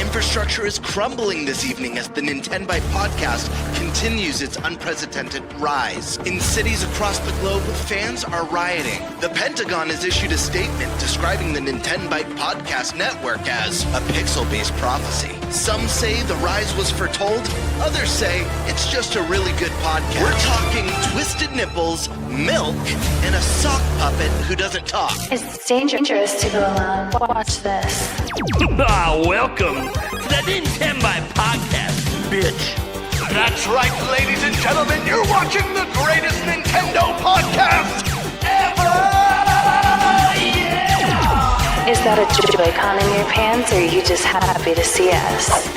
infrastructure is crumbling this evening as the Nintenbyte Podcast continues its unprecedented rise. In cities across the globe, fans are rioting. The Pentagon has issued a statement describing the Nintenbyte Podcast network as a pixel-based prophecy. Some say the rise was foretold, others say it's just a really good podcast. We're talking twisted nipples, milk, and a sock puppet who doesn't talk. It's dangerous to go alone. Watch this. Welcome to the Nintenbyte Podcast, bitch. That's right, ladies and gentlemen, you're watching the greatest Nintendo podcast ever! Yeah! Is that a Joy-Con in your pants, or are you just happy to see us?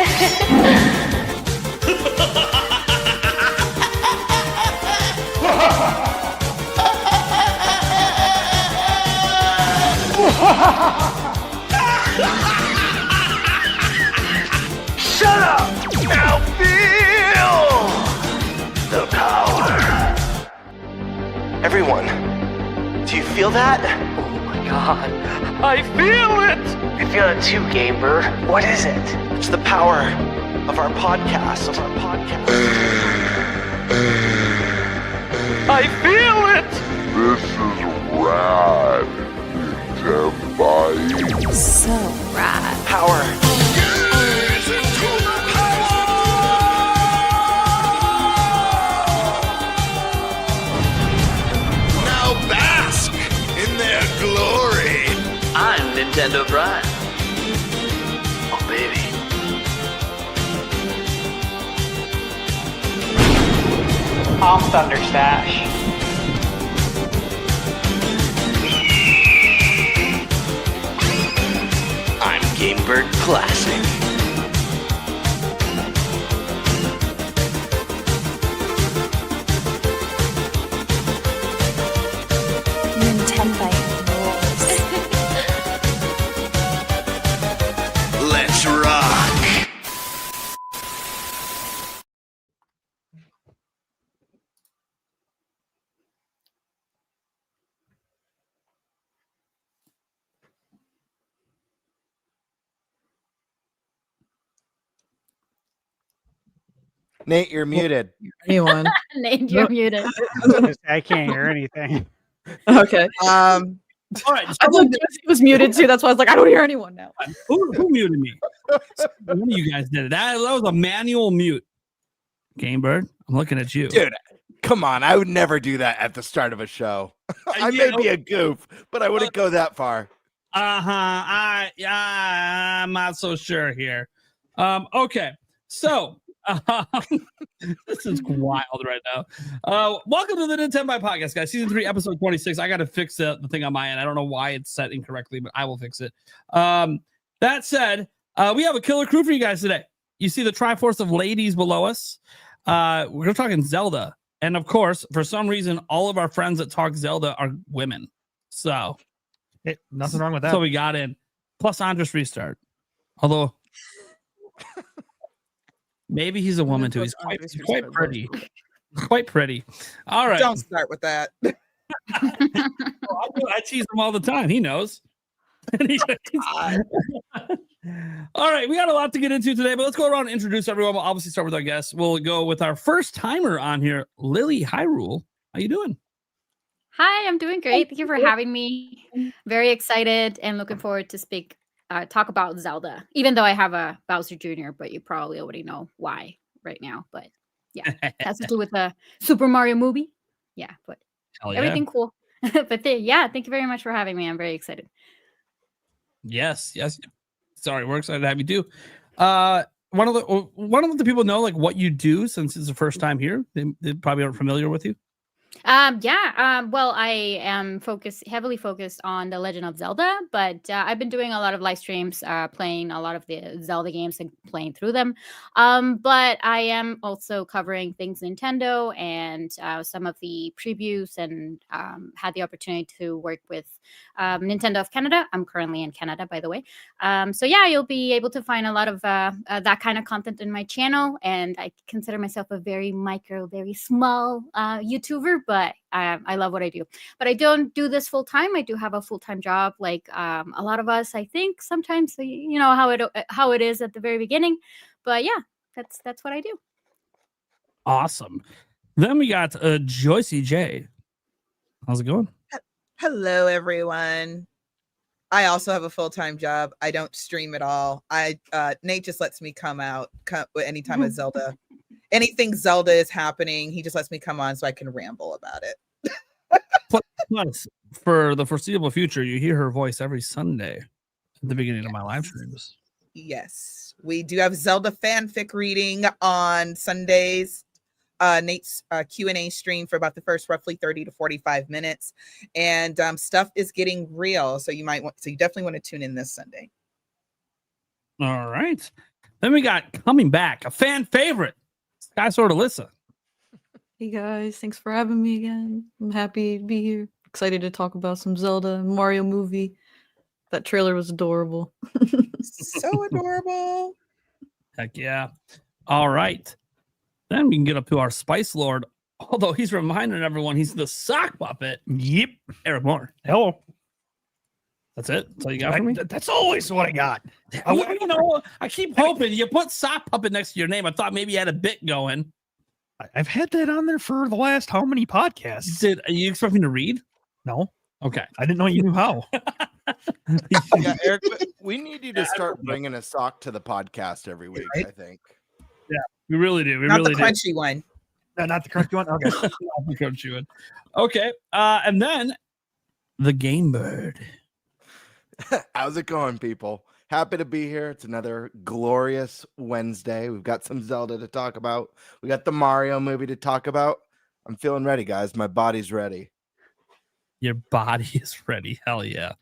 Shut up! Now feel the power. Everyone, do you feel that? Oh my god, I feel it! I feel it too, GameBird. What is it? It's the power of our podcast. I feel it! This is rad, Nintenbyte. So rad. Power. Now bask in their glory. I'm Nintendo Prime. Oh, baby. I'm ThunderStash. I'm GameBird Classic. Nintenbyte rules. Let's rock. Nate, you're muted. Anyone? Nate, you're muted. I can't hear anything. Okay. All right. I thought Joycie was muted too. That's why I was like, I don't hear anyone now. Who muted me? One of you guys did it. That was a manual mute. GameBird, I'm looking at you. Dude, come on. I would never do that at the start of a show. I may be a goof, but I wouldn't go that far. I'm not so sure here. Okay. So this is wild right now. Welcome to the Nintenbyte Podcast, guys. Season 3, episode 26. I got to fix the thing on my end. I don't know why it's set incorrectly, but I will fix it. That said, we have a killer crew for you guys today. You see the Triforce of ladies below us. We're talking Zelda. And of course, for some reason, all of our friends that talk Zelda are women. So nothing wrong with that. So we got in. Plus Andres Restart. Although maybe he's a woman too. He's quite pretty. Quite pretty. All right. Don't start with that. I tease him all the time. He knows. All right, we got a lot to get into today, but let's go around and introduce everyone. We'll obviously start with our guests. We'll go with our first timer on here, Lilly Hyrule. How you doing? Hi, I'm doing great. Thank you for having me. Very excited and looking forward to talk about Zelda. Even though I have a Bowser Jr., but you probably already know why right now. But yeah, it has to do with the Super Mario movie. Yeah, but everything cool. But thank you very much for having me. I'm very excited. Yes. Sorry, we're excited to have you too. One of the people know like what you do since it's the first time here. They probably aren't familiar with you. Well, I am heavily focused on The Legend of Zelda, but I've been doing a lot of live streams, playing a lot of the Zelda games and playing through them. But I am also covering things Nintendo and some of the previews, and had the opportunity to work with Nintendo of Canada. I'm currently in Canada, by the way. So yeah, you'll be able to find a lot of that kind of content in my channel, and I consider myself a very small YouTuber. but I love what I do. But I don't do this full time. I do have a full-time job, like a lot of us, I think. Sometimes, you know how it is at the very beginning. But yeah, that's what I do. Awesome. Then we got Joycie J. How's it going? Hello, everyone. I also have a full-time job. I don't stream at all. Nate just lets me come anytime a Zelda, anything Zelda is happening. He just lets me come on so I can ramble about it. Plus, for the foreseeable future, you hear her voice every Sunday at the beginning of my live streams. Yes, we do have Zelda fanfic reading on Sundays. Nate's Q&A stream for about the first roughly 30 to 45 minutes, and stuff is getting real. So you definitely want to tune in this Sunday. All right. Then we got coming back, a fan favorite, SkySwordAlisa. Hey guys, thanks for having me again. I'm happy to be here. Excited to talk about some Zelda Mario movie. That trailer was adorable. So adorable. Heck yeah. All right. Then we can get up to our Spice Lord, although he's reminding everyone he's the sock puppet. Yep. Eric Mohr. Hello. That's it? That's all you got for me? That's always what I got. I keep hoping you put sock puppet next to your name. I thought maybe you had a bit going. I've had that on there for the last how many podcasts? Are you expecting to read? No. Okay. I didn't know you knew how. Yeah, Eric, we need you to start bringing a sock to the podcast every week, Right? I think. Yeah, we really do. Not the crunchy one. No, not the crunchy one? Okay. Not the crunchy one. Okay. And then the GameBird. How's it going, people? Happy to be here. It's another glorious Wednesday. We've got some Zelda to talk about. We got the Mario movie to talk about. I'm feeling ready, guys. My body's ready. Your body is ready. Hell yeah.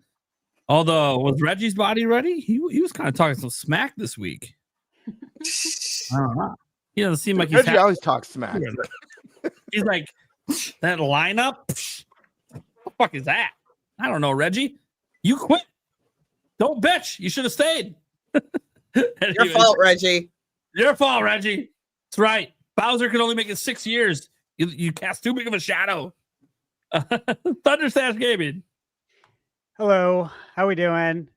Although, was Reggie's body ready? He was kind of talking some smack this week. I don't know. He doesn't seem like he's Reggie always talks smack. He's like, that lineup? What the fuck is that? I don't know, Reggie. You quit. Don't bitch. You should have stayed. Your fault, Reggie. Your fault, Reggie. That's right. Bowser can only make it 6 years. You cast too big of a shadow. ThunderStash Gaming. Hello, how we doing?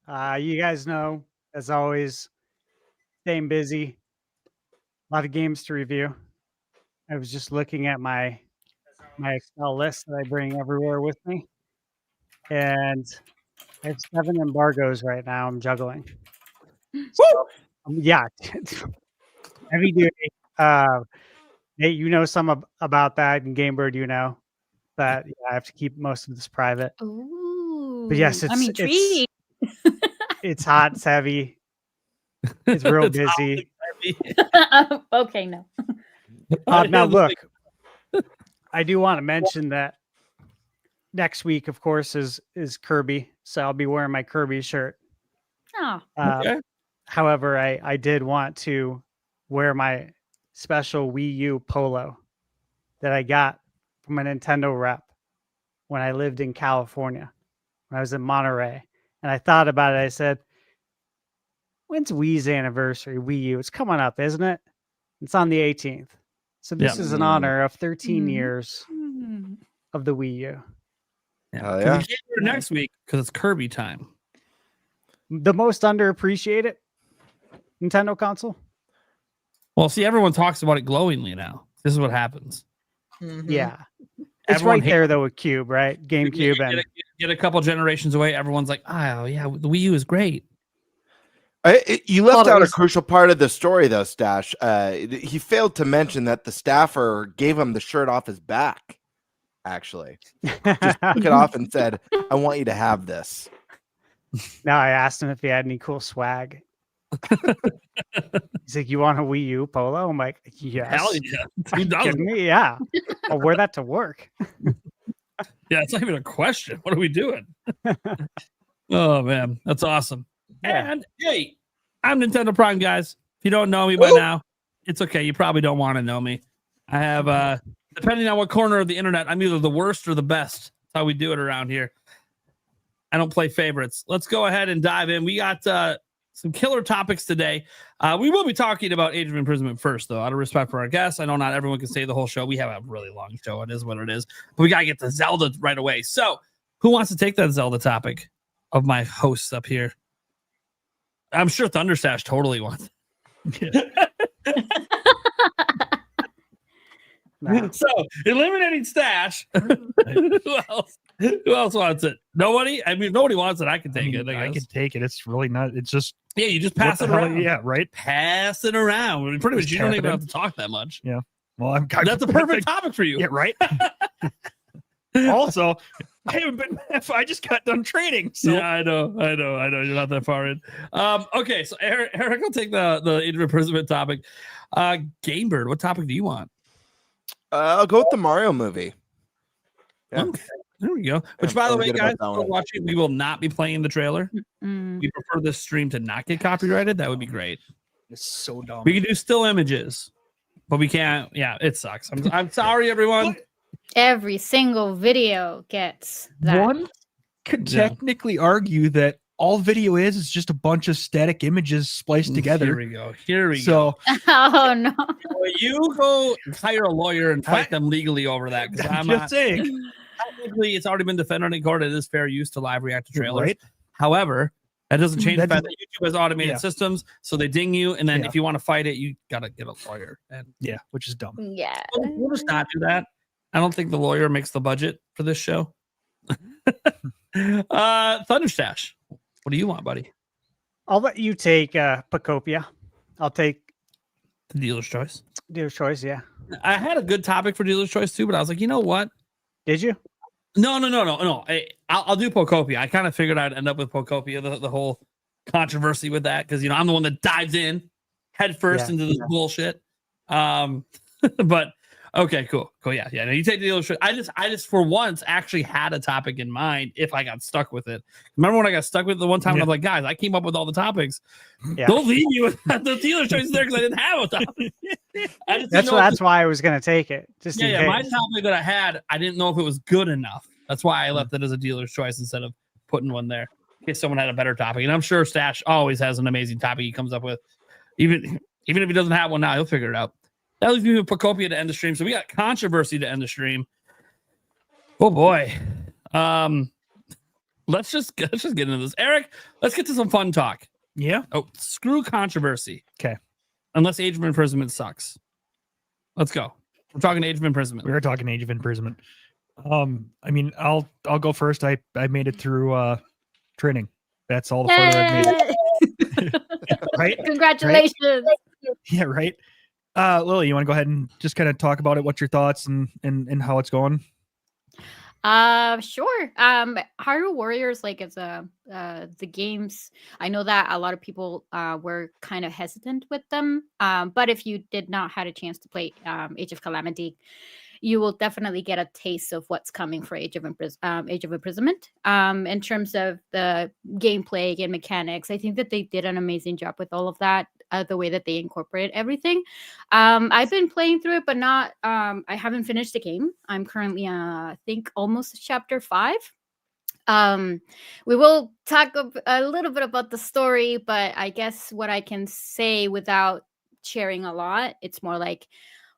You guys know, as always, staying busy. A lot of games to review. I was just looking at my Excel list that I bring everywhere with me, and I have 7 embargoes right now. I'm juggling. So, yeah, heavy duty. Nate, you know some about that, and GameBird, you know that I have to keep most of this private. Ooh, But yes, I'm intrigued. It's hot, it's heavy, it's real It's busy. Okay, no. Now look, I do want to mention that next week, of course, is Kirby, so I'll be wearing my Kirby shirt. Oh, Okay. However, I did want to wear my special Wii U polo that I got from a Nintendo rep when I lived in California, when I was in Monterey. And I thought about it. I said, when's Wii's anniversary? Wii U. It's coming up, isn't it? It's on the 18th. So this is in honor of 13 years of the Wii U. Oh, You yeah. can't do it next week because it's Kirby time. The most underappreciated Nintendo console. Well, see, everyone talks about it glowingly now. This is what happens. Mhm. Yeah. It's Everyone right there, though, with Cube, right? GameCube. And Get a couple generations away. Everyone's like, oh, yeah, the Wii U is great. You left Thought it out a was- crucial part of the story, though, Stash. He failed to mention that the staffer gave him the shirt off his back, actually. Just took it off and said, I want you to have this. Now I asked him if he had any cool swag. He's like, "You want a Wii U polo?" I'm like, "Yes." Hell yeah. Are Who you doesn't? kidding me? Yeah. I'll wear that to work. Yeah, it's not even a question. What are we doing? Oh, man. That's awesome. Yeah. And hey, I'm Nintendo Prime, guys. If you don't know me by now, it's okay. You probably don't want to know me. I have, depending on what corner of the internet, I'm either the worst or the best. That's how we do it around here. I don't play favorites. Let's go ahead and dive in. We got some killer topics today. We will be talking about Age of Imprisonment first, though, out of respect for our guests. I know not everyone can stay the whole show. We have a really long show. It is what it is. But we got to get to Zelda right away. So who wants to take that Zelda topic of my hosts up here? I'm sure ThunderStash totally wants. So eliminating Stash. Who else wants it? Nobody. I mean, if nobody wants it. I can take it. I can take it. It's really not. It's just you just pass it around. Yeah, right. Pass it around. I mean, pretty much, you don't even have to talk that much. Yeah. Well, that's a perfect topic for you. Yeah, right. Also, I haven't been. I just got done training. So yeah, I know. You're not that far in. Okay, so Eric will take the Age of Imprisonment topic. GameBird, what topic do you want? I'll go with the Mario movie. Yeah. Okay, there we go. Which, by the way, guys, watching, we will not be playing the trailer. We prefer this stream to not get copyrighted. That would be great. It's so dumb. We can do still images, but we can't. Yeah, it sucks. I'm sorry, everyone. Every single video gets that. One could technically argue that all video is just a bunch of static images spliced together. Here we go. Oh no! Well, you go hire a lawyer and fight them legally over that. Because I'm just not saying. Technically, it's already been defended in court. It is fair use to live react to trailers. Right. However, that doesn't change the fact that YouTube has automated systems, so they ding you, and then if you want to fight it, you gotta get a lawyer. And which is dumb. Yeah, we'll just not do that. I don't think the lawyer makes the budget for this show. ThunderStash, what do you want, buddy? I'll let you take Pacopia. I'll take the dealer's choice. Dealer's choice, yeah. I had a good topic for dealer's choice too, but I was like, you know what? Did you? No. I'll do Pocopia. I kind of figured I'd end up with Pocopia, the whole controversy with that, because I'm the one that dives in head first into this bullshit. But okay, cool. Yeah. No, you take the dealer's choice. I just for once actually had a topic in mind if I got stuck with it. Remember when I got stuck with it the one time? And I'm like, guys, I came up with all the topics. Don't leave me with the dealer's choice there because I didn't have a topic. That's why I was going to take it. Just in case. My topic that I had, I didn't know if it was good enough. That's why I left it as a dealer's choice instead of putting one there in case someone had a better topic. And I'm sure Stash always has an amazing topic he comes up with. Even if he doesn't have one now, he'll figure it out. That leaves me with Pocopia to end the stream. So we got controversy to end the stream. Oh boy. Let's just get into this. Eric, let's get to some fun talk. Yeah. Oh, screw controversy. Okay. Unless Age of Imprisonment sucks. Let's go. We're talking Age of Imprisonment. We are talking Age of Imprisonment. I mean, I'll go first. I made it through training. That's all the further I've made it. Right? Congratulations. Right? Yeah, right. Lily, you want to go ahead and just kind of talk about it? What's your thoughts and how it's going? Sure. Hyrule Warriors, like it's the games. I know that a lot of people were kind of hesitant with them. But if you did not had a chance to play Age of Calamity, you will definitely get a taste of what's coming for Age of Imprisonment. In terms of the gameplay and mechanics, I think that they did an amazing job with all of that. The way that they incorporate everything. I've been playing through it, but not. I haven't finished the game. I'm currently, I think, almost chapter 5. We will talk a little bit about the story, but I guess what I can say without sharing a lot, it's more like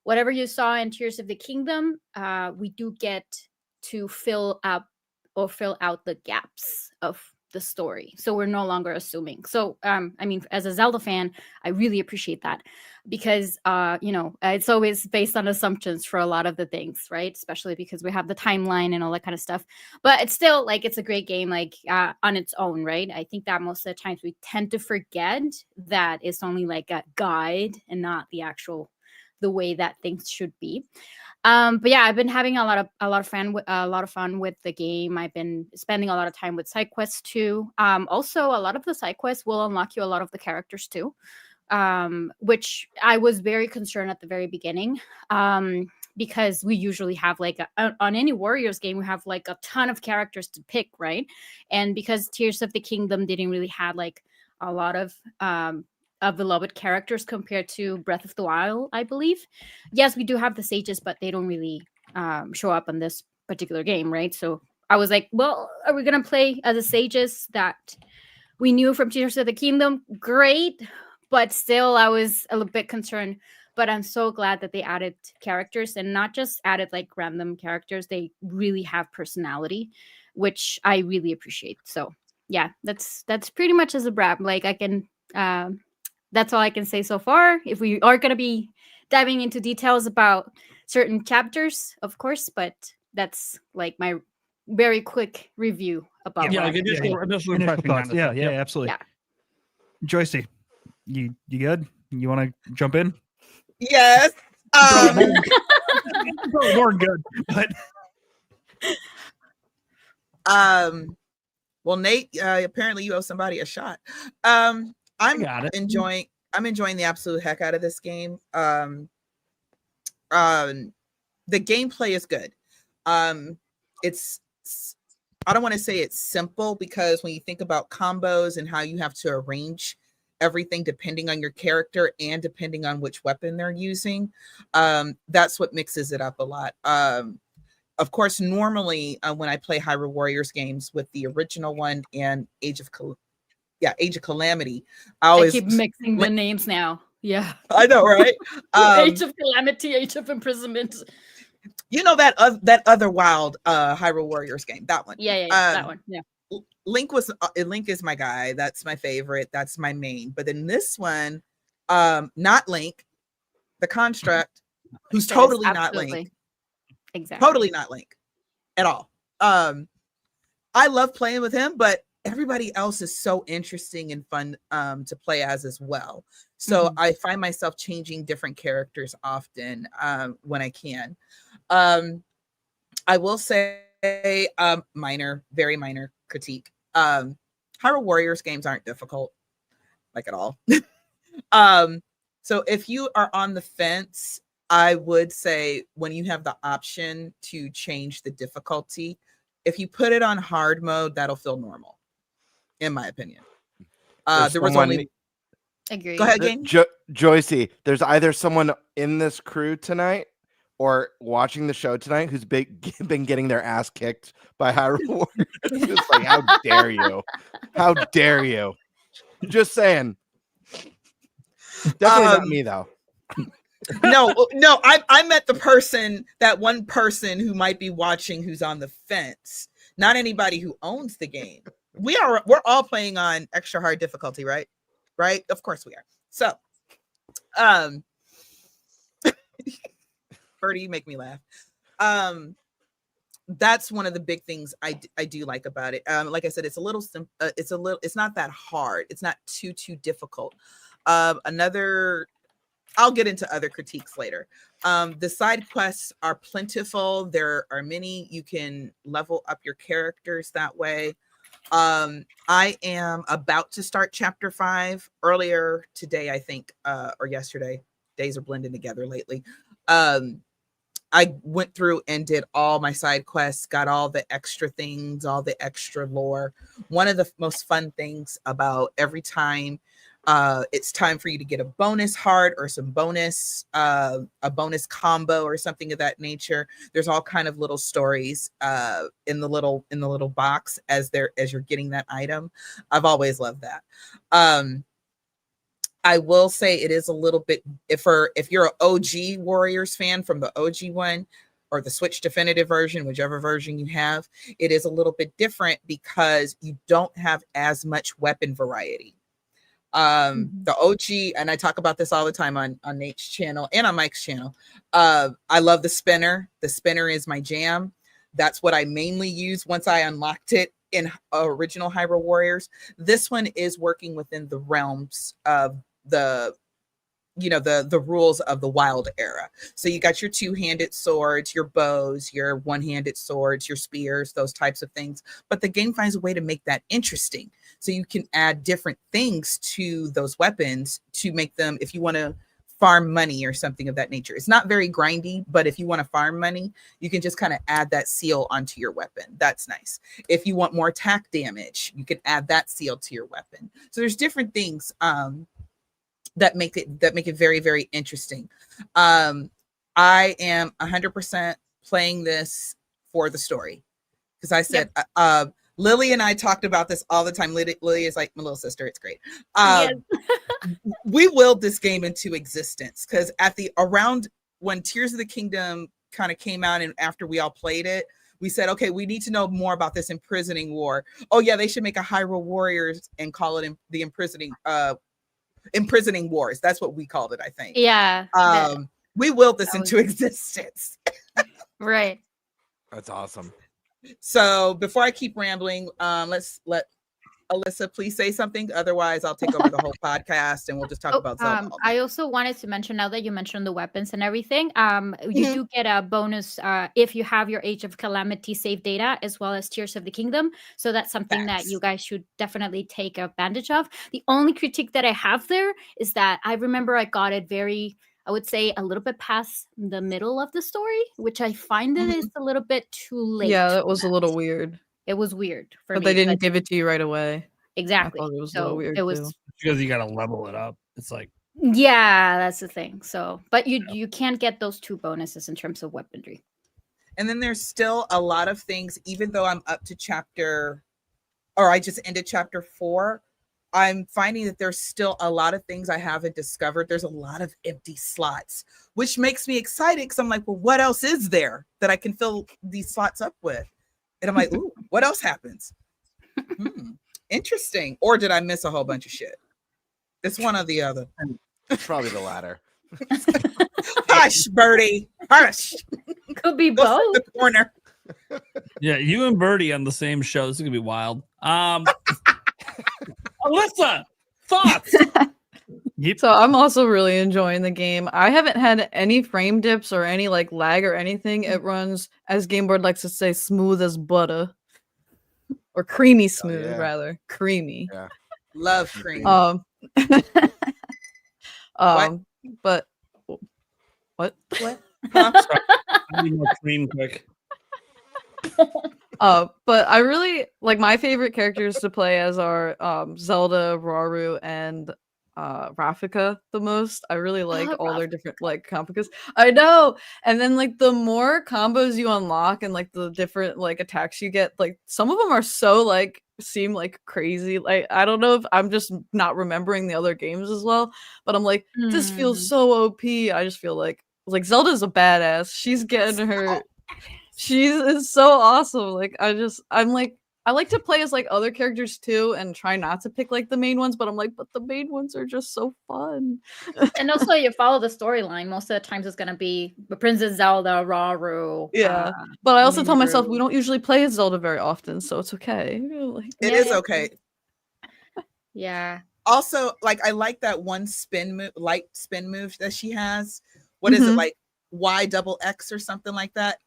whatever you saw in Tears of the Kingdom, we do get to fill out the gaps of the story. So we're no longer assuming. So, I mean, as a Zelda fan, I really appreciate that because, it's always based on assumptions for a lot of the things, right? Especially because we have the timeline and all that kind of stuff. But it's still like, it's a great game, like on its own, right? I think that most of the times we tend to forget that it's only like a guide and not the way that things should be. But yeah, I've been having a lot of fun with the game. I've been spending a lot of time with side quests too. Also, a lot of the side quests will unlock you a lot of the characters too, which I was very concerned at the very beginning. Because we usually have like on any Warriors game, we have like a ton of characters to pick, right? And because Tears of the Kingdom didn't really have like a lot of beloved characters compared to Breath of the Wild, I believe. Yes, we do have the sages, but they don't really show up on this particular game, right? So I was like, well, are we going to play as the sages that we knew from Tears of the Kingdom, great, but still I was a little bit concerned. But I'm so glad that they added characters and not just added like random characters. They really have personality, which I really appreciate. So yeah, that's pretty much as a wrap. Like I can, that's all I can say so far. If we are going to be diving into details about certain chapters, of course, but that's like my very quick review about Yeah, what like initial Initial impression thoughts. kind of Yeah, stuff. yeah, Yep. absolutely. Yeah. Joycie, you good? You want to jump in? Yes. More good, but well, Nate, apparently you owe somebody a shot. I'm got it. enjoying the absolute heck out of this game. The gameplay is good. It's I don't want to say it's simple, because when you think about combos and how you have to arrange everything depending on your character and depending on which weapon they're using, that's what mixes it up a lot. Of course, normally when I play Hyrule Warriors games with the original one and Age of Calamity, I keep mixing the names now. Yeah. I know, right? Age of Calamity, Age of Imprisonment. You know that other wild Hyrule Warriors game, that one. Yeah, that one. Yeah. Link is my guy. That's my favorite. That's my main. But in this one, not Link, the construct, who's totally not Link. Exactly. Totally not Link at all. I love playing with him, but everybody else is so interesting and fun to play as well. So I find myself changing different characters often when I can. I will say very minor critique. Hyrule Warriors games aren't difficult, like at all. So if you are on the fence, I would say when you have the option to change the difficulty, if you put it on hard mode, that'll feel normal, in my opinion. There was only... Agree. Go ahead, Game. Joycie, there's either someone in this crew tonight or watching the show tonight who's been getting their ass kicked by Hyrule Warriors. Just like, how dare you? How dare you? Just saying. Definitely not me, though. No, I met that one person who might be watching who's on the fence, not anybody who owns the game. We're all playing on extra hard difficulty, right? Right? Of course we are. So, Birdie, you make me laugh. That's one of the big things I do like about it. Like I said, it's a little simple. It's not that hard. It's not too difficult. I'll get into other critiques later. The side quests are plentiful. There are many. You can level up your characters that way. I am about to start chapter 5 earlier today, I think, or yesterday. Days are blending together lately. I went through and did all my side quests, got all the extra things, all the extra lore. One of the most fun things about every time it's time for you to get a bonus heart or some bonus, a bonus combo or something of that nature. There's all kind of little stories in the little box as you're getting that item. I've always loved that. I will say it is a little bit, if you're an OG Warriors fan from the OG one or the Switch Definitive version, whichever version you have, it is a little bit different because you don't have as much weapon variety. The OG, and I talk about this all the time on Nate's channel and on Mike's channel. I love the spinner. The spinner is my jam. That's what I mainly use once I unlocked it in original Hyrule Warriors. This one is working within the realms of the rules of the wild era. So you got your two-handed swords, your bows, your one-handed swords, your spears, those types of things. But the game finds a way to make that interesting. So you can add different things to those weapons to make them, if you want to farm money or something of that nature. It's not very grindy, but if you want to farm money, you can just kind of add that seal onto your weapon. That's nice. If you want more attack damage, you can add that seal to your weapon. So there's different things that make it very, very interesting. I am 100% playing this for the story, because I said, Lily and I talked about this all the time. Lily is like my little sister. It's great. We willed this game into existence because around when Tears of the Kingdom kind of came out and after we all played it, we said, okay, we need to know more about this imprisoning war. Oh yeah, they should make a Hyrule Warriors and call it the imprisoning wars. That's what we called it, I think. Yeah. We willed this into existence. Right. That's awesome. So before I keep rambling, let's let Alyssa please say something. Otherwise, I'll take over the whole podcast and we'll just talk about Zelda. I also wanted to mention, now that you mentioned the weapons and everything, you do get a bonus if you have your Age of Calamity save data as well as Tears of the Kingdom. So that's something that you guys should definitely take advantage of. The only critique that I have there is that I remember I got it I would say a little bit past the middle of the story, which I find it is a little bit too late. Yeah, that was a little weird. It was weird for me. But they didn't give it to you right away. Exactly. I thought it was a So little weird it was too. Because you got to level it up. It's like, yeah, that's the thing. So, but you can't get those 2 bonuses in terms of weaponry. And then there's still a lot of things, even though I'm up to I just ended chapter 4. I'm finding that there's still a lot of things I haven't discovered. There's a lot of empty slots, which makes me excited because I'm like, well, what else is there that I can fill these slots up with? And I'm like, ooh, what else happens? Interesting. Or did I miss a whole bunch of shit? It's one or the other. Probably the latter. Hush, Birdie. Hush. Could be Go both. sit in the corner. yeah, you and Birdie on the same show. This is going to be wild. Alyssa, thoughts? So I'm also really enjoying the game. I haven't had any frame dips or any like lag or anything. It runs, as GameBird likes to say, smooth as butter. Or creamy smooth, rather. Creamy. Yeah. Love cream. But What? I need more cream quick. But I really like, my favorite characters to play as are Zelda, Rauru, and Rafika the most. I really like all their different like combos. I know. And then like the more combos you unlock and like the different like attacks you get, like some of them are so like seem like crazy. Like I don't know if I'm just not remembering the other games as well, but I'm like, this feels so OP. I just feel like Zelda's a badass. She's getting her. She is so awesome. Like I'm like, I like to play as like other characters too and try not to pick like the main ones, but I'm like, but the main ones are just so fun. And also you follow the storyline. Most of the times it's gonna be Princess Zelda, Rauru. Yeah. But I also tell myself we don't usually play as Zelda very often, so it's okay. Like, It is okay. Yeah. Also, like I like that one light spin move that she has. What is it, like Y XX or something like that?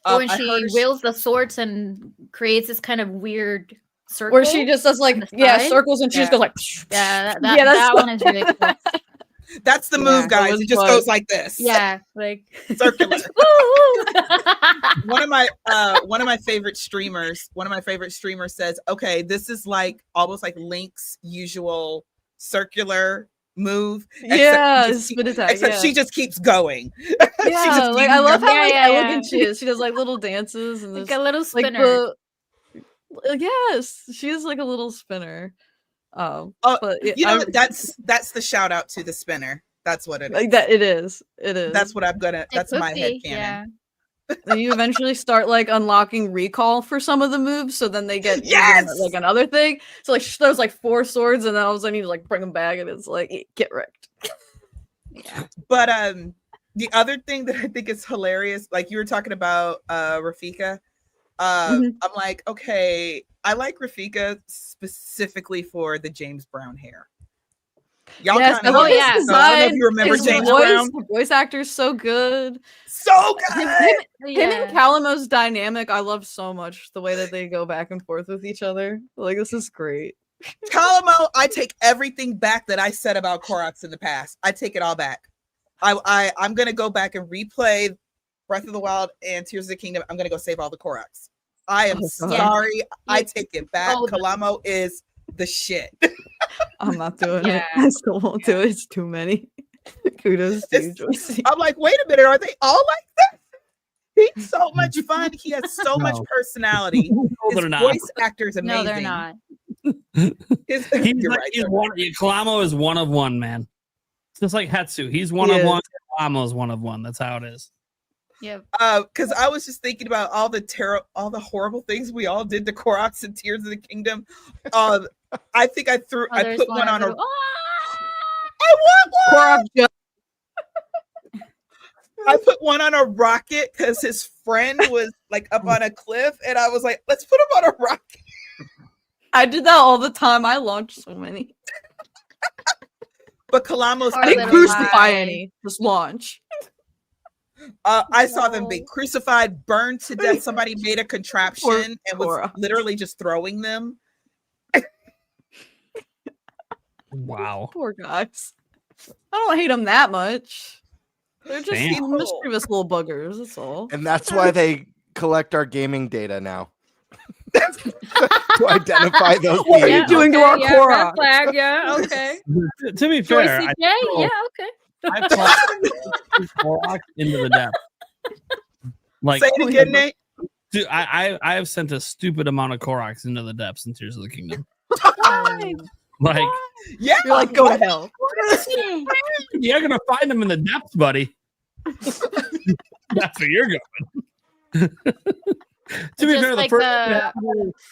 When she wields the swords and creates this kind of weird circle. where she just does like circles and she just goes like that one is really cool. That's the move, guys. It just goes like this. Yeah, like circular. One of my favorite streamers says, okay, this is like almost like Link's usual circular move. Except she just keeps going. Yeah, like I love how elegant she is. She does like little dances and like a little spinner. Yes, she is like a little spinner. But that's the shout out to the spinner. That's what it is. Like that, it is. That's what I'm gonna. That's my head canon. Yeah. Then you eventually start like unlocking recall for some of the moves, so then they get like another thing. So like there's like 4 swords, and then all of a sudden you like bring them back, and it's like get wrecked. Yeah. But the other thing that I think is hilarious, like you were talking about Rafika. I'm like, okay, I like Rafika specifically for the James Brown hair. Y'all yes, kind of I don't know if you remember James Brown. The voice actor's so good. So good. Him and Calamo's dynamic, I love so much. The way that they go back and forth with each other. Like, this is great. Calamo, I take everything back that I said about Koroks in the past. I take it all back. I'm gonna go back and replay Breath of the Wild and Tears of the Kingdom. I'm gonna go save all the Koroks. I am sorry. I take it back. Calamo is the shit. I'm not doing it. I still won't do it. It's too many. Kudos to you, Joycie. I'm like, wait a minute, are they all like that? He's so much fun. He has so much personality. His they're not. voice actor is amazing. No, they're not. He's Kalamo is one of one, man. It's just like Hetsu. He's one of one. Kalamo is one of one. That's how it is. Yep. Because I was just thinking about all the horrible things we all did to Koroks and Tears of the Kingdom. I think I put one on a. I want one. I put one on a rocket because his friend was like up on a cliff, and I was like, "Let's put him on a rocket." I did that all the time. I launched so many. But Kalamo's I didn't crucify any. Just launch. I saw them being crucified, burned to death. Somebody made a contraption and was literally just throwing them. Wow. Poor guys. I don't hate them that much. They're just mischievous little buggers. That's all. And that's why they collect our gaming data now. To identify those. What are you doing to our Korok? Red flag, yeah, okay. To be fair, Joycie J, yeah, okay. I plunged Korok into the depth. Like, say it again, Nate. Dude, I have sent a stupid amount of Koroks into the depths in Tears of the Kingdom. Like, yeah, you're like, go to hell. You're gonna find them in the depths, buddy. That's where you're going. To be fair,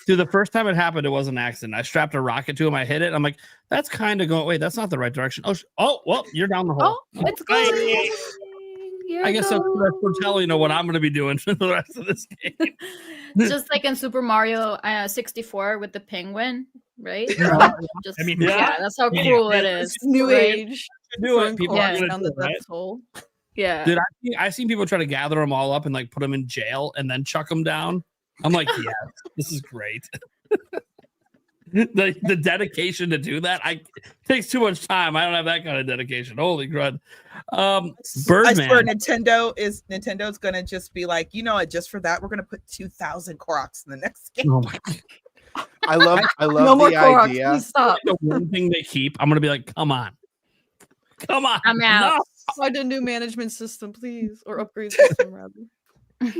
the first time it happened, it was an accident. I strapped a rocket to him. I hit it. I'm like, that's kind of going. Wait, that's not the right direction. Oh, well, you're down the hole. Oh, it's going. I guess that's for telling what I'm going to be doing for the rest of this game. Just like in Super Mario 64 with the penguin, right? Just, I mean, yeah, that's how cool it is. New age. Do it. People are down gonna the do it, right? depth hole. Yeah. Dude, I've seen people try to gather them all up and like put them in jail and then chuck them down. I'm like, yeah, this is great. the dedication to do that, it takes too much time. I don't have that kind of dedication. Holy crud. Birdman. I swear Nintendo's gonna just be like, you know what, just for that, we're gonna put 2,000 Koroks in the next game. Oh my God. I love no more the Koroks, idea. please stop. The one thing they keep, I'm gonna be like, come on. I'm out. No. Find a new management system, please, or upgrade system rather.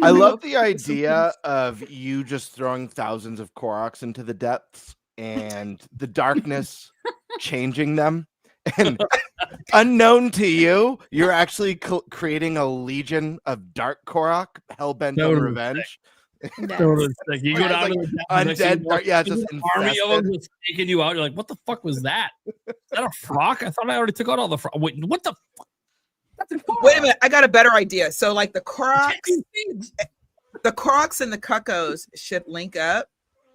I love the idea of you just throwing thousands of Koroks into the depths and the darkness changing them. And unknown to you, you're actually creating a legion of dark Korok, hellbent on revenge. Like you go down to the undead, just army of them just taking you out. You're like, what the fuck was that? Is that a frog? I thought I already took out all the frog. Wait, what the fuck? Wait a minute, I got a better idea. So like the Koroks and the Cuckos should link up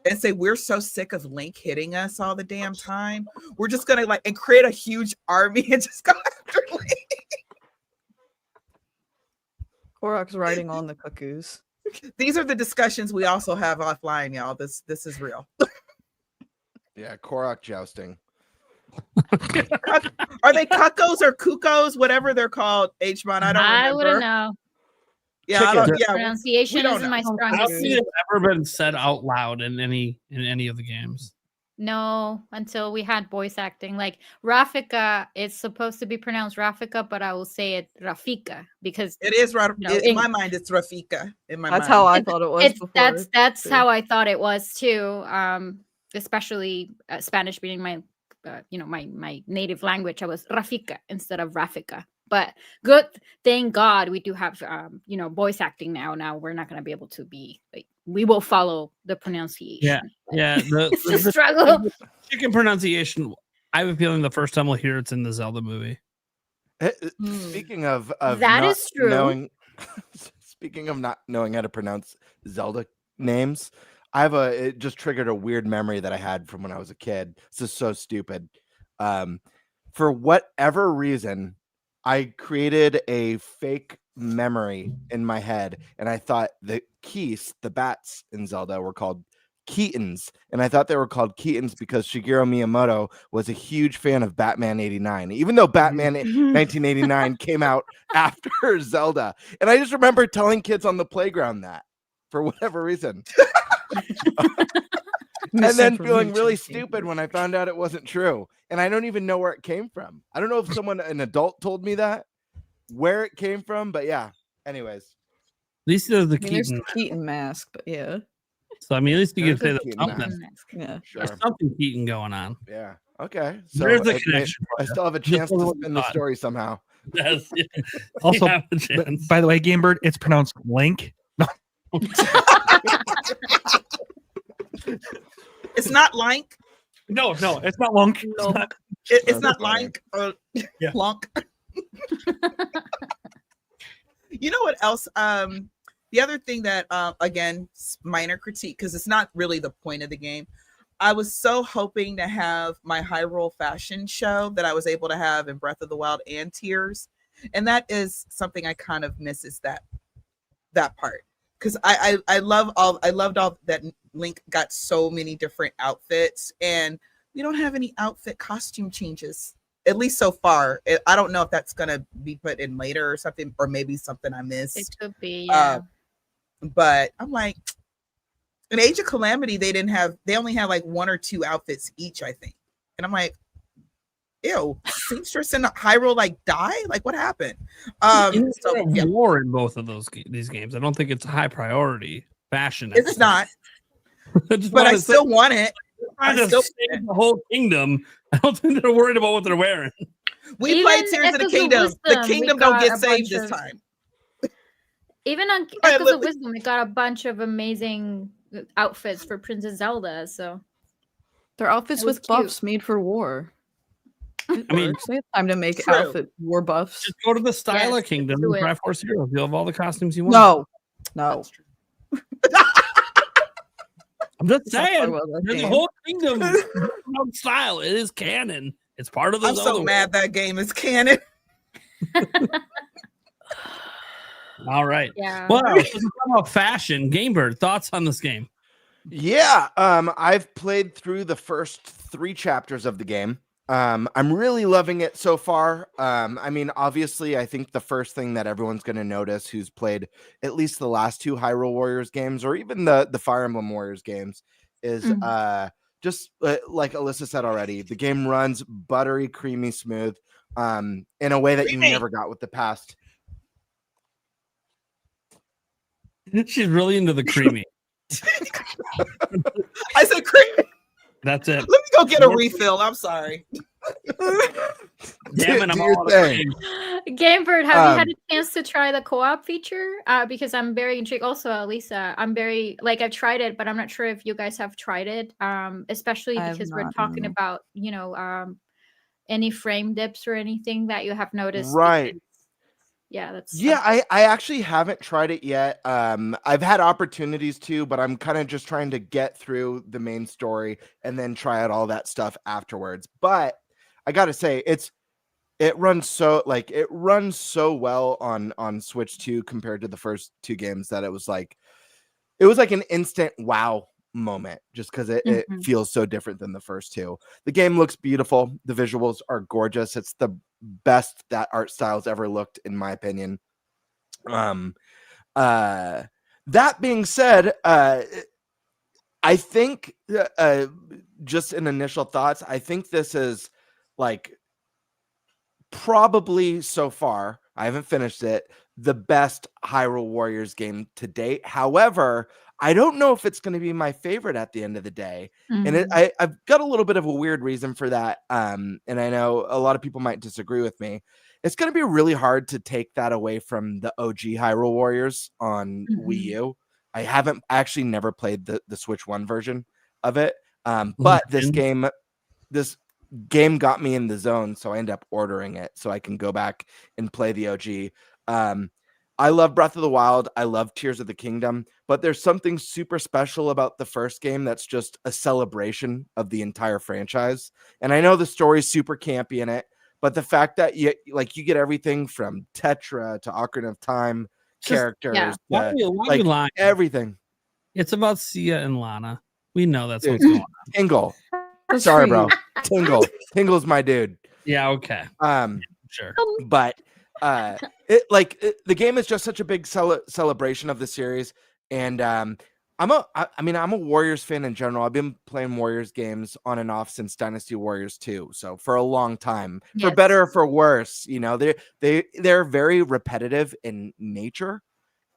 and say, we're so sick of Link hitting us all the damn time. We're just gonna and create a huge army and just go after Link. Korok's riding on the cuckoos. These are the discussions we also have offline, y'all. This is real. Yeah, Korok jousting. Are they Cuckos or Kukos, whatever they're called? H-Mon, I don't remember. I wouldn't know. Yeah, Pronunciation isn't my I don't strongest think suit. it's ever been said out loud in any of the games. No, until we had voice acting. Like Rafika, it's supposed to be pronounced Rafika, but I will say it Rafika because it is. In my mind, it's Rafika. That's how I thought it was. That's how I thought it was too. Especially Spanish being my my native language. I was Rafika instead of Rafika. But thank God we do have voice acting now. Now we're not going to be able to be we will follow the pronunciation. Yeah. The struggle. Chicken pronunciation. I have a feeling the first time we'll hear it's in the Zelda movie. Speaking of that is true. Speaking of not knowing how to pronounce Zelda names, it just triggered a weird memory that I had from when I was a kid. This is so stupid. For whatever reason, I created a fake memory in my head, and I thought the Keese, the bats in Zelda, were called Keatons, and I thought they were called Keatons because Shigeru Miyamoto was a huge fan of Batman 89, even though Batman 1989 came out after Zelda. And I just remember telling kids on the playground that for whatever reason. And then feeling really stupid when I found out it wasn't true. And I don't even know where it came from. I don't know if an adult told me that, where it came from, but yeah. Anyways. least there's the I mean, there's Keaton. the Keaton mask, but yeah. So I mean, at least you There's can say a there's Keaton something. mask. Yeah. Sure. There's something Keaton going on. Yeah. Okay. So There's a I connection. I still have a Just chance wasn't to what you spin the thought. story somehow. Yes. Also, You have a chance. by the way, GameBird, it's pronounced Link. It's not like No, it's not Lunk. No. it's not funny. like or Yeah. lunk. You know what else? The other thing that again, minor critique, because it's not really the point of the game. I was so hoping to have my Hyrule fashion show that I was able to have in Breath of the Wild and Tears, and that is something I kind of miss, is that part, because I loved all that Link got so many different outfits, and we don't have any outfit costume changes, at least so far. I don't know if that's gonna be put in later or something, or maybe something I missed. It could be, yeah. But I'm like, in Age of Calamity, they only had like 1 or 2 outfits each, I think. And I'm like, ew, Seamstress and Hyrule like die? Like, what happened? So, war in both of these games. I don't think it's a high priority fashion. It's not. But I still want it. I still save the whole kingdom. I don't think they're worried about what they're wearing. We Even played Tears of the Echoes of Kingdom. Wisdom, The we kingdom don't got get a saved bunch this of- time. Even on Right, Echoes of look- Wisdom, we got a bunch of amazing outfits for Princess Zelda. So They're outfits It was with buffs made for war. It I mean, works. They have time to make true. outfit war buffs. Just go to the Styla Yes, Kingdom do and it. Triforce Heroes. You'll have all the costumes you want. No. I'm just That's not saying. part of that There's a game. whole kingdom of style. It is canon. It's part of the I'm Zelda so world. mad that game is canon. All right. yeah. Well, let's talk about fashion. GameBird, thoughts on this game? Yeah, I've played through the first 3 chapters of the game. I'm really loving it so far. I mean, obviously, I think the first thing that everyone's going to notice who's played at least the last 2 Hyrule Warriors games, or even the Fire Emblem Warriors games, is just like Alyssa said already, the game runs buttery, creamy, smooth, in a way that you never got with the past. She's really into the creamy. I said, cream. That's it. Let me go get a refill. I'm sorry. Damn it, I'm Do your all out of thing. cream. GameBird, have you had a chance to try the co-op feature? Because I'm very intrigued. Also, Alisa, I'm very I've tried it, but I'm not sure if you guys have tried it. Especially I have because we're not, talking no. about any frame dips or anything that you have noticed. Right. because- yeah, that's Yeah, I actually haven't tried it yet. I've had opportunities to, but I'm kind of just trying to get through the main story and then try out all that stuff afterwards. But I gotta say, it runs so well on Switch 2 compared to the first 2 games that it was like an instant wow moment, just because it feels so different than the first 2. The game looks beautiful. The visuals are gorgeous. It's the best that art style's ever looked, in my opinion. That being said, I think just in initial thoughts, I think this is like probably so far, I haven't finished it, the best Hyrule Warriors game to date. However, I don't know if it's going to be my favorite at the end of the day. And I've got a little bit of a weird reason for that. And I know a lot of people might disagree with me. It's going to be really hard to take that away from the OG Hyrule Warriors on Wii U. I haven't actually never played the Switch 1 version of it. But this game got me in the zone, so I end up ordering it so I can go back and play the OG. I love Breath of the Wild. I love Tears of the Kingdom, but there's something super special about the first game that's just a celebration of the entire franchise. And I know the story's super campy in it, but the fact that you get everything from Tetra to Ocarina of Time characters, Why are you lying? everything. It's about Sia and Lana. We know that's Dude, what's going on. Tingle. That's Sorry, for bro. you. Tingle. Tingle's my dude. Yeah, okay. Sure. But the game is just such a big celebration of the series, and I'm a Warriors fan in general. I've been playing Warriors games on and off since Dynasty Warriors 2, so for a long time, for better or for worse. You know, they're very repetitive in nature,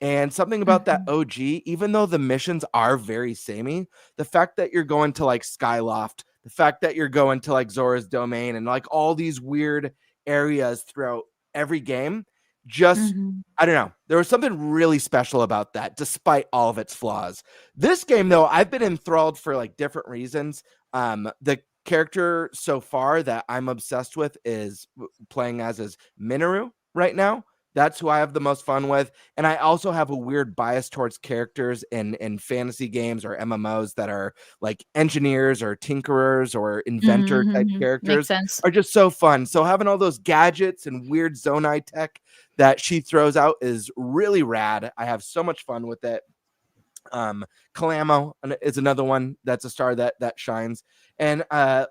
And something about that OG, even though the missions are very samey, the fact that you're going to like Skyloft, the fact that you're going to like Zora's Domain and like all these weird areas throughout every game, just I don't know. There was something really special about that, despite all of its flaws. This game, though, I've been enthralled for like different reasons. The character so far that I'm obsessed with is playing as is Minoru right now. That's who I have the most fun with. And I also have a weird bias towards characters in fantasy games or MMOs that are like engineers or tinkerers or inventor type characters are just so fun. So having all those gadgets and weird Zonai tech that she throws out is really rad. I have so much fun with it. Kalamo is another one that's a star that shines. And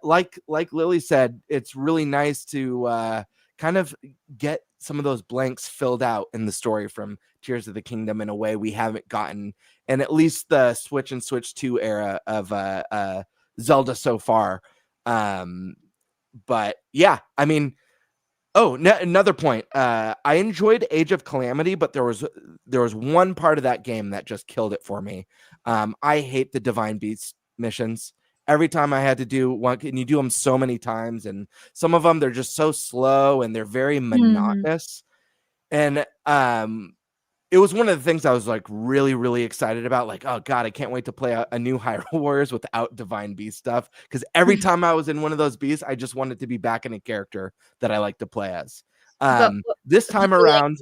like Lily said, it's really nice to kind of get some of those blanks filled out in the story from Tears of the Kingdom in a way we haven't gotten in at least the Switch and Switch 2 era of Zelda so far. But yeah, I mean, another point. I enjoyed Age of Calamity, but there was one part of that game that just killed it for me. I hate the Divine Beast missions. Every time I had to do one, and you do them so many times, and some of them they're just so slow and they're very monotonous. And it was one of the things I was like really, really excited about. Like, oh god, I can't wait to play a new Hyrule Warriors without Divine Beast stuff. Because every time I was in one of those beasts, I just wanted to be back in a character that I like to play as. This time around,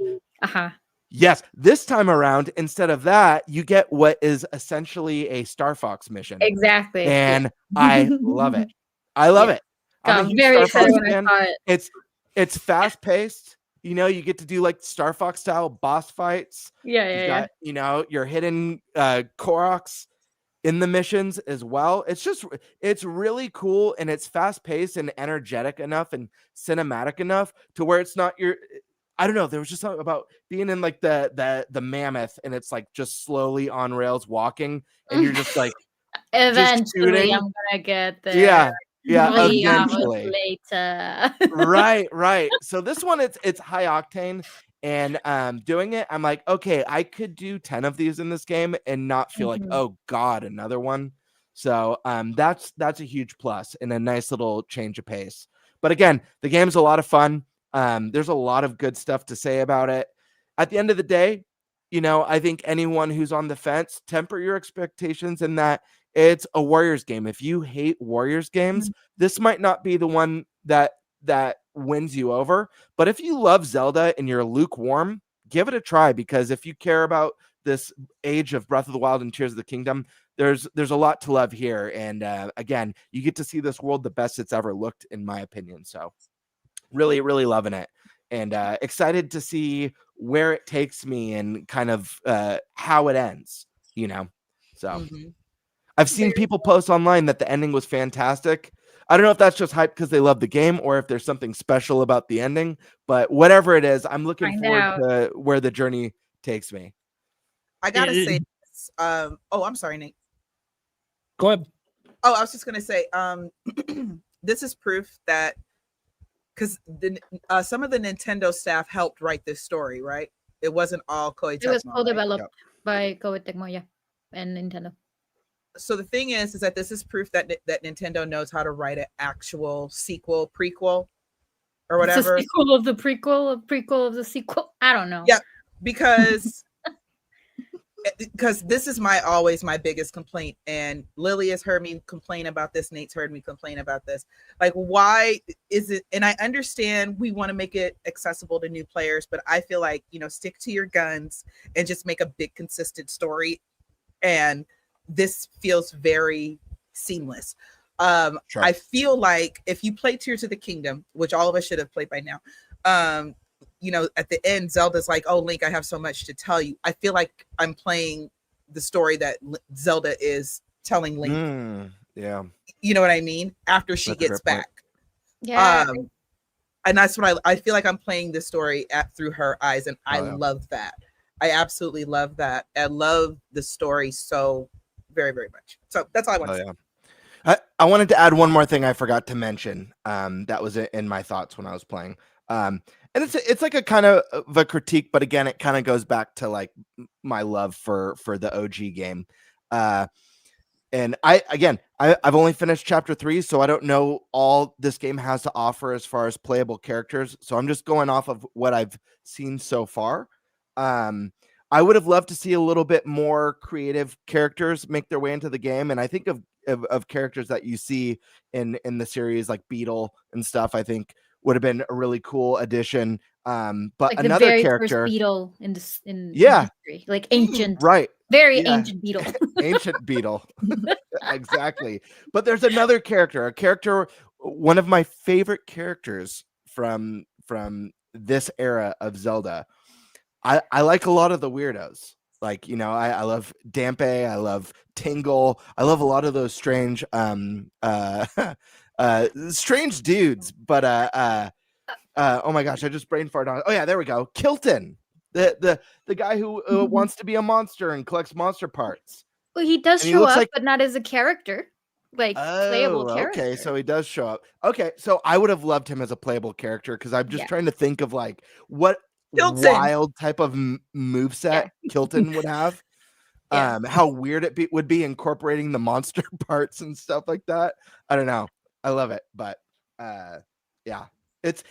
yes, this time around, instead of that, you get what is essentially a Star Fox mission. Exactly. And I love it. I love it. I'm very excited when I saw it. It's fast paced. You know, you get to do like Star Fox style boss fights. Yeah. You know, your hidden Koroks in the missions as well. It's really cool, and it's fast paced and energetic enough and cinematic enough to where it's not I don't know. There was just something about being in like the mammoth, and it's like just slowly on rails walking, and you're just like eventually I'm gonna get there. Yeah, eventually. Later. right. So this one, it's high octane, and doing it, I'm like, okay, I could do 10 of these in this game and not feel like, oh god, another one. So that's a huge plus and a nice little change of pace. But again, the game's a lot of fun. There's a lot of good stuff to say about it. At the end of the day, you know, I think anyone who's on the fence, temper your expectations in that it's a Warriors game. If you hate Warriors games, this might not be the one that wins you over. But if you love Zelda and you're lukewarm, give it a try, because if you care about this age of Breath of the Wild and Tears of the Kingdom, there's a lot to love here. And again, you get to see this world the best it's ever looked, in my opinion. So really, really loving it, and excited to see where it takes me and kind of how it ends, you know. So I've seen people post online that the ending was fantastic. I don't know if that's just hype because they love the game, or if there's something special about the ending, but whatever it is, I'm looking forward to where the journey takes me. I gotta say this. I'm sorry, Nate. Go ahead. Oh, I was just gonna say, this is proof that, because some of the Nintendo staff helped write this story, right? It wasn't all Koei Tecmo. It was co-developed by Koei Tecmo, and Nintendo. So the thing is that this is proof that Nintendo knows how to write an actual sequel, prequel, or whatever. It's a sequel of the prequel, a prequel of the sequel. I don't know. Yeah, because this is always my biggest complaint, and Lily has heard me complain about this. Nate's heard me complain about this. Like, why is it? And I understand we want to make it accessible to new players, but I feel like, you know, stick to your guns and just make a big, consistent story. And this feels very seamless. Sure. I feel like if you play Tears of the Kingdom, which all of us should have played by now, you know, at the end, Zelda's like, oh, Link, I have so much to tell you. I feel like I'm playing the story that Zelda is telling Link. Yeah. You know what I mean? After she gets back. Yeah. And that's what I feel like I'm playing this story through her eyes. And I love that. I absolutely love that. I love the story so very, very much. So that's all I want to say. I wanted to add one more thing I forgot to mention. That was in my thoughts when I was playing. And it's like a kind of a critique, but again, it kind of goes back to like my love for the OG game. And I've only finished chapter 3, so I don't know all this game has to offer as far as playable characters. So I'm just going off of what I've seen so far. I would have loved to see a little bit more creative characters make their way into the game. And I think of characters that you see in the series like Beetle and stuff, I think would have been a really cool addition. But like another the very character, first beetle in history, like ancient, right? Ancient beetle. Ancient beetle. Exactly. But there's another character, one of my favorite characters from this era of Zelda. I like a lot of the weirdos. Like, I love Dampe, I love Tingle, I love a lot of those strange strange dudes, but oh my gosh, I just brain farted on. Oh yeah, there we go. Kilton, the guy who wants to be a monster and collects monster parts. Well, he does And he show looks up, like- but not as a character, like playable character. Okay, so he does show up. Okay, so I would have loved him as a playable character because I'm just trying to think of like what Kilton. wild type of moveset Kilton would have. How weird it would be incorporating the monster parts and stuff like that. I don't know. I love it, but yeah.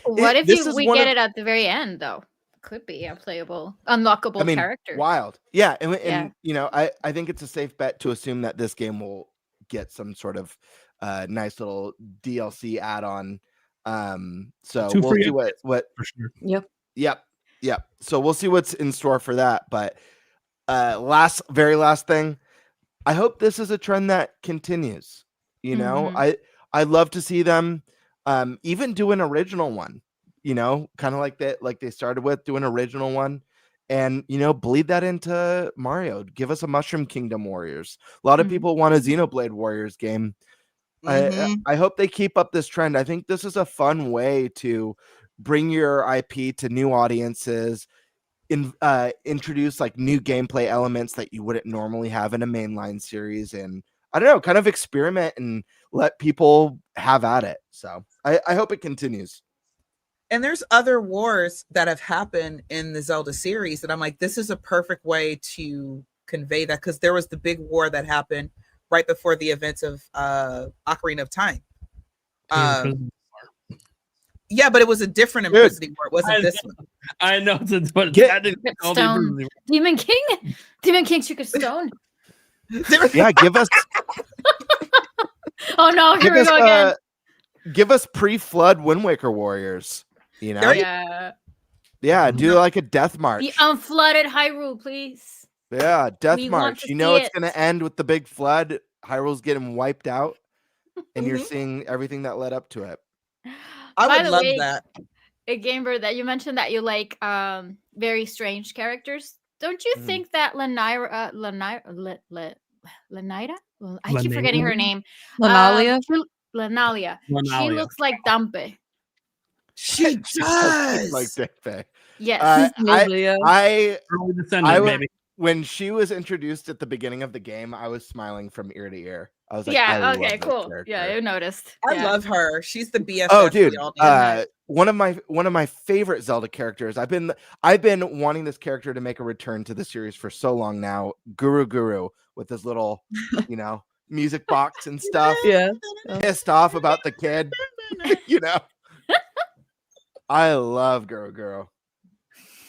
What if we get it at the very end though? Could be a playable, unlockable character. Wild. Yeah, and I think it's a safe bet to assume that this game will get some sort of nice little DLC add-on. So we'll see what for sure. Yep. So we'll see what's in store for that. But very last thing, I hope this is a trend that continues. I'd love to see them even do an original one, kind of like that, like they started with, do an original one and, bleed that into Mario. Give us a Mushroom Kingdom Warriors. A lot of people want a Xenoblade Warriors game. I hope they keep up this trend. I think this is a fun way to bring your IP to new audiences, introduce like new gameplay elements that you wouldn't normally have in a mainline series, and I don't know, kind of experiment and let people have at it. So I hope it continues. And there's other wars that have happened in the Zelda series that I'm like, this is a perfect way to convey that, because there was the big war that happened right before the events of Ocarina of Time. Yeah, but it was a different imprisoning war. It wasn't this one. I know. But Stone. Demon King? Demon King shook a stone. Yeah, give us. Oh no, here we go again. Give us pre-flood Wind Waker Warriors. Yeah, do like a death march. The unflooded Hyrule, please. Yeah, death We march. want to It's see going to end with the big flood. Hyrule's getting wiped out, and you're seeing everything that led up to it. I would love that. GameBird, that you mentioned that you like very strange characters. Don't you think that Lenira? I keep forgetting her name. Lenalia? Lenalia. She looks like Dampe. She does. Like Dampe. Yes. When she was introduced at the beginning of the game, I was smiling from ear to ear. I was like, okay, cool. Yeah, I noticed. I love her. She's the BFF. Oh, dude. One of my favorite Zelda characters. I've been wanting this character to make a return to the series for so long now. Guru with his little, music box and stuff. Yeah. Pissed off about the kid. I love Guru.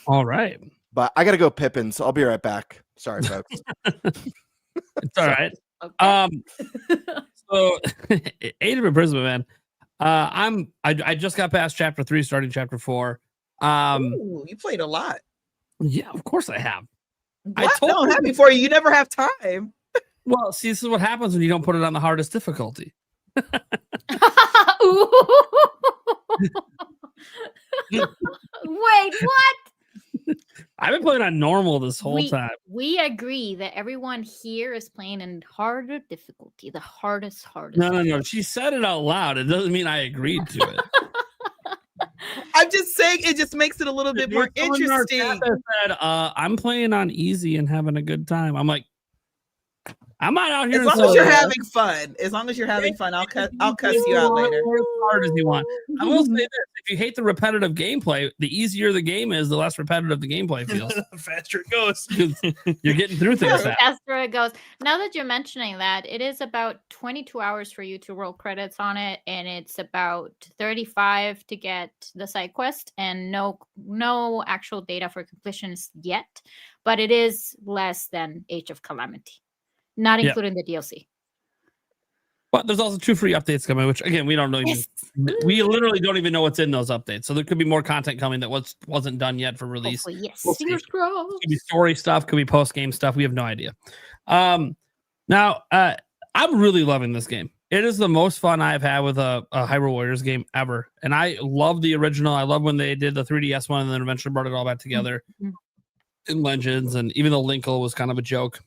All right. But I gotta go Pippin, so I'll be right back. Sorry, folks. It's all right. Okay. So Age of Imprisonment, man. I just got past chapter 3, starting chapter 4. Ooh, you played a lot. Yeah, of course I have. What? I told you before. You never have time. Well, see, this is what happens when you don't put it on the hardest difficulty. Wait, what? I've been playing on normal this whole time. We agree that everyone here is playing in harder difficulty, the hardest. No. She said it out loud. It doesn't mean I agreed to it. I'm just saying it just makes it a little bit more interesting. Said, I'm playing on easy and having a good time. I'm like, I'm not out here. As long as you're having fun. As long as you're having fun, I'll cuss you out later. As hard as you want. I will say this: if you hate the repetitive gameplay, the easier the game is, the less repetitive the gameplay feels. The faster it goes. You're getting through things. The faster it goes. Now that you're mentioning that, it is about 22 hours for you to roll credits on it, and it's about 35 to get the side quest, and no actual data for completions yet, but it is less than Age of Calamity. Not including the DLC. But there's also 2 free updates coming, which again we don't know. Yes. We literally don't even know what's in those updates. So there could be more content coming that wasn't done yet for release. Hopefully, yes. We'll Fingers see. crossed. Could be story stuff, could be post game stuff. We have no idea. Now I'm really loving this game. It is the most fun I've had with a Hyrule Warriors game ever, and I love the original. I love when they did the 3DS one and then eventually brought it all back together in Legends, and even though Linkle was kind of a joke.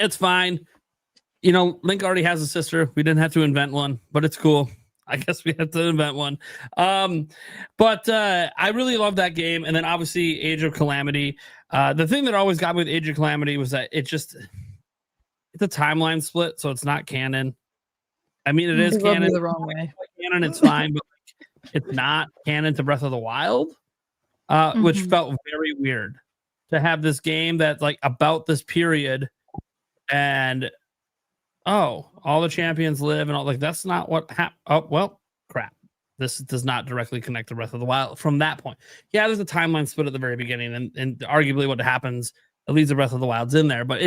It's fine. You know, Link already has a sister. We didn't have to invent one, but it's cool. I guess we have to invent one. But I really love that game. And then obviously Age of Calamity. The thing that always got me with Age of Calamity was that it's a timeline split, so it's not canon. I mean, it is canon. The wrong way. Canon, it's fine, but it's not canon to Breath of the Wild, which felt very weird to have this game that's like about this period. And all the champions live and all, like that's not what happened. Oh well, crap. This does not directly connect to Breath of the Wild from that point. Yeah, there's a timeline split at the very beginning, and arguably what happens that leads to Breath of the Wild's in there, but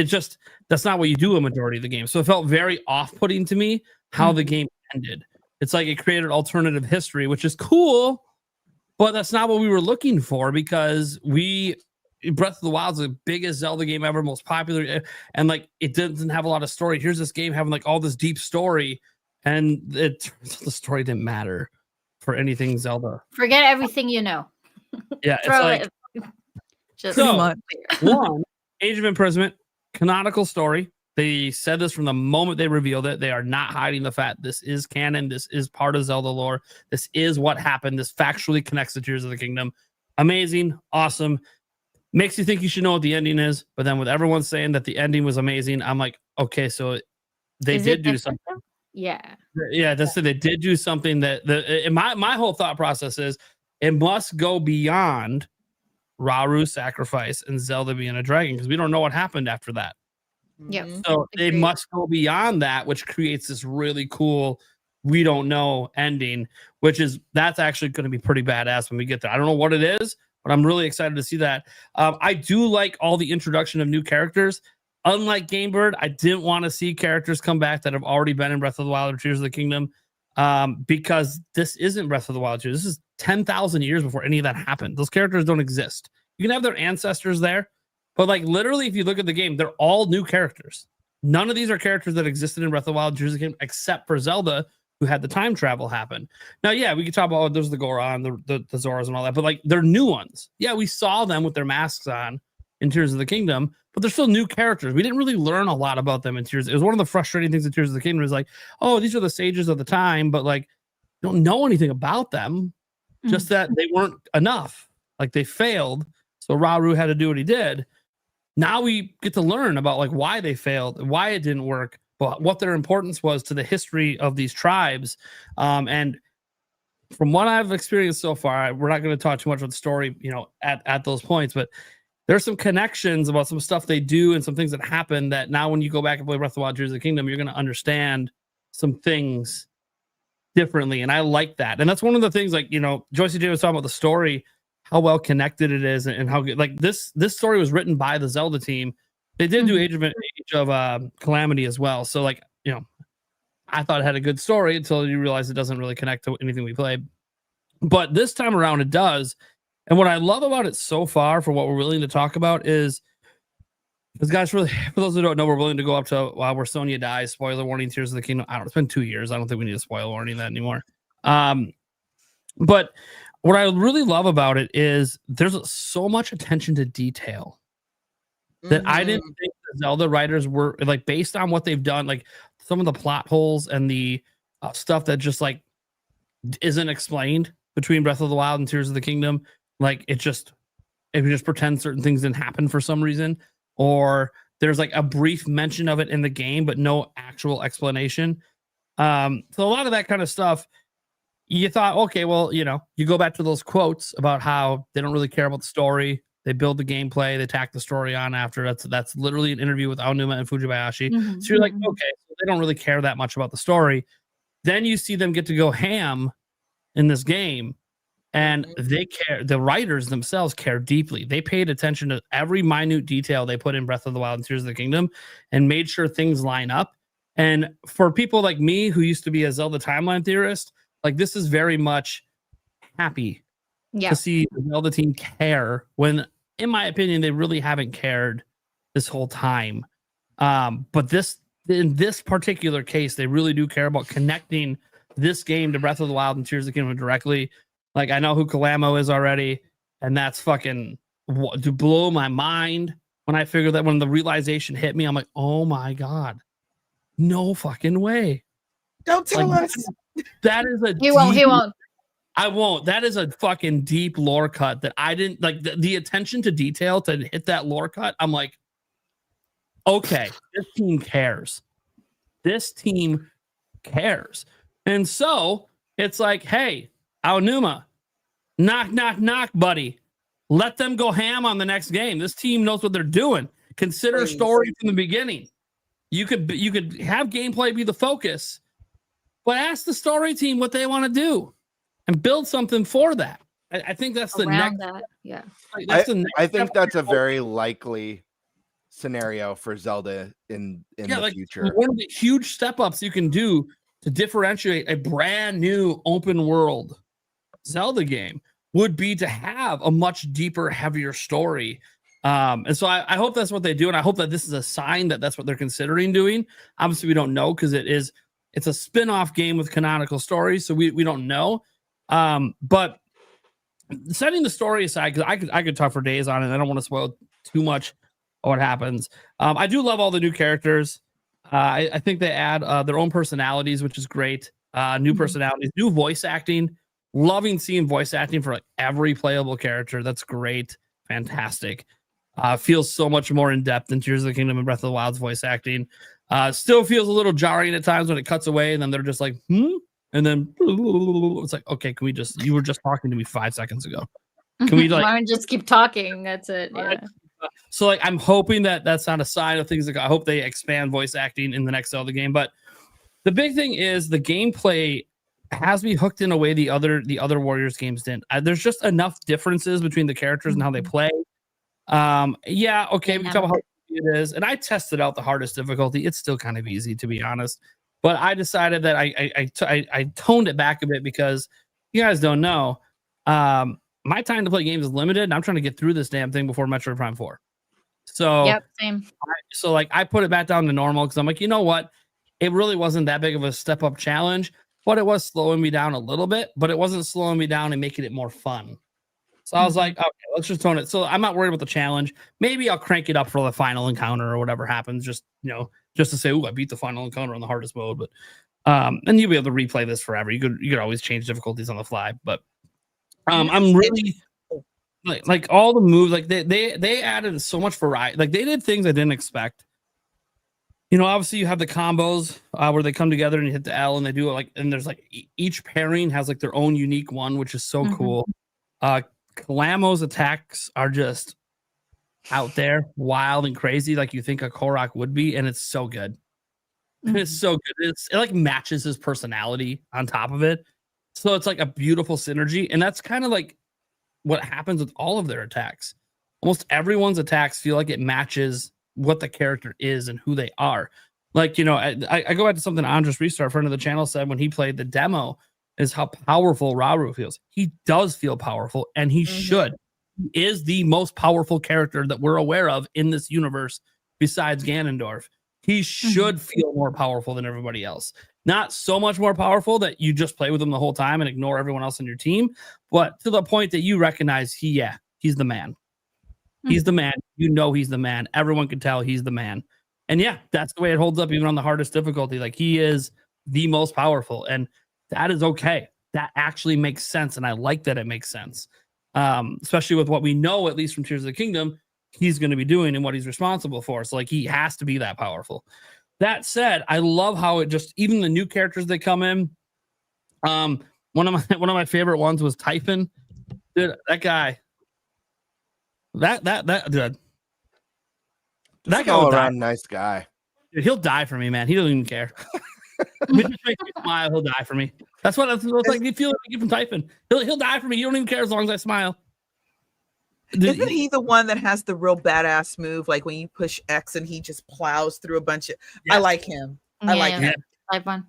that's not what you do a majority of the game. So it felt very off-putting to me how the game ended. It's like it created alternative history, which is cool, but that's not what we were looking for, because Breath of the Wild is the biggest Zelda game ever, most popular, and like it doesn't have a lot of story. Here's this game having like all this deep story, and the story didn't matter for anything Zelda. Forget everything you know. Yeah, it's like just one Age of Imprisonment, canonical story. They said this from the moment they revealed it. They are not hiding the fact this is canon. This is part of Zelda lore. This is what happened. This factually connects the Tears of the Kingdom. Amazing, awesome. Makes you think you should know what the ending is, but then with everyone saying that the ending was amazing, I'm like, okay, so they did do something. Yeah. Yeah, they did do something that my whole thought process is it must go beyond Raru's sacrifice and Zelda being a dragon, because we don't know what happened after that. Yeah. So they must go beyond that, which creates this really cool we don't know ending, that's actually going to be pretty badass when we get there. I don't know what it is, but I'm really excited to see that. I do like all the introduction of new characters. Unlike GameBird, I didn't want to see characters come back that have already been in Breath of the Wild or Tears of the Kingdom, because this isn't Breath of the Wild. This is 10,000 years before any of that happened. Those characters don't exist. You can have their ancestors there, but like literally, if you look at the game, they're all new characters. None of these are characters that existed in Breath of the Wild, Tears of the Kingdom, except for Zelda, who had the time travel happen. Now, yeah, we could talk about there's the Goron, the Zoras and all that, but like they're new ones. Yeah, we saw them with their masks on in Tears of the Kingdom, but they're still new characters. We didn't really learn a lot about them in Tears. It was one of the frustrating things in Tears of the Kingdom is like, oh, these are the sages of the time, but like you don't know anything about them, just that they weren't enough. Like they failed, so Rauru had to do what he did. Now we get to learn about like why they failed, why it didn't work, but what their importance was to the history of these tribes. And from what I've experienced so far, we're not going to talk too much about the story, at those points, but there's some connections about some stuff they do and some things that happen that now when you go back and play Breath of the Wild, Tears of the Kingdom, you're going to understand some things differently. And I like that. And that's one of the things, like, Joycie J was talking about the story, how well connected it is, and how good, like this story was written by the Zelda team. They did do Age of Calamity as well. So like, I thought it had a good story until you realize it doesn't really connect to anything we played. But this time around it does. And what I love about it so far, for what we're willing to talk about, is because guys, really, for those who don't know, we're willing to go up to where Sonya dies. Spoiler warning, Tears of the Kingdom. It's been 2 years. I don't think we need a spoiler warning that anymore. But what I really love about it is there's so much attention to detail that I didn't think the Zelda writers were, like, based on what they've done, like some of the plot holes and the stuff that just like isn't explained between Breath of the Wild and Tears of the Kingdom. Like it just pretends certain things didn't happen for some reason, or There's like a brief mention of it in the game, but no actual explanation. So a lot of that kind of stuff, you thought, okay, well, you know, you go back to those quotes about how they don't really care about the story. They build the gameplay, they tack the story on after. That's literally an interview with Aonuma and Fujibayashi. So you're like, okay, so they don't really care that much about the story. Then you see them get to go ham in this game, and they care. The writers themselves care deeply. They paid attention to every minute detail they put in Breath of the Wild and Tears of the Kingdom and made sure things line up. And for people like me who used to be a Zelda timeline theorist, like this is very much happy to see the Zelda team care when, in my opinion, they really haven't cared this whole time. But in this particular case, they really do care about connecting this game to Breath of the Wild and Tears of the Kingdom directly. Like, I know who Kalamo is already, and that's fucking to blow my mind when I figured that. When the realization hit me, I'm like, oh my God, no fucking way. Don't tell us. That is a He won't. I won't. That is a fucking deep lore cut that I didn't like. The attention to detail to hit that lore cut. I'm like, okay, this team cares. This team cares. And so it's like, hey, Aonuma, knock, knock, knock, buddy. Let them go ham on the next game. This team knows what they're doing. Consider story from the beginning. You could have gameplay be the focus, but ask the story team what they want to do and build something for that. I think that's the Around next. that, yeah. Like, that's the next I think step. that's a very likely scenario for Zelda in the future. One of the huge step ups you can do to differentiate a brand new open world Zelda game would be to have a much deeper, heavier story. And so I hope that's what they do, and I hope that this is a sign that that's what they're considering doing. Obviously, we don't know because it's a spin-off game with canonical stories, so we don't know. But setting the story aside, because I could talk for days on it. I don't want to spoil too much of what happens. I do love all the new characters. I think they add their own personalities, which is great. New personalities, new voice acting. Loving seeing voice acting for like every playable character. That's great. Fantastic. Feels so much more in depth than Tears of the Kingdom and Breath of the Wild's voice acting. Still feels a little jarring at times when it cuts away and then they're just like, and then it's like, okay, can we just, you were just talking to me 5 seconds ago. Can we like, Why don't you just keep talking? That's it. Yeah. so like, I'm hoping that that's not a sign of things. Like, I hope they expand voice acting in the next Zelda game. But the big thing is the gameplay has me hooked in a way the other Warriors games didn't. There's just enough differences between the characters and how they play. Yeah, okay, we can talk about how easy it is. And I tested out the hardest difficulty. It's still kind of easy, to be honest. But I decided that I toned it back a bit because you guys don't know. My time to play games is limited, and I'm trying to get through this damn thing before Metroid Prime 4. So yep, same. So like I put it back down to normal because I'm like, you know what? It really wasn't that big of a step up challenge, but it was slowing me down a little bit, but it wasn't slowing me down and making it more fun. So I was like, okay, let's just tone it. So I'm not worried about the challenge. Maybe I'll crank it up for the final encounter or whatever happens. Just, just to say, oh, I beat the final encounter on the hardest mode. But and you'll be able to replay this forever. You could always change difficulties on the fly. But I'm really like all the moves, like they added so much variety. Like they did things I didn't expect. Obviously you have the combos where they come together and you hit the L and they do it like, and there's like each pairing has like their own unique one, which is so cool. Kalamo's attacks are just out there, wild and crazy, like you think a Korok would be, and it's so good. It's so good. It like matches his personality on top of it, so it's like a beautiful synergy. And that's kind of like what happens with all of their attacks. Almost everyone's attacks feel like it matches what the character is and who they are. Like, I go back to something Andres Restart, friend of the channel, said when he played the demo, is how powerful Rauru feels. He does feel powerful, and he should. He is the most powerful character that we're aware of in this universe besides Ganondorf. He should feel more powerful than everybody else. Not so much more powerful that you just play with him the whole time and ignore everyone else on your team, but to the point that you recognize he's the man. He's the man. He's the man. Everyone can tell he's the man. And yeah, that's the way it holds up even on the hardest difficulty. Like, he is the most powerful, and that is okay. That actually makes sense, and I like that it makes sense. Especially with what we know, at least from Tears of the Kingdom, he's going to be doing and what he's responsible for. So like he has to be that powerful. That said, I love how it just even the new characters that come in. One of my favorite ones was Typhon. Dude, that guy. That dude. That guy all will around die. nice guy. Dude, he'll die for me, man. He doesn't even care. If it just makes me smile, he'll die for me. That's what it's like. You feel like you from Typhon. He'll die for me. You don't even care as long as I smile. Isn't he the one that has the real badass move? Like when you push X and he just plows through a bunch of. Yes. I like him. I like him. Like one.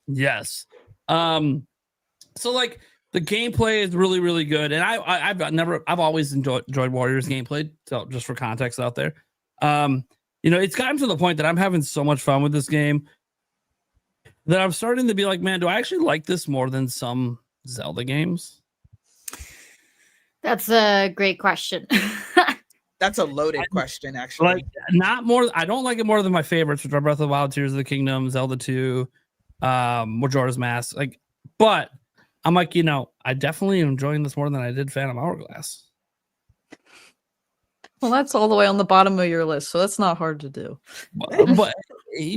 Yes. So like the gameplay is really, really good, and I've always enjoyed Warriors gameplay. So just for context out there, it's gotten to the point that I'm having so much fun with this game that I'm starting to be like, man, do I actually like this more than some Zelda games? That's a great question. That's a loaded question, actually. Like not more. I don't like it more than my favorites, which are Breath of the Wild, Tears of the Kingdom, Zelda 2, Majora's Mask. Like, but I'm like, I definitely am enjoying this more than I did Phantom Hourglass. Well, that's all the way on the bottom of your list, so that's not hard to do. But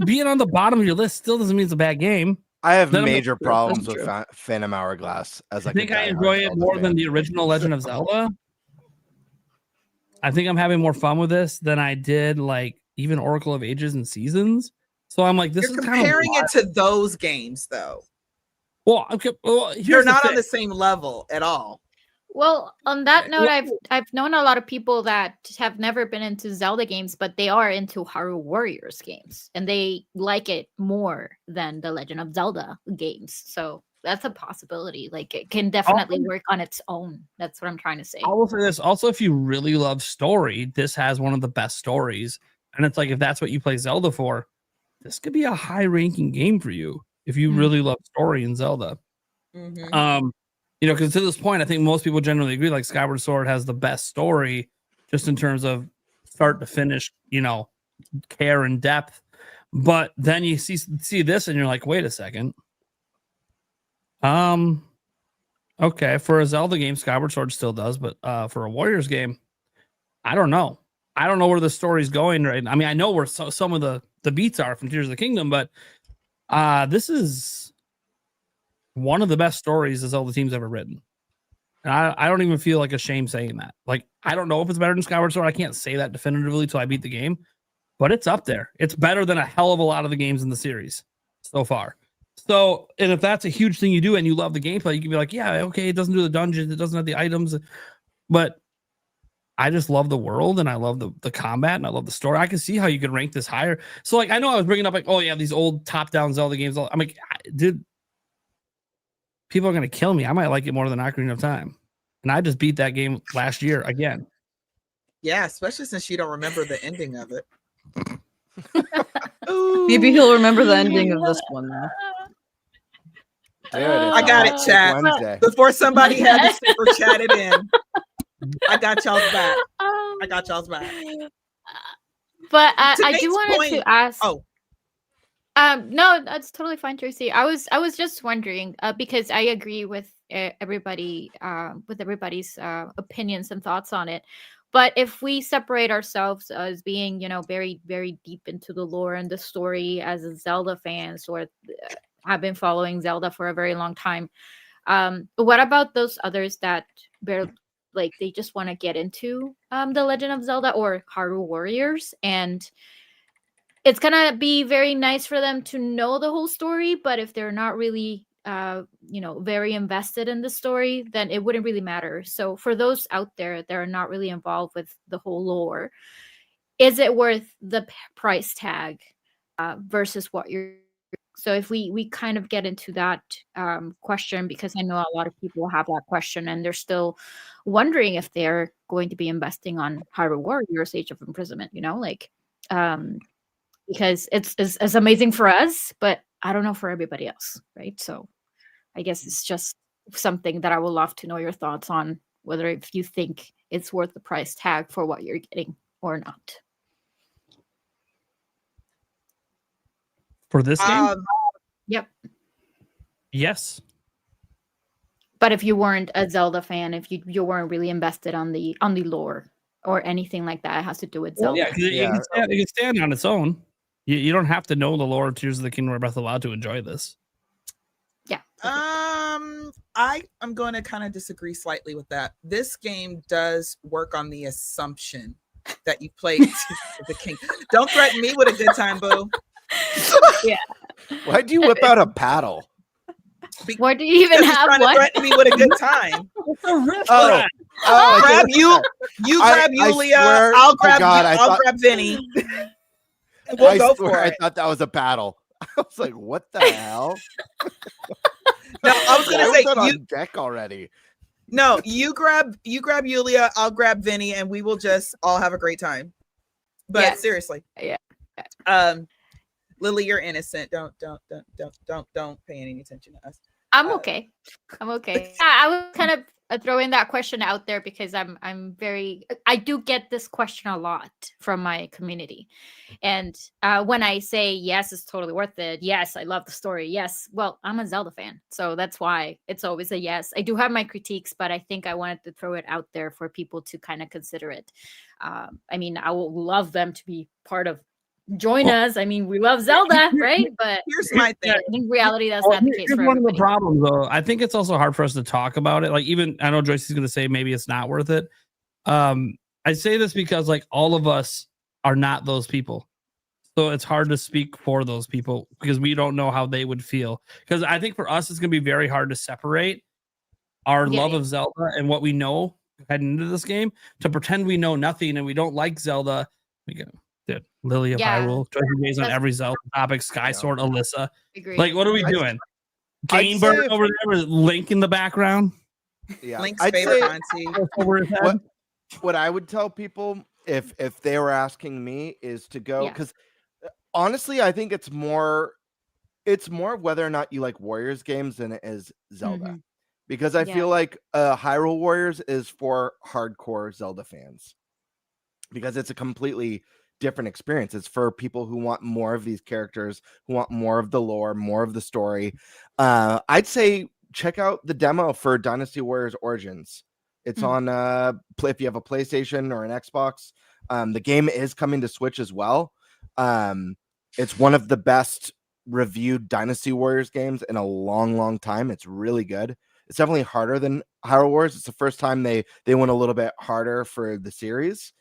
being on the bottom of your list still doesn't mean it's a bad game. I have Then I'm major like, problems that's with true. Phantom Hourglass as I like think a I diehard enjoy it Zelda more fan. than the original Legend of Zelda. I think I'm having more fun with this than I did like even Oracle of Ages and Seasons. So I'm like, this You're is kind of comparing it to those games, though. well, okay, You're not on the same level at all. Well, on that note, I've known a lot of people that have never been into Zelda games, but they are into Hyrule Warriors games, and they like it more than the Legend of Zelda games. So that's a possibility. Like it can definitely work on its own. That's what I'm trying to say. I will say this also: if you really love story, this has one of the best stories, and it's like if that's what you play Zelda for, this could be a high-ranking game for you if you really love story in Zelda. Mhm. Because to this point, I think most people generally agree like Skyward Sword has the best story just in terms of start to finish, care and depth. But then you see this and you're like, wait a second. Okay, for a Zelda game, Skyward Sword still does, but for a Warriors game, I don't know. I don't know where the story's going right now. I mean, I know where some of the beats are from Tears of the Kingdom, but this is one of the best stories the Zelda team's ever written. And I don't even feel like ashamed saying that. Like, I don't know if it's better than Skyward Sword. I can't say that definitively till I beat the game, but it's up there. It's better than a hell of a lot of the games in the series so far. So, and if that's a huge thing you do and you love the gameplay, you can be like, yeah, okay, it doesn't do the dungeons, it doesn't have the items, but I just love the world and I love the combat and I love the story. I can see how you could rank this higher. So, like, I know I was bringing up like, oh yeah, these old top-down Zelda games. I'm like, dude, people are going to kill me. I might like it more than Ocarina of Time. And I just beat that game last year again. Yeah, especially since you don't remember the ending of it. Maybe he'll remember the ending of this one. Though. Dude, it's I got a it, hot chat. Wednesday. Before somebody had to super chat it in. I got y'all's back. I got y'all's back. But To I Nate's do want point- to ask. Oh, No, that's totally fine, Joycie. I was just wondering because I agree with everybody with everybody's opinions and thoughts on it. But if we separate ourselves as being, very, very deep into the lore and the story as a Zelda fans or have been following Zelda for a very long time, what about those others that they just want to get into the Legend of Zelda or Hyrule Warriors, and it's gonna be very nice for them to know the whole story, but if they're not really very invested in the story, then it wouldn't really matter. So for those out there that are not really involved with the whole lore, is it worth the price tag versus what you're? So if we kind of get into that question, because I know a lot of people have that question and they're still wondering if they're going to be investing on Hyrule Warriors Age of Imprisonment, because it's amazing for us, but I don't know for everybody else, right? So I guess it's just something that I would love to know your thoughts on, whether if you think it's worth the price tag for what you're getting or not. For this game? Yep. Yes. But if you weren't a Zelda fan, if you weren't really invested on the lore or anything like that has to do with Well, Zelda. yeah, 'cause it can stand on its own. You don't have to know the lore of Tears of the Kingdom or Breath of the Wild to enjoy this. Yeah. I am going to kind of disagree slightly with that. This game does work on the assumption that you played Tears of the King. Don't threaten me with a good time, boo. Yeah. Why'd you whip out a paddle? What do you even Because he's have? trying to What? threaten me with a good time. Oh, I grab didn't- you. You grab I Yulia. swear- I'll grab. God, I I'll thought- grab Vinny. We'll I go swear, for I it. thought that was a paddle. I was like, what the hell? No, I was gonna Why say that you. on deck already. No, you grab Yulia. I'll grab Vinny, and we will just all have a great time. But Yes. seriously, Yeah. Lily, you're innocent. Don't pay any attention to us. I'm okay. I'm okay. I was kind of throwing that question out there because I do get this question a lot from my community. And when I say, yes, it's totally worth it. Yes, I love the story. Yes. Well, I'm a Zelda fan. So that's why it's always a yes. I do have my critiques, but I think I wanted to throw it out there for people to kind of consider it. I mean, I would love them to be part of join us. I mean, we love Zelda, right? But here's my thing. in reality, that's not the case Here's for one of the everybody. problems, though. I think it's also hard for us to talk about it. Like, even I know Joyce is going to say maybe it's not worth it. I say this because like all of us are not those people, so it's hard to speak for those people because we don't know how they would feel. Because I think for us, it's going to be very hard to separate our love of Zelda and what we know heading into this game to pretend we know nothing and we don't like Zelda. We go. Dude, Lilly of Hyrule, Joycie J's on every Zelda topic, SkySwordAlisa. Like, what are we doing? GameBird over there with Link in the background. Yeah, Link's I'd favorite say- auntie. What I would tell people if they were asking me is to go, because honestly, I think it's more of whether or not you like Warriors games than it is Zelda. Because I feel like Hyrule Warriors is for hardcore Zelda fans. Because it's a completely different experience. It's for people who want more of these characters, who want more of the lore, more of the story. I'd say check out the demo for Dynasty Warriors Origins. It's on if you have a PlayStation or an Xbox. The game is coming to Switch as well. It's one of the best reviewed Dynasty Warriors games in a long time. It's really good. It's definitely harder than Hyrule Wars. It's the first time they went a little bit harder for the series.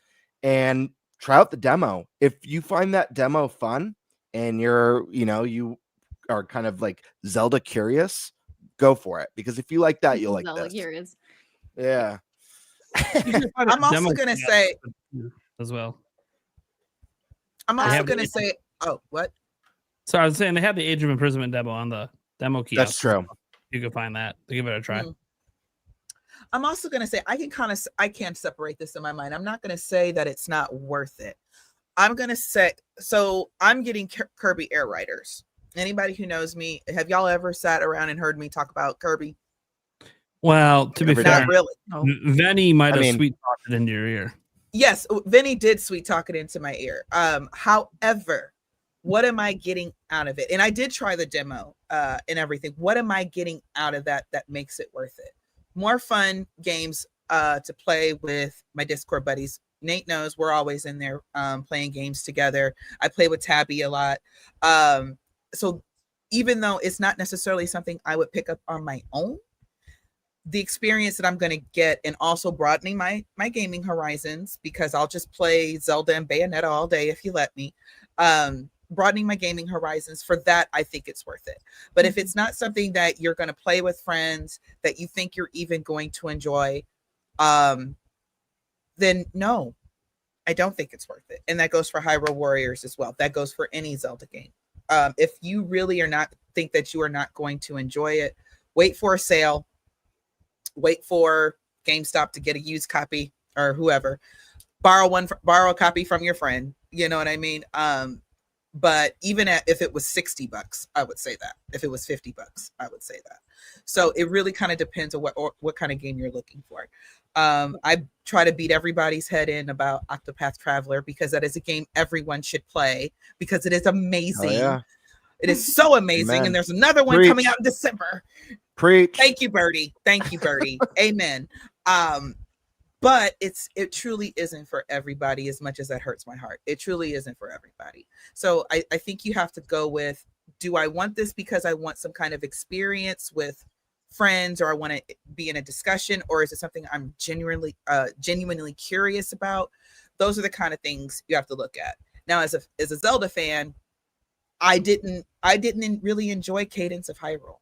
And try out the demo. If you find that demo fun and you are kind of like Zelda curious, go for it. Because if you like that, you'll like Zelda this. curious. Yeah. I'm also gonna say as well. I'm also gonna say, oh, what? So I was saying they have the Age of Imprisonment demo on the demo kiosk. That's true. You can find that. Give it a try. I'm also going to say I can't separate this in my mind. I'm not going to say that it's not worth it. I'm going to say, so I'm getting Kirby Air Riders. Anybody who knows me, have y'all ever sat around and heard me talk about Kirby? Well, to be fair, Not really. Venny might have sweet talked it into your ear. Yes, Vinny did sweet talk it into my ear. However, what am I getting out of it? And I did try the demo and everything. What am I getting out of that makes it worth it? More fun games to play with my Discord buddies. Nate knows we're always in there playing games together. I play with Tabby a lot. So even though it's not necessarily something I would pick up on my own, the experience that I'm going to get, and also broadening my gaming horizons, because I'll just play Zelda and Bayonetta all day if you let me. Broadening my gaming horizons, for that, I think it's worth it. But if it's not something that you're going to play with friends, that you think you're even going to enjoy, then no, I don't think it's worth it. And that goes for Hyrule Warriors as well. That goes for any Zelda game. If you really think that you are not going to enjoy it, wait for a sale, wait for GameStop to get a used copy, or whoever, borrow a copy from your friend. You know what I mean? But even if it was $60, I would say that. If it was $50, I would say that. So it really kind of depends on what kind of game you're looking for. I try to beat everybody's head in about Octopath Traveler, because that is a game everyone should play, because it is amazing. Oh, yeah. It is so amazing. Amen. And there's another one Preach. coming out in December. Preach. Thank you, Birdie. Thank you, Birdie. Amen. but it truly isn't for everybody, as much as that hurts my heart. It truly isn't for everybody. So I think you have to go with, do I want this because I want some kind of experience with friends, or I want to be in a discussion, or is it something I'm genuinely curious about? Those are the kind of things you have to look at. Now, as a Zelda fan, I didn't really enjoy Cadence of Hyrule.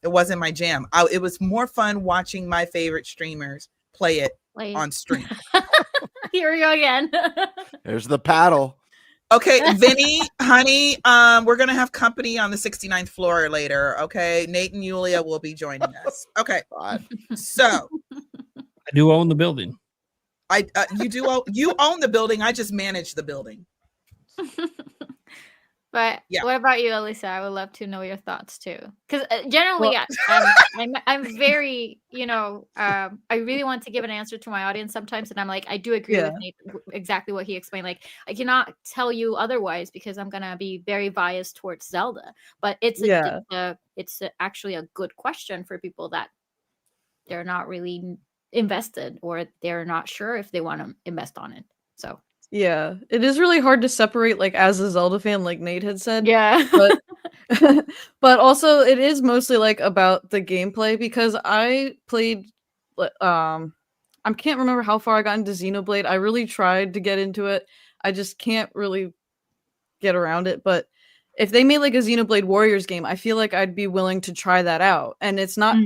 It wasn't my jam. It was more fun watching my favorite streamers play it on stream. Here we go again. There's the paddle. Okay, Vinny, honey, we're gonna have company on the 69th floor later. Okay, Nate and Yulia will be joining us. Okay, so I do own the building. You own the building. I just manage the building. But what about you, Alisa? I would love to know your thoughts too. Because generally, I'm very, I really want to give an answer to my audience sometimes, and I'm like, I do agree with Nate, exactly what he explained. Like, I cannot tell you otherwise because I'm gonna be very biased towards Zelda. But it's actually a good question for people that they're not really invested, or they're not sure if they want to invest on it. So. Yeah, it is really hard to separate, like, as a Zelda fan, like Nate had said. Yeah. But but also it is mostly like about the gameplay, because I played I can't remember how far I got into Xenoblade. I really tried to get into it. I just can't really get around it, but if they made like a Xenoblade Warriors game, I feel like I'd be willing to try that out. And it's not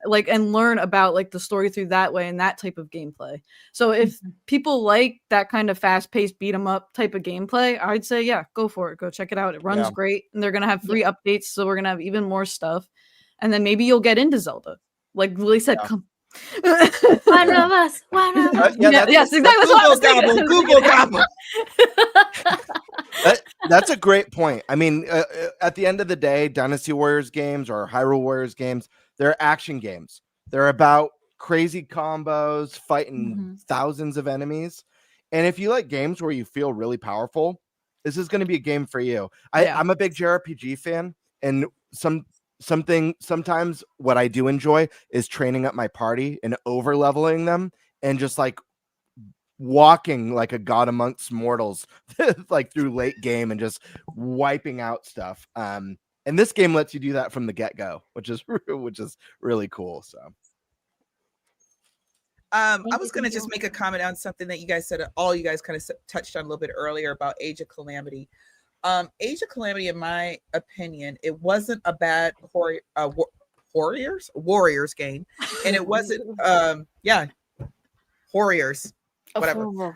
like, and learn about like the story through that way and that type of gameplay. So if people like that kind of fast-paced beat 'em up type of gameplay, I'd say, yeah, go for it. Go check it out. It runs great, and they're gonna have free updates, so we're gonna have even more stuff. And then maybe you'll get into Zelda. Like Lily said, come. One of us. Yes, exactly. Google gobble. That's a great point. I mean, at the end of the day, Dynasty Warriors games or Hyrule Warriors games, they're action games. They're about crazy combos, fighting thousands of enemies. And if you like games where you feel really powerful, this is going to be a game for you. I'm a big JRPG fan, and sometimes what I do enjoy is training up my party and over leveling them, and just like walking like a god amongst mortals like through late game and just wiping out stuff. And this game lets you do that from the get-go, which is really cool. So I was going to just make a comment on something that you guys said, all you guys kind of touched on a little bit earlier about Age of Calamity. Age of Calamity, in my opinion, it wasn't a bad Warriors game, and it wasn't Warriors, whatever.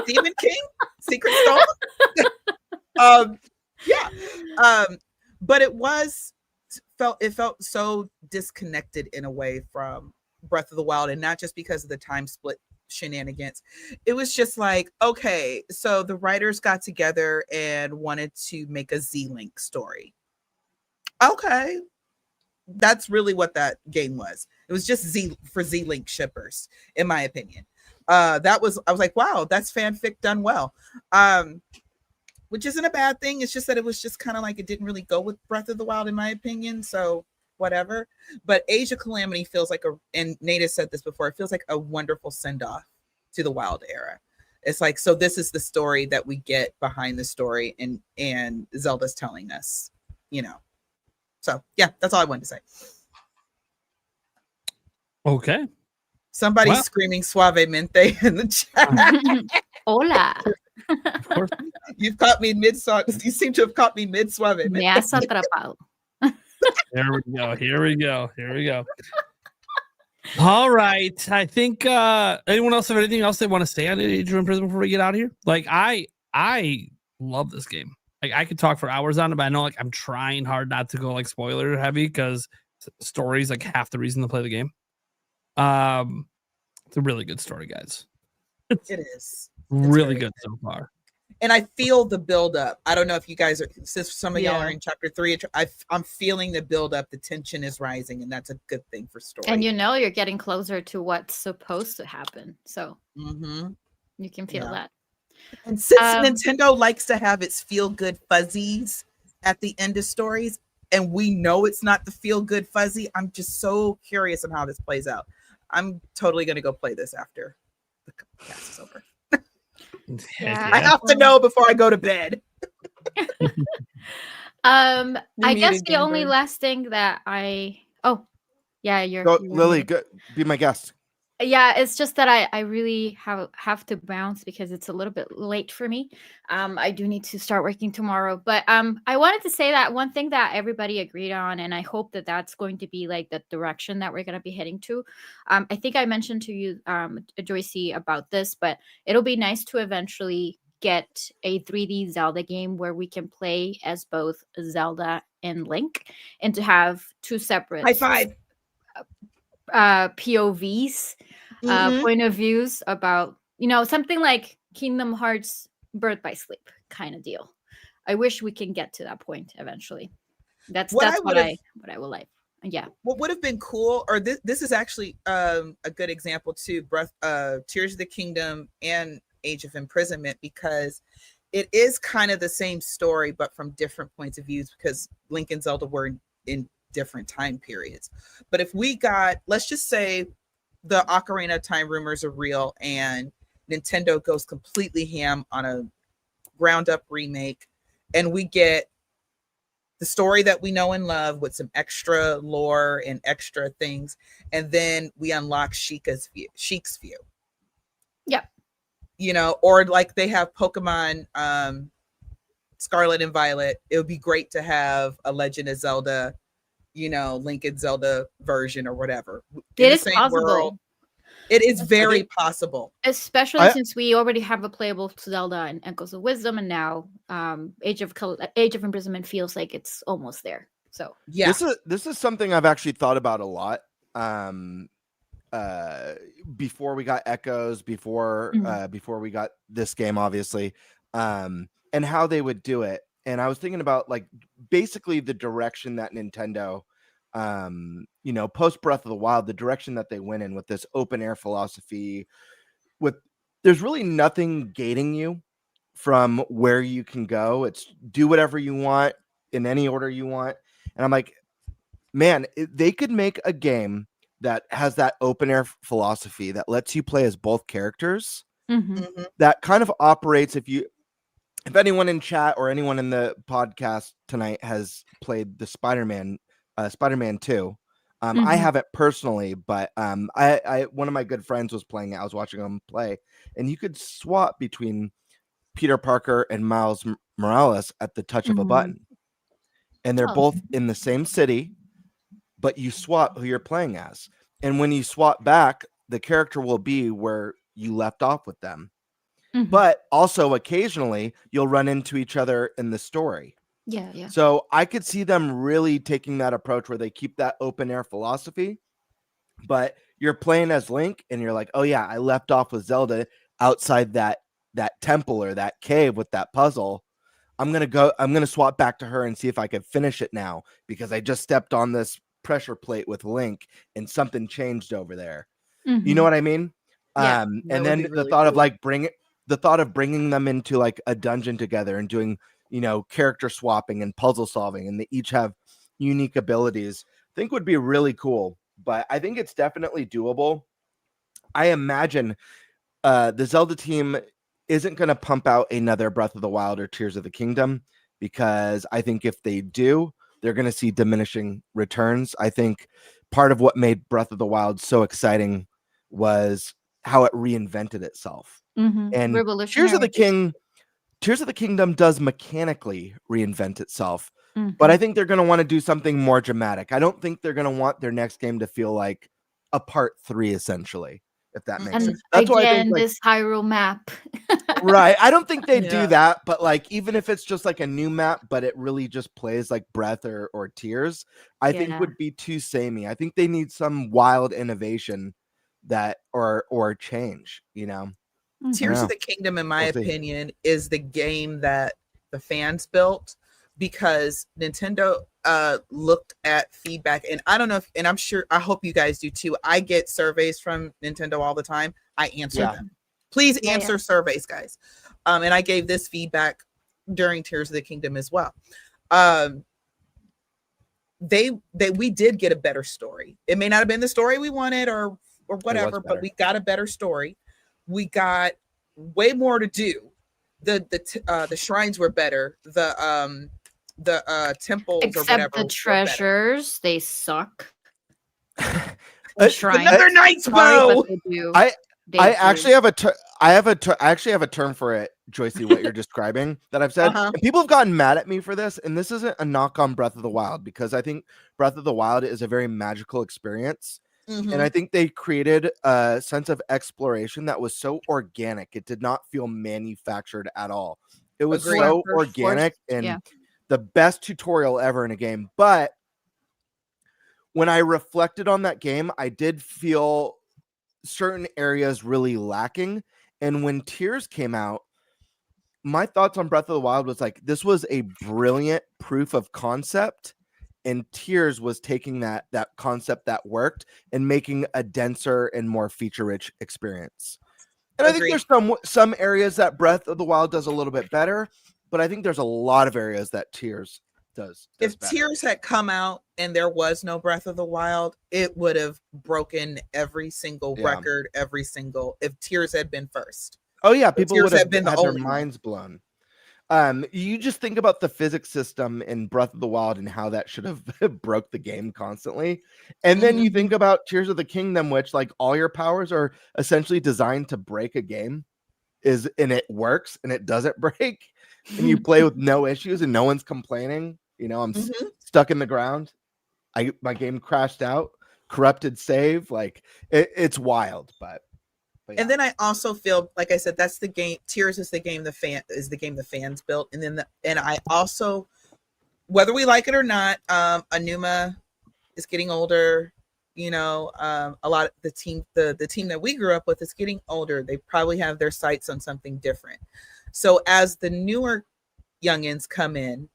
Demon King, Secret Stone. But it felt so disconnected in a way from Breath of the Wild, and not just because of the time split shenanigans. It was just like, okay, so the writers got together and wanted to make a Z-Link story. Okay, that's really what that game was. It was just Z-Link shippers, in my opinion. I was like, wow, that's fanfic done well. Which isn't a bad thing. It's just that it was just kind of like, it didn't really go with Breath of the Wild, in my opinion. So whatever. But Age of Calamity feels like and Nate has said this before, it feels like a wonderful send-off to the Wild era. It's like, so this is the story that we get behind the story, and Zelda's telling us, So yeah, that's all I wanted to say. Okay. Somebody's screaming suavemente in the chat. Hola. Of course. You've caught me mid-song. You seem to have caught me mid-suavemente. Me has atrapado. Here we go. All right. I think anyone else have anything else they want to say on Age of Imprisonment before we get out of here? Like, I love this game. Like, I could talk for hours on it, but I know like I'm trying hard not to go like spoiler heavy, because story's like half the reason to play the game. It's a really good story, guys. It is. It's really good so far. And I feel the build up. I don't know if you guys are, since some of y'all are in chapter 3, I'm feeling the build up. The tension is rising, and that's a good thing for story. And you're getting closer to what's supposed to happen. So you can feel that. And since Nintendo likes to have its feel good fuzzies at the end of stories, and we know it's not the feel good fuzzy. I'm just so curious on how this plays out. I'm totally going to go play this after the cast is over. I have to know before I go to bed. I guess muted, the only GameBird. last thing that you're Go, you're Lily, muted. go, be my guest. Yeah, it's just that I really have to bounce because it's a little bit late for me. I do need to start working tomorrow, but I wanted to say that one thing that everybody agreed on, and I hope that that's going to be like the direction that we're going to be heading to. I think I mentioned to you, Joycie, about this, but it'll be nice to eventually get a 3D Zelda game where we can play as both Zelda and Link, and to have two separate High five. POVs, point of views about, something like Kingdom Hearts Birth by Sleep kind of deal. I wish we can get to that point eventually. That's what I would like. Yeah. What would have been cool, or this is actually a good example too, Tears of the Kingdom and Age of Imprisonment, because it is kind of the same story, but from different points of views, because Link and Zelda were in different time periods. But if we got, let's just say the Ocarina of Time rumors are real and Nintendo goes completely ham on a ground up remake, and we get the story that we know and love with some extra lore and extra things, and then we unlock Sheik's view. Yep. Or like they have Pokemon Scarlet and Violet. It would be great to have a Legend of Zelda, Link and Zelda version or whatever. It is possible. It is very possible. Especially since we already have a playable Zelda and Echoes of Wisdom, and now Age of Imprisonment feels like it's almost there. So yeah, this is something I've actually thought about a lot. Before we got Echoes, before we got this game, obviously, and how they would do it. And I was thinking about like basically the direction that Nintendo, post Breath of the Wild, the direction that they went in with this open air philosophy, there's really nothing gating you from where you can go. It's do whatever you want in any order you want. And I'm like, man, they could make a game that has that open air philosophy that lets you play as both characters. That kind of operates if anyone in chat or anyone in the podcast tonight has played the Spider-Man 2, I haven't personally, but I one of my good friends was playing it. I was watching him play, and you could swap between Peter Parker and Miles Morales at the touch of a button, and they're both in the same city, but you swap who you're playing as, and when you swap back, the character will be where you left off with them. But also occasionally you'll run into each other in the story. Yeah. So I could see them really taking that approach where they keep that open air philosophy, but you're playing as Link and you're like, oh yeah, I left off with Zelda outside that temple or that cave with that puzzle. I'm going to swap back to her and see if I can finish it now because I just stepped on this pressure plate with Link and something changed over there. You know what I mean? Yeah, and then the thought of like bringing them into like a dungeon together and doing, character swapping and puzzle solving, and they each have unique abilities, I think would be really cool. But I think it's definitely doable. I imagine the Zelda team isn't going to pump out another Breath of the Wild or Tears of the Kingdom, because I think if they do, they're going to see diminishing returns. I think part of what made Breath of the Wild so exciting was how it reinvented itself. And Tears of the Kingdom does mechanically reinvent itself, but I think they're going to want to do something more dramatic. I don't think they're going to want their next game to feel like a part 3, essentially, if that makes sense. That's why I think, this Hyrule map. Right. I don't think they do that, but like, even if it's just like a new map, but it really just plays like Breath or Tears, I think would be too samey. I think they need some wild innovation that or change, Tears of the Kingdom, in my opinion, is the game that the fans built, because Nintendo looked at feedback, and I don't know and I hope you guys do too. I get surveys from Nintendo all the time. I answer them. Please answer surveys, guys. And I gave this feedback during Tears of the Kingdom as well. we did get a better story. It may not have been the story we wanted or whatever, but we got a better story. We got way more to do. The shrines were better. The temples Except or whatever the treasures, they suck. Another Knight's Bow. I actually have a term for it, Joycie, what you're describing that I've said. And people have gotten mad at me for this, and this isn't a knock on Breath of the Wild, because I think Breath of the Wild is a very magical experience. And I think they created a sense of exploration that was so organic. It did not feel manufactured at all. It was so organic and the best tutorial ever in a game. But when I reflected on that game, I did feel certain areas really lacking. And when Tears came out, my thoughts on Breath of the Wild was like, this was a brilliant proof of concept. And Tears was taking that concept that worked and making a denser and more feature-rich experience. And I think there's some areas that Breath of the Wild does a little bit better, but I think there's a lot of areas that Tears does if better. Tears had come out and there was no Breath of the Wild, it would have broken every single record, if Tears had been first. Oh yeah, people would have been had their minds blown. You just think about the physics system in Breath of the Wild and how that should have broke the game constantly. And then you think about Tears of the Kingdom, which like all your powers are essentially designed to break a game, and it works and it doesn't break, and you play with no issues and no one's complaining. You know, I'm stuck in the ground. My game crashed out, corrupted save. Like it's wild, but yeah. And then I also feel, like I said, that's the game. Tears is the game the fans built. And then and I also, whether we like it or not, Anuma is getting older. You know, a lot of the team that we grew up with is getting older. They probably have their sights on something different. So as the newer youngins come in,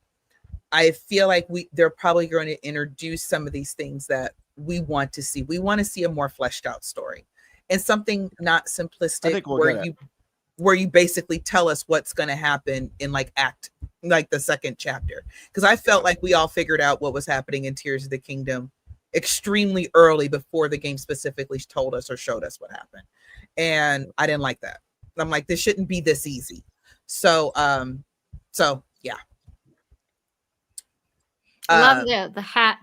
I feel like they're probably going to introduce some of these things that we want to see. We want to see a more fleshed out story. And something not simplistic where you basically tell us what's going to happen in like the second chapter. Because I felt like we all figured out what was happening in Tears of the Kingdom extremely early before the game specifically told us or showed us what happened. And I didn't like that. I'm like, this shouldn't be this easy. So yeah. Love the hat.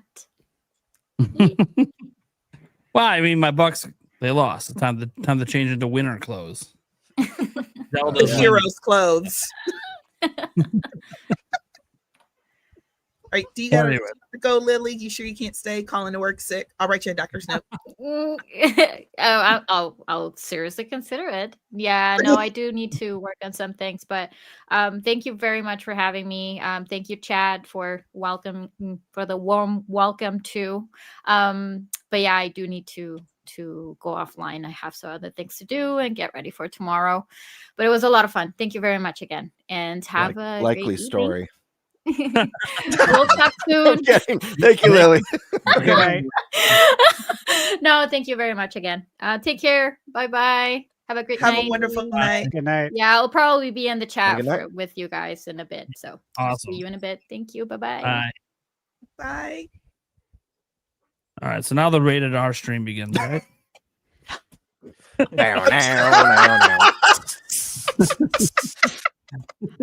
Well, I mean, my Bucks, they lost. It's time to change into winter clothes. The hero's clothes. All right, do you gotta go, Lily? You sure you can't stay? Calling to work sick? I'll write you a doctor's note. I'll seriously consider it. Yeah, no, I do need to work on some things, but thank you very much for having me. Thank you, Chad, for the warm welcome too. But yeah, I do need to go offline. I have some other things to do and get ready for tomorrow. But it was a lot of fun. Thank you very much again, and have a likely great story. We'll talk soon. Thank you, Lily. Good night. No, thank you very much again. Take care. Bye. Have a great night. Have a wonderful night. Good night. Yeah, I'll probably be in the chat with you guys in a bit. So awesome. See you in a bit. Thank you. Bye-bye. Bye. Bye. All right, so now the rated R stream begins, right?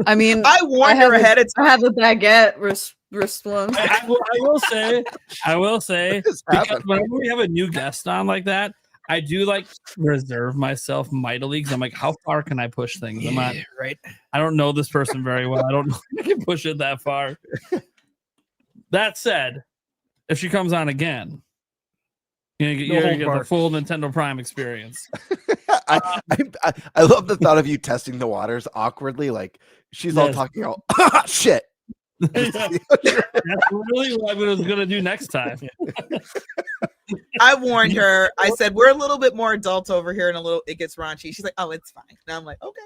I mean, I warned her ahead of time. I have a baguette response. I will say, because whenever we have a new guest on like that, I do like reserve myself mightily because I'm like, how far can I push things? I'm not right. I don't know this person very well. I don't know if I can push it that far. That said, if she comes on again, you're gonna get the full Nintendo Prime experience. I love the thought of you testing the waters awkwardly, like she's all talking all shit. That's really what I was gonna do next time. I warned her. I said we're a little bit more adult over here, and it gets raunchy. She's like, "Oh, it's fine." And I'm like, "Okay."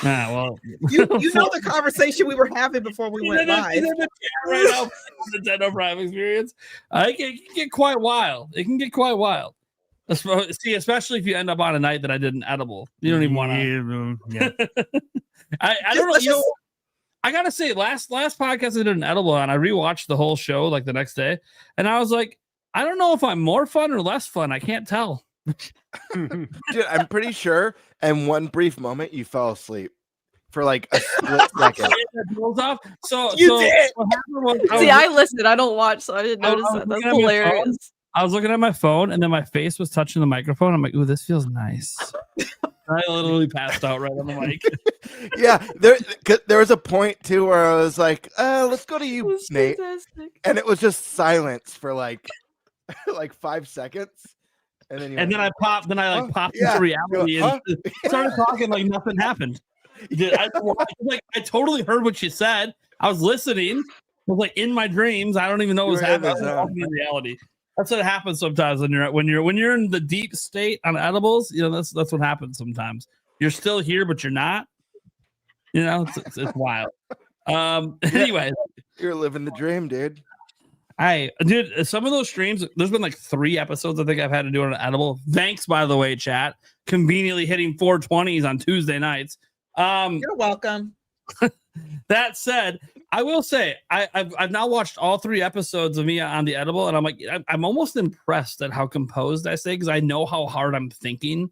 Well, you know the conversation we were having before we went live. Right now, Nintendo Prime experience. It can get quite wild. It can get quite wild. See, especially if you end up on a night that I did an edible. You don't even want to. Yeah. I don't know. I gotta say, last podcast I did an edible on, I rewatched the whole show like the next day, and I was like, I don't know if I'm more fun or less fun. I can't tell. Dude, I'm pretty sure in one brief moment you fell asleep for like a split second. So You did. what happened was I listened. I don't watch, so I didn't notice that. That's hilarious. I was looking at my phone, and then my face was touching the microphone. I'm like, ooh, this feels nice. I literally passed out right on the mic. Yeah, there was a point too where I was like, let's go to you, Nate. Fantastic. And it was just silence for like 5 seconds. And then I popped yeah. into reality and started talking like nothing happened. I totally heard what you said. I was listening. I was like in my dreams. I don't even know what was happening. I was in reality. That's what happens sometimes when you're in the deep state on edibles. You know, that's what happens sometimes. You're still here, but you're not. You know, it's wild. Anyway, you're living the dream, dude. Dude, some of those streams, there's been like 3 episodes I think I've had to do on an edible. Thanks, by the way, chat. Conveniently hitting 420s on Tuesday nights. You're welcome. That said, I will say I've now watched all 3 episodes of me on the edible, and I'm like, I'm almost impressed at how composed I stay, because I know how hard I'm thinking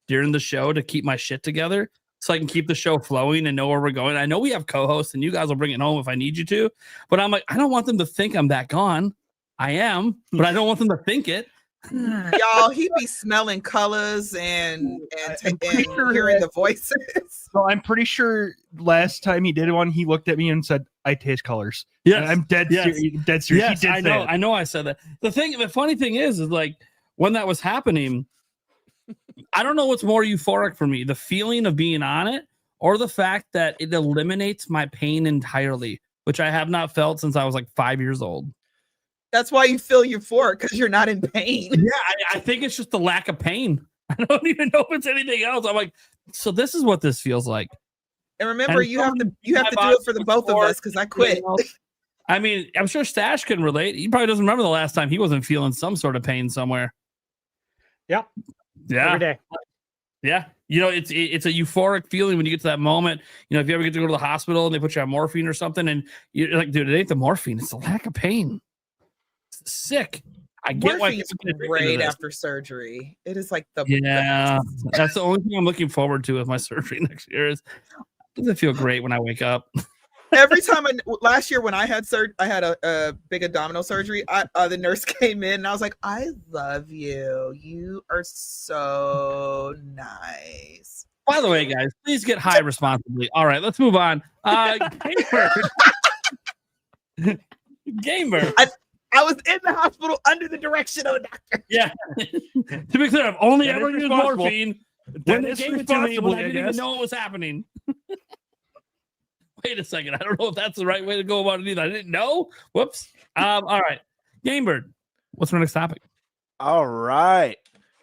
during the show to keep my shit together, so I can keep the show flowing and know where we're going. I know we have co-hosts, and you guys will bring it home if I need you to, but I'm like, I don't want them to think I'm that gone. I am, but I don't want them to think it. Y'all, he be smelling colors and hearing the voices. So I'm pretty sure last time he did one, he looked at me and said, "I taste colors." Yes, I'm dead serious. Yes, He did I know. I know. I said that. The funny thing is like when that was happening, I don't know what's more euphoric for me: the feeling of being on it, or the fact that it eliminates my pain entirely, which I have not felt since I was like 5 years old. That's why you feel euphoric, because you're not in pain. Yeah, I think it's just the lack of pain. I don't even know if it's anything else. I'm like, so this is what this feels like. And remember, you have to do it for the both of us, because I quit. I mean, I'm sure Stash can relate. He probably doesn't remember the last time he wasn't feeling some sort of pain somewhere. Yep. Yeah. Every day. Yeah. You know, it's a euphoric feeling when you get to that moment. You know, if you ever get to go to the hospital and they put you on morphine or something, and you're like, dude, it ain't the morphine, it's the lack of pain. It's sick. I get why it's great after surgery. It is like the best. That's the only thing I'm looking forward to with my surgery next year is does it feel great when I wake up? Every time last year when I had I had a big abdominal surgery. The nurse came in and I was like, "I love you. You are so nice." By the way, guys, please get high responsibly. All right, let's move on. GameBird. GameBird. I was in the hospital under the direction of a doctor. Yeah. To be clear, I've only ever used morphine when they gave it to me when I didn't even know what was happening. Wait a second. I don't know if that's the right way to go about it either. I didn't know. Whoops. All right. GameBird, what's our next topic? All right.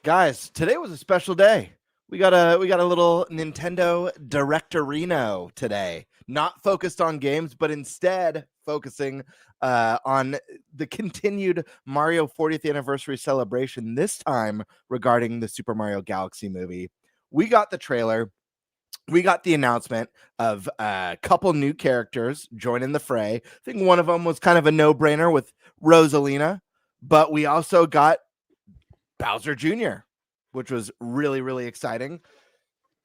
Guys, today was a special day. We got a little Nintendo Directorino today. Not focused on games, but instead focusing on the continued Mario 40th anniversary celebration, this time regarding the Super Mario Galaxy movie. We got the trailer. We got the announcement of a couple new characters joining the fray. I think one of them was kind of a no-brainer with Rosalina, but we also got Bowser Jr., which was really, really exciting.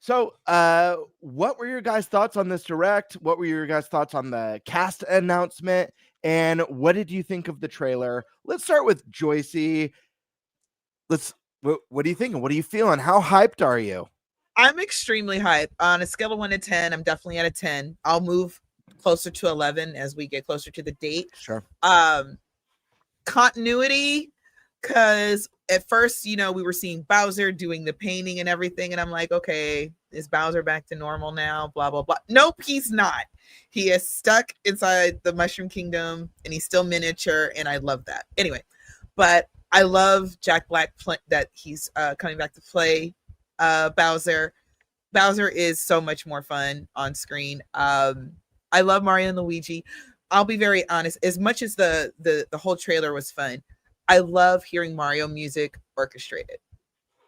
So, what were your guys' thoughts on this direct? What were your guys' thoughts on the cast announcement? And what did you think of the trailer? Let's start with Joycie. What are you thinking? What are you feeling? How hyped are you? I'm extremely hyped. On a scale of 1 to 10, I'm definitely at a 10. I'll move closer to 11 as we get closer to the date. Sure. Continuity, because at first, we were seeing Bowser doing the painting and everything, and I'm like, okay, is Bowser back to normal now? Blah, blah, blah. Nope, he's not. He is stuck inside the Mushroom Kingdom, and he's still miniature, and I love that. Anyway, but I love Jack Black that he's coming back to play Bowser. Bowser is so much more fun on screen. I love Mario and Luigi. I'll be very honest, as much as the whole trailer was fun, I love hearing Mario music orchestrated.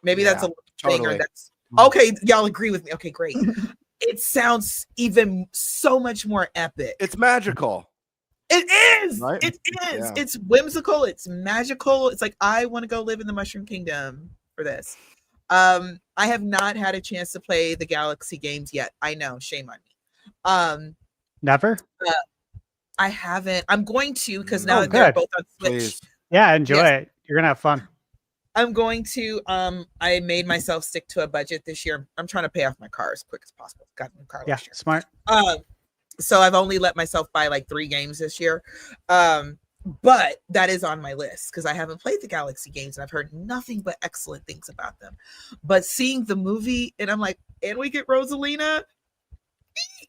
Maybe that's a thing, or that's okay. Y'all agree with me? Okay, great. it sounds even so much more epic. It's magical. It is. Right? It is. Yeah. It's whimsical. It's magical. It's like I want to go live in the Mushroom Kingdom for this. I have not had a chance to play the Galaxy games yet. I know, shame on me. Never. I haven't. I'm going to because now Oh, they're good. both on Switch. Please. Yeah, enjoy Yes. it. You're gonna have fun. I'm going to. I made myself stick to a budget this year. I'm trying to pay off my car as quick as possible. Got a new car Yeah, last year. smart. So I've only let myself buy like 3 games this year. But that is on my list because I haven't played the Galaxy games and I've heard nothing but excellent things about them. But seeing the movie and I'm like, and we get Rosalina.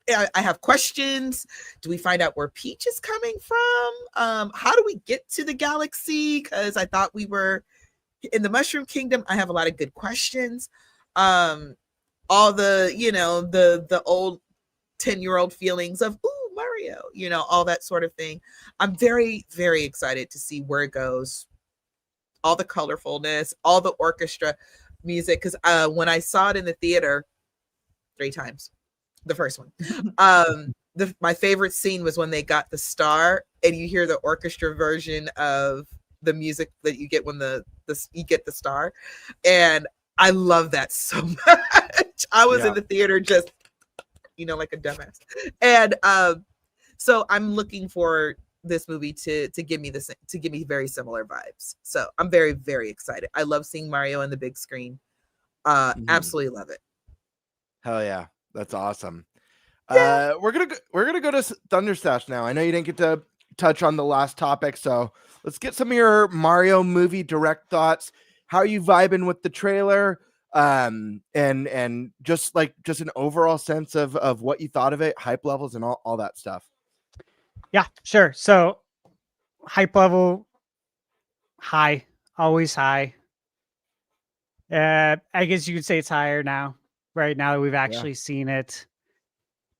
I have questions. Do we find out where Peach is coming from? How do we get to the galaxy? Because I thought we were in the Mushroom Kingdom. I have a lot of good questions. All the, the old 10-year-old feelings of, ooh, Mario, all that sort of thing. I'm very, very excited to see where it goes. All the colorfulness, all the orchestra music. Because when I saw it in the theater 3 times, the first one, my favorite scene was when they got the star and you hear the orchestra version of the music that you get when you get the star. And I love that so much. I was in the theater just, like a dumbass. And so I'm looking for this movie to give me very similar vibes. So I'm very, very excited. I love seeing Mario on the big screen. Absolutely love it. Hell yeah. That's awesome. We're gonna go to ThunderStash now. I know you didn't get to touch on the last topic, so let's get some of your Mario movie direct thoughts. How are you vibing with the trailer? And just an overall sense of what you thought of it, hype levels, and all that stuff. Yeah, sure. So hype level high, always high. I guess you could say it's higher now, right now that we've actually seen it.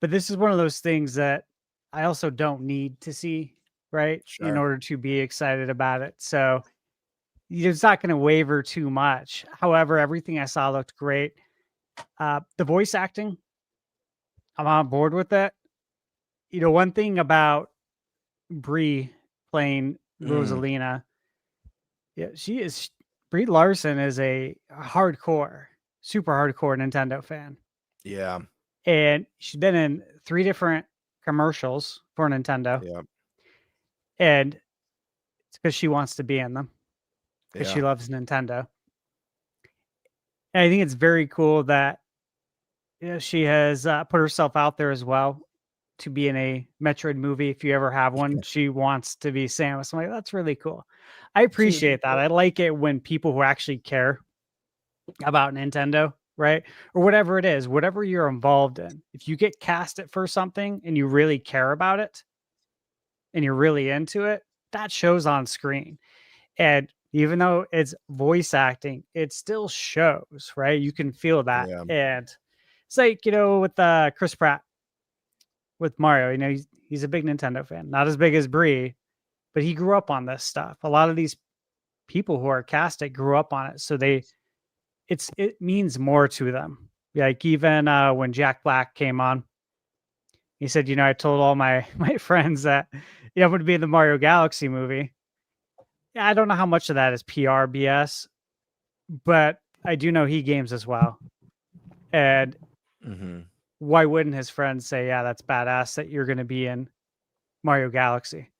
But this is one of those things that I also don't need to see, right? In order to be excited about it. So it's not going to waver too much. However, everything I saw looked great. The voice acting, I'm on board with that. One thing about Brie playing Rosalina, Brie Larson is a super hardcore Nintendo fan. Yeah. And she's been in 3 different commercials for Nintendo. Yeah. And it's because she wants to be in them. Because she Yeah. loves Nintendo. And I think it's very cool that she has put herself out there as well to be in a Metroid movie. If you ever have one, she wants to be Samus. I'm like, that's really cool. I appreciate that. I like it when people who actually care about Nintendo, right? Or whatever it is, whatever you're involved in. If you get casted for something and you really care about it and you're really into it, that shows on screen. And even though it's voice acting, it still shows, right? You can feel that. Yeah. And it's like, with Chris Pratt with Mario, he's a big Nintendo fan, not as big as Brie, but he grew up on this stuff. A lot of these people who are casted grew up on it. So it means more to them. Like even when Jack Black came on, he said, I told all my friends that, I'm going to be in the Mario Galaxy movie. Yeah, I don't know how much of that is PR BS, but I do know he games as well. And why wouldn't his friends say, yeah, that's badass that you're going to be in Mario Galaxy?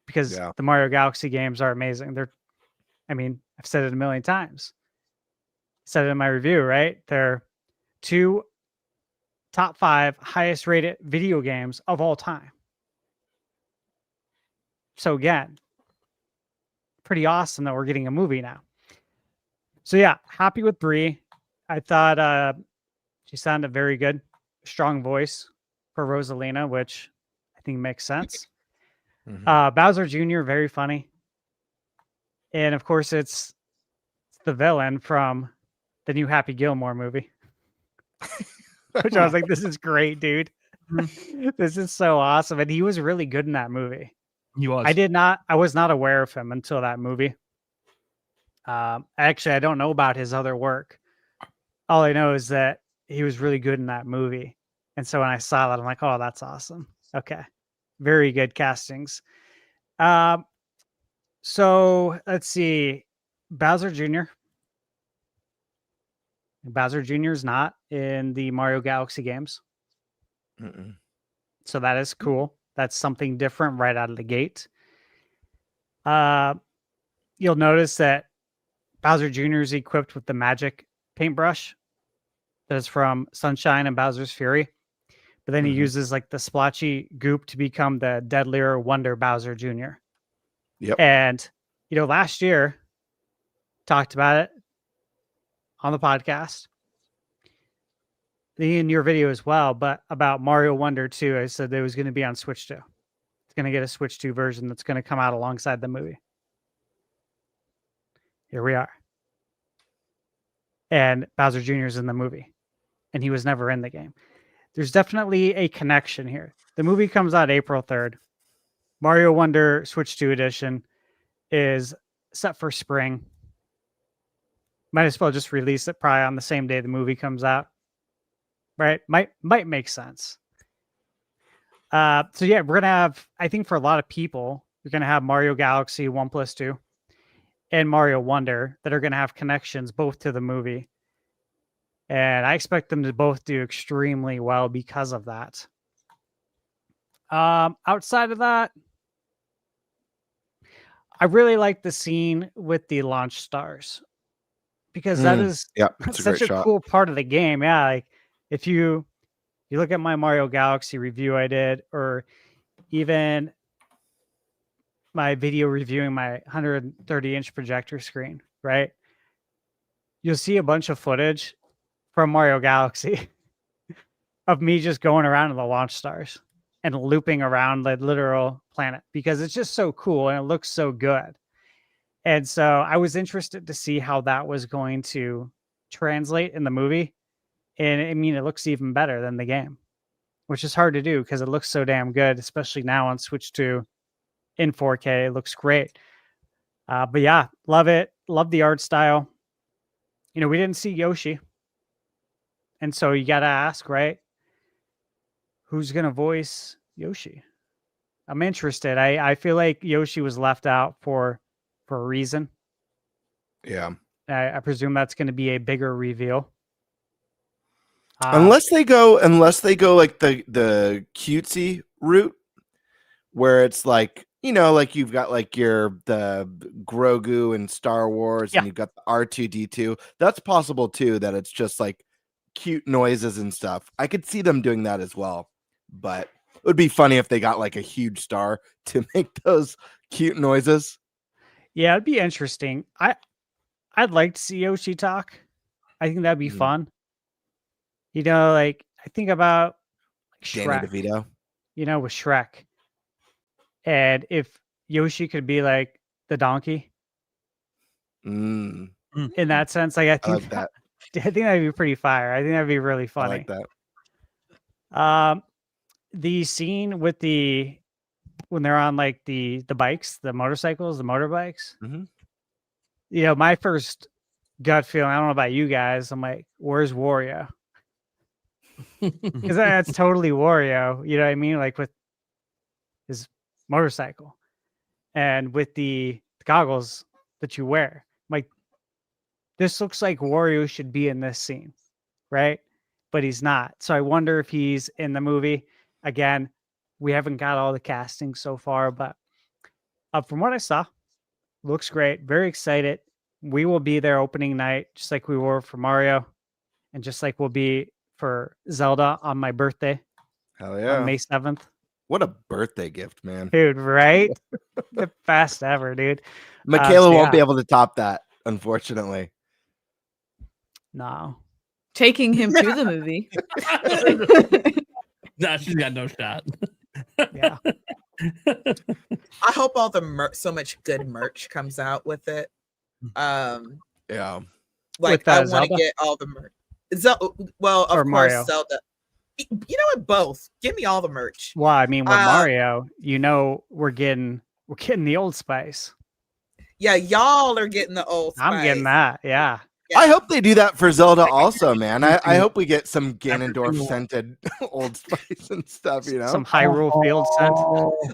Because the Mario Galaxy games are amazing. I've said it a million times. Said it in my review, right? They're 2 top 5 highest rated video games of all time. So again, pretty awesome that we're getting a movie now. So yeah, happy with Brie. I thought she sounded very good. Strong voice for Rosalina, which I think makes sense. Bowser Jr., very funny. And of course, it's the villain from the new Happy Gilmore movie. Which I was like, this is great, dude. This is so awesome. And he was really good in that movie. He was. I was not aware of him until that movie. Actually, I don't know about his other work. All I know is that he was really good in that movie. And so when I saw that, I'm like, oh, that's awesome. Okay. Very good castings. So let's see. Bowser Jr. Bowser Jr. is not in the Mario Galaxy games. Mm-mm. So that is cool. That's something different right out of the gate. You'll notice that Bowser Jr. is equipped with the magic paintbrush that is from Sunshine and Bowser's Fury. But then he uses like the splotchy goop to become the deadlier Wonder Bowser Jr. Yep. And, last year, talked about it on the podcast. In your video as well, but about Mario Wonder 2, I said that it was going to be on Switch 2. It's going to get a Switch 2 version that's going to come out alongside the movie. Here we are. And Bowser Jr. is in the movie. And he was never in the game. There's definitely a connection here. The movie comes out April 3rd. Mario Wonder Switch 2 edition is set for spring. Might as well just release it probably on the same day the movie comes out. Right? Might make sense. So yeah, we're going to have, I think for a lot of people, you're going to have Mario Galaxy 1+2 and Mario Wonder that are going to have connections both to the movie. And I expect them to both do extremely well because of that. Outside of that, I really like the scene with the launch stars because that is such a cool part of the game. Yeah, like if you look at my Mario Galaxy review I did, or even my video reviewing my 130-inch projector screen, right? You'll see a bunch of footage from Mario Galaxy of me just going around in the launch stars and looping around the literal planet because it's just so cool and it looks so good. And so I was interested to see how that was going to translate in the movie. And I mean, it looks even better than the game, which is hard to do because it looks so damn good, especially now on Switch 2 in 4K. It looks great. But yeah, love it. Love the art style. We didn't see Yoshi. And so you got to ask, right? Who's going to voice Yoshi? I'm interested. I feel like Yoshi was left out for a reason. Yeah. I presume that's going to be a bigger reveal. Unless they go like the cutesy route where it's like, like you've got like the Grogu in Star Wars and you've got the R2-D2. That's possible too, that it's just like cute noises and stuff. I could see them doing that as well, but it would be funny if they got like a huge star to make those cute noises. Yeah, it'd be interesting. I'd like to see Yoshi talk. I think that'd be fun. Like I think about Danny Shrek, DeVito. With Shrek. And if Yoshi could be like the donkey in that sense, like I think that. I think that'd be pretty fire. I think that'd be really funny. I like that. The scene with when they're on like the bikes, the motorcycles, the motorbikes. My first gut feeling, I don't know about you guys, I'm like, where's Wario? Because that's totally Wario. You know what I mean? Like with his motorcycle and with the goggles that you wear. Like, this looks like Wario should be in this scene, right? But he's not. So I wonder if he's in the movie. Again, we haven't got all the casting so far, but from what I saw, looks great. Very excited. We will be there opening night, just like we were for Mario, and just like we'll be for Zelda on my birthday. Hell yeah. On May 7th. What a birthday gift, man. Dude, right? The best ever, dude. Michaela won't be able to top that, unfortunately. No. Taking him to the movie. No, she's got no shot. Yeah. I hope all the so much good merch comes out with it. Yeah. Like I want to get all the merch. Well, of course, Mario. Zelda. You know what? Both. Give me all the merch. Well, I mean, with Mario, we're getting the Old Spice. Yeah, y'all are getting the Old Spice. I'm getting that. Yeah. I hope they do that for Zelda also, man. I hope we get some Ganondorf scented Old Spice and stuff, you know? Some Hyrule Field scent.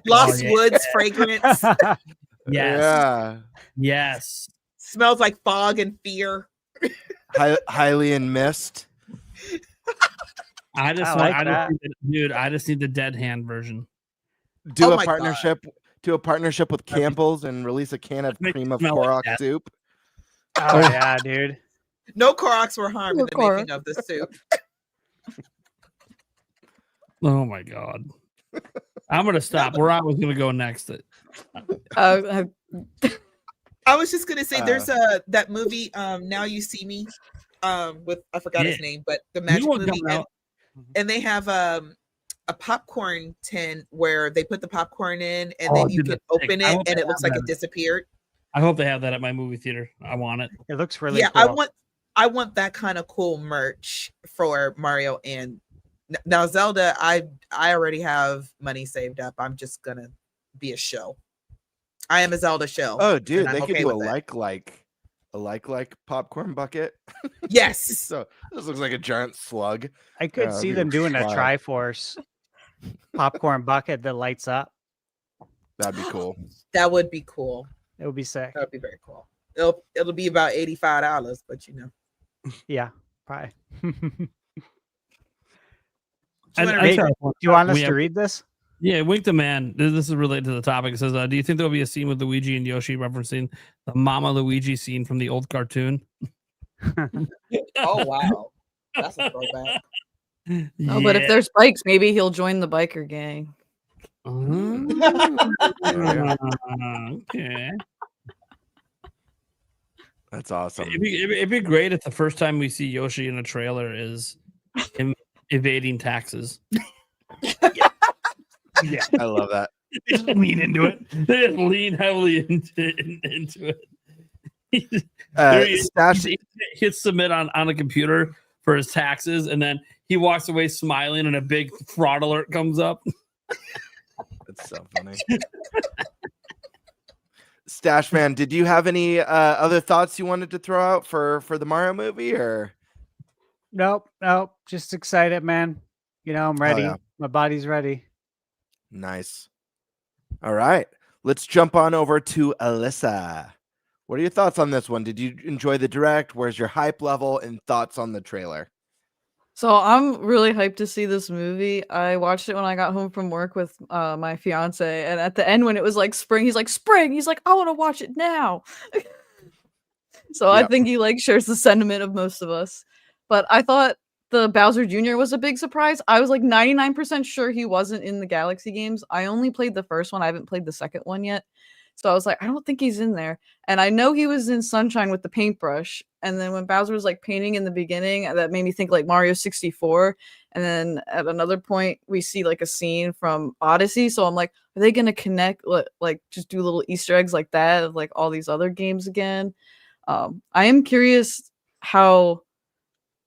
Lost Woods fragrance. Yes. Yeah. Yes. Smells like fog and fear. Hylian Mist. I just need the dead hand version. Do Oh a my partnership with Campbell's and release a can of Make it cream of smell like Korok that. soup. Oh yeah, dude. No Koroks were harmed in the Korok. making of the soup. Oh my god. I'm gonna stop. Where I was gonna go next. Uh, I was just gonna say there's that movie Now You See Me with I forgot his name, but the magic one movie coming out. and they have a popcorn tin where they put the popcorn in and then you dude, can that's sick. open I it hope and they it looks have like that. it disappeared. I hope they have that at my movie theater. I want it. It looks really Yeah, cool. I want that kind of cool merch for Mario and now Zelda. I already have money saved up. I'm just gonna be a show. I am a Zelda show. Oh, dude, and I'm they could okay do a with it. like popcorn bucket. Yes. So this looks like a giant slug. I could that'd see be them doing a wild. Triforce popcorn bucket that lights up. That'd be cool. That would be cool. It would be sick. That would be very cool. It'll be about $85, but you know. Yeah, probably. Do Hey, do you want us to read this? Yeah, Wink the Man. This is related to the topic. It says, do you think there'll be a scene with Luigi and Yoshi referencing the Mama Luigi scene from the old cartoon? Oh wow, that's a throwback. No, but if there's bikes, maybe he'll join the biker gang. Okay. That's awesome. It'd be great if the first time we see Yoshi in a trailer is him evading taxes. Yeah, I love that. They just lean into it. They just lean heavily into it. He hits submit on a computer for his taxes, and then he walks away smiling, and a big fraud alert comes up. That's so funny. Stash Man, did you have any other thoughts you wanted to throw out for the Mario movie, or? Nope. Just excited, man. You know, I'm ready. yeah. My body's ready. Nice. All right, let's jump on over to Alyssa. What are your thoughts on this one? Did you enjoy the direct? Where's your hype level and thoughts on the trailer? So I'm really hyped to see this movie. I watched it when I got home from work with my fiance, and at the end when it was like spring, he's like, spring. He's like, I want to watch it now. So I think he like shares the sentiment of most of us. But I thought the Bowser Jr. was a big surprise. I was like 99% sure he wasn't in the Galaxy games. I only played the first one. I haven't played the second one yet. So I was like, I don't think he's in there. And I know he was in Sunshine with the paintbrush. And then when Bowser was like painting in the beginning, that made me think like Mario 64. And then at another point, we see like a scene from Odyssey. So I'm like, are they going to connect, like just do little Easter eggs like that of like all these other games again? I am curious how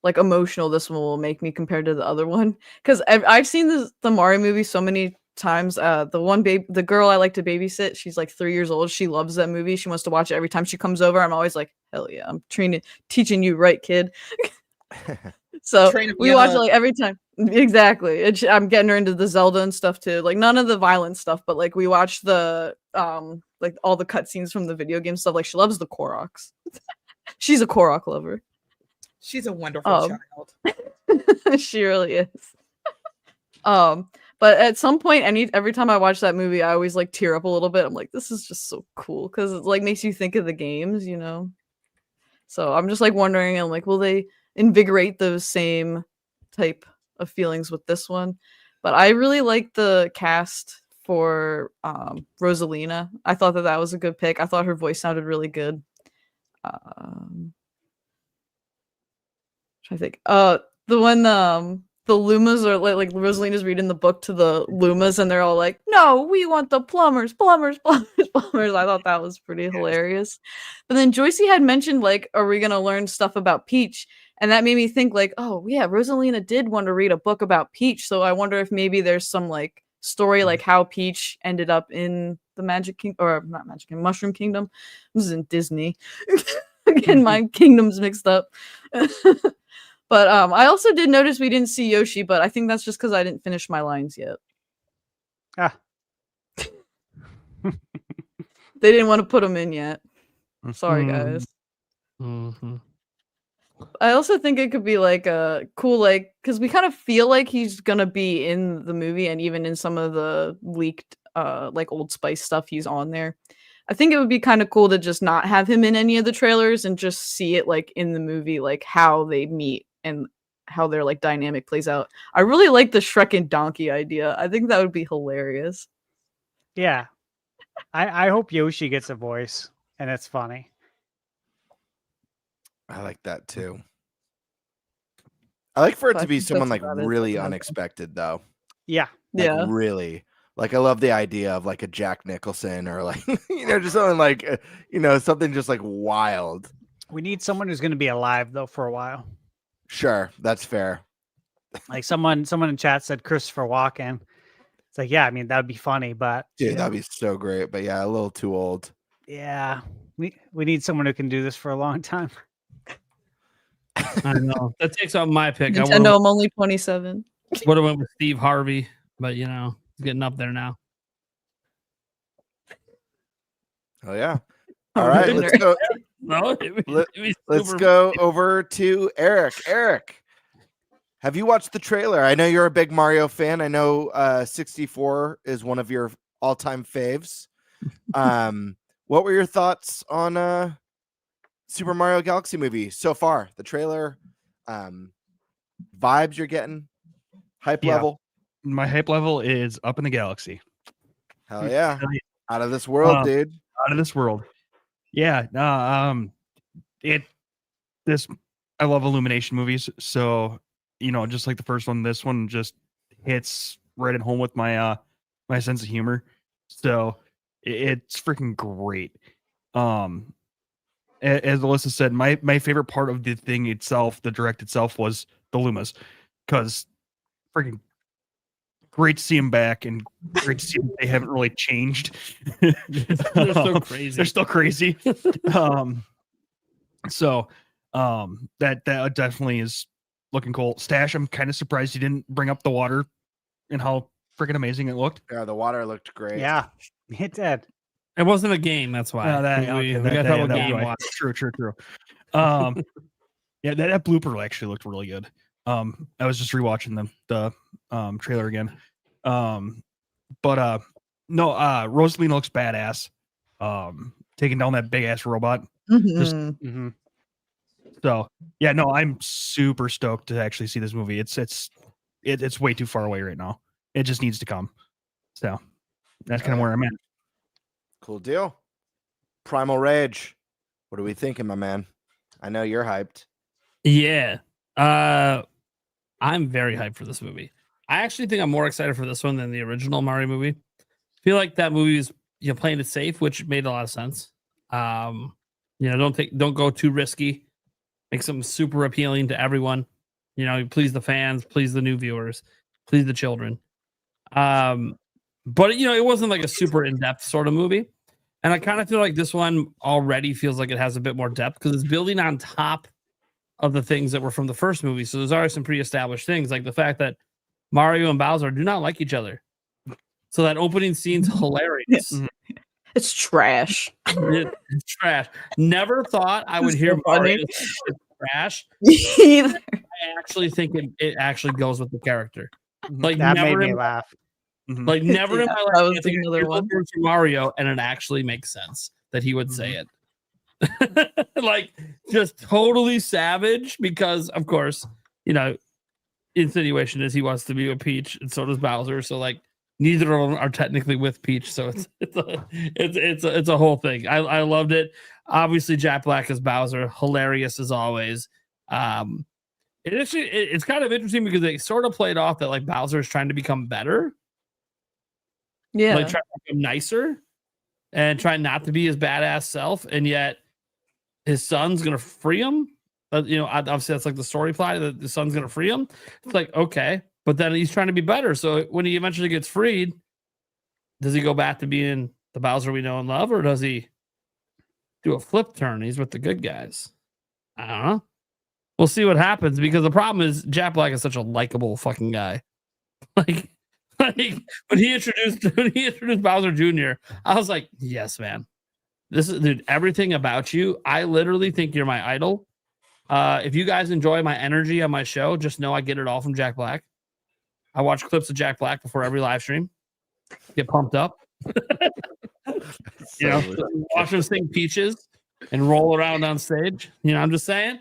like emotional this one will make me compared to the other one. Because I've seen the Mario movie so many times. The girl I like to babysit, she's like 3 years old. She loves that movie. She wants to watch it every time she comes over. I'm always like, hell yeah, I'm teaching you right, kid. So we watch it like every time. Exactly. I'm getting her into the Zelda and stuff too. Like none of the violent stuff, but like we watch the like all the cutscenes from the video game stuff. Like she loves the Koroks. She's a Korok lover. She's a wonderful child. She really is. But at some point, every time I watch that movie, I always like tear up a little bit. I'm like, this is just so cool because it like makes you think of the games, you know. So I'm just like wondering, I'm like, will they invigorate those same type of feelings with this one? But I really like the cast for Rosalina. I thought that was a good pick. I thought her voice sounded really good. I think the one the Lumas are like Rosalina's reading the book to the Lumas and they're all like, no, we want the plumbers. I thought that was pretty hilarious. But then Joycie had mentioned like, are we gonna learn stuff about Peach? And that made me think like, oh yeah, Rosalina did want to read a book about Peach. So I wonder if maybe there's some like story like how Peach ended up in the Mushroom Kingdom. This is in Disney. Getting my kingdoms mixed up. But I also did notice we didn't see Yoshi, but I think that's just because I didn't finish my lines yet. Ah. They didn't want to put him in yet. Sorry, guys. I also think it could be like a cool, like, because we kind of feel like he's gonna be in the movie, and even in some of the leaked, like Old Spice stuff, he's on there. I think it would be kind of cool to just not have him in any of the trailers and just see it like in the movie, like how they meet and how their like dynamic plays out. I really like the Shrek and Donkey idea. I think that would be hilarious. Yeah. I hope Yoshi gets a voice and it's funny. I like that too. I like for it So I to be think someone that's like about it. really That's about it. unexpected though. Yeah. Like, Yeah. really. Like I love the idea of like a Jack Nicholson or like just something like something just like wild. We need someone who's going to be alive though for a while. Sure, that's fair. Like someone in chat said Christopher Walken. It's like, yeah, I mean, that would be funny, but Dude, that'd be so great. But yeah, a little too old. yeah, we need someone who can do this for a long time. I know that takes out my pick. Nintendo, I'm only 27. Would have went with Steve Harvey, but he's getting up there now. Oh yeah. All right, let's go. Let's go over to Eric. Eric, have you watched the trailer? I know you're a big Mario fan. I know 64 is one of your all-time faves. What were your thoughts on Super Mario Galaxy movie so far? The trailer, vibes you're getting, hype level. My hype level is up in the galaxy. Hell yeah. Out of this world, dude. Out of this world. Yeah. I love Illumination movies. So, just like the first one, this one just hits right at home with my my sense of humor. So it's freaking great. As Alyssa said, my favorite part of the thing itself, the direct itself, was the Lumas, because freaking great to see them back, and great to see that they haven't really changed. They're so crazy. They're still crazy. So that definitely is looking cool. Stash, I'm kind of surprised you didn't bring up the water and how freaking amazing it looked. Yeah, the water looked great. Yeah, it did. It wasn't a game, that's why. We got to game watch. True. Yeah, that blooper actually looked really good. I was just rewatching the trailer again. But Rosalina looks badass. Taking down that big ass robot. Mhm. So yeah, no, I'm super stoked to actually see this movie. It's way too far away right now. It just needs to come. So that's kind of where I'm at. Cool deal. Primal Rage. What are we thinking, my man? I know you're hyped. Yeah. I'm very hyped for this movie. I actually think I'm more excited for this one than the original Mario movie. I feel like that movie is playing it safe, which made a lot of sense. Don't go too risky. Make something super appealing to everyone. Please the fans, please the new viewers, please the children. But it wasn't like a super in-depth sort of movie. And I kind of feel like this one already feels like it has a bit more depth because it's building on top of the things that were from the first movie. So there's already some pre-established things, like the fact that Mario and Bowser do not like each other. So that opening scene's hilarious. It's trash. It's trash. Never thought I would hear Mario say it's trash. Either. I actually think it actually goes with the character. Like That never mate me laugh. Like never in my life. that was I think another here's one. the words from Mario, and it actually makes sense that he would say it. Like just totally savage because, of course, insinuation is he wants to be with Peach, and so does Bowser. So like neither of them are technically with Peach. So it's a whole thing. I loved it. Obviously, Jack Black as Bowser, hilarious as always. It's kind of interesting because they sort of played off that like Bowser is trying to become better. Yeah. Like trying to become nicer and trying not to be his badass self, and yet his son's gonna free him. Obviously that's like the story plot that the son's gonna free him. It's like, okay, but then he's trying to be better. So when he eventually gets freed, does he go back to being the Bowser we know and love, or does he do a flip turn. He's with the good guys. I don't know. We'll see what happens because the problem is Jack Black is such a likable fucking guy. Like when he introduced Bowser Jr., I was like, yes, man. This is, dude, everything about you. I literally think you're my idol. If you guys enjoy my energy on my show, just know I get it all from Jack Black. I watch clips of Jack Black before every live stream. Get pumped up. You know, watch him sing Peaches and roll around on stage. You know, I'm just saying.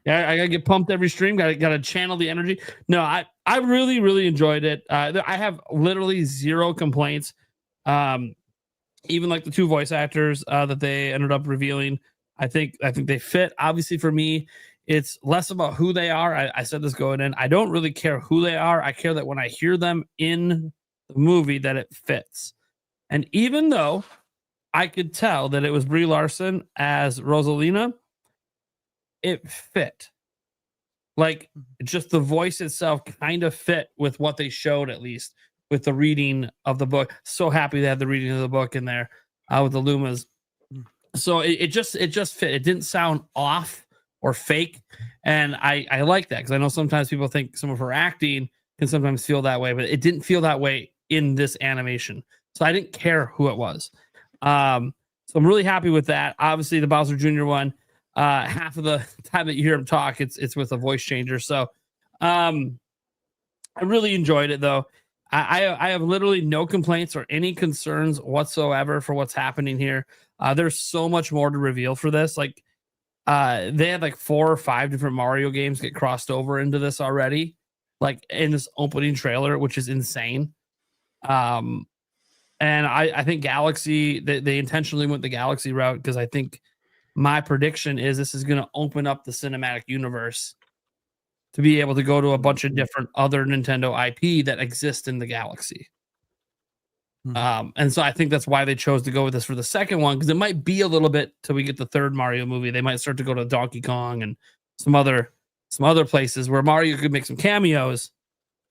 Yeah, I gotta get pumped every stream. Gotta channel the energy. No, I really enjoyed it. I have literally zero complaints. Even like the two voice actors that they ended up revealing, I think they fit. Obviously, for me, it's less about who they are. I said this going in. I don't really care who they are. I care that when I hear them in the movie, that it fits. And even though I could tell that it was Brie Larson as Rosalina, it fit. Like, just the voice itself kind of fit with what they showed, at least with the reading of the book. So happy they had the reading of the book in there with the Lumas. So it just fit. It didn't sound off or fake. And I like that because I know sometimes people think some of her acting can sometimes feel that way, but it didn't feel that way in this animation. So I didn't care who it was. So I'm really happy with that. Obviously, the Bowser Jr. one, half of the time that you hear him talk, it's with a voice changer. So I really enjoyed it, though. I have literally no complaints or any concerns whatsoever for what's happening here. There's so much more to reveal for this. Like, they had like 4 or 5 different Mario games get crossed over into this already, like in this opening trailer, which is insane. And I think Galaxy, they intentionally went the Galaxy route because I think my prediction is this is going to open up the cinematic universe to be able to go to a bunch of different other Nintendo IP that exist in the Galaxy. And so I think that's why they chose to go with this for the second one, because it might be a little bit till we get the third Mario movie. They might start to go to Donkey Kong and some other places where Mario could make some cameos,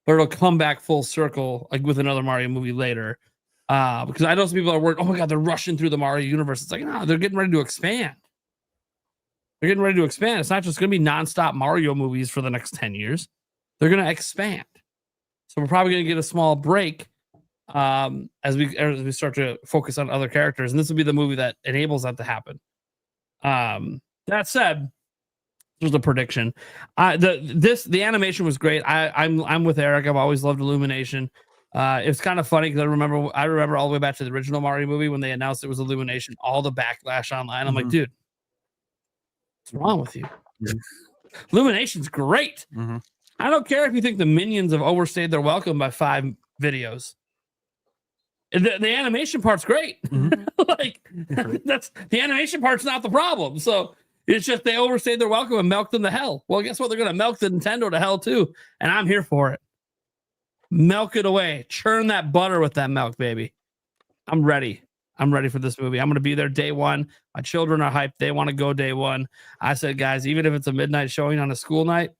but it'll come back full circle like with another Mario movie later. Because I know some people are worried, oh my God, they're rushing through the Mario universe. It's like, no, they're getting ready to expand. They're getting ready to expand. It's not just going to be nonstop Mario movies for the next 10 years. They're going to expand. So we're probably going to get a small break as we start to focus on other characters. And this will be the movie that enables that to happen. That said, there's a prediction. The animation was great. I'm with Eric. I've always loved Illumination. It's kind of funny because I remember all the way back to the original Mario movie when they announced it was Illumination, all the backlash online. I'm like, dude, what's wrong with you? Illumination's great. I don't care if you think the Minions have overstayed their welcome by 5 videos. The animation part's great. Like, that's the animation part's not the problem. So it's just they overstayed their welcome and milked them to hell. Well, guess what? They're going to milk the Nintendo to hell too, and I'm here for it. Milk it away. Churn that butter with that milk, baby. I'm ready. I'm ready for this movie. I'm going to be there day one. My children are hyped. They want to go day one. I said, guys, even if it's a midnight showing on a school night,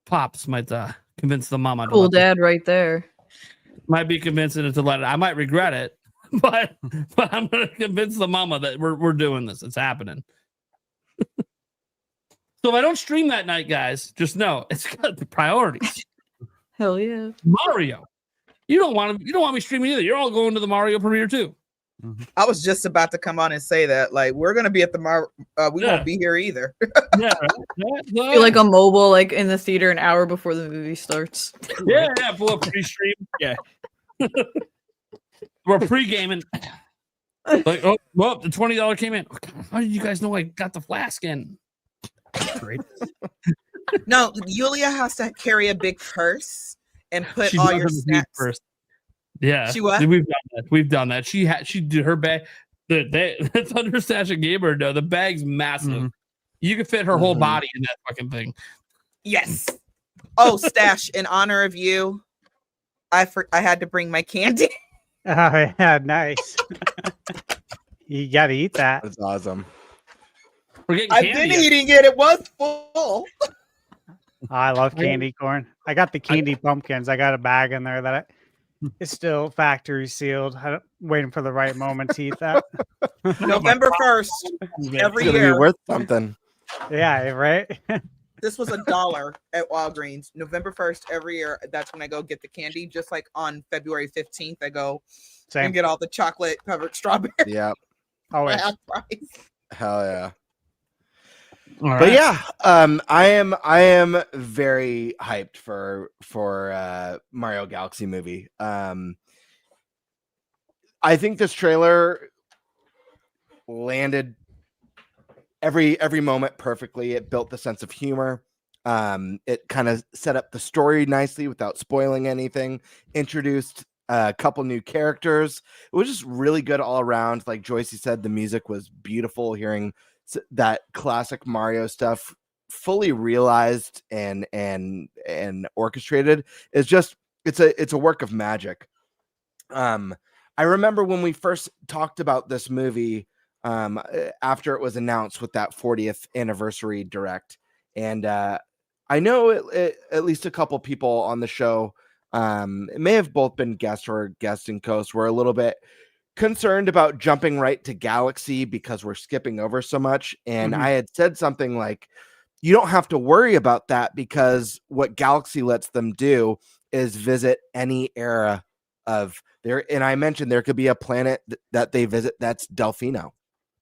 Pops might convince the mama. Cool dad right there. Might be convincing it to let it. I might regret it, but I'm going to convince the mama that we're doing this. It's happening. So if I don't stream that night, guys, just know it's got the priorities. Hell yeah. Mario. You don't want me streaming either. You're all going to the Mario premiere too. I was just about to come on and say that. Like, we're gonna be at the we won't be here either. Yeah. Be like a mobile, like in the theater an hour before the movie starts. Yeah, pull up pre-stream. Yeah. We're pre-gaming. Like, oh, well, the $20 came in. Oh, God, how did you guys know I got the flask in? Great. No, Yulia has to carry a big purse and put all your snacks. First. Yeah, she what? We've done that. She did her bag. The ThunderStash GameBird. No, the bag's massive. You can fit her whole body in that fucking thing. Yes. Oh, Stash! In honor of you, I had to bring my candy. Oh yeah, nice. You gotta eat that. That's awesome. I've been eating it. It was full. I love candy corn. I got the candy pumpkins. I got a bag in there that It's still factory sealed. Waiting for the right moment to eat that. November 1st, every It's gonna year. be worth something. Yeah, right. This was $1 at Walgreens. November 1st every year. That's when I go get the candy. Just like on February 15th, I go Same. and get all the chocolate covered strawberries. Yeah. Always. Half price. Hell yeah. All But right. yeah, I am very hyped for Mario Galaxy movie. I think this trailer landed every moment perfectly. It built the sense of humor. It kind of set up the story nicely without spoiling anything. Introduced a couple new characters. It was just really good all around. Like Joycie said, the music was beautiful. Hearing that classic Mario stuff fully realized and orchestrated is just it's a work of magic. I remember when we first talked about this movie after it was announced with that 40th anniversary direct, and I know at least a couple people on the show, it may have both been guests or guest and host, were a little bit concerned about jumping right to Galaxy because we're skipping over so much. And I had said something like, you don't have to worry about that because what Galaxy lets them do is visit any era of there. And I mentioned there could be a planet that they visit that's Delfino.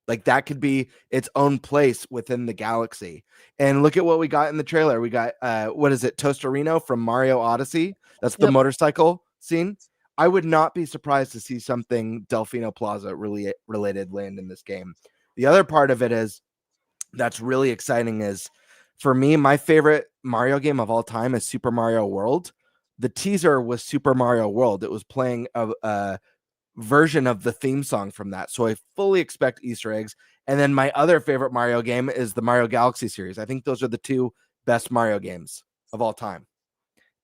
Like that could be its own place within the galaxy. And look at what we got in the trailer. We got what is it, Tostarino from Mario Odyssey? That's the motorcycle scene. I would not be surprised to see something Delfino Plaza really related land in this game. The other part of it is that's really exciting is, for me, my favorite Mario game of all time is Super Mario World. The teaser was Super Mario World. It was playing a version of the theme song from that. So I fully expect Easter eggs. And then my other favorite Mario game is the Mario Galaxy series. I think those are the two best Mario games of all time.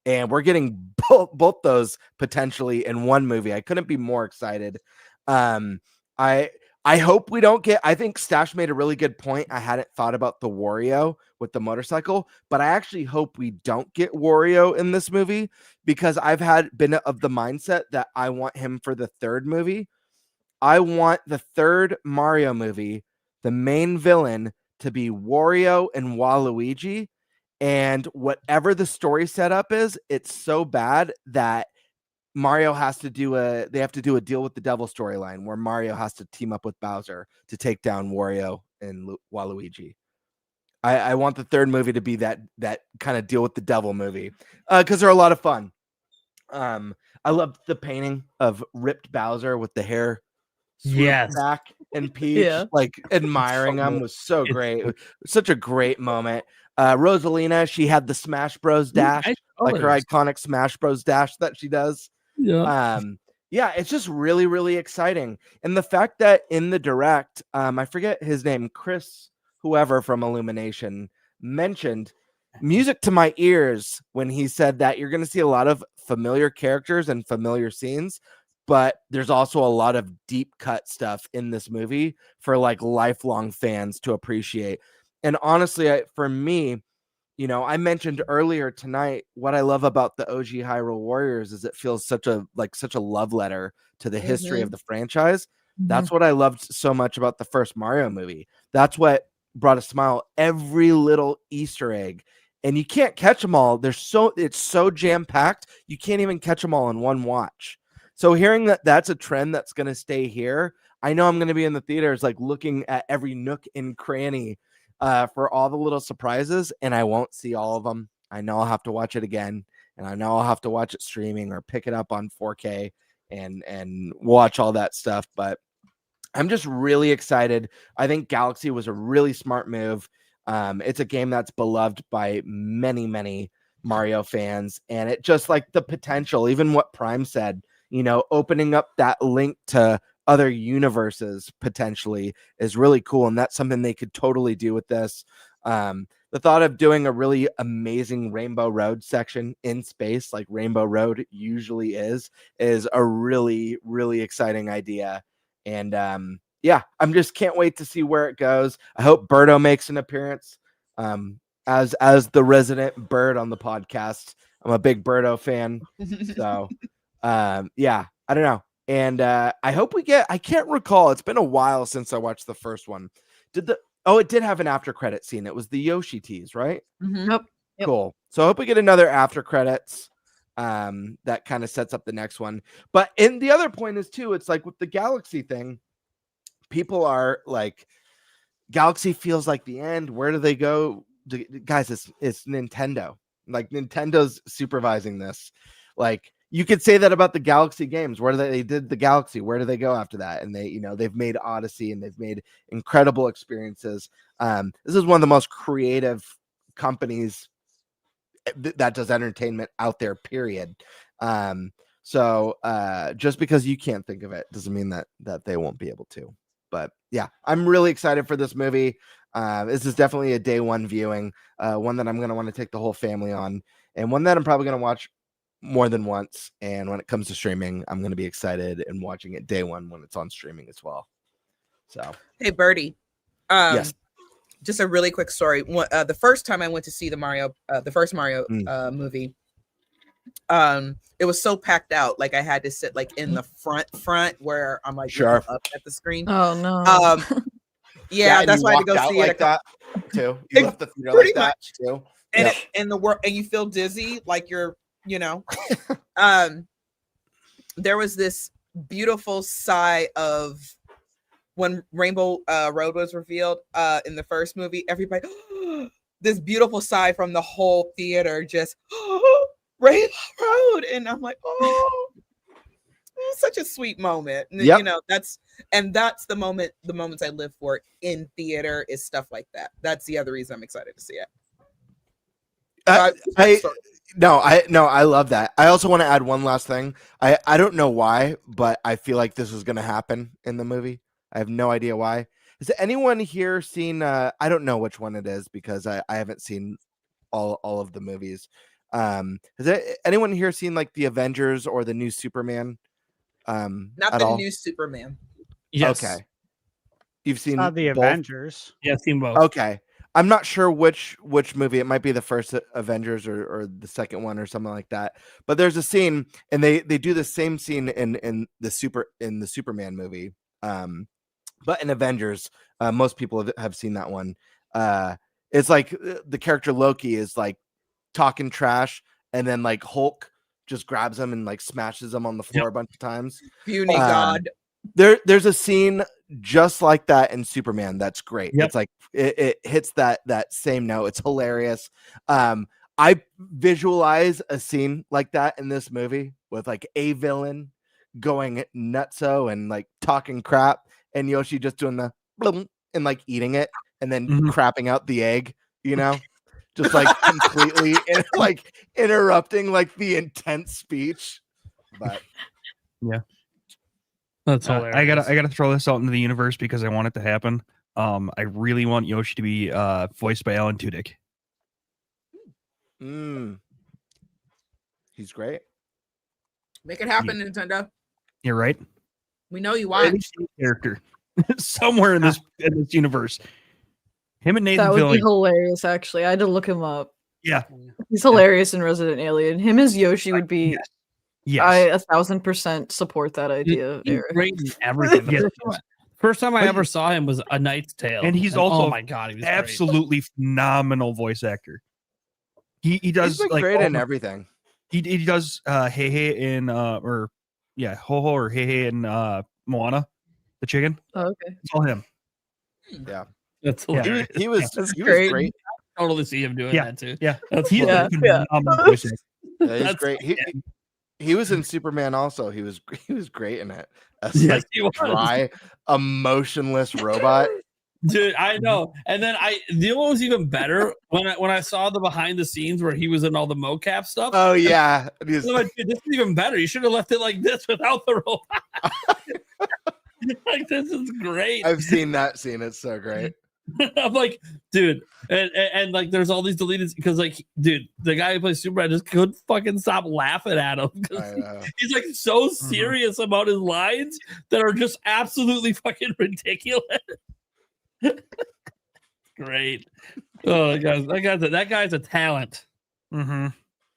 And we're getting both those potentially in one movie. I couldn't be more excited. I hope we don't get, I think Stash made a really good point. I hadn't thought about the Wario with the motorcycle, but I actually hope we don't get Wario in this movie because I've been of the mindset that I want him for the third movie. I want the third Mario movie, the main villain, to be Wario and Waluigi. And whatever the story setup is, it's so bad that Mario has to do a deal with the devil storyline where Mario has to team up with Bowser to take down Wario and Waluigi. I want the third movie to be that kind of deal with the devil movie because they're a lot of fun. I loved the painting of ripped Bowser with the hair back and Peach, like admiring him was so great. It was such a great moment. Rosalina, she had the Smash Bros dash, like her iconic Smash Bros dash that she does. Yeah, it's just really, really exciting. And the fact that in the direct, I forget his name, Chris, whoever from Illumination, mentioned music to my ears when he said that you're going to see a lot of familiar characters and familiar scenes, but there's also a lot of deep cut stuff in this movie for like lifelong fans to appreciate. And honestly, for me, you know, I mentioned earlier tonight what I love about the OG Hyrule Warriors is it feels such a love letter to the history of the franchise. That's what I loved so much about the first Mario movie. That's what brought a smile. Every little Easter egg, and you can't catch them all. It's so jam packed. You can't even catch them all in one watch. So hearing that that's a trend that's going to stay here, I know I'm going to be in the theaters, like looking at every nook and cranny for all the little surprises, and I won't see all of them. I know I'll have to watch it again, and I know I'll have to watch it streaming or pick it up on 4K and watch all that stuff. But I'm just really excited. I think Galaxy was a really smart move. It's a game that's beloved by many, many Mario fans, and it just like the potential, even what Prime said, you know, opening up that link to other universes potentially is really cool. And that's something they could totally do with this. The thought of doing a really amazing Rainbow Road section in space, like Rainbow Road usually is a really, really exciting idea. And yeah, I'm just can't wait to see where it goes. I hope Birdo makes an appearance as the resident bird on the podcast. I'm a big Birdo fan. So Yeah, I don't know. And I hope we get, I can't recall. It's been a while since I watched the first one. It did have an after credit scene. It was the Yoshi tease, right? Yep. Cool. So I hope we get another after credits that kind of sets up the next one. But and the other point is too, it's like with the Galaxy thing, people are like, Galaxy feels like the end. Where do they go? Guys, it's Nintendo. Like Nintendo's supervising this. Like you could say that about the Galaxy games. Where they did the Galaxy? Where do they go after that? And they've made Odyssey and they've made incredible experiences. This is one of the most creative companies that does entertainment out there, period. So just because you can't think of it doesn't mean that they won't be able to. But yeah, I'm really excited for this movie. This is definitely a day one viewing, one that I'm going to want to take the whole family on, and one that I'm probably going to watch more than once. And when it comes to streaming, I'm going to be excited and watching it day one when it's on streaming as well. So, hey, Birdie. Yes. Just a really quick story. The first time I went to see the first Mario movie, it was so packed out. Like I had to sit like in the front where I'm like sure up at the screen. Oh no. Yeah, that's why I had to go see like it that too. You left the theater like that too. And in the world, and you feel dizzy, like you're, there was this beautiful sigh of when Rainbow Road was revealed in the first movie. Everybody, this beautiful sigh from the whole theater, just Rainbow Road, and I'm like, oh, it was such a sweet moment. And, that's the moments I live for in theater is stuff like that. That's the other reason I'm excited to see it. I love that. I also want to add one last thing. I don't know why, but I feel like this is going to happen in the movie. I have no idea why. Has anyone here seen? I don't know which one it is because I haven't seen all of the movies. Has anyone here seen like the Avengers or the new Superman? Not the new Superman. Yes. Okay. You've seen the both? Avengers. Yeah, I've seen both. Okay. I'm not sure which movie. It might be the first Avengers or the second one or something like that. But there's a scene, and they do the same scene in the Superman movie. But in Avengers, most people have seen that one. It's like the character Loki is like talking trash, and then like Hulk just grabs him and like smashes him on the floor a bunch of times. Beauty God. There's a scene just like that in Superman. That's great. Yep. It's like it hits that same note. It's hilarious. I visualize a scene like that in this movie with like a villain going nutso and like talking crap, and Yoshi just doing the blum and like eating it and then crapping out the egg, just like completely like interrupting like the intense speech. But yeah. That's hilarious. I gotta throw this out into the universe because I want it to happen. I really want Yoshi to be voiced by Alan Tudyk. He's great. Make it happen, Nintendo. You're right. We know you want character somewhere in this universe. Him and Nathan That would Fillion. be hilarious. Actually, I had to look him up. Yeah, he's hilarious in Resident Alien. Him as Yoshi would be. Yes. I 1,000% support that idea. He's Eric. great in everything. First time I ever saw him was A Knight's Tale, and he's also oh my god, he was absolutely phenomenal voice actor. He does He's like great in everything. He does Hey Hey in Ho Ho or Hey Hey in Moana, the chicken. Oh, okay, it's all him. Yeah, that's hilarious. He was great. great. I totally see him doing that too. Yeah, that's he's That's great. He was in Superman also. He was great in it. As Yes, like he was. dry, emotionless robot. Dude, I know. And then the one was even better when I saw the behind the scenes where he was in all the mocap stuff. Oh yeah, I'm like, dude, this is even better. You should have left it like this without the robot. Like, this is great. I've seen that scene. It's so great. I'm like, dude, and like, there's all these deleted because, like, dude, the guy who plays Superman just couldn't fucking stop laughing at him because he's like so serious about his lines that are just absolutely fucking ridiculous. Great. Oh, guys, that guy's a talent. Mm-hmm.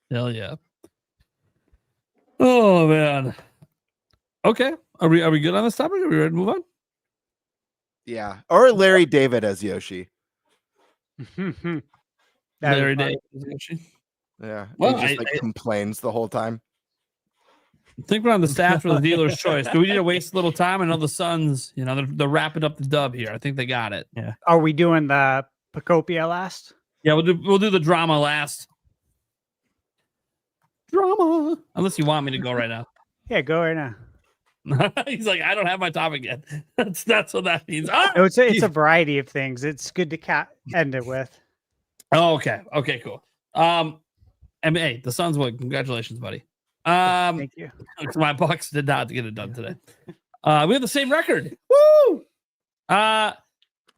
Hell yeah. Oh man. Okay. Are we good on this topic? Are we ready to move on? Yeah. Or Larry David as Yoshi. Larry David as Yoshi. Yeah. Well, He just complains the whole time. I think we're on the stats for the dealer's choice. Do we need to waste a little time? I know the Suns, they're wrapping up the dub here. I think they got it. Yeah. Are we doing the Pocopia last? Yeah, we'll do the drama last. Drama. Unless you want me to go right now. Yeah, go right now. He's like, I don't have my topic yet. That's what that means. Oh, No, it's a variety of things. It's good to end it with. Oh, okay. Okay, cool. And hey, the Suns won. Congratulations, buddy. Thank you. My Bucks did not get it done today. We have the same record. Woo! All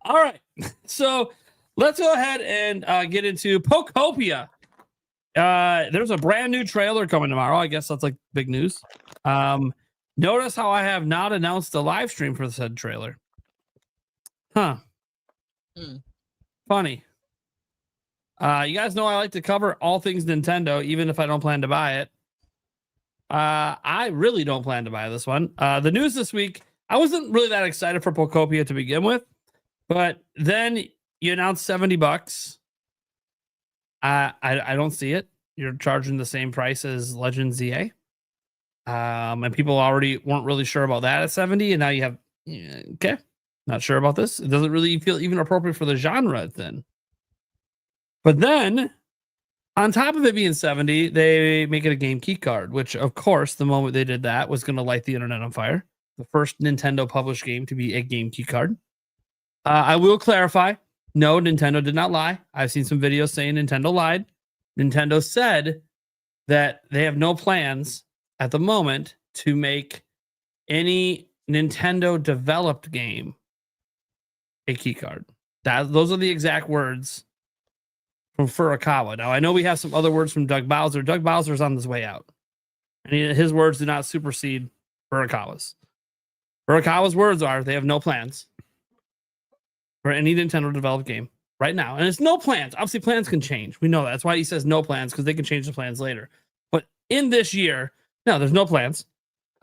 right. So let's go ahead and get into Pocopia. There's a brand new trailer coming tomorrow. I guess that's like big news. Notice how I have not announced a live stream for said trailer. Huh. Funny. You guys know I like to cover all things Nintendo, even if I don't plan to buy it. I really don't plan to buy this one. The news this week, I wasn't really that excited for Pocopia to begin with, but then you announced $70. I don't see it. You're charging the same price as Legend ZA. And people already weren't really sure about that at 70, and now you have okay, not sure about this. It doesn't really feel even appropriate for the genre it's in. But then on top of it being 70, they make it a game key card, which of course the moment they did that was going to light the internet on fire. The first Nintendo published game to be a game key card. I will clarify, no, Nintendo did not lie. I've seen some videos saying Nintendo lied. Nintendo said that they have no plans at the moment to make any Nintendo developed game a key card. Those are the exact words from Furukawa. Now I know we have some other words from Doug Bowser. Doug Bowser's on his way out, and his words do not supersede Furukawa's. Furukawa's words are they have no plans for any Nintendo developed game right now, and it's no plans. Obviously, plans can change. We know that. That's why he says no plans, because they can change the plans later. But in this year, no, there's no plans.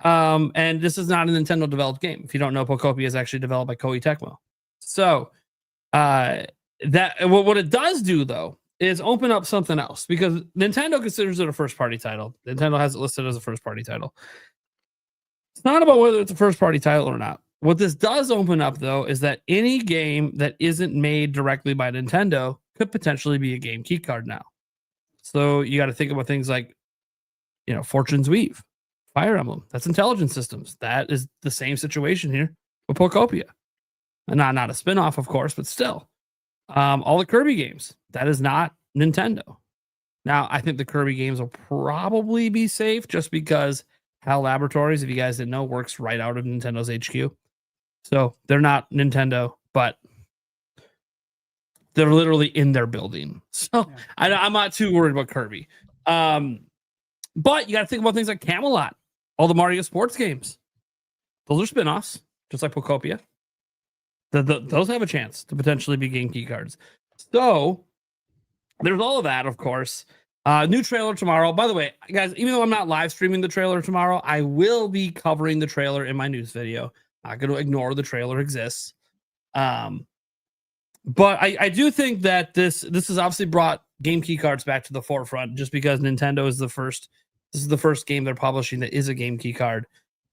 And this is not a Nintendo developed game. If you don't know, Pocopia is actually developed by Koei Tecmo. So what it does do though is open up something else, because Nintendo considers it a first party title. Nintendo has it listed as a first party title. It's not about whether it's a first party title or not. What this does open up though is that any game that isn't made directly by Nintendo could potentially be a game key card now. So you got to think about things like, Fortune's Weave, Fire Emblem. That's Intelligent Systems. That is the same situation here with Pocopia. And not a spinoff, of course, but still. All the Kirby games. That is not Nintendo. Now, I think the Kirby games will probably be safe just because HAL Laboratories, if you guys didn't know, works right out of Nintendo's HQ. So they're not Nintendo, but they're literally in their building. So I'm not too worried about Kirby. But you got to think about things like Camelot, all the Mario sports games. Those are spinoffs, just like Pocopia. Those have a chance to potentially be game key cards. So there's all of that, of course. New trailer tomorrow. By the way, guys, even though I'm not live streaming the trailer tomorrow, I will be covering the trailer in my news video. Not going to ignore the trailer exists. But I do think that this has obviously brought game key cards back to the forefront, just because Nintendo is the first. This is the first game they're publishing that is a game key card.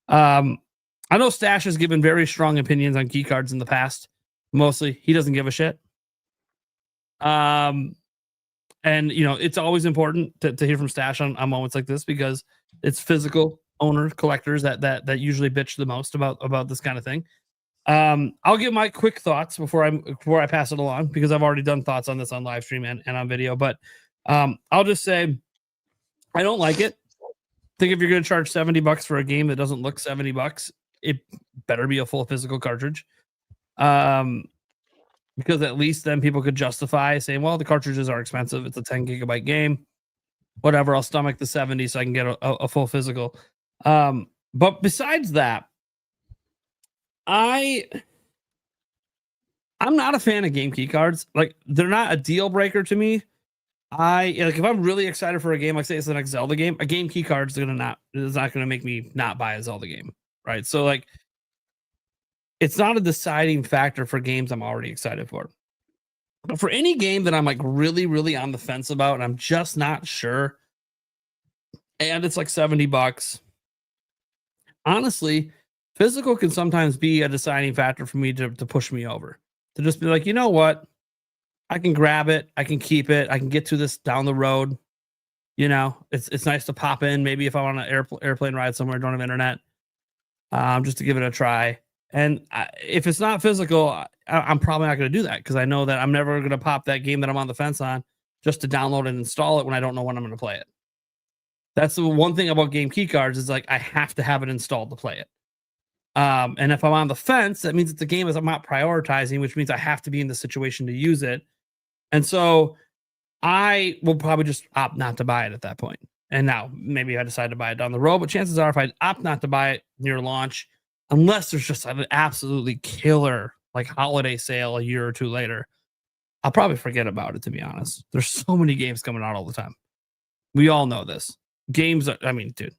I know Stash has given very strong opinions on key cards in the past. Mostly, he doesn't give a shit. And it's always important to hear from Stash on moments like this, because it's physical owner collectors that usually bitch the most about this kind of thing. I'll give my quick thoughts before I pass it along, because I've already done thoughts on this on live stream and on video. But I'll just say I don't like it. I think if you're going to charge $70 for a game that doesn't look $70, it better be a full physical cartridge. Because at least then people could justify saying, well, the cartridges are expensive. It's a 10 gigabyte game. Whatever, I'll stomach the 70 so I can get a full physical. But besides that, I'm not a fan of game key cards. Like, they're not a deal breaker to me. Like if I'm really excited for a game, like say it's the next Zelda game, a game key card is not gonna make me not buy a Zelda game, right? So like, it's not a deciding factor for games I'm already excited for. But for any game that I'm like really, really on the fence about, and I'm just not sure, and it's like $70. Honestly, physical can sometimes be a deciding factor for me to push me over. To just be like, you know what? I can grab it, I can keep it, I can get to this down the road. You know, it's nice to pop in, maybe if I want an airplane ride somewhere, don't have internet, just to give it a try. And if it's not physical, I'm probably not going to do that because I know that I'm never going to pop that game that I'm on the fence on just to download and install it when I don't know when I'm going to play it. That's the one thing about game key cards is like I have to have it installed to play it. And if I'm on the fence, that means it's a game I'm not prioritizing, which means I have to be in the situation to use it. And so I will probably just opt not to buy it at that point. And now maybe I decide to buy it down the road, but chances are if I opt not to buy it near launch, unless there's just an absolutely killer like holiday sale a year or two later, I'll probably forget about it, to be honest. There's so many games coming out all the time. We all know this. Games, I mean, dude,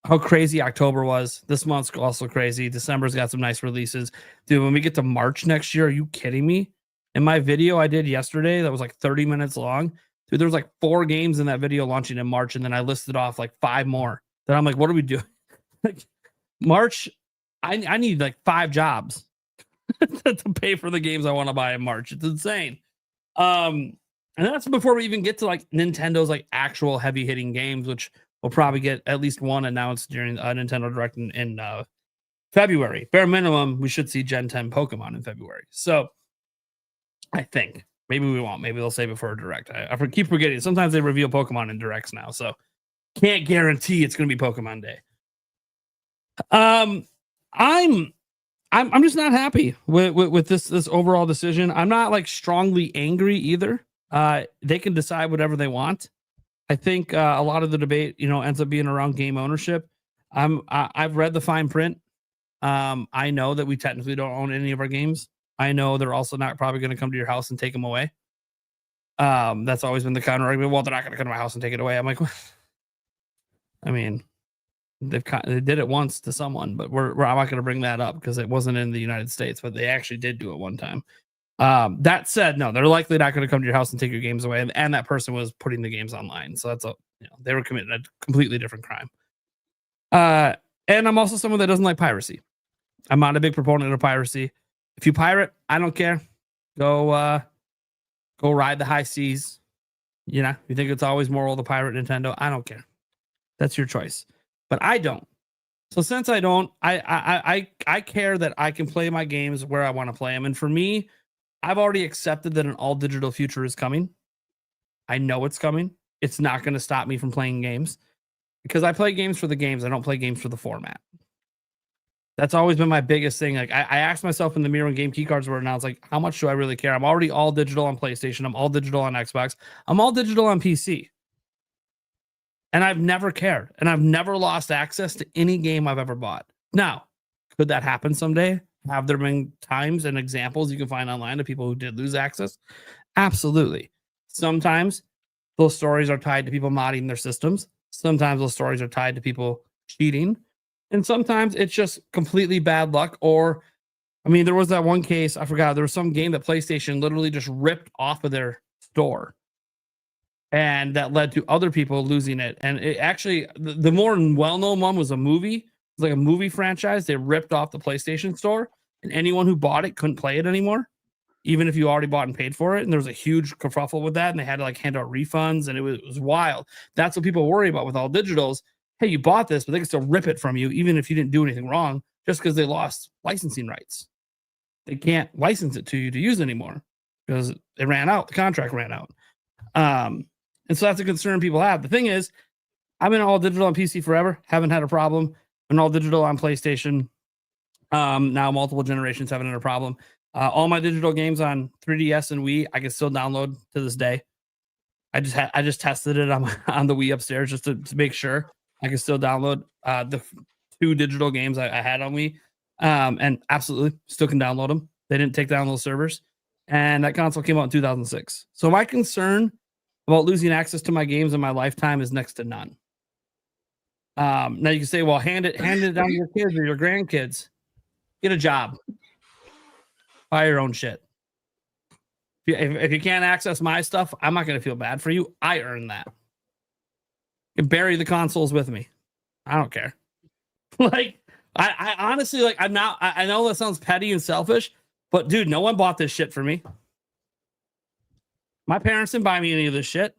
how crazy October was. This month's also crazy. December's got some nice releases. Dude, when we get to March next year, are you kidding me? In my video I did yesterday that was like 30 minutes long, dude, there was like 4 games in that video launching in March, and then I listed off like 5 more. Then I'm like, what are we doing? Like March, I need like 5 jobs to pay for the games I want to buy in March. It's insane. And that's before we even get to like Nintendo's like actual heavy hitting games, which we'll probably get at least one announced during Nintendo Direct in February. Bare minimum, we should see Gen 10 Pokemon in February. So I think maybe we won't. Maybe they'll save it for a Direct. I keep forgetting. Sometimes they reveal Pokemon in Directs now, so can't guarantee it's going to be Pokemon Day. I'm just not happy with this overall decision. I'm not like strongly angry either. They can decide whatever they want. I think a lot of the debate, ends up being around game ownership. I've read the fine print. I know that we technically don't own any of our games. I know they're also not probably going to come to your house and take them away. That's always been the counter argument. Well, they're not going to come to my house and take it away. I'm like, I mean, they did it once to someone, but I'm not going to bring that up because it wasn't in the United States, but they actually did do it one time. That said, no, they're likely not going to come to your house and take your games away. And that person was putting the games online. So that's they were committing a completely different crime. And I'm also someone that doesn't like piracy. I'm not a big proponent of piracy. If you pirate, I don't care. Go ride the high seas. You think it's always moral to pirate Nintendo? I don't care. That's your choice. But I don't. So since I don't, I care that I can play my games where I want to play them. And for me, I've already accepted that an all digital future is coming. I know it's coming. It's not going to stop me from playing games because I play games for the games. I don't play games for the format. That's always been my biggest thing. Like I asked myself in the mirror when game key cards were announced, like, how much do I really care? I'm already all digital on PlayStation. I'm all digital on Xbox. I'm all digital on PC. And I've never cared. And I've never lost access to any game I've ever bought. Now, could that happen someday? Have there been times and examples you can find online of people who did lose access? Absolutely. Sometimes those stories are tied to people modding their systems. Sometimes those stories are tied to people cheating. And sometimes it's just completely bad luck. Or, there was that one case, I forgot, there was some game that PlayStation literally just ripped off of their store. And that led to other people losing it. And it actually, the more well-known one was a movie. It was like a movie franchise. They ripped off the PlayStation store. And anyone who bought it couldn't play it anymore, even if you already bought and paid for it. And there was a huge kerfuffle with that. And they had to like hand out refunds. And it was wild. That's what people worry about with all digitals. Hey, you bought this, but they can still rip it from you, even if you didn't do anything wrong, just because they lost licensing rights. They can't license it to you to use anymore because it ran out. The contract ran out. And so that's a concern people have. The thing is, I've been all digital on PC forever. Haven't had a problem. Been all digital on PlayStation. Now multiple generations haven't had a problem. All my digital games on 3DS and Wii, I can still download to this day. I just tested it on the Wii upstairs just to make sure I can still download the 2 digital games I had on Wii. And absolutely still can download them. They didn't take down those servers. And that console came out in 2006. So my concern about losing access to my games in my lifetime is next to none. Now you can say, well, hand it down to your kids or your grandkids. Get a job. Buy your own shit. If you can't access my stuff, I'm not going to feel bad for you. I earned that. You can bury the consoles with me. I don't care. Like, I honestly, like, I'm not, I know that sounds petty and selfish, but dude, no one bought this shit for me. My parents didn't buy me any of this shit.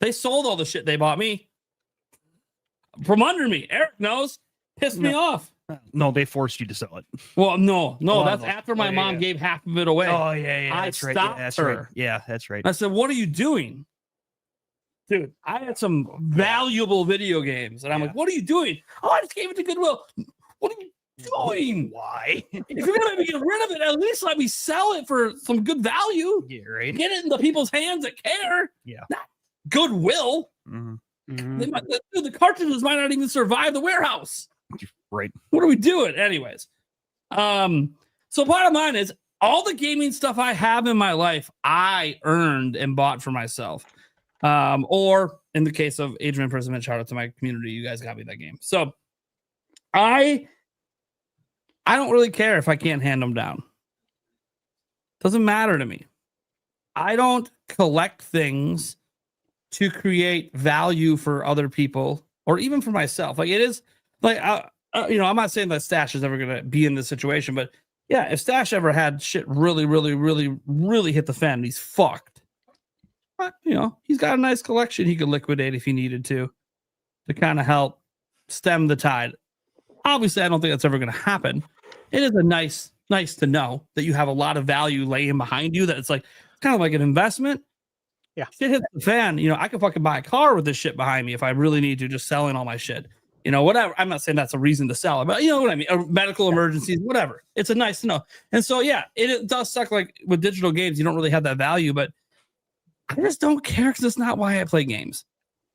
They sold all the shit they bought me from under me. Eric knows. Pissed me off. No, they forced you to sell it. Well, no, that's after my mom gave half of it away. Oh, yeah. I That's right. stopped Yeah, that's her. right. Yeah, that's right. I said, what are you doing? Dude, I had some valuable video games. And I'm like, what are you doing? Oh, I just gave it to Goodwill. What are you doing? Why? If you're going to let me get rid of it, at least let me sell it for some good value. Yeah, right. Get it in the people's hands that care. Yeah. Not Goodwill. Mm-hmm. They might, dude, the cartridges might not even survive the warehouse. Right. What are we doing? Anyways. So bottom line is all the gaming stuff I have in my life, I earned and bought for myself. Or in the case of Age of Imprisonment, shout out to my community. You guys got me that game. So I don't really care if I can't hand them down. Doesn't matter to me. I don't collect things to create value for other people or even for myself. Like it is like, I'm not saying that Stash is ever going to be in this situation, but yeah, if Stash ever had shit really, really, really, really hit the fan, he's fucked. But, he's got a nice collection he could liquidate if he needed to kind of help stem the tide. Obviously, I don't think that's ever going to happen. It is a nice to know that you have a lot of value laying behind you. That it's like kind of like an investment. Yeah, shit hits the fan. I could fucking buy a car with this shit behind me if I really need to. Just selling all my shit. Whatever. I'm not saying that's a reason to sell it, but you know what I mean? Medical emergencies, whatever. It's a nice to know. And so, yeah, it does suck. Like with digital games, you don't really have that value, but I just don't care because it's not why I play games.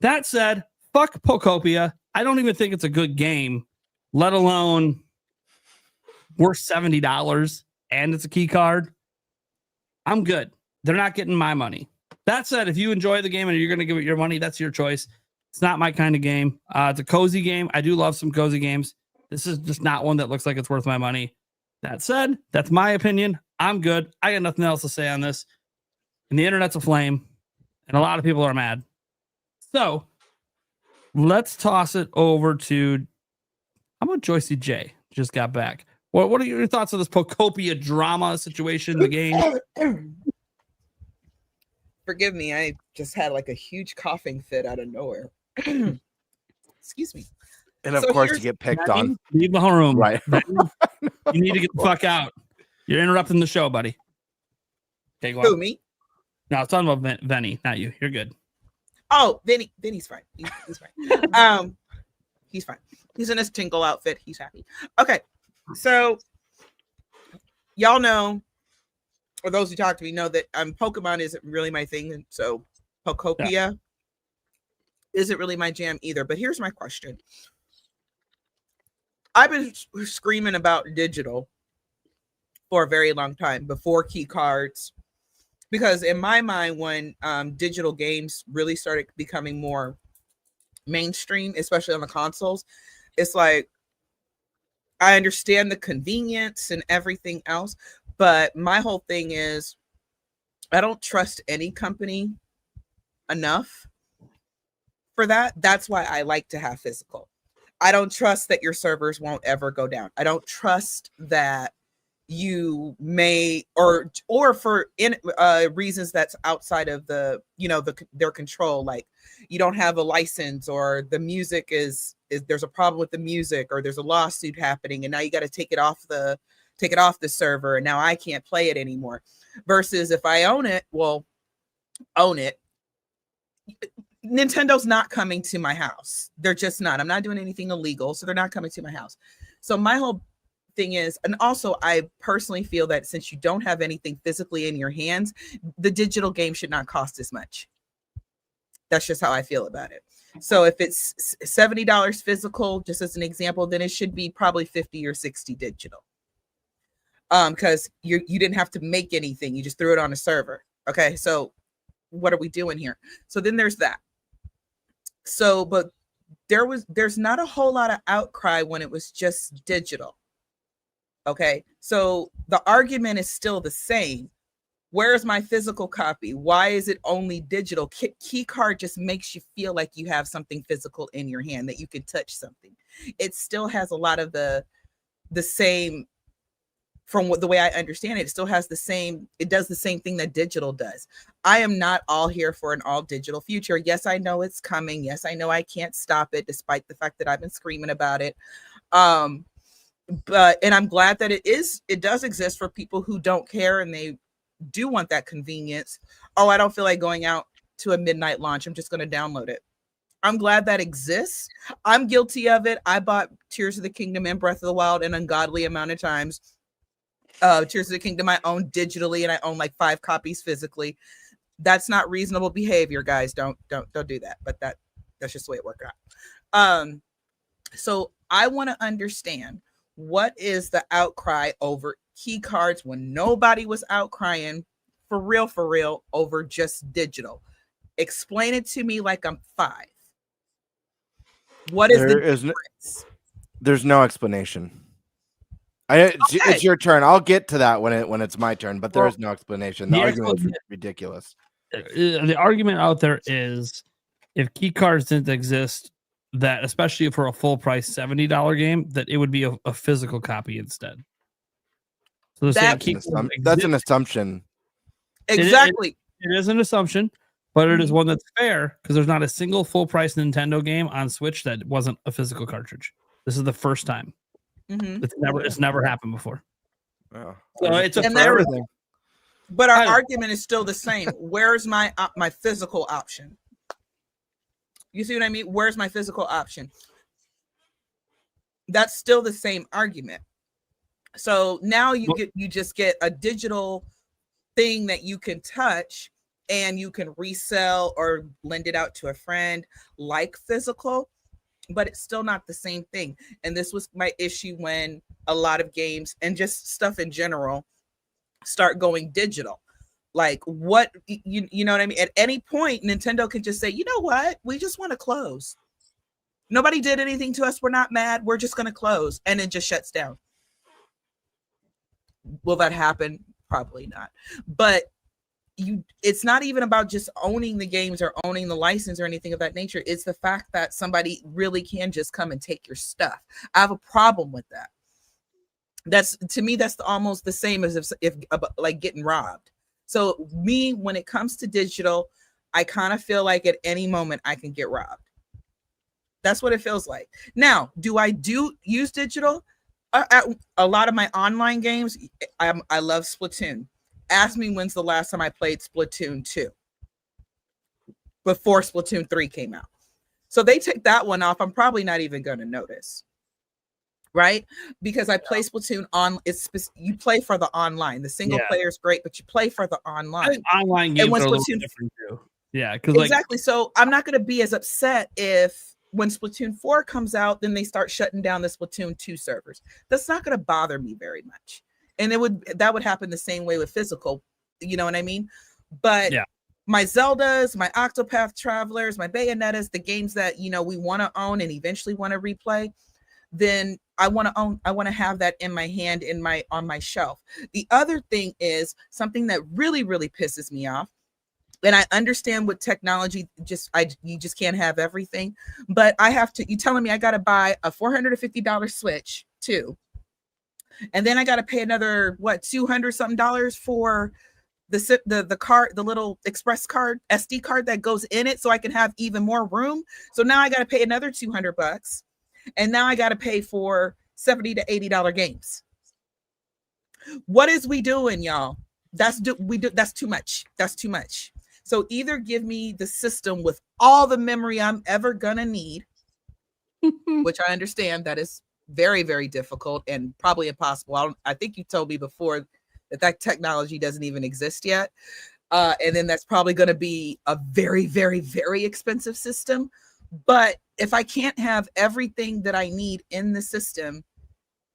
That said, fuck Pokopia. I don't even think it's a good game, let alone worth $70 and it's a key card. I'm good. They're not getting my money. That said, if you enjoy the game and you're going to give it your money, that's your choice. It's not my kind of game. It's a cozy game. I do love some cozy games. This is just not one that looks like it's worth my money. That said, that's my opinion. I'm good. I got nothing else to say on this. And the internet's aflame. And a lot of people are mad. So let's toss it over to, how about Joycie J? Just got back. What are your thoughts on this Pokopia drama situation in the game? Forgive me, I just had like a huge coughing fit out of nowhere. Excuse me. And of course, you get picked on. Leave the room. Right. You need to get the fuck out. You're interrupting the show, buddy. Okay, go on. Who, me? No, it's talking about Venny, not you. You're good. Oh, Vinny's fine. He's fine. He's fine. He's in his Tingle outfit. He's happy. Okay, so y'all know, or those who talk to me know that Pokemon isn't really my thing, and so Pokopia isn't really my jam either. But here's my question. I've been screaming about digital for a very long time, before key cards, because in my mind, when digital games really started becoming more mainstream, especially on the consoles, it's like, I understand the convenience and everything else, but my whole thing is I don't trust any company enough for that. That's why I like to have physical. I don't trust that your servers won't ever go down. I don't trust that you may or for reasons that's outside of their control, like you don't have a license, or the music is there's a problem with the music, or there's a lawsuit happening and now you got to take it off the server and now I can't play it anymore. Versus if I own it, Nintendo's not coming to my house. They're just not. I'm not doing anything illegal, so they're not coming to my house. So my whole thing is, and also I personally feel that since you don't have anything physically in your hands, the digital game should not cost as much. That's just how I feel about it. So if it's $70 physical, just as an example, then it should be probably 50 or 60 digital. Because you didn't have to make anything, you just threw it on a server. Okay, so what are we doing here? So then there's that. So, but there's not a whole lot of outcry when it was just digital. Okay, so the argument is still the same. Where's my physical copy? Why is it only digital? Key card just makes you feel like you have something physical in your hand, that you can touch something. It still has a lot of the same, from what the way I understand it, it still has the same, it does the same thing that digital does. I am not all here for an all digital future. Yes, I know it's coming. Yes, I know I can't stop it, despite the fact that I've been screaming about it. But I'm glad that it does exist for people who don't care and they do want that convenience. Oh, I don't feel like going out to a midnight launch. I'm just going to download it. I'm glad that exists. I'm guilty of it. I bought Tears of the Kingdom and Breath of the Wild an ungodly amount of times. Tears of the Kingdom I own digitally, and I own like 5 copies physically. That's not reasonable behavior, guys. Don't do that. But that's just the way it worked out. So I want to understand, what is the outcry over key cards when nobody was outcrying for real over just digital? Explain it to me like I'm 5. What is the difference? There's no explanation. It's your turn. I'll get to that when it's my turn, but there is no explanation. The argument is ridiculous. The argument out there is, if key cards didn't exist, that especially for a full price $70 game, that it would be a physical copy instead. So that's an assumption. Exactly. It is an assumption, but it is one that's fair, because there's not a single full price Nintendo game on Switch that wasn't a physical cartridge. This is the first time. It's never happened before. Oh. So it's a everything. But our argument is still the same. Where's my physical option? You see what I mean? Where's my physical option? That's still the same argument. So now you just get a digital thing that you can touch and you can resell or lend it out to a friend like physical, but it's still not the same thing. And this was my issue when a lot of games and just stuff in general start going digital. Like, what, you know what I mean? At any point, Nintendo could just say, you know what? We just want to close. Nobody did anything to us. We're not mad. We're just going to close. And it just shuts down. Will that happen? Probably not. But it's not even about just owning the games or owning the license or anything of that nature. It's the fact that somebody really can just come and take your stuff. I have a problem with that. That's, to me, that's almost the same as if like getting robbed. So me, when it comes to digital, I kind of feel like at any moment I can get robbed. That's what it feels like. Now, do I use digital? A lot of my online games, I love Splatoon. Ask me when's the last time I played Splatoon 2 before Splatoon 3 came out. So they take that one off. I'm probably not even going to notice. Right? Because I play Splatoon on, you play for the online. The single player is great, but you play for the online. Online games are a little different too. Yeah, because exactly. So I'm not going to be as upset if when Splatoon 4 comes out, then they start shutting down the Splatoon 2 servers. That's not going to bother me very much. And that would happen the same way with physical. You know what I mean? But my Zeldas, my Octopath Travelers, my Bayonettas, the games that, we want to own and eventually want to replay, then I want to have that in my hand, on my shelf. The other thing is something that really, really pisses me off. And I understand with technology, you just can't have everything. But you telling me I got to buy a $450 Switch too. And then I got to pay another, $200 something for the card, the little express card, SD card that goes in it so I can have even more room. So now I got to pay another $200. And now I got to pay for $70 to $80 games. What is we doing, y'all? That's too much. That's too much. So either give me the system with all the memory I'm ever gonna need, which I understand that is very, very difficult and probably impossible. I think you told me before that technology doesn't even exist yet. And then that's probably going to be a very, very, very expensive system. But if I can't have everything that I need in the system,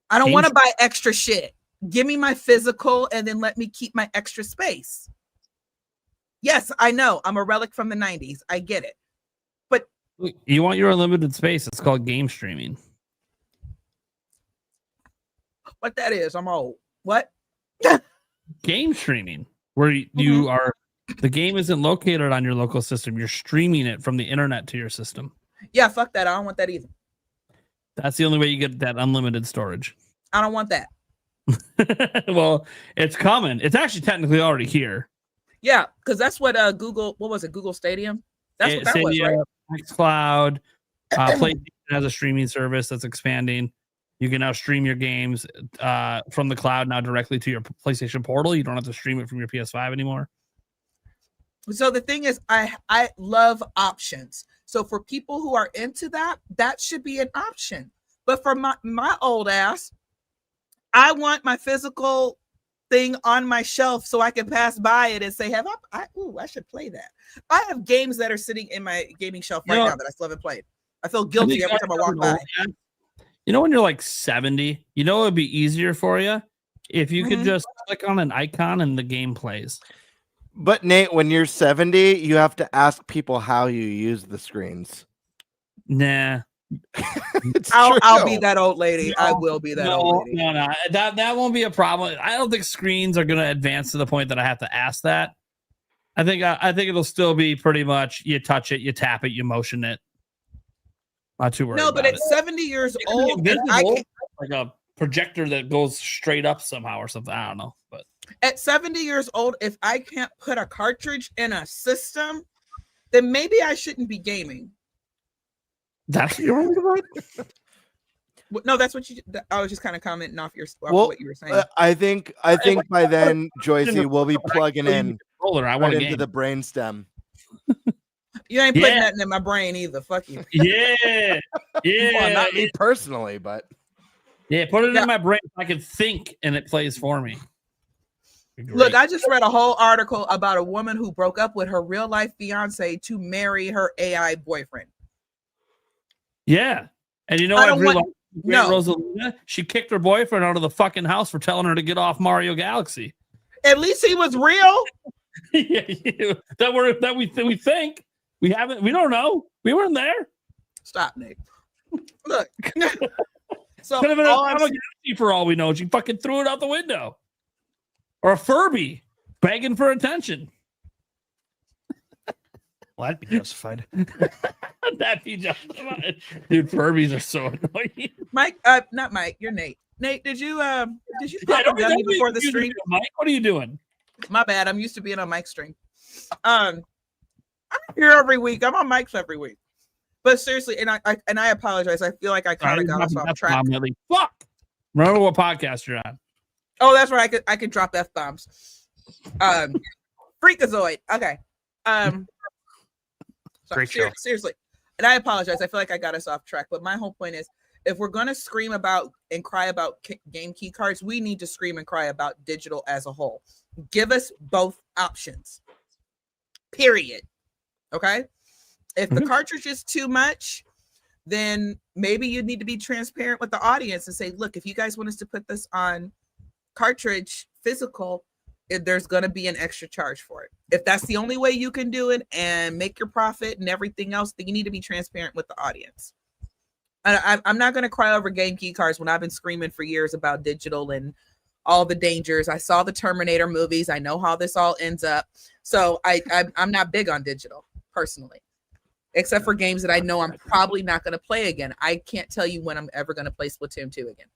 I don't want to buy extra shit. Give me my physical and then let me keep my extra space. Yes, I know. I'm a relic from the 90s. I get it. But You want your unlimited space. It's called game streaming. what that is, I'm old. What? Game streaming, where you are, the game isn't located on your local system. You're streaming it from the internet to your system. Yeah, fuck that. I don't want that either. That's the only way you get that unlimited storage. I don't want that. Well, it's coming. It's actually technically already here. Yeah, because that's what Google, what was it? Google Stadium? That's what that was, Stadia, right? xCloud, PlayStation has a streaming service that's expanding. You can now stream your games from the cloud now directly to your PlayStation Portal. You don't have to stream it from your PS5 anymore. So the thing is, I love options. So for people who are into that, that should be an option. But for my old ass, I want my physical thing on my shelf so I can pass by it and say, I should play that. I have games that are sitting in my gaming shelf right now that I still haven't played. I feel guilty every time I walk by. You know, when you're like 70, you know, it'd be easier for you if you could just click on an icon and the game plays. But Nate, when you're 70, you have to ask people how you use the screens. Nah. I'll be that old lady. I will be that old lady. No. That won't be a problem. I don't think screens are going to advance to the point that I have to ask that. I think it'll still be pretty much you touch it, you tap it, you motion it. Not too worried. No, but at 70 years old, like a projector that goes straight up somehow or something. I don't know, but at 70 years old, if I can't put a cartridge in a system, then maybe I shouldn't be gaming. That's your only No, that's what you. I was just kind of commenting off what you were saying. I think by then, Joycie will be plugging in into the brainstem. You ain't putting nothing in my brain either. Fuck you. Yeah. Well, not me personally, but put it in my brain so I can think and it plays for me. Look, I just read a whole article about a woman who broke up with her real life fiance to marry her AI boyfriend. Yeah. And you know what? Rosalina, she kicked her boyfriend out of the fucking house for telling her to get off Mario Galaxy. At least he was real. That we think. We don't know. We weren't there. Stop, Nick. Look. So could have been a Galaxy for all we know. She fucking threw it out the window. Or a Furby begging for attention. Well, that'd be justified. That'd be justified. Dude, Furbies are so annoying. Mike, not Mike, you're Nate. Nate, did you pop up on me before the stream? Mike, what are you doing? My bad. I'm used to being on Mike's stream. I'm here every week. I'm on Mike's every week. But seriously, and I apologize. I feel like I kind of got us off track. Fuck. Remember what podcast you're on. Oh, that's right. I could drop F-bombs. Freakazoid. Okay. Great show. Seriously. And I apologize. I feel like I got us off track. But my whole point is, if we're going to scream about and cry about game key cards, we need to scream and cry about digital as a whole. Give us both options. Period. Okay? If the cartridge is too much, then maybe you need to be transparent with the audience and say, look, if you guys want us to put this on cartridge physical, there's going to be an extra charge for it. If that's the only way you can do it and make your profit and everything else, then you need to be transparent with the audience. I'm not going to cry over game key cards when I've been screaming for years about digital and all the dangers. I saw the Terminator movies. I know how this all ends up. So I'm not big on digital personally, except for games that I know I'm probably not going to play again. I can't tell you when I'm ever going to play Splatoon 2 again.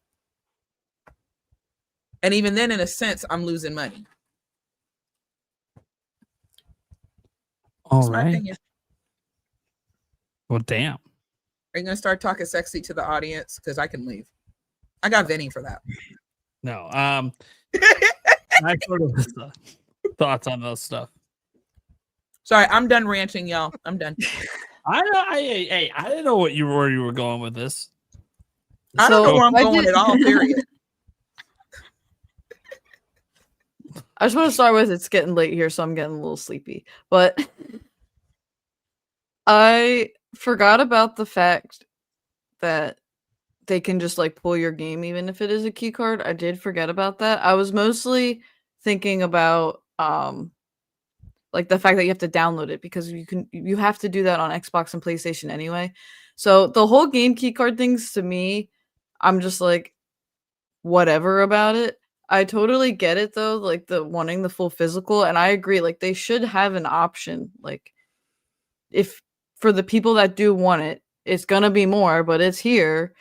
And even then, in a sense, I'm losing money. All right. Well, damn. Are you going to start talking sexy to the audience? Because I can leave. I got Vinny for that. No. I sort of thoughts on those stuff. Sorry, I'm done ranting, y'all. I'm done. I didn't know where you were going with this. I don't know where I'm going at all, period. I just want to start with, it's getting late here, so I'm getting a little sleepy. But I forgot about the fact that they can just like pull your game even if it is a key card. I did forget about that. I was mostly thinking about Like the fact that you have to download it, because you have to do that on Xbox and PlayStation anyway. So the whole game keycard things, to me, I'm just like whatever about it. I totally get it though, like the wanting the full physical, and I agree, like they should have an option. Like if for the people that do want it, it's gonna be more, but it's here.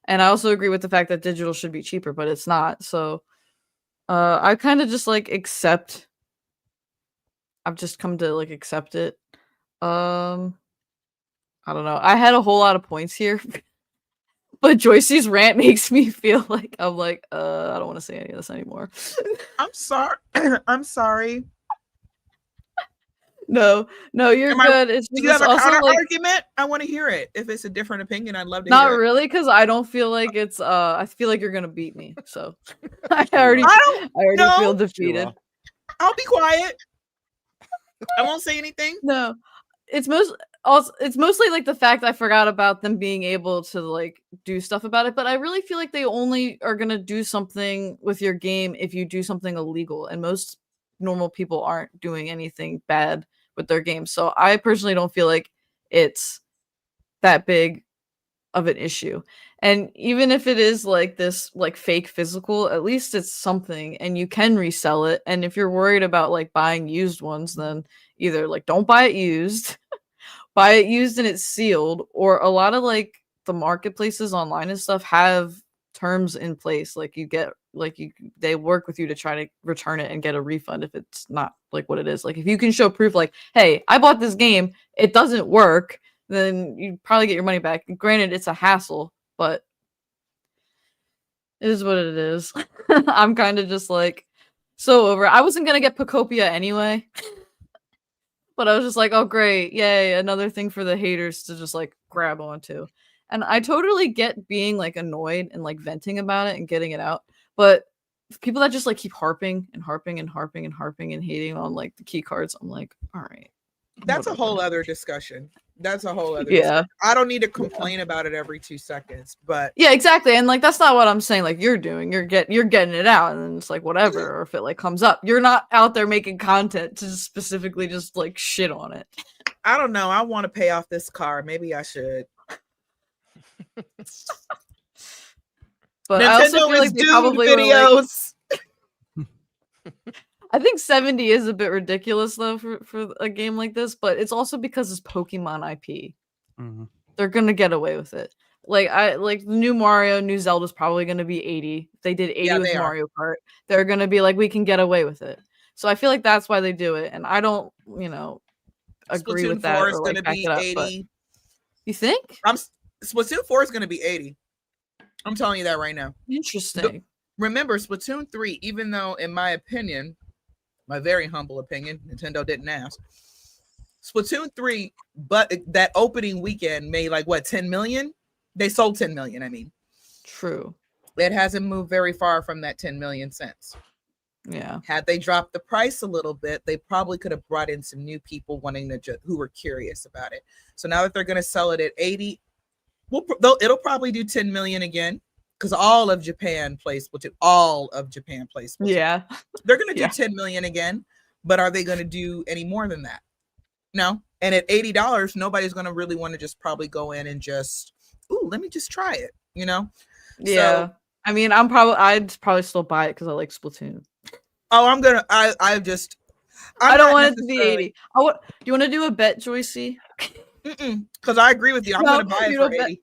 And I also agree with the fact that digital should be cheaper, but it's not. So I kind of just like I've just come to like accept it. I don't know. I had a whole lot of points here. But Joycie's rant makes me feel like I'm like, I don't want to say any of this anymore. I'm sorry. I'm sorry. No, you're good. It's do you have a also counter like, argument? I want to hear it. If it's a different opinion, I'd love to not hear it. really, because I don't feel like it's I feel like you're gonna beat me. So I already no. feel defeated. I'll be quiet. I won't say anything. No. It's mostly like the fact I forgot about them being able to like do stuff about it, but I really feel like they only are gonna do something with your game if you do something illegal, and most normal people aren't doing anything bad with their games. So I personally don't feel like it's that big of an issue. And even if it is like this like fake physical, at least it's something and you can resell it. And if you're worried about like buying used ones, then either like don't buy it used, buy it used and it's sealed, or a lot of like the marketplaces online and stuff have terms in place. Like you get like they work with you to try to return it and get a refund if it's not like what it is. Like if you can show proof like, hey, I bought this game, it doesn't work, then you probably get your money back. Granted, it's a hassle, but it is what it is. I'm kind of just like so over it. I wasn't gonna get Pacopia anyway. But I was just like, oh great, yay, another thing for the haters to just like grab onto. And I totally get being like annoyed and like venting about it and getting it out. But people that just like keep harping and hating on like the key cards, I'm like, all right. That's whatever. a whole other discussion. That's a whole other Yeah. discussion. I don't need to complain about it every 2 seconds, but Yeah, exactly. And like that's not what I'm saying. Like you're doing, you're getting it out, and then it's like whatever. Or if it like comes up, you're not out there making content to specifically just like shit on it. I don't know. I want to pay off this car. Maybe I should. But Nintendo I also feel like they is probably doomed were, like, videos. I think 70 is a bit ridiculous though for a game like this, but it's also because it's Pokemon IP. Mhm. They're gonna get away with it. Like the new Mario, new Zelda's probably gonna be 80. If they did 80 Yeah, with they are. Mario Kart, they're gonna be like, we can get away with it. So I feel like that's why they do it, and I don't, agree Splatoon with that 4 or is like going to back be it up. 80. But you think? Splatoon 4 is going to be 80. I'm telling you that right now. Interesting. Remember, Splatoon 3, even though, in my opinion, my very humble opinion, Nintendo didn't ask, Splatoon 3, but that opening weekend made like what, 10 million? They sold 10 million, I mean. True. It hasn't moved very far from that 10 million cents. Yeah. Had they dropped the price a little bit, they probably could have brought in some new people wanting to who were curious about it. So now that they're going to sell it at 80, it'll probably do 10 million again, because all of Japan plays Splatoon. All of Japan plays Splatoon. Yeah. They're going to do 10 million again, but are they going to do any more than that? No. And at $80, nobody's going to really want to just probably go in and just, let me just try it, Yeah. So, I mean, I'd probably still buy it because I like Splatoon. oh, I don't want it to be 80. Do you want to do a bet, Joycie? Because I agree with you. I'm going to buy it for 80.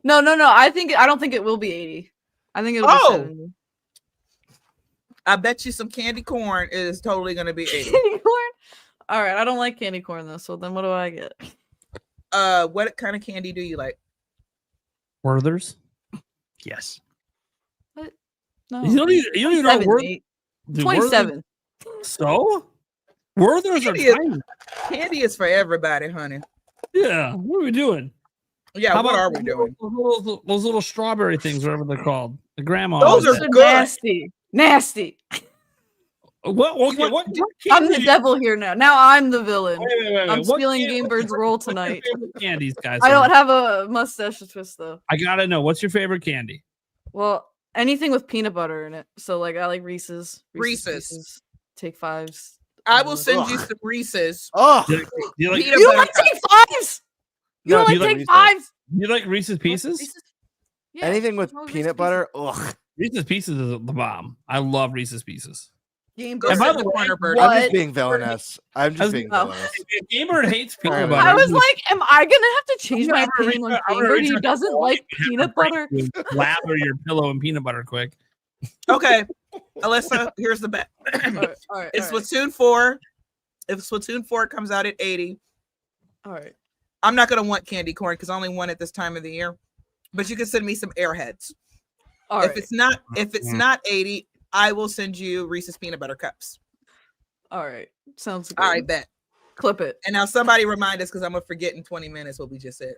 No. I don't think it will be 80. I think it'll be 70. I bet you some candy corn is totally going to be 80. Candy corn? All right, I don't like candy corn though. So then what do I get? What kind of candy do you like? Werther's? Yes. What? No. You don't even know Werther's. 27. So? Werther's are tiny. Candy is for everybody, honey. Yeah. What are we doing? Yeah, How what about are we doing? Those little strawberry things, whatever they're called. The grandma. Those are good. Nasty. What? Okay, what I'm the devil here now. Now I'm the villain. Wait. I'm stealing GameBird's role tonight. Candies, guys. I don't have a mustache to twist though. I gotta know, what's your favorite candy? Well, anything with peanut butter in it. So like I like Reese's. Reese's. Take Fives. I will send you some Reese's. Oh, You like Peanut You butter like cup. take fives? You No, don't you like like take fives? you like Reese's Pieces? Yeah, anything with what's wrong peanut Reese's butter? Ugh. Reese's Pieces is the bomb. I love Reese's Pieces. Game And by Bird the the way, corner bird. I'm What? just being villainous. I'm just being Oh. villainous. If GameBird hates Sorry peanut about butter. I was like, am I gonna have to change my I'm gonna opinion on reach- I'm gonna GameBird? reach He out doesn't to like you and peanut have a butter. break to Lather your pillow in peanut butter quick. Okay, Alyssa, here's the bet. All right, It's Splatoon 4. If Splatoon 4 comes out at 80, all right. I'm not gonna want candy corn because I only want it this time of the year. But you can send me some Airheads. All if right. it's not 80, I will send you Reese's peanut butter cups. All right. Sounds good. All right, bet. Clip it. And now somebody remind us because I'm gonna forget in 20 minutes what we just said.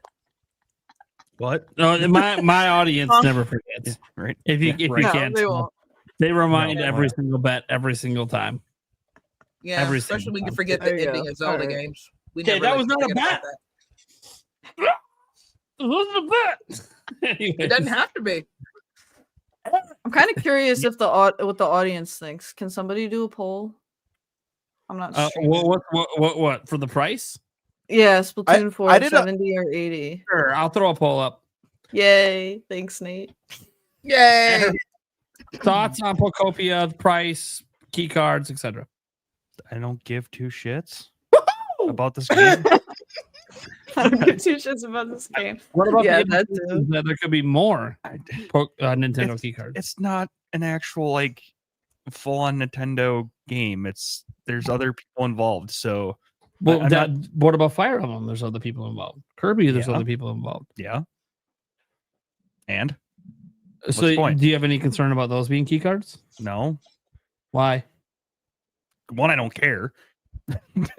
What? No, my audience never forgets. Right. If you Right. No, can't they tell. won't. They remind No. every single bet every single time. Yeah, Every especially single when you time. forget the There you ending go. of Zelda All right. games. We Okay, never that like was to not a forget about bet. that. It wasn't a bet. It doesn't have to be. I'm kind of curious if what the audience thinks. Can somebody do a poll? I'm not streaming. What for the price? Yeah, Splatoon 4, I did a- 70 or 80. Sure, I'll throw a poll up. Yay. Thanks, Nate. Yay! Thoughts on Pocopia, price, key cards, etc. I don't give two shits about this game. I don't give two shits about this game. What about Yeah, the that implications too. that there could be more Nintendo key cards? It's not an actual like full-on Nintendo game. There's other people involved. So Well, I'm not- what about Fire Emblem? There's other people involved. Kirby, there's Yeah. other people involved. yeah. And So, the point? do you have any concern about those being key cards? no, Why? one, I don't care.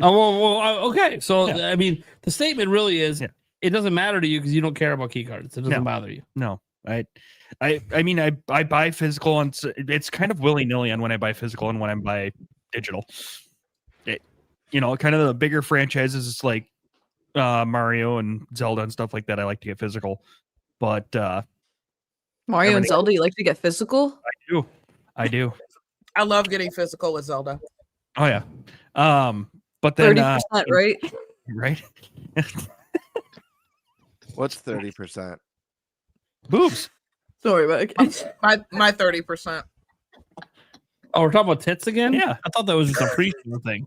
Okay. So, Yeah. I mean, the statement really is Yeah. it doesn't matter to you because you don't care about key cards. It doesn't No. bother you. No, I mean, I buy physical, and it's kind of willy nilly on when I buy physical and when I buy digital. Kind of the bigger franchises, it's like Mario and Zelda and stuff like that. I like to get physical, but Mario and Everything- Zelda, you like to get physical? I do. I love getting physical with Zelda. Oh yeah. But then 30%, right? right? What's 30%? Boobs. Don't worry about it. My 30%. Oh, we're talking about tits again? Yeah. I thought that was just a pre-show thing.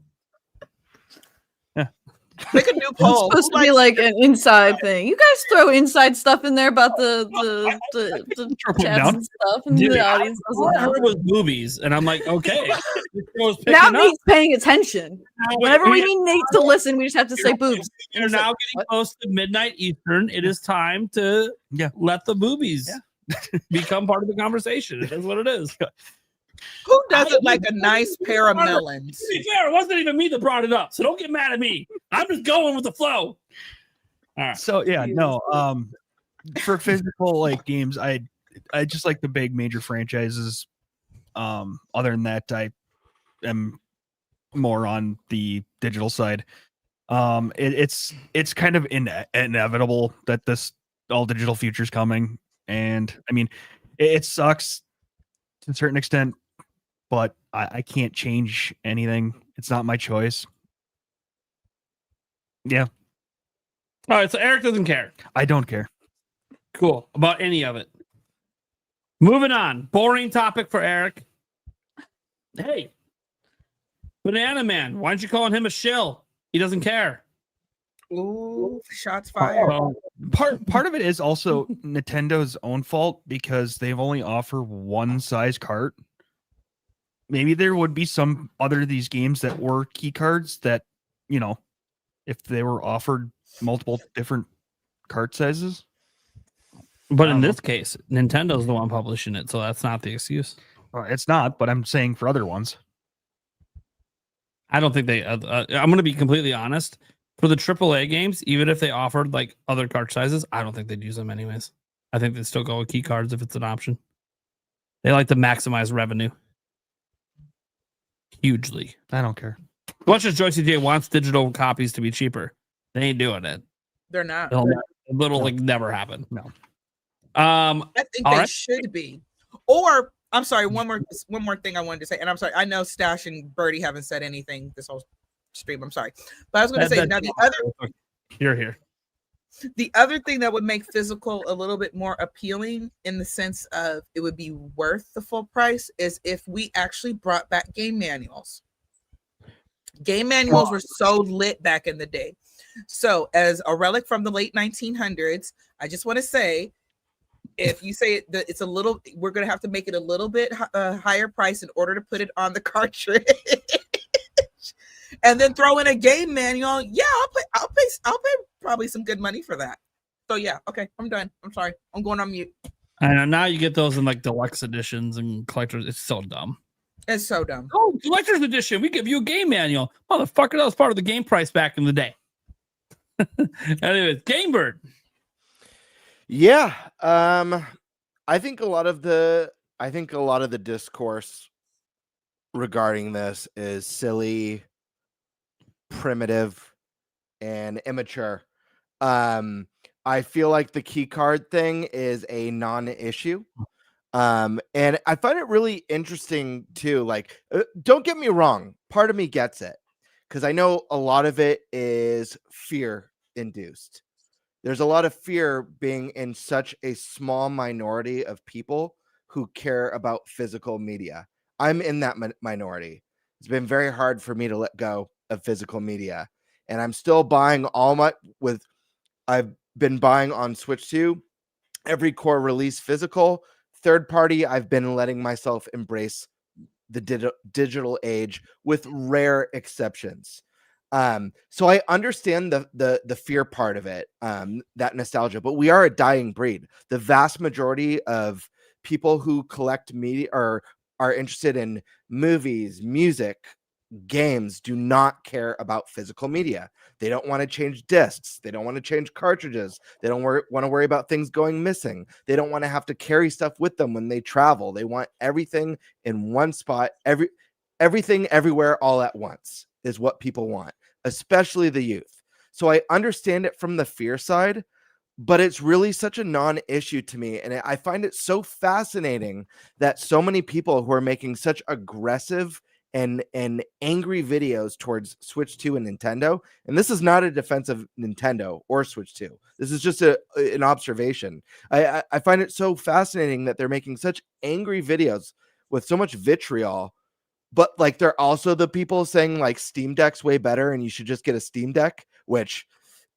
Make a new It's poll. supposed to be like an inside thing. You guys throw inside stuff in there about the chats down. and stuff, and Dude, the audience All doesn't I heard know. was boobies, and I'm like, okay. This show's picking Now up. Nate's paying attention. Now, Whenever we we- need Nate to listen, we just have to say boobs. We're now getting What? close to midnight Eastern. It is time to let the boobies become part of the conversation. It is what it is. Who doesn't like a nice pair of melons? To be fair, it wasn't even me that brought it up, so don't get mad at me. I'm just going with the flow. All right. So yeah, no. For physical like games, I just like the big major franchises. Other than that, I am more on the digital side. It's kind of inevitable that this all digital future is coming, and I mean, it sucks to a certain extent, but I can't change anything. It's not my choice. Yeah, All right, so Eric doesn't care. I don't care. Cool. About any of it. Moving on. Boring topic for Eric. Hey. Banana Man. Why aren't you calling him a shill? He doesn't care. Ooh, shots fired. Oh, Part of it is also Nintendo's own fault because they've only offer one size cart. Maybe there would be some other of these games that were key cards that, if they were offered multiple different cart sizes. but in this case, Nintendo's the one publishing it, so that's not the excuse. It's not, but I'm saying for other ones. I don't think they. I'm going to be completely honest. For the AAA games, even if they offered like other card sizes, I don't think they'd use them anyways. I think they'd still go with key cards if it's an option. They like to maximize revenue hugely. I don't care. Much as Joycie J wants digital copies to be cheaper, they ain't doing it. They're not. It'll like never happen. No. Um. I think All they right. should be. Or I'm sorry. One more thing I wanted to say, and I'm sorry. I know Stash and Birdie haven't said anything this whole stream. I'm sorry, but I was going to say now the other thing that would make physical a little bit more appealing in the sense of it would be worth the full price is if we actually brought back game manuals. Game manuals were so lit back in the day. So as a relic from the late 1900s, I just want to say, if you say it's a little, we're going to have to make it a little bit higher price in order to put it on the cartridge. And then throw in a game manual. Yeah, I'll pay probably some good money for that. So yeah, okay, I'm done. I'm sorry. I'm going on mute. I know now you get those in like deluxe editions and collectors. It's so dumb. It's so dumb. Oh, collector's edition. We give you a game manual. Motherfucker, that was part of the game price back in the day. Anyways, GameBird. Yeah. I think a lot of the discourse regarding this is silly, primitive, and immature. I feel like the key card thing is a non-issue. And I find it really interesting too. Like, don't get me wrong, part of me gets it because I know a lot of it is fear induced. There's a lot of fear being in such a small minority of people who care about physical media. I'm in that minority. It's been very hard for me to let go of physical media, and I'm still buying I've been buying on Switch 2 every core release physical. Third party, I've been letting myself embrace the digital age with rare exceptions. So I understand the fear part of it, that nostalgia, but we are a dying breed. The vast majority of people who collect media or are interested in movies, music, games do not care about physical media. They don't want to change discs. They don't want to change cartridges. They don't want to worry about things going missing. They don't want to have to carry stuff with them when they travel. They want everything in one spot, everything everywhere all at once is what people want, especially the youth. So I understand it from the fear side, but it's really such a non-issue to me. And I find it so fascinating that so many people who are making such aggressive and angry videos towards Switch 2 and Nintendo. And this is not a defense of Nintendo or Switch 2. This is just an observation. I find it so fascinating that they're making such angry videos with so much vitriol, but like they're also the people saying like Steam Deck's way better and you should just get a Steam Deck, which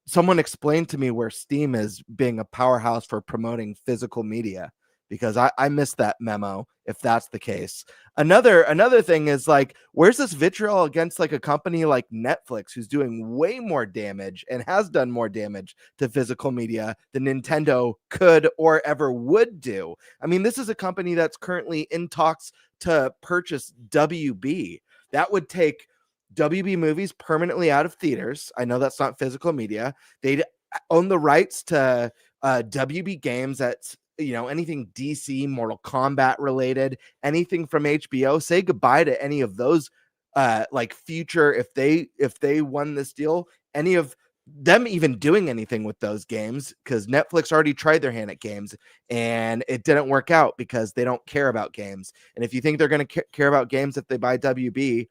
someone explained to me where Steam is being a powerhouse for promoting physical media, because I missed that memo if that's the case. Another thing is like, where's this vitriol against like a company like Netflix who's doing way more damage and has done more damage to physical media than Nintendo could or ever would do? I mean, this is a company that's currently in talks to purchase WB. That would take WB movies permanently out of theaters. I know that's not physical media. They'd own the rights to WB games that's, you know, anything DC, Mortal Kombat related, anything from HBO. Say goodbye to any of those like future, if they won this deal, any of them even doing anything with those games, because Netflix already tried their hand at games and it didn't work out because they don't care about games. And if you think they're going to care about games if they buy WB,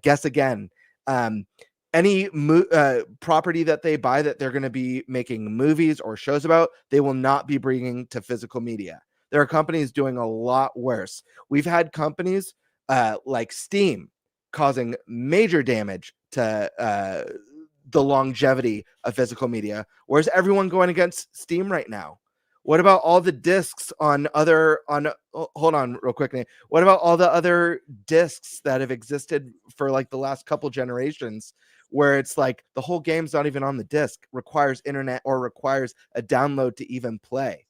guess again. Any property that they buy that they're going to be making movies or shows about, they will not be bringing to physical media. There are companies doing a lot worse. We've had companies like Steam causing major damage to the longevity of physical media. Where's everyone going against Steam right now? What about all the discs hold on real quick, Nate. What about all the other discs that have existed for like the last couple generations, where it's like the whole game's not even on the disc, requires internet or requires a download to even play?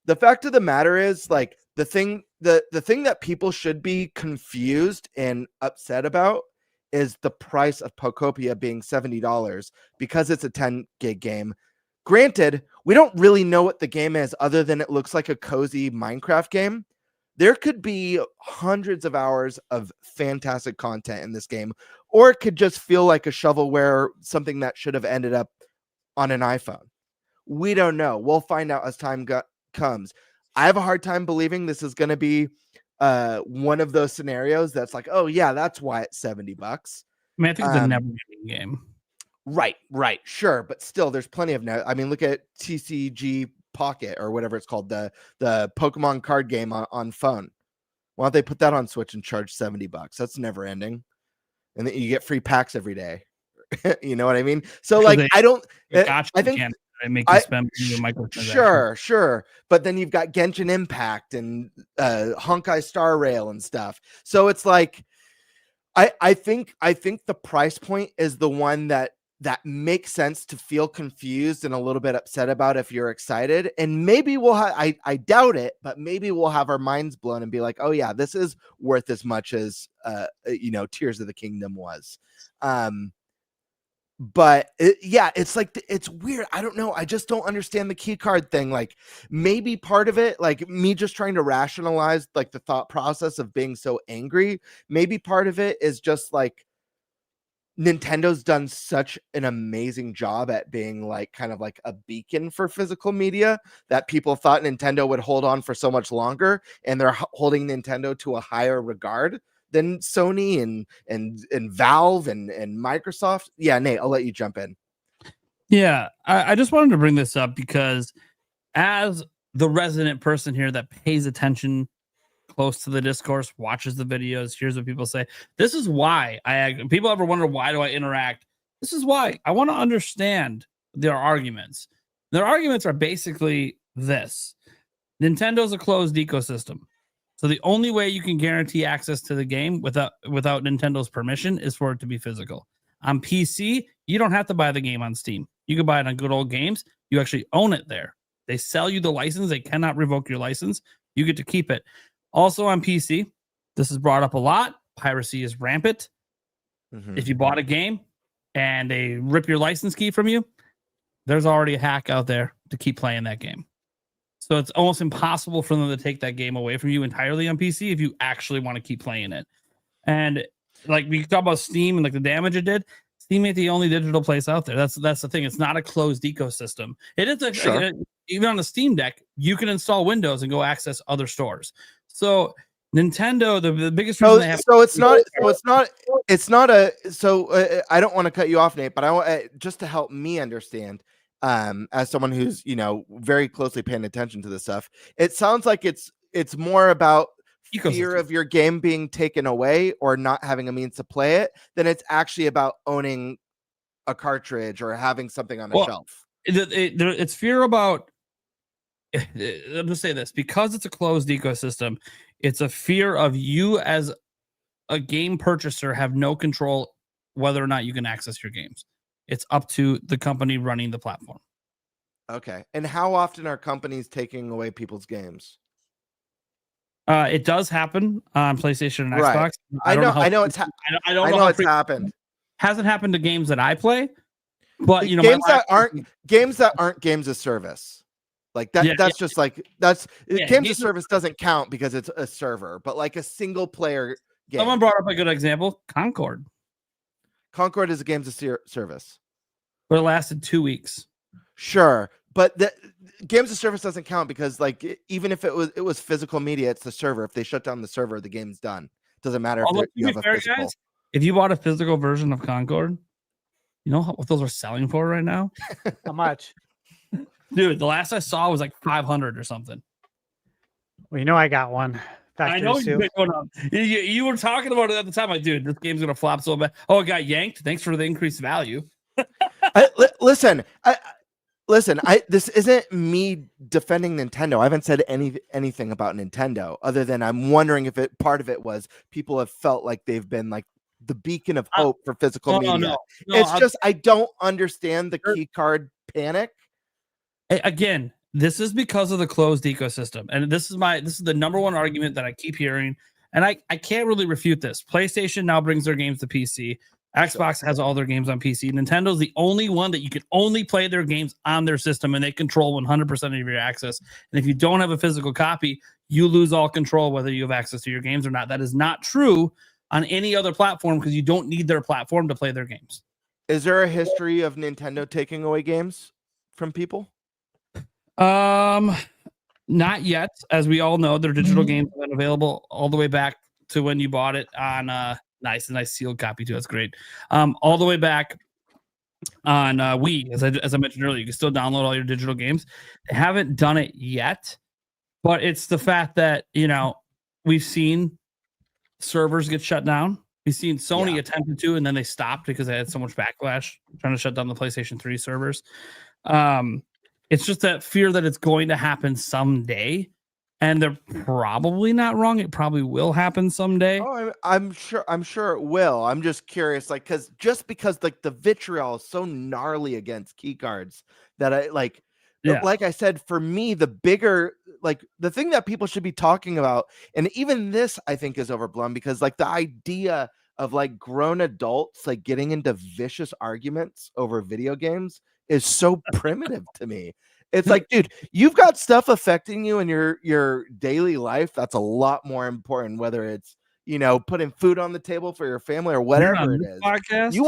The fact of the matter is, like, the thing that people should be confused and upset about is the price of Pocopia being $70 because it's a 10 gig game. Granted, we don't really know what the game is other than it looks like a cozy Minecraft game. There could be hundreds of hours of fantastic content in this game, or it could just feel like a shovelware, something that should have ended up on an iPhone. We don't know. We'll find out as time comes. I have a hard time believing this is going to be one of those scenarios that's like, oh yeah, that's why it's $70. I mean, I think it's a never-ending game. Right, sure, but still, there's plenty of I mean, look at TCG Pocket or whatever it's called, the Pokemon card game on phone. Why don't they put that on Switch and charge $70? That's never ending, and then you get free packs every day. You know what I mean? So like, I don't. I think I make you spend sure, but then you've got Genshin Impact and Honkai Star Rail and stuff. So it's like, I think the price point is the one that makes sense to feel confused and a little bit upset about if you're excited. And maybe we'll have, I doubt it, but maybe we'll have our minds blown and be like, oh yeah, this is worth as much as, Tears of the Kingdom was. But it's like, it's weird. I don't know. I just don't understand the key card thing. Like maybe part of it, like me just trying to rationalize like the thought process of being so angry. Maybe part of it is just like, Nintendo's done such an amazing job at being like kind of like a beacon for physical media that people thought Nintendo would hold on for so much longer, and they're holding Nintendo to a higher regard than Sony and Valve and Microsoft. Yeah, Nate, I'll let you jump in. Yeah, I just wanted to bring this up because as the resident person here that pays attention close to the discourse, watches the videos, here's what people say. This is why people ever wonder, why do I interact? This is why I want to understand their arguments. Their arguments are basically this: Nintendo's a closed ecosystem. So the only way you can guarantee access to the game without Nintendo's permission is for it to be physical. On PC, you don't have to buy the game on Steam. You can buy it on Good Old Games. You actually own it there. They sell you the license. They cannot revoke your license. You get to keep it. Also on PC, this is brought up a lot. Piracy is rampant. Mm-hmm. If you bought a game and they rip your license key from you, there's already a hack out there to keep playing that game. So it's almost impossible for them to take that game away from you entirely on PC if you actually want to keep playing it. And like we talk about Steam and like the damage it did, Steam ain't the only digital place out there. That's the thing. It's not a closed ecosystem. It is even on the Steam Deck, you can install Windows and go access other stores. So Nintendo, the biggest reason they have. I don't want to cut you off, Nate, but I want just to help me understand, as someone who's very closely paying attention to this stuff. It sounds like it's more about fear of your game being taken away or not having a means to play it than it's actually about owning a cartridge or having something on a shelf. It's fear about. I'll just say this: because it's a closed ecosystem, it's a fear of you as a game purchaser have no control whether or not you can access your games. It's up to the company running the platform. Okay. And how often are companies taking away people's games? It does happen on PlayStation and Xbox. Right. I know it's happened. Hasn't happened to games that I play, but games that aren't games of service. Like that, games of service doesn't count because it's a server, but like a single player game. Someone brought up a good example: Concord. Concord is a games of service, but it lasted 2 weeks. Sure, but the games of service doesn't count because even if it was physical media, it's the server. If they shut down the server, the game's done. Doesn't matter if you have a physical. Guys, if you bought a physical version of Concord, you know what those are selling for right now? How much? Dude, the last I saw was like 500 or something. Well, I got one. I know you've been going on. You were talking about it at the time. Like, dude, this game's gonna flop so bad. Oh, it got yanked. Thanks for the increased value. Listen. This isn't me defending Nintendo. I haven't said anything about Nintendo other than I'm wondering if part of it was people have felt like they've been like the beacon of hope for physical media. No, it's I don't understand the key card panic. Again, this is because of the closed ecosystem, and this is the number one argument that I keep hearing, and I can't really refute this. PlayStation now brings their games to PC. Xbox has all their games on PC. Nintendo's the only one that you can only play their games on their system, and they control 100% of your access. And if you don't have a physical copy, you lose all control whether you have access to your games or not. That is not true on any other platform because you don't need their platform to play their games. Is there a history of Nintendo taking away games from people? Not yet. As we all know, their digital games have been available all the way back to when you bought it on nice sealed copy too. That's great. All the way back on Wii, as I mentioned earlier, you can still download all your digital games. They haven't done it yet, but it's the fact that we've seen servers get shut down. We've seen Sony attempted to, and then they stopped because they had so much backlash trying to shut down the PlayStation 3 servers. It's just that fear that it's going to happen someday, and they're probably not wrong. It probably will happen someday. Oh, I'm sure it will. I'm just curious, like, because like the vitriol is so gnarly against key cards that I like. Yeah. Like I said, for me, the bigger, like the thing that people should be talking about, and even this I think is overblown, because like the idea of like grown adults like getting into vicious arguments over video games is so primitive to me. It's like, dude, you've got stuff affecting you in your daily life that's a lot more important, whether it's putting food on the table for your family or whatever it is. Podcast? You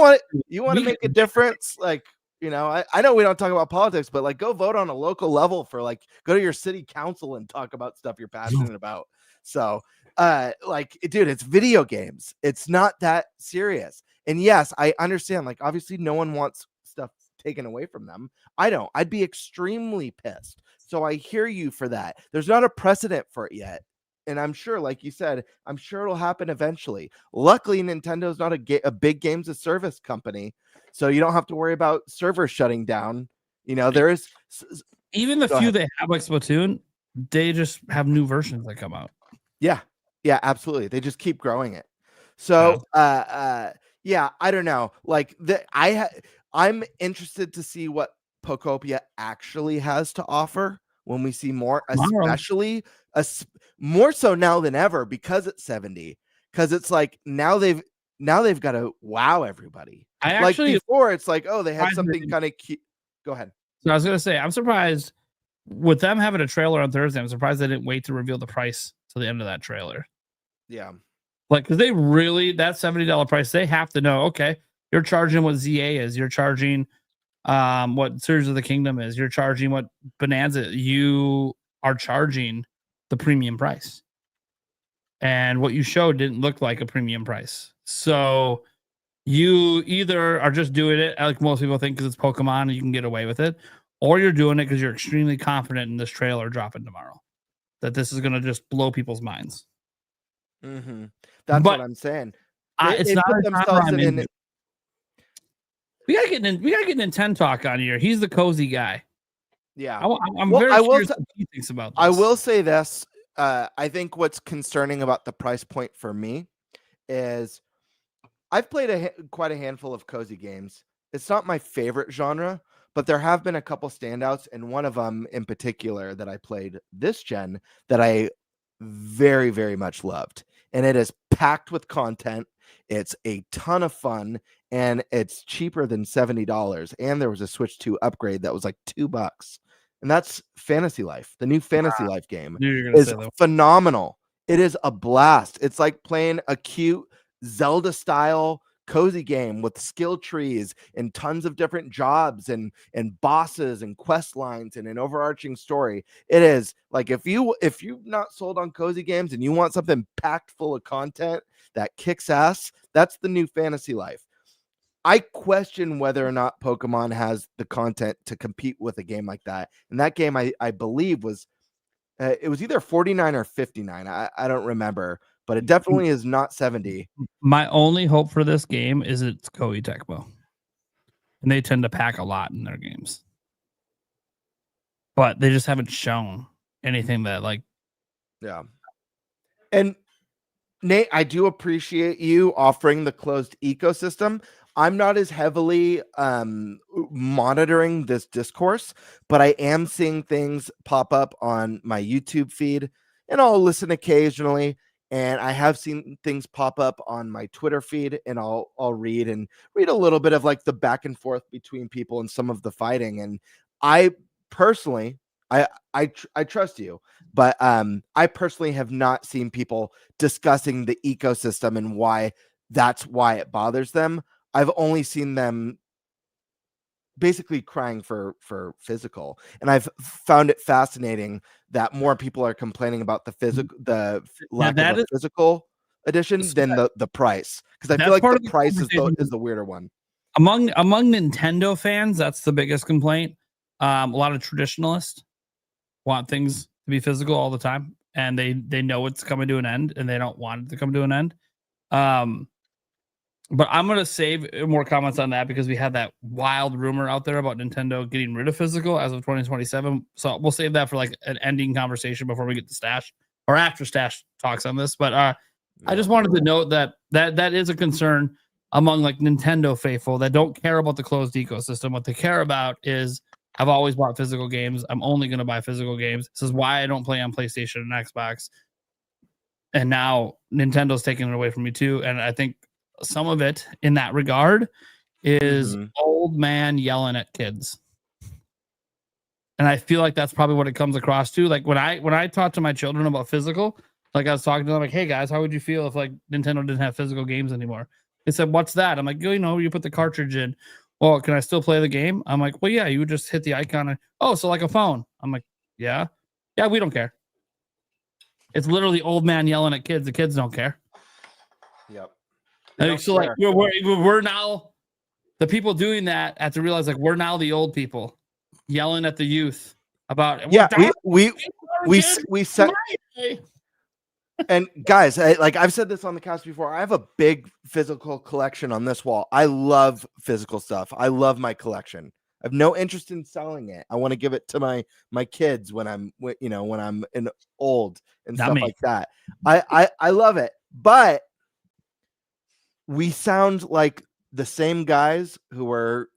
want to make a difference, like I know we don't talk about politics, but like go vote on a local level for like go to your city council and talk about stuff you're passionate about. So like, dude, it's video games. It's not that serious. And yes, I understand, like obviously no one wants stuff taken away from them. I don't. I'd be extremely pissed. So I hear you for that. There's not a precedent for it yet. And I'm sure, like you said, I'm sure it'll happen eventually. Luckily, Nintendo's not a big games of service company, so you don't have to worry about servers shutting down. There is even the few they have, like Splatoon, they just have new versions that come out. Yeah, absolutely. They just keep growing it. So, yeah, I don't know. Like I'm interested to see what Pokopia actually has to offer when we see more, especially more so now than ever because it's 70. Because it's like now they've got to wow everybody. Like before, it's like, oh, they had something kind of cute. Go ahead. So I was gonna say, I'm surprised with them having a trailer on Thursday. I'm surprised they didn't wait to reveal the price till the end of that trailer. Yeah, like because they really that $70 price, they have to know. Okay, you're charging what ZA is. You're charging what Series of the Kingdom is. You're charging what Bonanza. You are charging the premium price, and what you showed didn't look like a premium price. So you either are just doing it like most people think because it's Pokemon and you can get away with it, or you're doing it because you're extremely confident in this trailer dropping tomorrow that this is going to just blow people's minds. Mm-hmm. That's what I'm saying. It's not put themselves in. We gotta get Nintendo talk on here. He's the cozy guy. Yeah, I'm very curious what he thinks about this. I will say this. I think what's concerning about the price point for me is I've played quite a handful of cozy games. It's not my favorite genre, but there have been a couple standouts, and one of them in particular that I played this gen that I very, very much loved. And it is packed with content. It's a ton of fun, and it's cheaper than $70. And there was a Switch 2 upgrade that was like $2. And that's Fantasy Life. The new Fantasy Life game is phenomenal. It is a blast. It's like playing a cute Zelda style cozy game with skill trees and tons of different jobs and bosses and quest lines and an overarching story. It is like if you've not sold on cozy games and you want something packed full of content that kicks ass, that's the new Fantasy Life. I question whether or not Pokemon has the content to compete with a game like that. And that game, I believe, was it was either 49 or 59. I don't remember, but it definitely is not 70. My only hope for this game is it's Koei Tecmo. And they tend to pack a lot in their games. But they just haven't shown anything that like. Yeah. And Nate, I do appreciate you offering the closed ecosystem. I'm not as heavily monitoring this discourse, but I am seeing things pop up on my YouTube feed, and I'll listen occasionally. And I have seen things pop up on my Twitter feed, and I'll read a little bit of like the back and forth between people and some of the fighting. And I personally, I trust you, but I personally have not seen people discussing the ecosystem and why it bothers them. I've only seen them basically crying for physical, and I've found it fascinating that more people are complaining about the lack of a physical edition than the price, because I feel like the price is the weirder one. Among Nintendo fans, that's the biggest complaint. A lot of traditionalists want things to be physical all the time, and they know it's coming to an end, and they don't want it to come to an end. But I'm going to save more comments on that because we had that wild rumor out there about Nintendo getting rid of physical as of 2027. So we'll save that for like an ending conversation before we get to Stash, or after Stash talks on this. But I just wanted to note that is a concern among like Nintendo faithful that don't care about the closed ecosystem. What they care about is, I've always bought physical games. I'm only going to buy physical games. This is why I don't play on PlayStation and Xbox. And now Nintendo's taking it away from me too. And I think some of it in that regard is old man yelling at kids. And I feel like that's probably what it comes across to. Like when I talk to my children about physical, like I was talking to them like, hey guys, how would you feel if like Nintendo didn't have physical games anymore? They said, what's that? I'm like, you put the cartridge in. Well, can I still play the game? I'm like, well, yeah, you would just hit the icon. So like a phone. I'm like, yeah, we don't care. It's literally old man yelling at kids. The kids don't care. Yep. So like we're now the people doing that have to realize like we're now the old people yelling at the youth about we set. And guys, I've said this on the cast before. I have a big physical collection on this wall. I love physical stuff. I love my collection. I have no interest in selling it. I want to give it to my kids when I'm old and stuff like that. I love it, but we sound like the same guys who were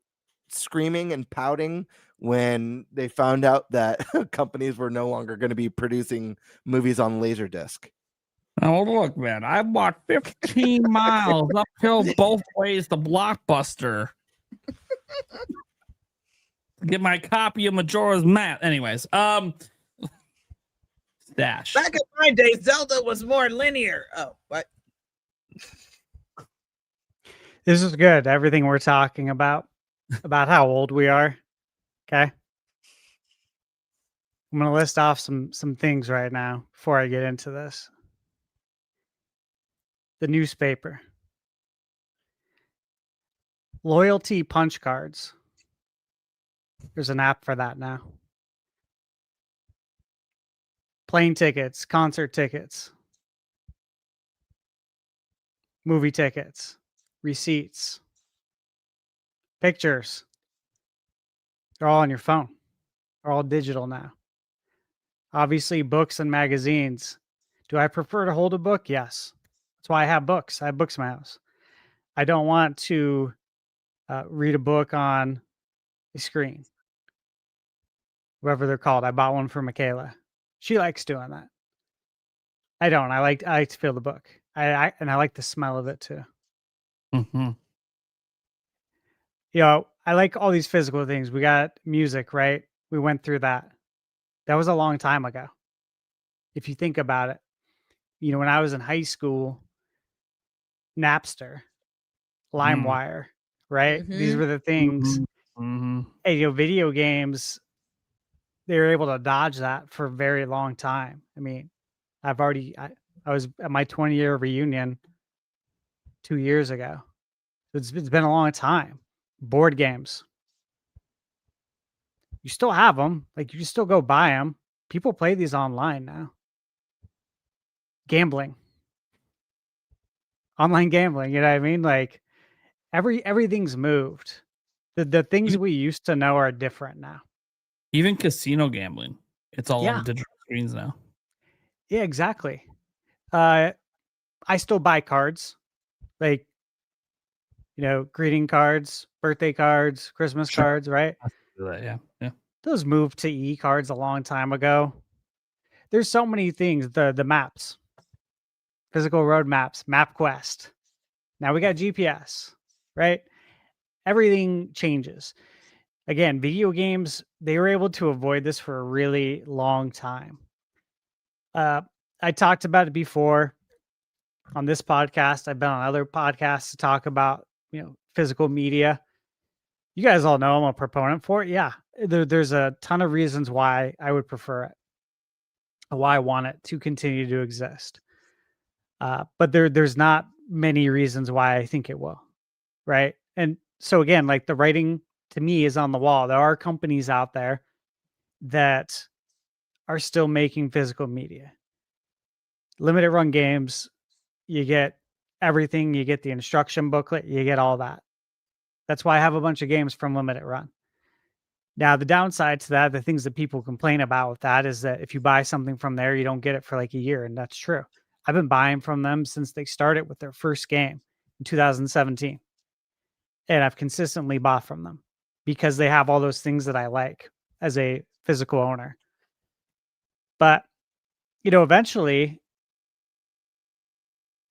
screaming and pouting when they found out that companies were no longer going to be producing movies on Laserdisc. Oh, look, man, I bought 15 miles uphill both ways to Blockbuster. Get my copy of Majora's Mask. Anyways, Stash. Back in my day, Zelda was more linear. Oh, what? This is good. Everything we're talking about how old we are. Okay. I'm going to list off some things right now before I get into this. The newspaper. Loyalty punch cards. There's an app for that now. Plane tickets, concert tickets, movie tickets, receipts, pictures. They're all on your phone. They're all digital now. Obviously, books and magazines. Do I prefer to hold a book? Yes. That's why I have books. I have books in my house. I don't want to read a book on a screen. Whatever they're called. I bought one for Michaela. She likes doing that. I don't. I like to feel the book. I like the smell of it too. Mm-hmm. I like all these physical things. We got music, right? We went through that. That was a long time ago. If you think about it, when I was in high school, Napster, LimeWire, right? Mm-hmm. These were the things. Mm-hmm. Hey, video games, they were able to dodge that for a very long time. I mean, I was at my 20-year reunion 2 years ago. It's been a long time. Board games. You still have them. Like, you can still go buy them. People play these online now. Gambling. Online gambling, you know what I mean? Like, everything's moved. The things we used to know are different now. Even casino gambling. It's all on digital screens now. Yeah, exactly. I still buy cards. Like, greeting cards, birthday cards, Christmas cards, right? Yeah. Those moved to e-cards a long time ago. There's so many things. The maps, physical road maps, MapQuest. Now we got GPS, right? Everything changes. Again, video games, they were able to avoid this for a really long time. I talked about it before on this podcast. I've been on other podcasts to talk about, physical media. you guys all know I'm a proponent for it. Yeah, there's a ton of reasons why I would prefer it, why I want it to continue to exist. But there's not many reasons why I think it will, right? And so again, like the writing to me is on the wall. There are companies out there that are still making physical media. Limited run games, you get everything, you get the instruction booklet, you get all that. That's why I have a bunch of games from limited run. Now, the downside to that, the things that people complain about with that is that if you buy something from there, you don't get it for like a year. And that's true. I've been buying from them since they started with their first game in 2017. And I've consistently bought from them because they have all those things that I like as a physical owner. But, eventually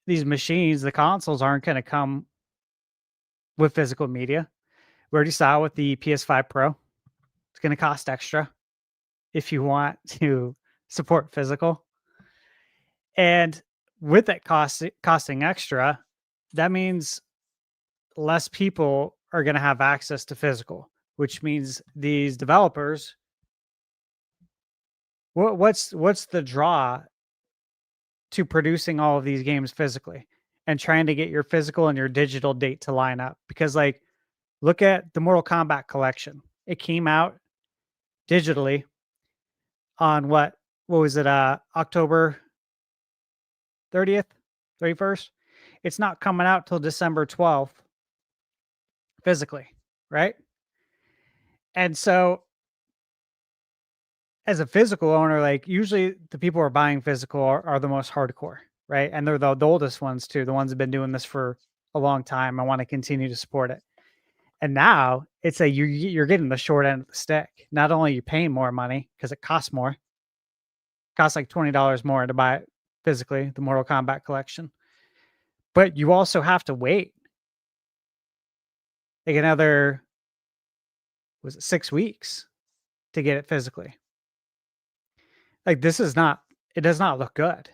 these machines, the consoles aren't going to come with physical media. We already saw with the PS5 Pro. It's going to cost extra if you want to support physical. And with that costing extra, that means less people are going to have access to physical, which means these developers, what's the draw to producing all of these games physically and trying to get your physical and your digital date to line up? Because like, look at the Mortal Kombat collection. It came out digitally on what was it? October 30th, 31st. It's not coming out till December 12th physically, right? And so as a physical owner, like usually the people who are buying physical are the most hardcore, right? And they're the oldest ones too, the ones that have been doing this for a long time. I want to continue to support it. And now it's you're getting the short end of the stick. Not only are you paying more money because it costs more, it costs like $20 more to buy it physically, the Mortal Kombat collection, but you also have to wait like another, was it 6 weeks to get it physically? Like it does not look good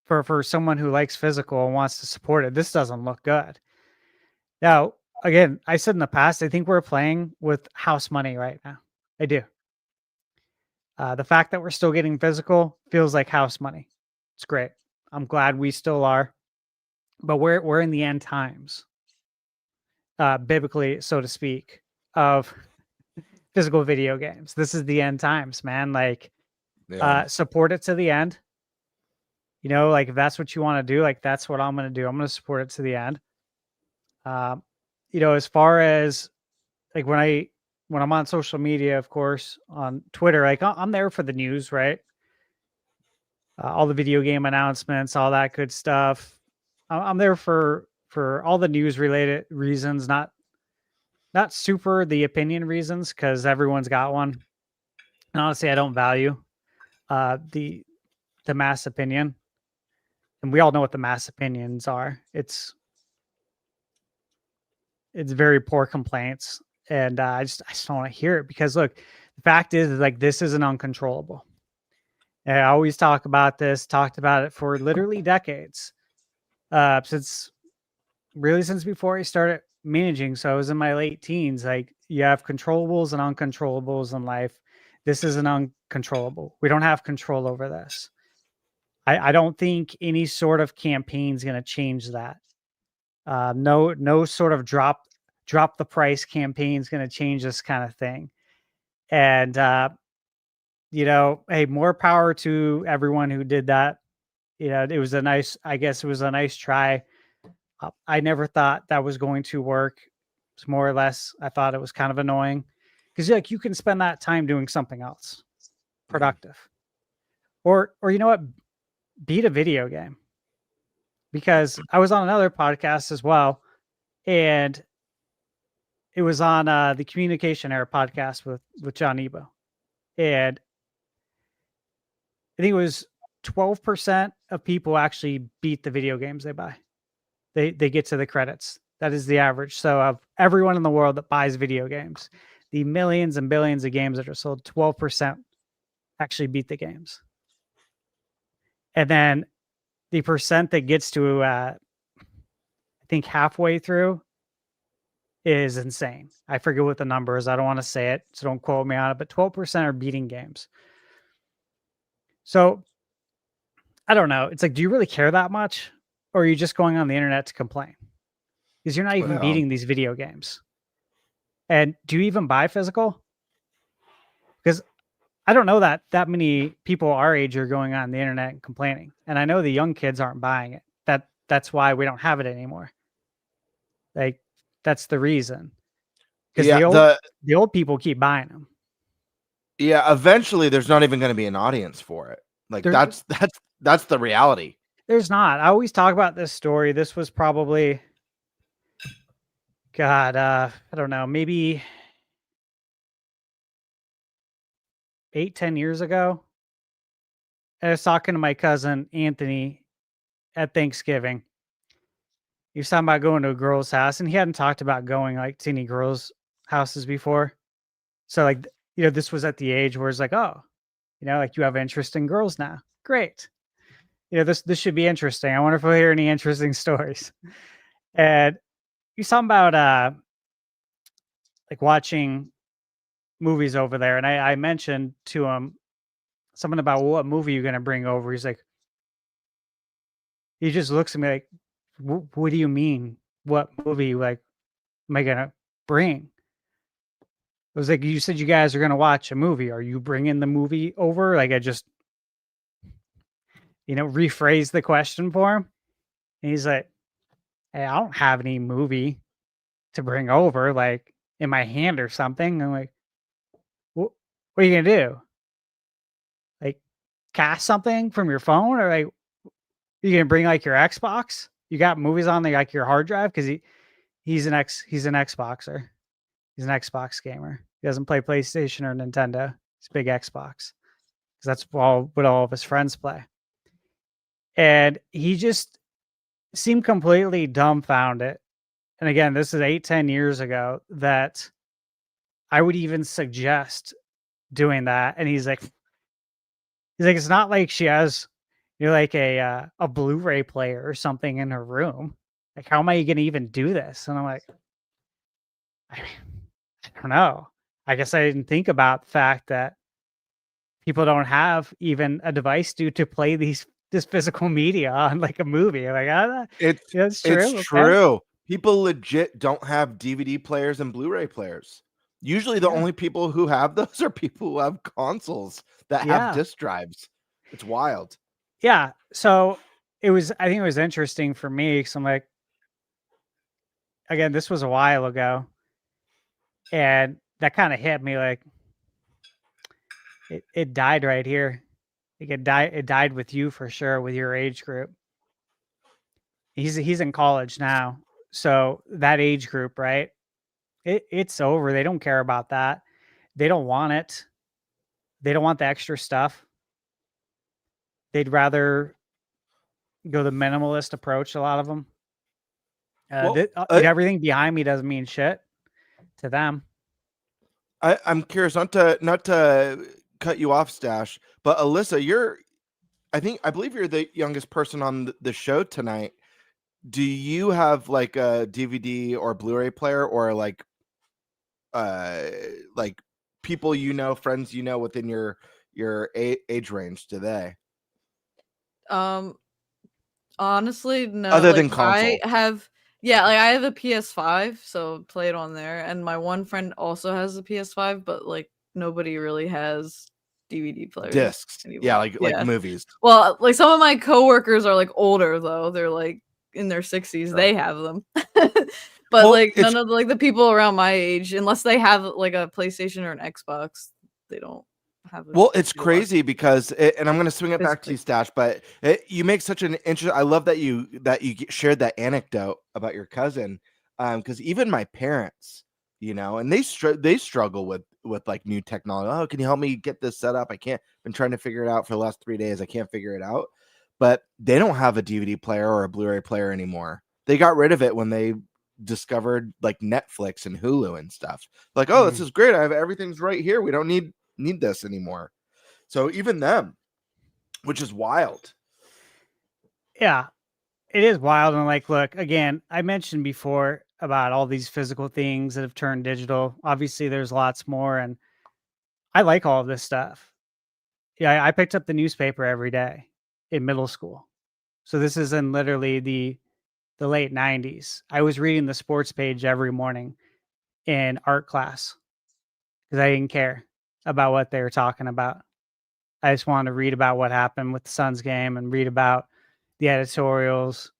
for someone who likes physical and wants to support it. This doesn't look good. Now, again, I said in the past, I think we're playing with house money right now. I do. The fact that we're still getting physical feels like house money. It's great. I'm glad we still are, but we're in the end times, biblically, so to speak, of physical video games. This is the end times, man. Like, support it to the end. Like if that's what you want to do, like that's what I'm going to do. I'm going to support it to the end. As far as like when I'm on social media, of course, on Twitter, like I'm there for the news, right? All the video game announcements, all that good stuff. I'm there for all the news related reasons, not super the opinion reasons, because everyone's got one. And honestly, I don't value the mass opinion. And we all know what the mass opinions are. It's very poor complaints. And I just don't want to hear it, because look, the fact is like, this isn't uncontrollable. And I always talked about it for literally decades, since before I started managing. So I was in my late teens. Like, you have controllables and uncontrollables in life. This is an uncontrollable. We don't have control over this. I don't think any sort of campaign is going to change that. No sort of drop the price campaign is going to change this kind of thing. And, hey, more power to everyone who did that. It was a nice try. I never thought that was going to work. It's more or less, I thought it was kind of annoying, because like you can spend that time doing something else productive, or beat a video game. Because I was on another podcast as well, and it was on the Communication Era podcast with John Ebo, and I think it was 12% of people actually beat the video games they buy. They get to the credits. That is the average. So of everyone in the world that buys video games, the millions and billions of games that are sold, 12% actually beat the games. And then the percent that gets to, I think halfway through, is insane. I forget what the number is. I don't want to say it, so don't quote me on it, but 12% are beating games. So I don't know. It's like, do you really care that much? Or are you just going on the internet to complain? Because you're not even beating these video games. And do you even buy physical? Because I don't know that many people our age are going on the internet and complaining. And I know the young kids aren't buying it. That's why we don't have it anymore. Like, that's the reason. Because the old people keep buying them. Yeah, eventually there's not even going to be an audience for it. Like that's the reality. There's not. I always talk about this story. This was probably, I don't know, maybe 8-10 years ago. I was talking to my cousin Anthony at Thanksgiving. He was talking about going to a girl's house, and he hadn't talked about going like to any girls' houses before. So like, this was at the age where it's like, oh, like you have interest in girls now. Great. This should be interesting. I wonder if we'll hear any interesting stories. And he's talking about like watching movies over there. And I mentioned to him something about what movie you're going to bring over. He's like, he just looks at me like, what do you mean? What movie like am I going to bring? I was like, you said you guys are going to watch a movie. Are you bringing the movie over? Like, I just, rephrase the question for him. And he's like, hey, I don't have any movie to bring over, like in my hand or something. I'm like, what are you going to do? Like, cast something from your phone? Or like, you going to bring like your Xbox? You got movies on like your hard drive? Because he's an Xboxer. He's an Xbox gamer. He doesn't play PlayStation or Nintendo. He's a big Xbox. Because that's what all of his friends play. And he just seemed completely dumbfounded. And again, this is 8-10 years ago that I would even suggest doing that. And he's like, it's not like she has, like a Blu-ray player or something in her room. Like, how am I going to even do this? And I'm like, I don't know. I guess I didn't think about the fact that people don't have even a device to play this physical media on like a movie. Like, it's true. It's true. People legit don't have DVD players and Blu-ray players. Usually the only people who have those are people who have consoles that have disk drives. It's wild. Yeah. So I think it was interesting for me because I'm like, again, this was a while ago. And that kind of hit me like it died right here. Like it died with you for sure, with your age group. He's in college now. So that age group, right? It's over. They don't care about that. They don't want it. They don't want the extra stuff. They'd rather go the minimalist approach, a lot of them. Everything behind me doesn't mean shit to them. I'm curious, not to cut you off, Stash, but Alyssa, I believe you're the youngest person on the show tonight. Do you have like a DVD or Blu-ray player, or like people friends within your age range? Do they? Honestly, no. Other than console. I have a PS5, so play it on there. And my one friend also has a PS5, but like nobody really has DVD players. Discs. anymore. Yeah, like movies. Well, like some of my coworkers are like older though. They're like in their 60s. They have them. But none of like the people around my age, unless they have like a PlayStation or an Xbox, they don't have. It's crazy because, and I'm going to swing it back to you, Stash, but you make such an interest. I love that you shared that anecdote about your cousin, because even my parents, and they struggle with like new technology. Oh, can you help me get this set up? I can't. Been trying to figure it out for the last 3 days. I can't figure it out. But they don't have a DVD player or a Blu-ray player anymore. They got rid of it when they discovered like Netflix and Hulu and stuff. Like, oh, this is great. I have everything's right here. We don't need this anymore. So even them, which is wild. Yeah. It is wild. And like, look, again, I mentioned before about all these physical things that have turned digital. Obviously, there's lots more. And I like all of this stuff. Yeah, I picked up the newspaper every day in middle school. So this is in literally the late 90s. I was reading the sports page every morning in art class because I didn't care about what they were talking about. I just wanted to read about what happened with the Suns game and read about the editorials.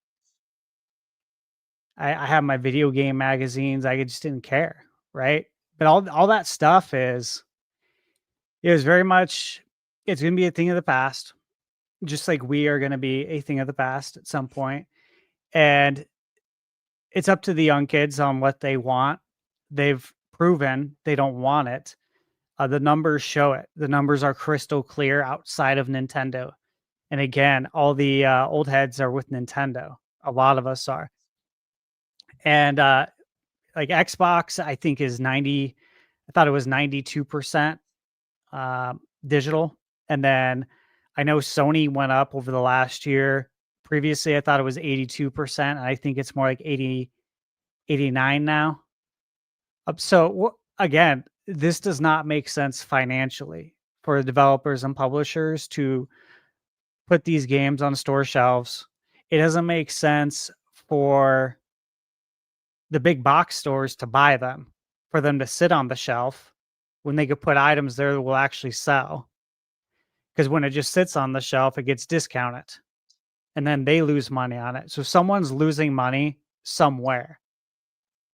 I have my video game magazines. I just didn't care, right? But all that stuff is very much, it's going to be a thing of the past, just like we are going to be a thing of the past at some point. And it's up to the young kids on what they want. They've proven they don't want it. The numbers show it. The numbers are crystal clear outside of Nintendo. And again, all the old heads are with Nintendo. A lot of us are. And like Xbox, I think is 90. I thought it was 92% digital. And then I know Sony went up over the last year. Previously, I thought it was 82%. And I think it's more like 80, 89 now. So again, this does not make sense financially for developers and publishers to put these games on store shelves. It doesn't make sense for the big box stores to buy them, for them to sit on the shelf when they could put items there that will actually sell. Because when it just sits on the shelf, it gets discounted and then they lose money on it. So someone's losing money somewhere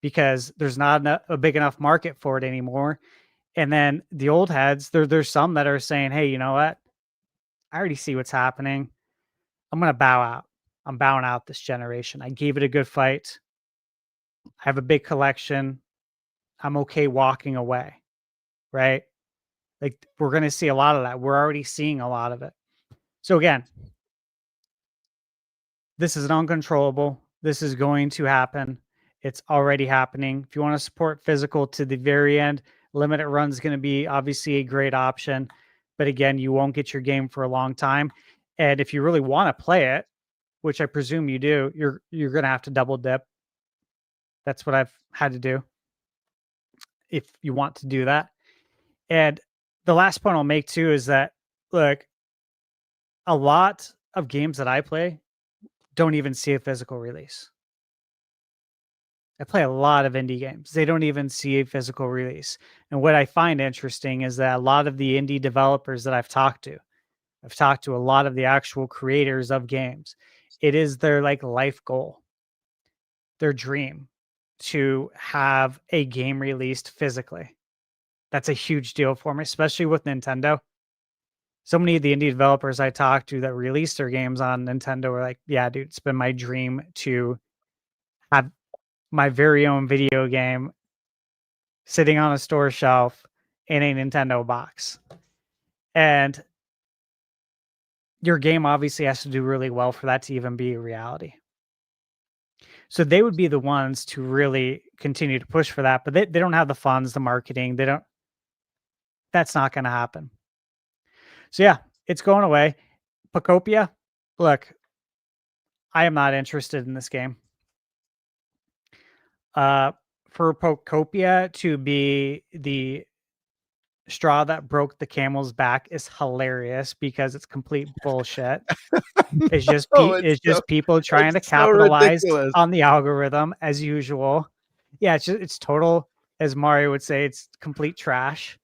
because there's not a big enough market for it anymore. And then the old heads, there's some that are saying, hey, you know what? I already see what's happening. I'm going to bow out. I'm bowing out this generation. I gave it a good fight. I have a big collection. I'm okay walking away, right? Like we're going to see a lot of that. We're already seeing a lot of it. So again, this is an uncontrollable. This is going to happen. It's already happening. If you want to support physical to the very end, limited run is going to be obviously a great option. But again, you won't get your game for a long time. And if you really want to play it, which I presume you do, you're going to have to double dip. That's what I've had to do if you want to do that. And the last point I'll make too is that, look, a lot of games that I play don't even see a physical release. I play a lot of indie games. They don't even see a physical release. And what I find interesting is that a lot of the indie developers that I've talked to a lot of the actual creators of games. It is their like life goal, their dream to have a game released physically. That's a huge deal for me, especially with Nintendo. So many of the indie developers I talked to that released their games on Nintendo were like, yeah, dude, it's been my dream to have my very own video game sitting on a store shelf in a Nintendo box. And your game obviously has to do really well for that to even be a reality. So they would be the ones to really continue to push for that, but they don't have the funds, the marketing. That's not going to happen. So yeah, it's going away. Pocopia, look, I am not interested in this game. For Pocopia to be the straw that broke the camel's back is hilarious because it's complete bullshit. It's just people trying to capitalize on the algorithm as usual. Yeah, it's total, as Mario would say, it's complete trash.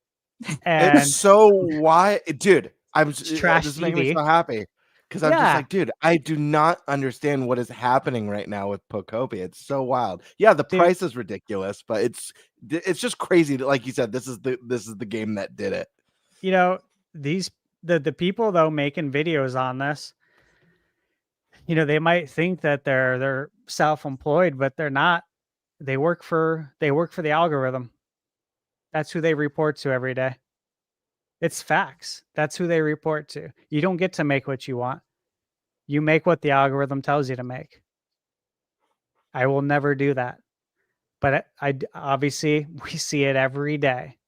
And it's so why, dude. Trash This making me so happy because I'm just like, dude, I do not understand what is happening right now with Pocopia. It's so wild. Yeah, the price is ridiculous, but it's just crazy. Like you said, this is the game that did it. You know, the people though making videos on this, you know, they might think that they're self-employed, but they're not. They work for the algorithm. That's who they report to every day. It's facts. That's who they report to. You don't get to make what you want. You make what the algorithm tells you to make. I will never do that. But I obviously we see it every day.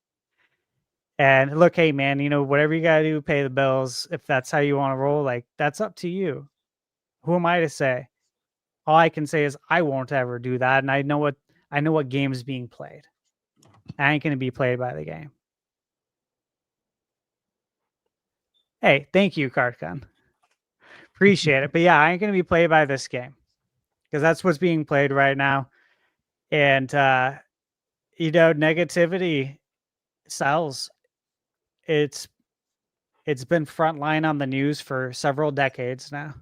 And look, hey man, you know, whatever you gotta do, pay the bills. If that's how you want to roll, like that's up to you. Who am I to say? All I can say is I won't ever do that, and I know what game is being played. I ain't gonna be played by the game. Hey, thank you, Cartgun. Appreciate it. But yeah, I ain't gonna be played by this game because that's what's being played right now. And negativity sells. It's been frontline on the news for several decades now.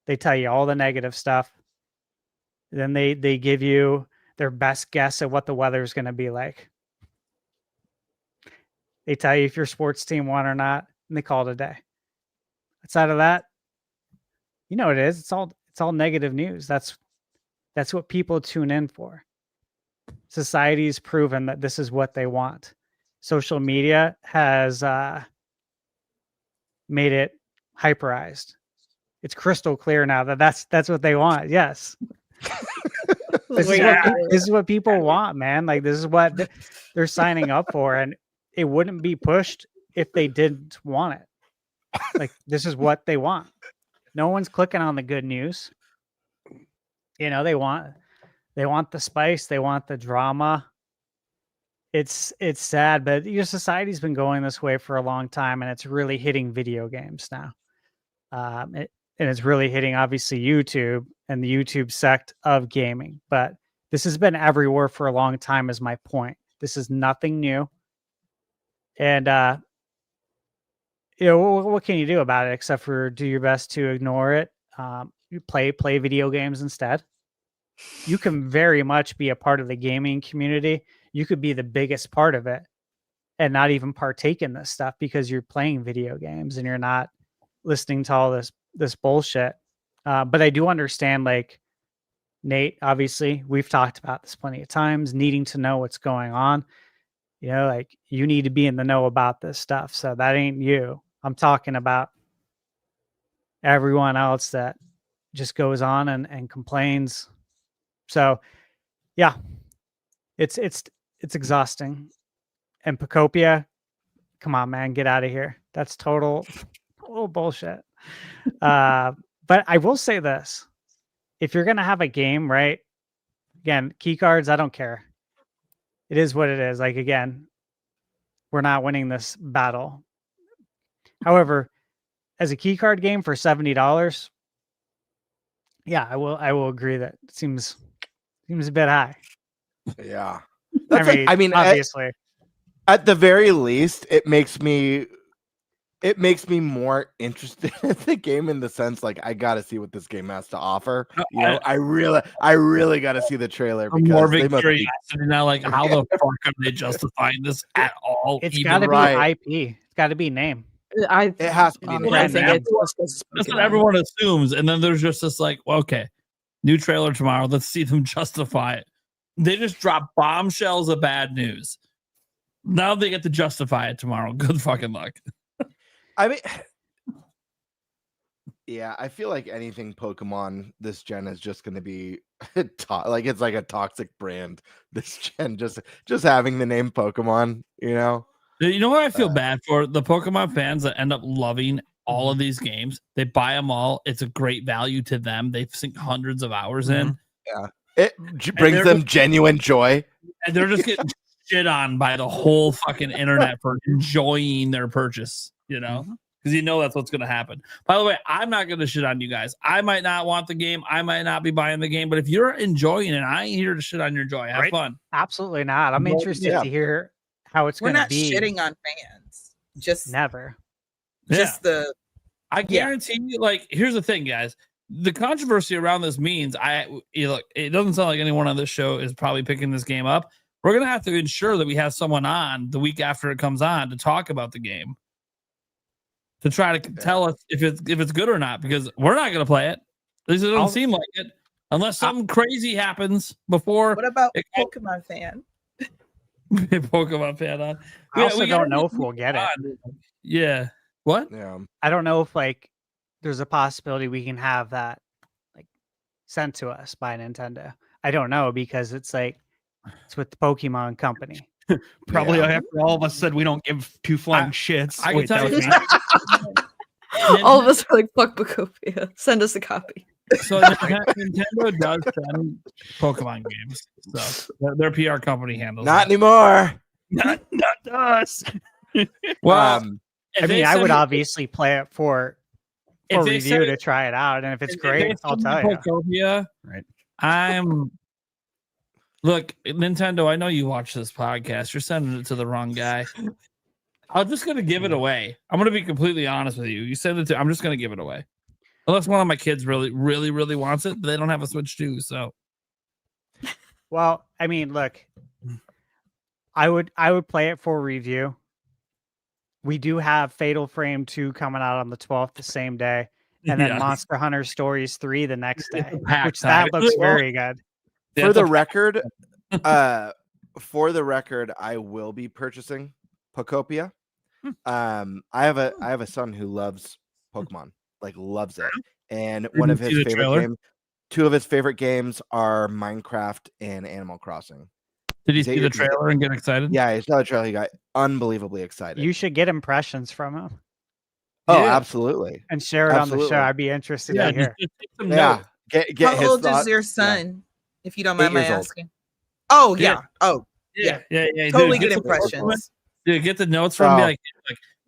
They tell you all the negative stuff. Then they give you their best guess at what the weather is going to be like. They tell you if your sports team won or not, and they call it a day. Outside of that, you know what it is. It's all negative news. That's what people tune in for. Society's proven that this is what they want. Social media has made it hyperized. It's crystal clear now that that's what they want. Yes. This is what people want, man. Like, this is what they're signing up for, and it wouldn't be pushed if they didn't want it. Like, this is what they want. No one's clicking on the good news. They want the spice, they want the drama. It's sad, but your society's been going this way for a long time, and it's really hitting video games now. And it's really hitting, obviously, YouTube and the YouTube sect of gaming. But this has been everywhere for a long time, is my point. This is nothing new. And, what can you do about it except for do your best to ignore it? You play video games instead. You can very much be a part of the gaming community. You could be the biggest part of it and not even partake in this stuff because you're playing video games and you're not listening to all this bullshit. But I do understand, like, Nate, obviously, we've talked about this plenty of times, needing to know what's going on. Like, you need to be in the know about this stuff. So that ain't you. I'm talking about everyone else that just goes on and complains. So, yeah, it's exhausting. And Pacopia, come on, man, get out of here. That's total bullshit. But I will say this: if you're gonna have a game, right? Again, key cards, I don't care. It is what it is. Like, again, we're not winning this battle. However, as a key card game for $70, yeah, I will agree that it seems a bit high. Yeah. I mean, obviously, at the very least, it makes me more interested in the game, in the sense, like, I got to see what this game has to offer. I really got to see the trailer. I'm more curious now, like, how the fuck are they justifying this at all? It's got to be IP. It's got to be name. It has to be name. That's what everyone assumes, and then there's just this, like, well, okay, new trailer tomorrow. Let's see them justify it. They just drop bombshells of bad news. Now they get to justify it tomorrow. Good fucking luck. I mean, yeah, I feel like anything Pokemon this gen is just going to be like, it's like a toxic brand this gen, just having the name Pokemon, You know what I feel bad for? The Pokemon fans that end up loving all of these games. They buy them all. It's a great value to them. They sink hundreds of hours in. Yeah, it brings them genuine joy. And they're just getting shit on by the whole fucking internet for enjoying their purchase. Because that's what's going to happen. By the way, I'm not going to shit on you guys. I might not want the game. I might not be buying the game. But if you're enjoying it, I ain't here to shit on your joy. Have fun. Absolutely not. I'm interested to hear how it's going to be. We're not shitting on fans. Just never. Just I guarantee you. Like, here's the thing, guys. The controversy around this means it doesn't sound like anyone on this show is probably picking this game up. We're going to have to ensure that we have someone on the week after it comes on to talk about the game, to try to tell us if it's good or not, because we're not going to play it. At least it doesn't seem like it, unless something crazy happens before. What about Pokemon fan? Pokemon fan on. I also don't know if we'll get it. Yeah. What? Yeah. I don't know if, like, there's a possibility we can have that, like, sent to us by Nintendo. I don't know, because it's like, it's with the Pokemon company. Probably after all of us said we don't give two flying shits. I can tell you. All of us are like, fuck Bacopia. Send us a copy. So Nintendo does send Pokemon games. So their PR company handles Not it. anymore. Not us. Well, I mean, I would obviously play it for if they review send- to try it out, and if it's if great, they I'll send tell me you. Pokopia, Right. Look, Nintendo, I know you watch this podcast. You're sending it to the wrong guy. I'm just gonna give it away. I'm gonna be completely honest with you. You send it to I'm just gonna give it away. Unless one of my kids really, really, really wants it, but they don't have a Switch too. So Well, I mean, look, I would play it for review. We do have Fatal Frame 2 coming out on the 12th, the same day, and then Yeah. Monster Hunter Stories 3 the next day, packed which time. that looks very good. Yeah, For it's the a- record, I will be purchasing Pokopia. I have a son who loves Pokemon, like loves it, and one of Did his you see the favorite trailer? games. Two of his favorite games are Minecraft and Animal Crossing. Did you Is it see the your- trailer and get excited? Yeah, he saw the trailer. He got unbelievably excited. You should get impressions from him Oh, Yeah. absolutely. and share it on the Absolutely. show. I'd be interested Yeah, to hear. just take some Yeah. notes. Get How his old thoughts. is your son? If you don't 8 mind my years old. asking. Oh Yeah. yeah. Oh, Yeah. totally Dude, good get the notes from it. impressions. Dude, get the notes from me. Oh. Like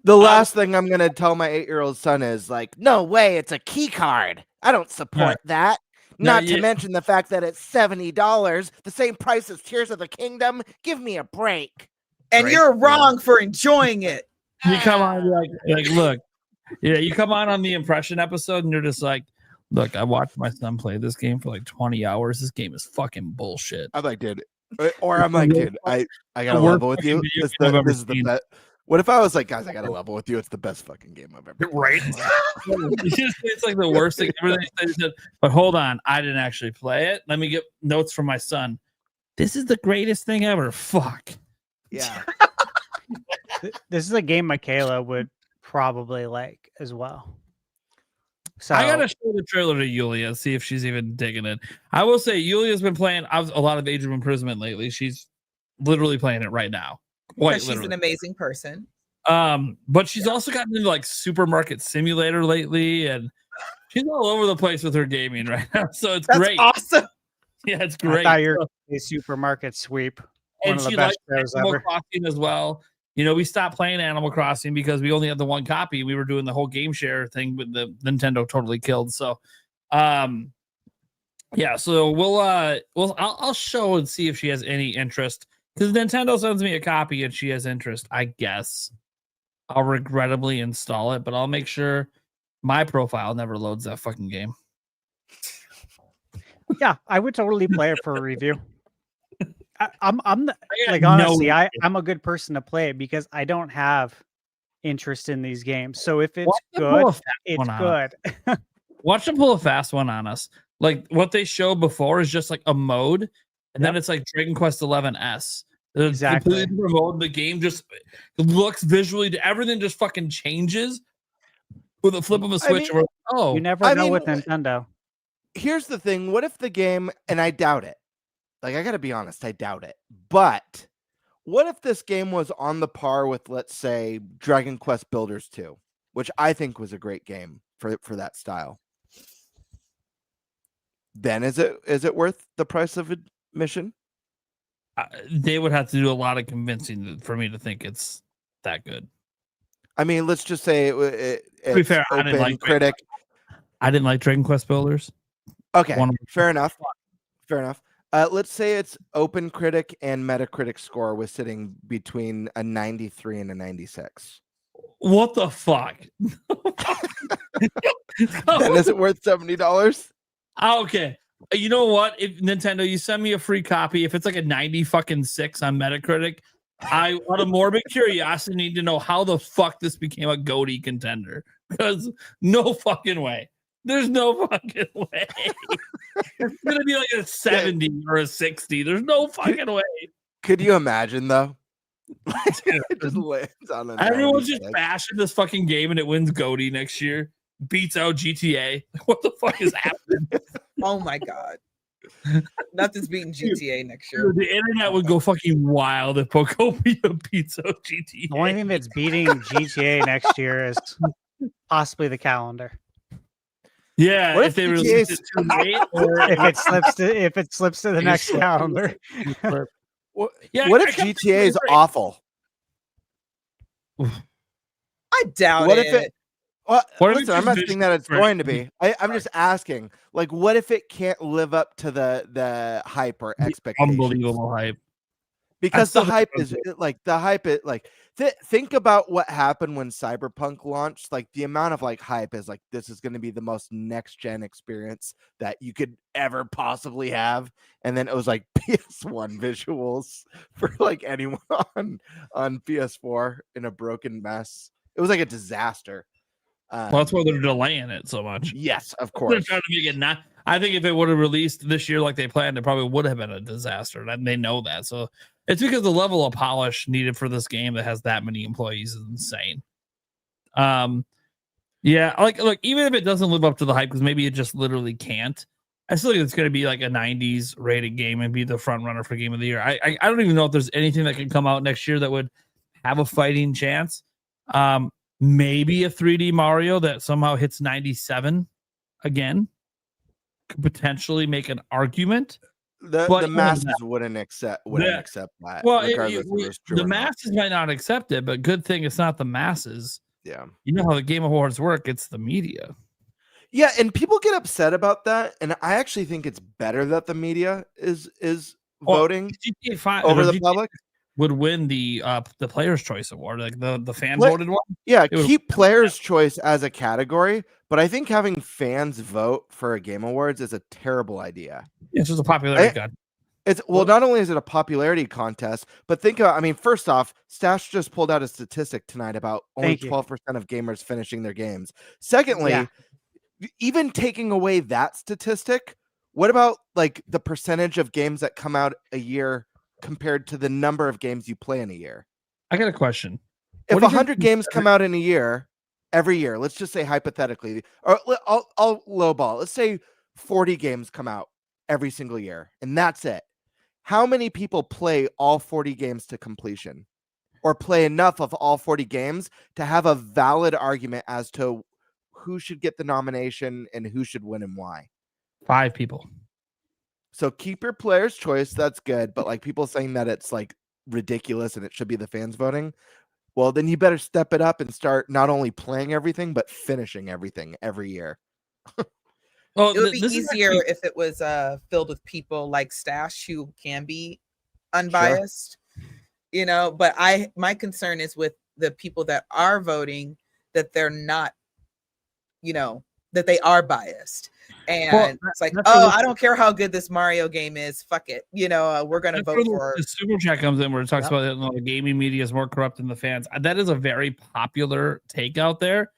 The last thing I'm gonna tell my 8-year-old son is like, no way, it's a key card. I don't support that. No, Not to you- mention the fact that it's $70, the same price as Tears of the Kingdom. Give me a break. And Right. you're wrong for enjoying it. you come on like look. Yeah, you come on the impression episode and you're just like, look, I watched my son play this game for like 20 hours. This game is fucking bullshit. I'm like, dude, or I'm like, dude, I gotta worst level with you. fucking video This, game I've ever this is the seen. best. What if I was like, guys, I gotta level with you? It's the best fucking game I've ever played. Right. It's like the worst thing ever. They said, but hold on, I didn't actually play it. Let me get notes from my son. This is the greatest thing ever. Fuck. Yeah. This is a game Michaela would probably like as well. So I gotta show the trailer to Yulia, see if she's even digging it. I will say Yulia's been playing a lot of Age of Imprisonment lately. She's literally playing it right now. Quite Because she's literally. an amazing person. But she's also gotten into like Supermarket Simulator lately, and she's all over the place with her gaming right now. So it's That's great. awesome. Yeah, it's I great. thought you were So- a supermarket sweep. One and of the she best likes shows Animal ever. Crossing as well. You know, we stopped playing Animal Crossing because we only had the one copy. We were doing the whole game share thing with the Nintendo totally killed. So, yeah. So I'll show and see if she has any interest because Nintendo sends me a copy and she has interest. I guess I'll regrettably install it, but I'll make sure my profile never loads that fucking game. Yeah, I would totally play it for a review. I'm got like no honestly, idea. I'm a good person to play it because I don't have interest in these games. So if it's Watch them pull good, a fast it's one on good. Watch them pull a fast one on us. Like what they showed before is just like a mode, and then it's like Dragon Quest 11S. Exactly. Completely different mode. The game just looks visually, everything just fucking changes with a flip of a switch. mean, You never I know mean, with Nintendo. Here's the thing. What if the game, and I doubt it. Like, I gotta be honest, I doubt it. But what if this game was on the par with, let's say, Dragon Quest Builders 2, which I think was a great game for that style? Then is it worth the price of admission? They would have to do a lot of convincing for me to think it's that good. I mean, let's just say To be it's fair, I didn't open like critic. I didn't like Dragon Quest Builders. Okay, One of- fair enough. Fair enough. Let's say its open critic and Metacritic score was sitting between a 93 and a 96. What the fuck? Then is it worth $70? Okay. You know what? If Nintendo, you send me a free copy. If it's like a 96 on Metacritic, I, out of morbid curiosity, need to know how the fuck this became a GOTY contender. Because no fucking way. There's no fucking way. It's gonna be like a 70 or a 60. There's no fucking way. Could you imagine though? It just lands on a Everyone's just 96. bashing this fucking game and it wins GOTY next year. Beats out GTA. What the fuck is happening? Oh my god. Nothing's beating GTA next year. Dude, the internet would go fucking wild if Pokopia beats out GTA. The only thing that's beating GTA next year is possibly the calendar. Yeah, What if if they GTA release it too late, or if it slips to the next calendar. What, Yeah, what I if kinda GTA is agree. awful? I doubt What it. if it? Well, What if listen, it's I'm not just saying that it's visually going to be. I'm just asking, like, what if it can't live up to the hype or expectations? unbelievable hype? Because still the think hype it was is like the hype. It like think about what happened when Cyberpunk launched. Like the amount of like hype is like this is going to be the most next gen experience that you could ever possibly have, and then it was like PS1 visuals for like anyone on PS4 in a broken mess. It was like a disaster. Well, that's why they're delaying it so much. Yes, of They're course. trying to make it not. I think if it would have released this year like they planned, it probably would have been a disaster, and they know that. So it's because the level of polish needed for this game that has that many employees is insane. Yeah, like even if it doesn't live up to the hype, because maybe it just literally can't. I still think it's going to be like a 90s rated game and be the front runner for Game of the Year. I don't even know if there's anything that can come out next year that would have a fighting chance. Maybe a 3D Mario that somehow hits 97 again could potentially make an argument. The masses wouldn't accept that. Well, regardless if it was true the or not. masses might not accept it, but good thing it's not the masses. Yeah. You know how the Game Awards work, it's the media. Yeah, and people get upset about that, and I actually think it's better that the media is voting GTA 5 over the GTA public. Would win the Players' Choice Award, like the fan What- voted one. Yeah, It would- keep players' choice as a category, but I think having fans vote for a Game Awards is a terrible idea. Yeah, it's just a popularity gun. It's not only is it a popularity contest, but think about, I mean, first off, Stash just pulled out a statistic tonight about only Thank you. 12% of gamers finishing their games. Secondly, Yeah. even taking away that statistic, what about like the percentage of games that come out a year compared to the number of games you play in a year? I got a question. If What do you 100 think- games come out in a year, every year, let's just say hypothetically, or I'll lowball. Let's say 40 games come out every single year, and that's it. How many people play all 40 games to completion, or play enough of all 40 games to have a valid argument as to who should get the nomination and who should win and why? 5 people. So keep your player's choice. That's good. But like people saying that it's like ridiculous and it should be the fans voting. Well, then you better step it up and start not only playing everything, but finishing everything every year. Well, It would be this is easier actually- if it was filled with people like Stash who can be unbiased, you know. But my concern is with the people that are voting, that they're not, you know, that they are biased. And it's like, that's oh, what- I don't care how good this Mario game is. Fuck it. You know, we're going to That's vote where for. the super chat comes in where it talks Yep. about it, the gaming media is more corrupt than the fans. That is a very popular take out there.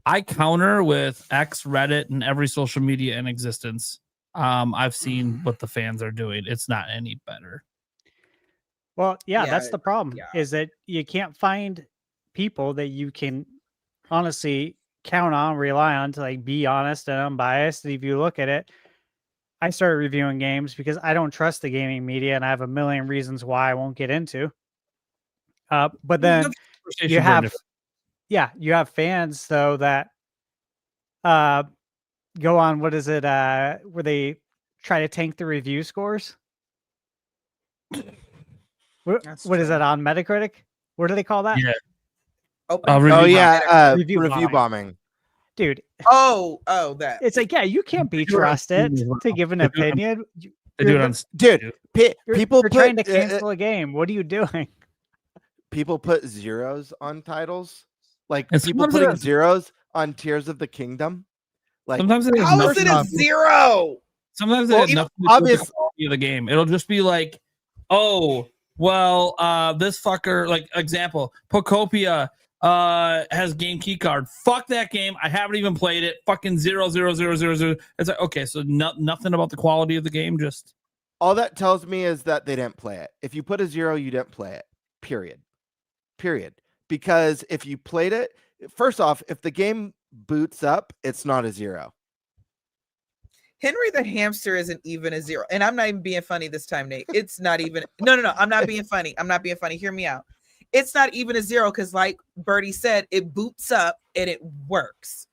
I counter with X, Reddit, and every social media in existence. I've seen what the fans are doing. It's not any better. Well, yeah, Yeah, that's the problem. yeah. Is that you can't find people that you can honestly count on, rely on to like be honest and unbiased. If you look at it, I started reviewing games because I don't trust the gaming media, and I have a million reasons why I won't get into. But then Conversations you are have, different. you have fans though that go on, what is it, where they try to tank the review scores. That's What is true. that on Metacritic? What do they call that? Yeah. Open review Oh bombing. yeah, Review review bombing. bombing. Dude, Oh, that. it's like, yeah, you can't be They do it on trusted Steam as well. to give an They do it on- opinion. They do it You're- on Dude, You're, people you're put trying to cancel a game. What are you doing? people put zeros on titles. Like And people sometimes it putting has- zeros on Tears of the Kingdom. Like Sometimes it has How is nothing it a on- zero? Sometimes it Well, has you know, nothing to do with the obvious- quality of the game. It'll just be like, oh, well, this fucker, like example, Pocopia has game key card. Fuck that game. I haven't even played it. Fucking 00000. It's like, okay, so nothing about the quality of the game. Just all that tells me is that they didn't play it. If you put a zero, you didn't play it. Period. Because if you played it, first off, if the game boots up, it's not a zero. Henry the hamster isn't even a zero. And I'm not even being funny this time, Nate. It's not even. No. I'm not being funny. Hear me out. It's not even a zero because, like Birdie said, it boots up and it works.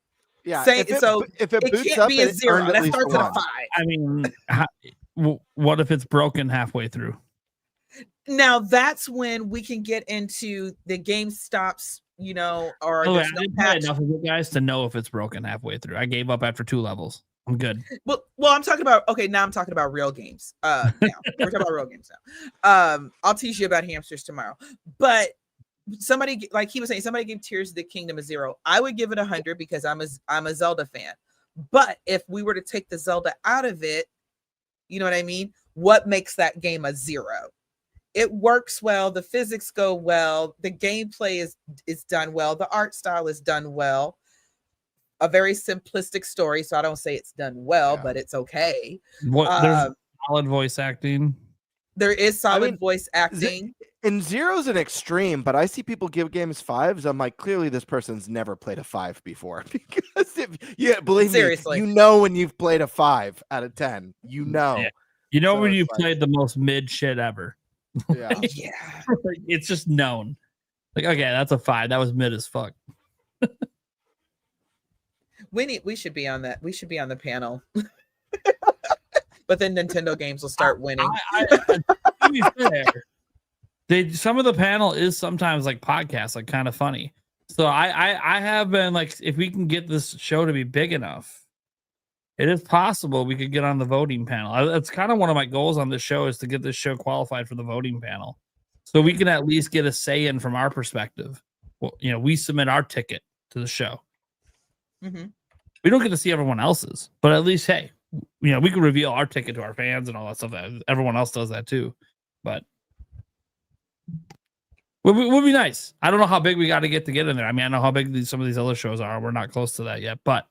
Yeah. Say, if it, so if it it boots can't up, be a it 0. earned at That least starts at a one. 5. I mean, what if it's broken halfway through? Now that's when we can get into the game stops, or Oh, I there's no didn't play patch. enough of it, guys, to know if it's broken halfway through. I gave up after 2 levels. I'm good. Well, I'm talking about now I'm talking about real games. Now we're talking about real games now. I'll teach you about hamsters tomorrow. But somebody, like he was saying, somebody gave Tears of the Kingdom a 0. I would give it 100 because I'm a Zelda fan. But if we were to take the Zelda out of it, you know what I mean? What makes that game a 0? It works well, the physics go well, the gameplay is done well, the art style is done well. A very simplistic story, so I don't say it's done well, but it's okay. There's solid voice acting. There is solid voice acting. And 0's an extreme, but I see people give games 5s. I'm like, clearly this person's never played a 5 before. Because believe Seriously. me, when you've played a 5 out of 10. Yeah. When you've played the most mid shit ever. Yeah. Yeah. It's just known. Like, okay, that's a 5. That was mid as fuck. We should be on that. We should be on the panel. But then Nintendo games will start winning. To be fair, some of the panel is sometimes like podcasts, like kind of funny. So I have been like, if we can get this show to be big enough, it is possible we could get on the voting panel. That's kind of one of my goals on this show, is to get this show qualified for the voting panel, so we can at least get a say in from our perspective. Well, we submit our ticket to the show. Mm-hmm. We don't get to see everyone else's, but at least, hey, we can reveal our ticket to our fans and all that stuff. That everyone else does that too, but would be nice. I don't know how big we got to get in there. I mean, I know how big some of these other shows are. We're not close to that yet, but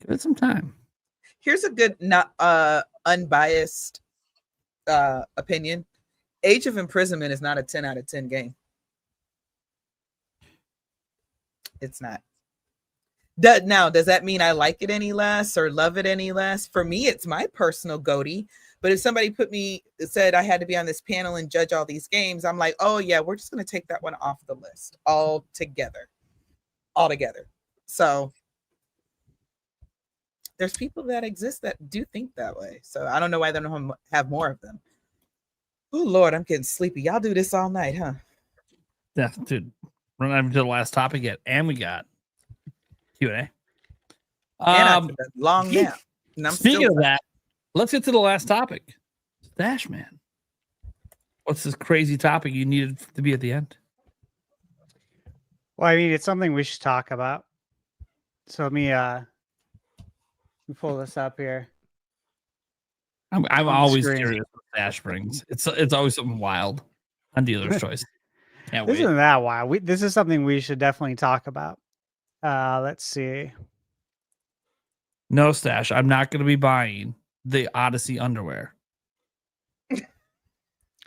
give it some time. Here's a good, not unbiased opinion. Age of Imprisonment is not a 10 out of 10 game. It's not. Now, does that mean I like it any less or love it any less? For me, it's my personal goatee. But if somebody said I had to be on this panel and judge all these games, I'm like, oh yeah, we're just going to take that one off the list altogether. So there's people that exist that do think that way. So I don't know why they don't have more of them. Oh Lord, I'm getting sleepy. Y'all do this all night, huh? Yeah, dude. We're not even to the last topic yet, and we got Q&A. And I took a long nap. Speaking of that, let's get to the last topic. Stash Man. What's this crazy topic you needed to be at the end? Well, I mean, it's something we should talk about. So let me pull this up here. I'm always curious what Stash brings. It's always something wild on Dealer's Choice. Can't This wait. isn't that wild. This is something we should definitely talk about. Let's see. No, Stash. I'm not going to be buying the Odyssey underwear.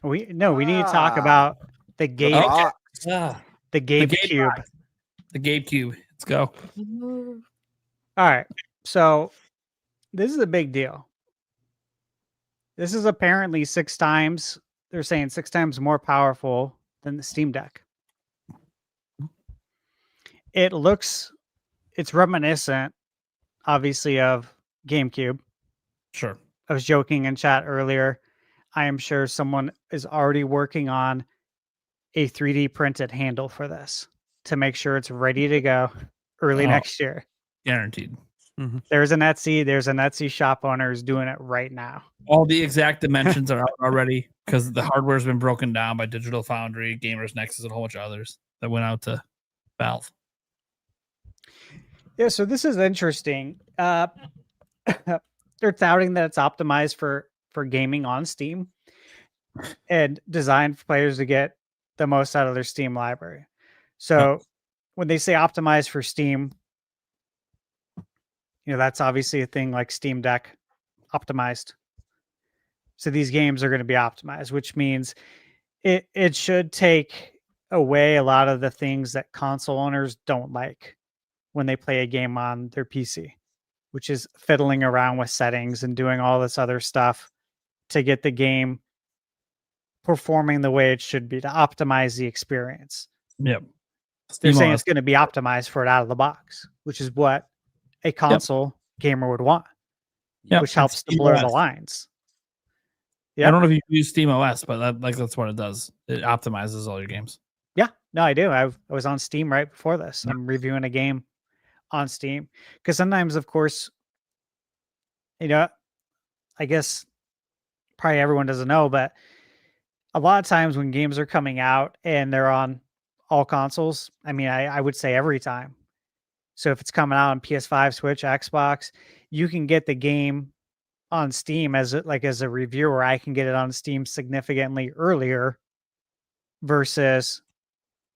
We need to talk about the Gabe the Gabe Cube. The Gabe Cube. Let's go. All right. So this is a big deal. This is apparently 6 times. They're saying 6 times more powerful than the Steam Deck. It's reminiscent, obviously, of GameCube. Sure. I was joking in chat earlier. I am sure someone is already working on a 3D printed handle for this to make sure it's ready to go early next year. Guaranteed. Mm-hmm. There's an Etsy shop owner who's doing it right now. All the exact dimensions are out already because the hardware's been broken down by Digital Foundry, Gamers Nexus, and a whole bunch of others that went out to Valve. Yeah, so this is interesting. They're touting that it's optimized for gaming on Steam and designed for players to get the most out of their Steam library. So when they say optimized for Steam, that's obviously a thing like Steam Deck optimized. So these games are going to be optimized, which means it should take away a lot of the things that console owners don't like when they play a game on their PC, which is fiddling around with settings and doing all this other stuff to get the game performing the way it should be, to optimize the experience. Yep. They're saying it's going to be optimized for it out of the box, which is what a console gamer would want, which helps to blur the lines. I don't know if you use Steam OS, but that's what it does. It optimizes all your games. Yeah, no, I do. I was on Steam right before this. I'm reviewing a game on Steam because sometimes, of course, I guess probably everyone doesn't know, but a lot of times when games are coming out and they're on all consoles, I mean, I would say every time. So if it's coming out on PS5, Switch, Xbox, you can get the game on Steam as a reviewer. I can get it on Steam significantly earlier versus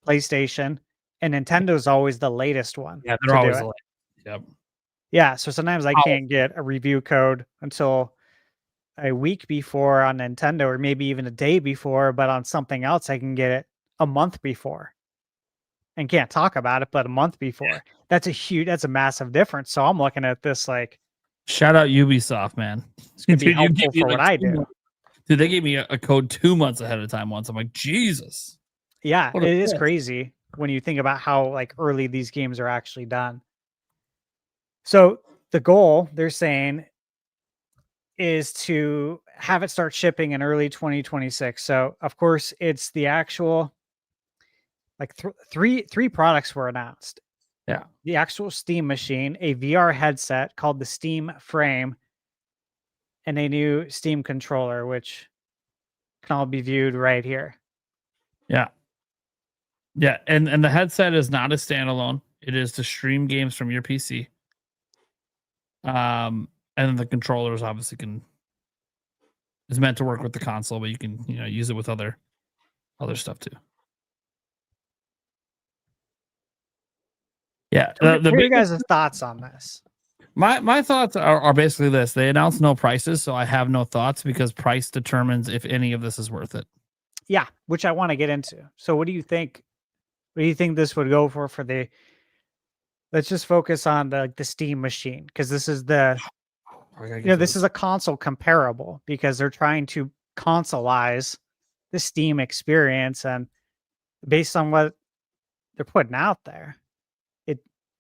PlayStation, and Nintendo's always the latest one. Yeah, they're always the latest. Yep. Yeah, so sometimes I can't get a review code until a week before on Nintendo, or maybe even a day before, but on something else I can get it a month before. And can't talk about it, but a month before. Yeah. That's a massive difference. So I'm looking at this like, shout out Ubisoft, man. It's gonna be helpful for what I do. Dude, they gave me a code 2 months ahead of time once. I'm like, Jesus. Yeah, it is crazy when you think about how like early these games are actually done. So the goal, they're saying, is to have it start shipping in early 2026. So of course it's the actual like three products were announced. Yeah. The actual Steam machine, a VR headset called the Steam Frame, and a new Steam controller, which can all be viewed right here. Yeah. Yeah, and the headset is not a standalone. It is to stream games from your PC. And then the controllers obviously is meant to work with the console, but you can use it with other stuff too. Yeah. What are you guys' thoughts on this? My thoughts are basically this. They announced no prices, so I have no thoughts because price determines if any of this is worth it. Yeah, which I want to get into. So what do you think? What do you think this would go for the? Let's just focus on the Steam machine, because this is this is a console comparable, because they're trying to consoleize the Steam experience, and based on what they're putting out there,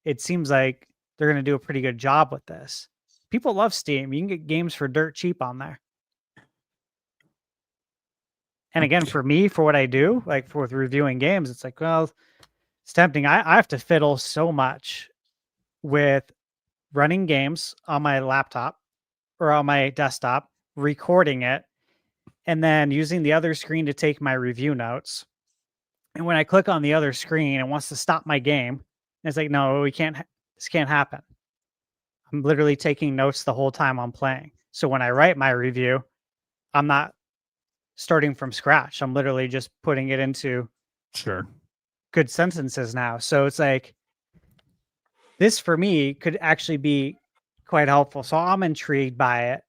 it seems like they're going to do a pretty good job with this. People love Steam. You can get games for dirt cheap on there. And again, for me, for what I do, like with reviewing games, it's like, well, it's tempting. I have to fiddle so much with running games on my laptop or on my desktop, recording it, and then using the other screen to take my review notes. And when I click on the other screen, it wants to stop my game. And it's like, no, this can't happen. I'm literally taking notes the whole time I'm playing. So when I write my review, I'm not starting from scratch. I'm literally just putting it into good sentences now. So it's like, this for me could actually be quite helpful. So I'm intrigued by it.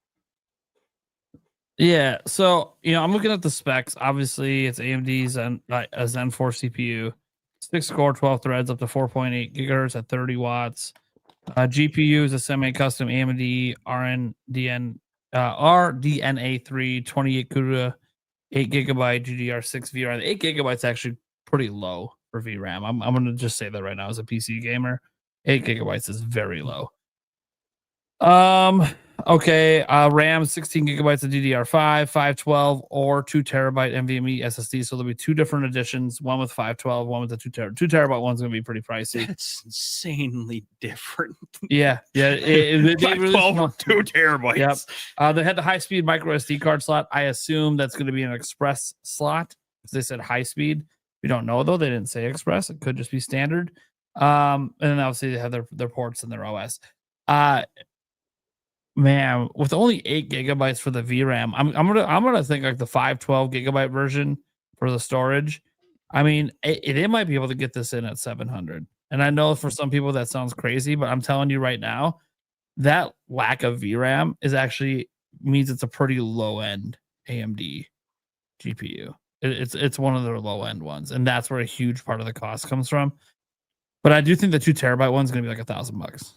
Yeah. So, I'm looking at the specs. Obviously, it's AMD's a Zen 4 CPU, 6 core, 12 threads, up to 4.8 gigahertz at 30 watts. GPU is a semi-custom AMD RDNA 3 28 CUDA 8 gigabyte GDR6 VRAM. 8 gigabytes actually pretty low for VRAM. I'm going to just say that right now as a PC gamer. 8 gigabytes is very low. Okay. RAM 16 gigabytes of DDR5, 512 or 2 terabyte NVMe SSD. So there'll be two different editions, one with 512, one with the 2 terabyte one's going to be pretty pricey. That's insanely different. Yeah. Yeah. 512 or 2 terabytes. Yep. They had the high speed micro SD card slot. I assume that's going to be an express slot because they said high speed. We don't know though. They didn't say express. It could just be standard. And then obviously they have their ports and their OS. Man, with only 8 gigabytes for the VRAM, I'm gonna think like the 512 gigabyte version for the storage. I mean, they might be able to get this in at 700. And I know for some people that sounds crazy, but I'm telling you right now, that lack of VRAM is actually means it's a pretty low end AMD GPU. It's one of their low end ones, and that's where a huge part of the cost comes from. But I do think the 2 terabyte one's gonna be like $1,000.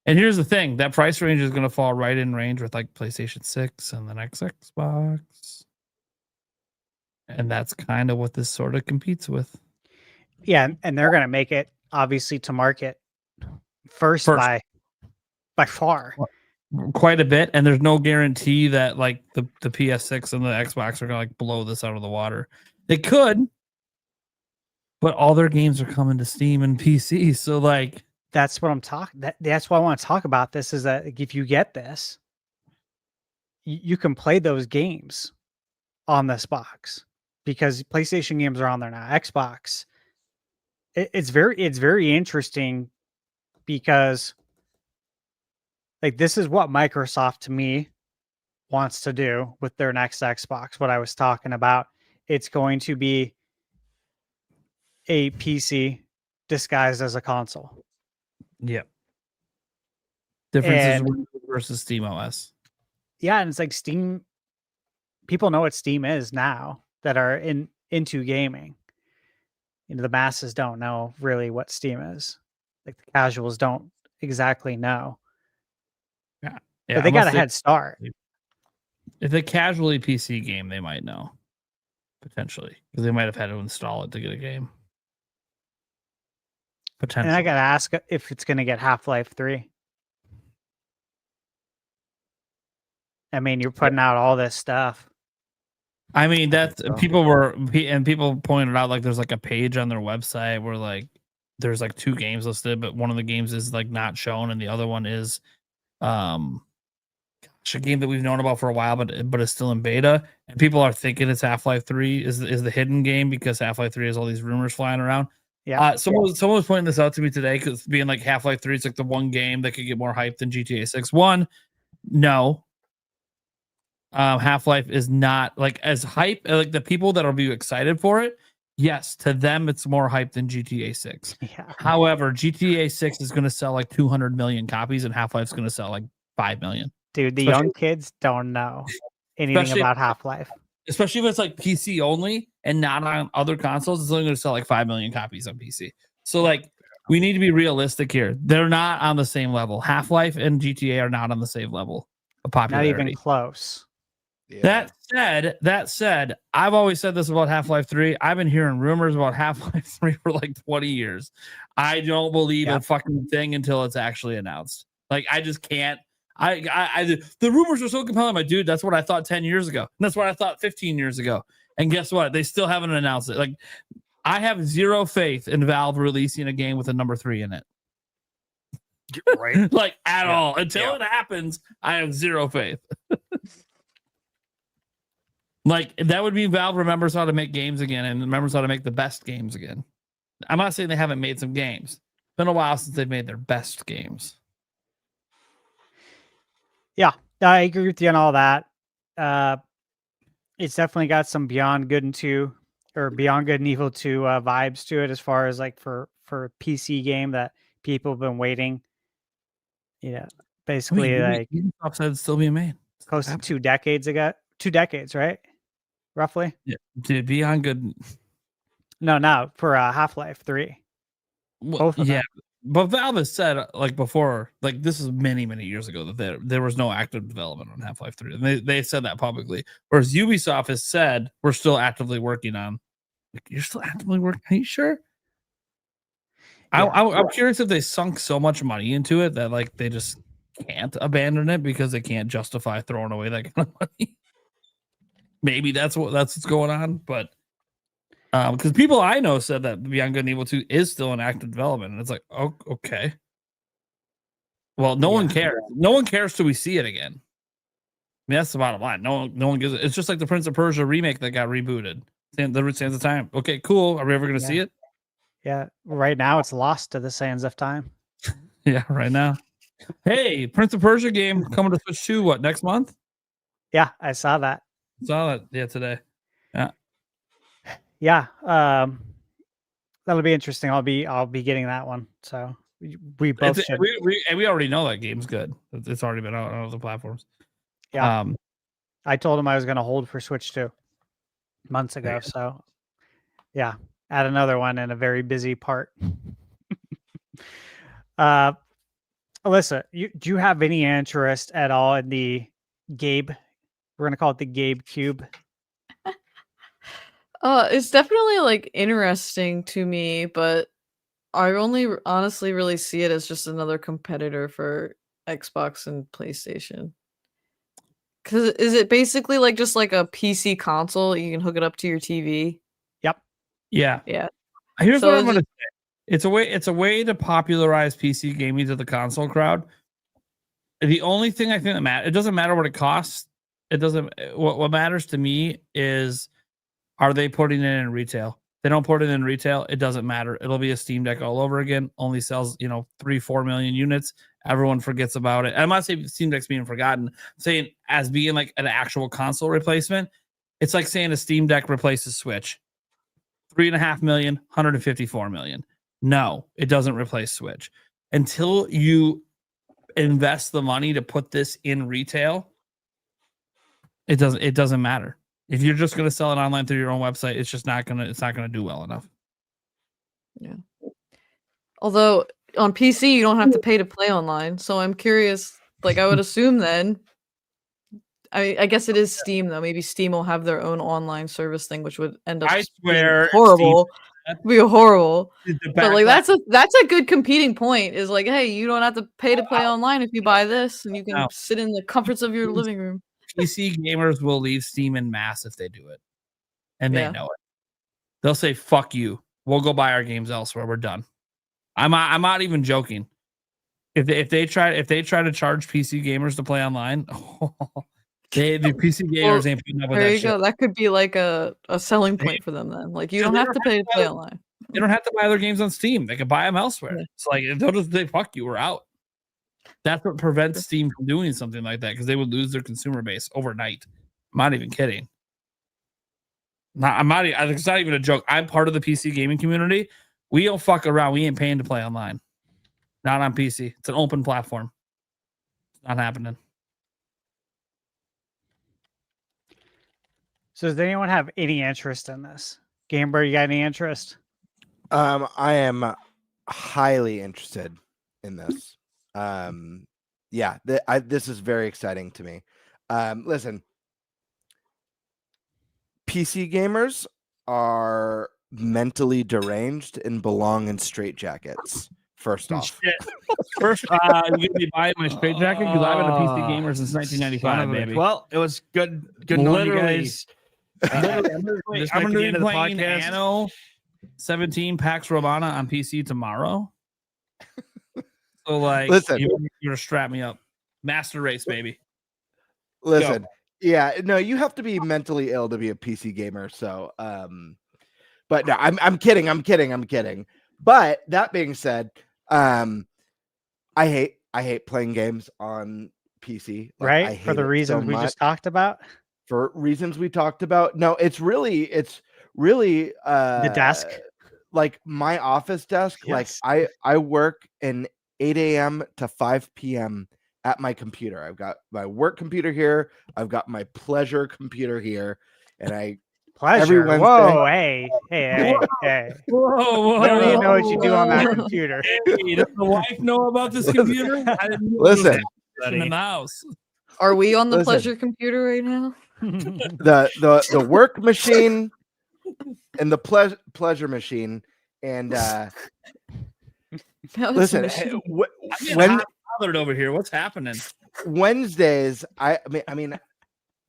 And here's the thing, that price range is going to fall right in range with like PlayStation 6 and the next Xbox. And that's kind of what this sort of competes with. Yeah, and they're gonna make it obviously to market first. by far. Quite a bit, and there's no guarantee that like the PS6 and the Xbox are gonna like blow this out of the water. They could, but all their games are coming to Steam and PC. So like that's what I'm talking. That's why I want to talk about this. Is that if you get this, you can play those games on this box because PlayStation games are on there now. Xbox. It's very interesting because like this is what Microsoft to me wants to do with their next Xbox. What I was talking about, it's going to be a PC disguised as a console. Yeah. Differences versus Steam OS. Yeah, and it's like Steam. People know what Steam is now that are into gaming. You know, the masses don't know really what Steam is. Like the casuals don't exactly know. Yeah, but they got a head start. If they casually PC game, they might know potentially because they might have had to install it to get a game. Potentially. And I gotta ask if it's going to get Half-Life 3. I mean, you're putting out all this stuff. I mean, that's people pointed out like there's like a page on their website where like there's like 2 games listed, but one of the games is like not shown, and the other one is a game that we've known about for a while, but it's still in beta, and people are thinking it's Half-Life 3 is the hidden game because Half-Life 3 has all these rumors flying around. Yeah. Someone was pointing this out to me today because being like Half-Life 3 is like the one game that could get more hype than GTA 6. No. Half-Life is not like as hype, like the people that will be excited for it. Yes, to them it's more hype than GTA 6. Yeah. However, GTA 6 is going to sell like 200 million copies, and Half-Life's going to sell like 5 million. Dude, the young kids don't know anything about Half-Life. Especially if it's like PC only and not on other consoles, it's only going to sell like 5 million copies on PC. So like we need to be realistic here. They're not on the same level. Half-Life and GTA are not on the same level of popularity. Not even close. Yeah. That said, I've always said this about Half-Life 3. I've been hearing rumors about Half-Life 3 for like 20 years. I don't believe a fucking thing until it's actually announced. Like I just can't. The rumors are so compelling, my dude. That's what I thought 10 years ago. And that's what I thought 15 years ago. And guess what? They still haven't announced it. Like I have zero faith in Valve releasing a game with a number 3 in it. Right? Like at all. Until it happens, I have zero faith. Like that would mean Valve remembers how to make games again and remembers how to make the best games again. I'm not saying they haven't made some games. It's been a while since they've made their best games. Yeah, I agree with you on all that. It's definitely got some Beyond Good and Evil 2 vibes to it as far as like for a PC game that people have been waiting. Yeah, basically like Ubisoft said it's still being made. Close to 2 decades ago. 2 decades, right? Roughly. Yeah, dude, Beyond Good. No, for Half-Life 3. Well, yeah, but Valve has said like before, like this is many years ago that there was no active development on Half-Life 3. And they said that publicly. Whereas Ubisoft has said we're still actively working on. Like, you're still actively working? Are you sure? Yeah. I'm curious if they sunk so much money into it that like they just can't abandon it because they can't justify throwing away that kind of money. Maybe that's what's going on, but because people I know said that Beyond Good and Evil 2 is still in active development, and it's like, oh, okay. Well, no one cares. No one cares till we see it again. I mean, that's the bottom line. No one gives it. It's just like the Prince of Persia remake that got rebooted. The Sands of Time. Okay, cool. Are we ever going to see it? Yeah. Right now, it's lost to the Sands of Time. Yeah, right now. Hey, Prince of Persia game coming to Switch 2, what, next month? Yeah, I saw that. Today. Yeah. Yeah. That'll be interesting. I'll be getting that one. So we both should. We already know that game's good. It's already been out on other platforms. Yeah. I told him I was going to hold for Switch 2 months ago. So yeah, add another one in a very busy part. Alyssa, do you have any interest at all in the Gabe? We're going to call it the Gabe Cube. It's definitely like interesting to me, but I only honestly really see it as just another competitor for Xbox and PlayStation. Cause is it basically like just like a PC console? You can hook it up to your TV. Yep. Yeah. Yeah. Here's So what I'm is gonna it- say. It's a way to popularize PC gaming to the console crowd. The only thing I think that matters, it doesn't matter what it costs. It doesn't. What matters to me is, are they putting it in retail? They don't put it in retail, it doesn't matter. It'll be a Steam Deck all over again. Only sells 3-4 million units. Everyone forgets about it. I'm not saying Steam Deck's being forgotten. I'm saying as being like an actual console replacement. It's like saying a Steam Deck replaces Switch. 3.5 million, 154 million. No, it doesn't replace Switch. Until you invest the money to put this in retail, it doesn't matter. If you're just going to sell it online through your own website, it's not going to do well enough. Yeah. Although on PC you don't have to pay to play online, so I'm curious. Like I would assume then. I guess it is Steam though. Maybe Steam will have their own online service thing, which would end up I being swear, horrible. Be horrible. The But like backlash- that's a good competing point. Is like, hey, you don't have to pay to play online if you buy this, and you can No. sit in the comforts of your living room. PC gamers will leave Steam in mass if they do it, and they Yeah. know it. They'll say, "Fuck you. We'll go buy our games elsewhere. We're done." I'm not even joking. If they try to charge PC gamers to play online, the PC gamers Well, ain't putting up with there that you shit. go. That could be like a selling point for them then. Like you don't have to pay to play online. They don't have to buy their games on Steam. They can buy them elsewhere. Yeah. It's like they'll just say, "Fuck you, we're out." That's what prevents Steam from doing something like that, because they would lose their consumer base overnight. I'm not even kidding. It's not even a joke. I'm part of the PC gaming community. We don't fuck around. We ain't paying to play online. Not on PC. It's an open platform. It's not happening. So does anyone have any interest in this? GameBird, you got any interest? I am highly interested in this. This is very exciting to me. Listen, PC gamers are mentally deranged and belong in straitjackets. First off, Shit. First, you're gonna be buying my straight jacket because I've been a PC gamer since 1995, baby. Well, it was good knowing you Literally. guys. I'm This gonna might be the be end of the playing podcast. Anno 17 Pax Romana on PC tomorrow. So, like, Listen. you're gonna strap me up. Master race, baby. listen, yeah, no, you have to be mentally ill to be a PC gamer. So, but no, I'm kidding. But that being said, I hate playing games on PC. Like, I Right? hate For the it so reasons we much. just talked about. For reasons we talked about. No, it's really The desk. like my office desk. Yes. Like I work in 8 a.m. to 5 p.m. at my computer. I've got my work computer here. I've got my pleasure computer here, and I Pleasure. Wednesday- Whoa, hey. Whoa, I don't even know what you do on that computer. Hey, does the wife know about this computer? I didn't know Listen. there was in the house. Are we on the Listen. pleasure computer right now? the work machine and the pleasure machine, and That was listen, some shit. I'm getting when hot bothered over here. What's happening? Wednesdays, I mean,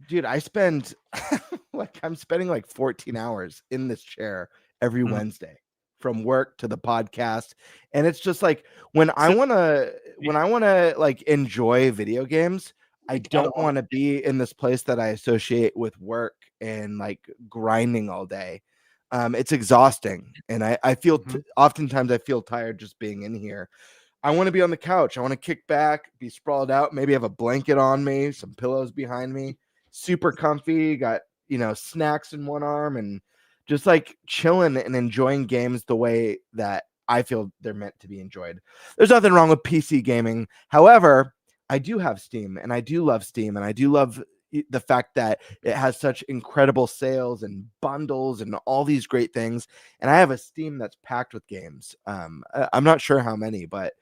dude, I spend I'm spending like 14 hours in this chair every Wednesday, from work to the podcast, and it's just like when I want to like enjoy video games, I don't want to be in this place that I associate with work and like grinding all day. It's exhausting, and I feel oftentimes I feel tired just being in here. I want to be on the couch. I want to kick back, be sprawled out, maybe have a blanket on me, some pillows behind me, super comfy, got, snacks in one arm, and just like chilling and enjoying games the way that I feel they're meant to be enjoyed. There's nothing wrong with PC gaming. However, I do have Steam, and I do love Steam, and I do love the fact that it has such incredible sales and bundles and all these great things. And I have a Steam that's packed with games. I'm not sure how many, but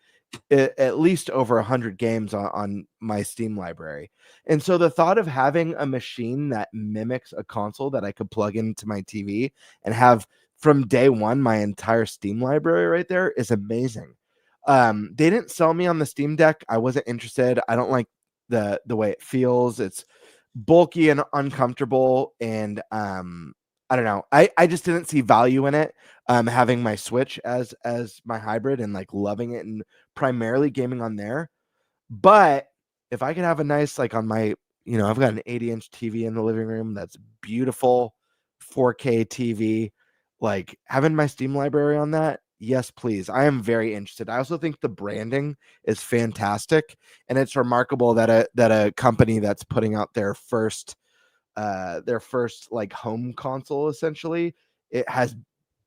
at least over 100 games on my Steam library. And so the thought of having a machine that mimics a console that I could plug into my TV and have from day one my entire Steam library right there is amazing. They didn't sell me on the Steam Deck. I wasn't interested. I don't like the way it feels. It's bulky and uncomfortable, and I don't know. I just didn't see value in it. Having my Switch as my hybrid and like loving it and primarily gaming on there. But if I could have a nice, like on my, I've got an 80-inch TV in the living room that's beautiful, 4K TV, like having my Steam library on that. Yes, please. I am very interested. I also think the branding is fantastic, and it's remarkable that a company that's putting out their first like home console, essentially, it has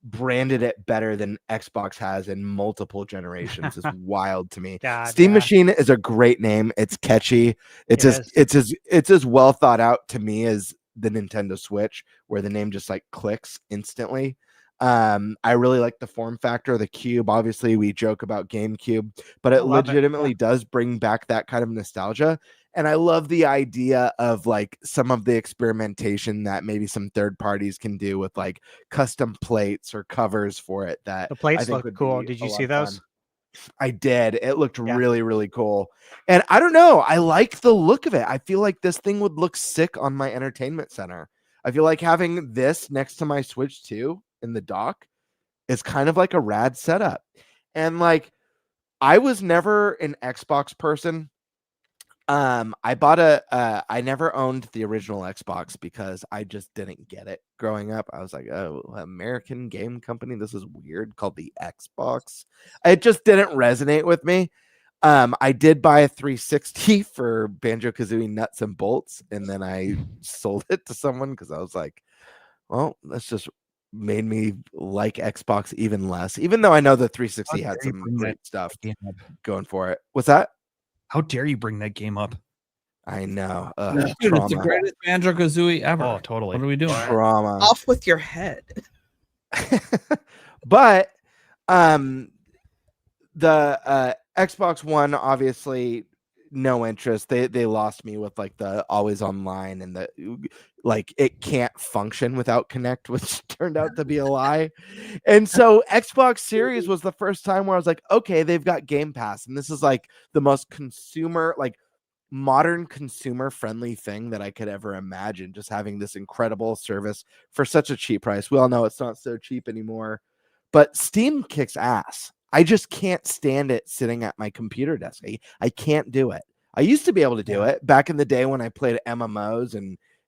branded it better than Xbox has in multiple generations. Is wild to me. Steam Machine is a great name. It's catchy. It's as well thought out to me as the Nintendo Switch, where the name just like clicks instantly. I really like the form factor of the cube. Obviously, we joke about GameCube, but it legitimately does bring back that kind of nostalgia. And I love the idea of like some of the experimentation that maybe some third parties can do with like custom plates or covers for it. That The plates I think look cool. Did you see those? I did. It looked really, really cool. And I don't know. I like the look of it. I feel like this thing would look sick on my entertainment center. I feel like having this next to my Switch 2 in the dock is kind of like a rad setup. And like, I was never an Xbox person. I bought I never owned the original Xbox because I just didn't get it growing up. I was like, oh, American game company, this is weird, called the Xbox. It just didn't resonate with me. I did buy a 360 for Banjo-Kazooie Nuts and Bolts, and then I sold it to someone because I was like, well, that's just made me like Xbox even less, even though I know the 360 had some great stuff going for it. What's that? How dare you bring that game up? I know. Dude, it's the greatest Banjo-Kazooie ever. Oh, totally. What are we doing? Trauma. Off with your head. But the Xbox One, obviously no interest. They lost me with like the always online and the like it can't function without Connect, which turned out to be a lie. And so Xbox Series was the first time where I was like, okay, they've got Game Pass, and this is like the most consumer, like modern consumer friendly thing that I could ever imagine, just having this incredible service for such a cheap price. We all know it's not so cheap anymore, but Steam kicks ass. I just can't stand it sitting at my computer desk. I can't do it. I used to be able to do it back in the day when I played MMOs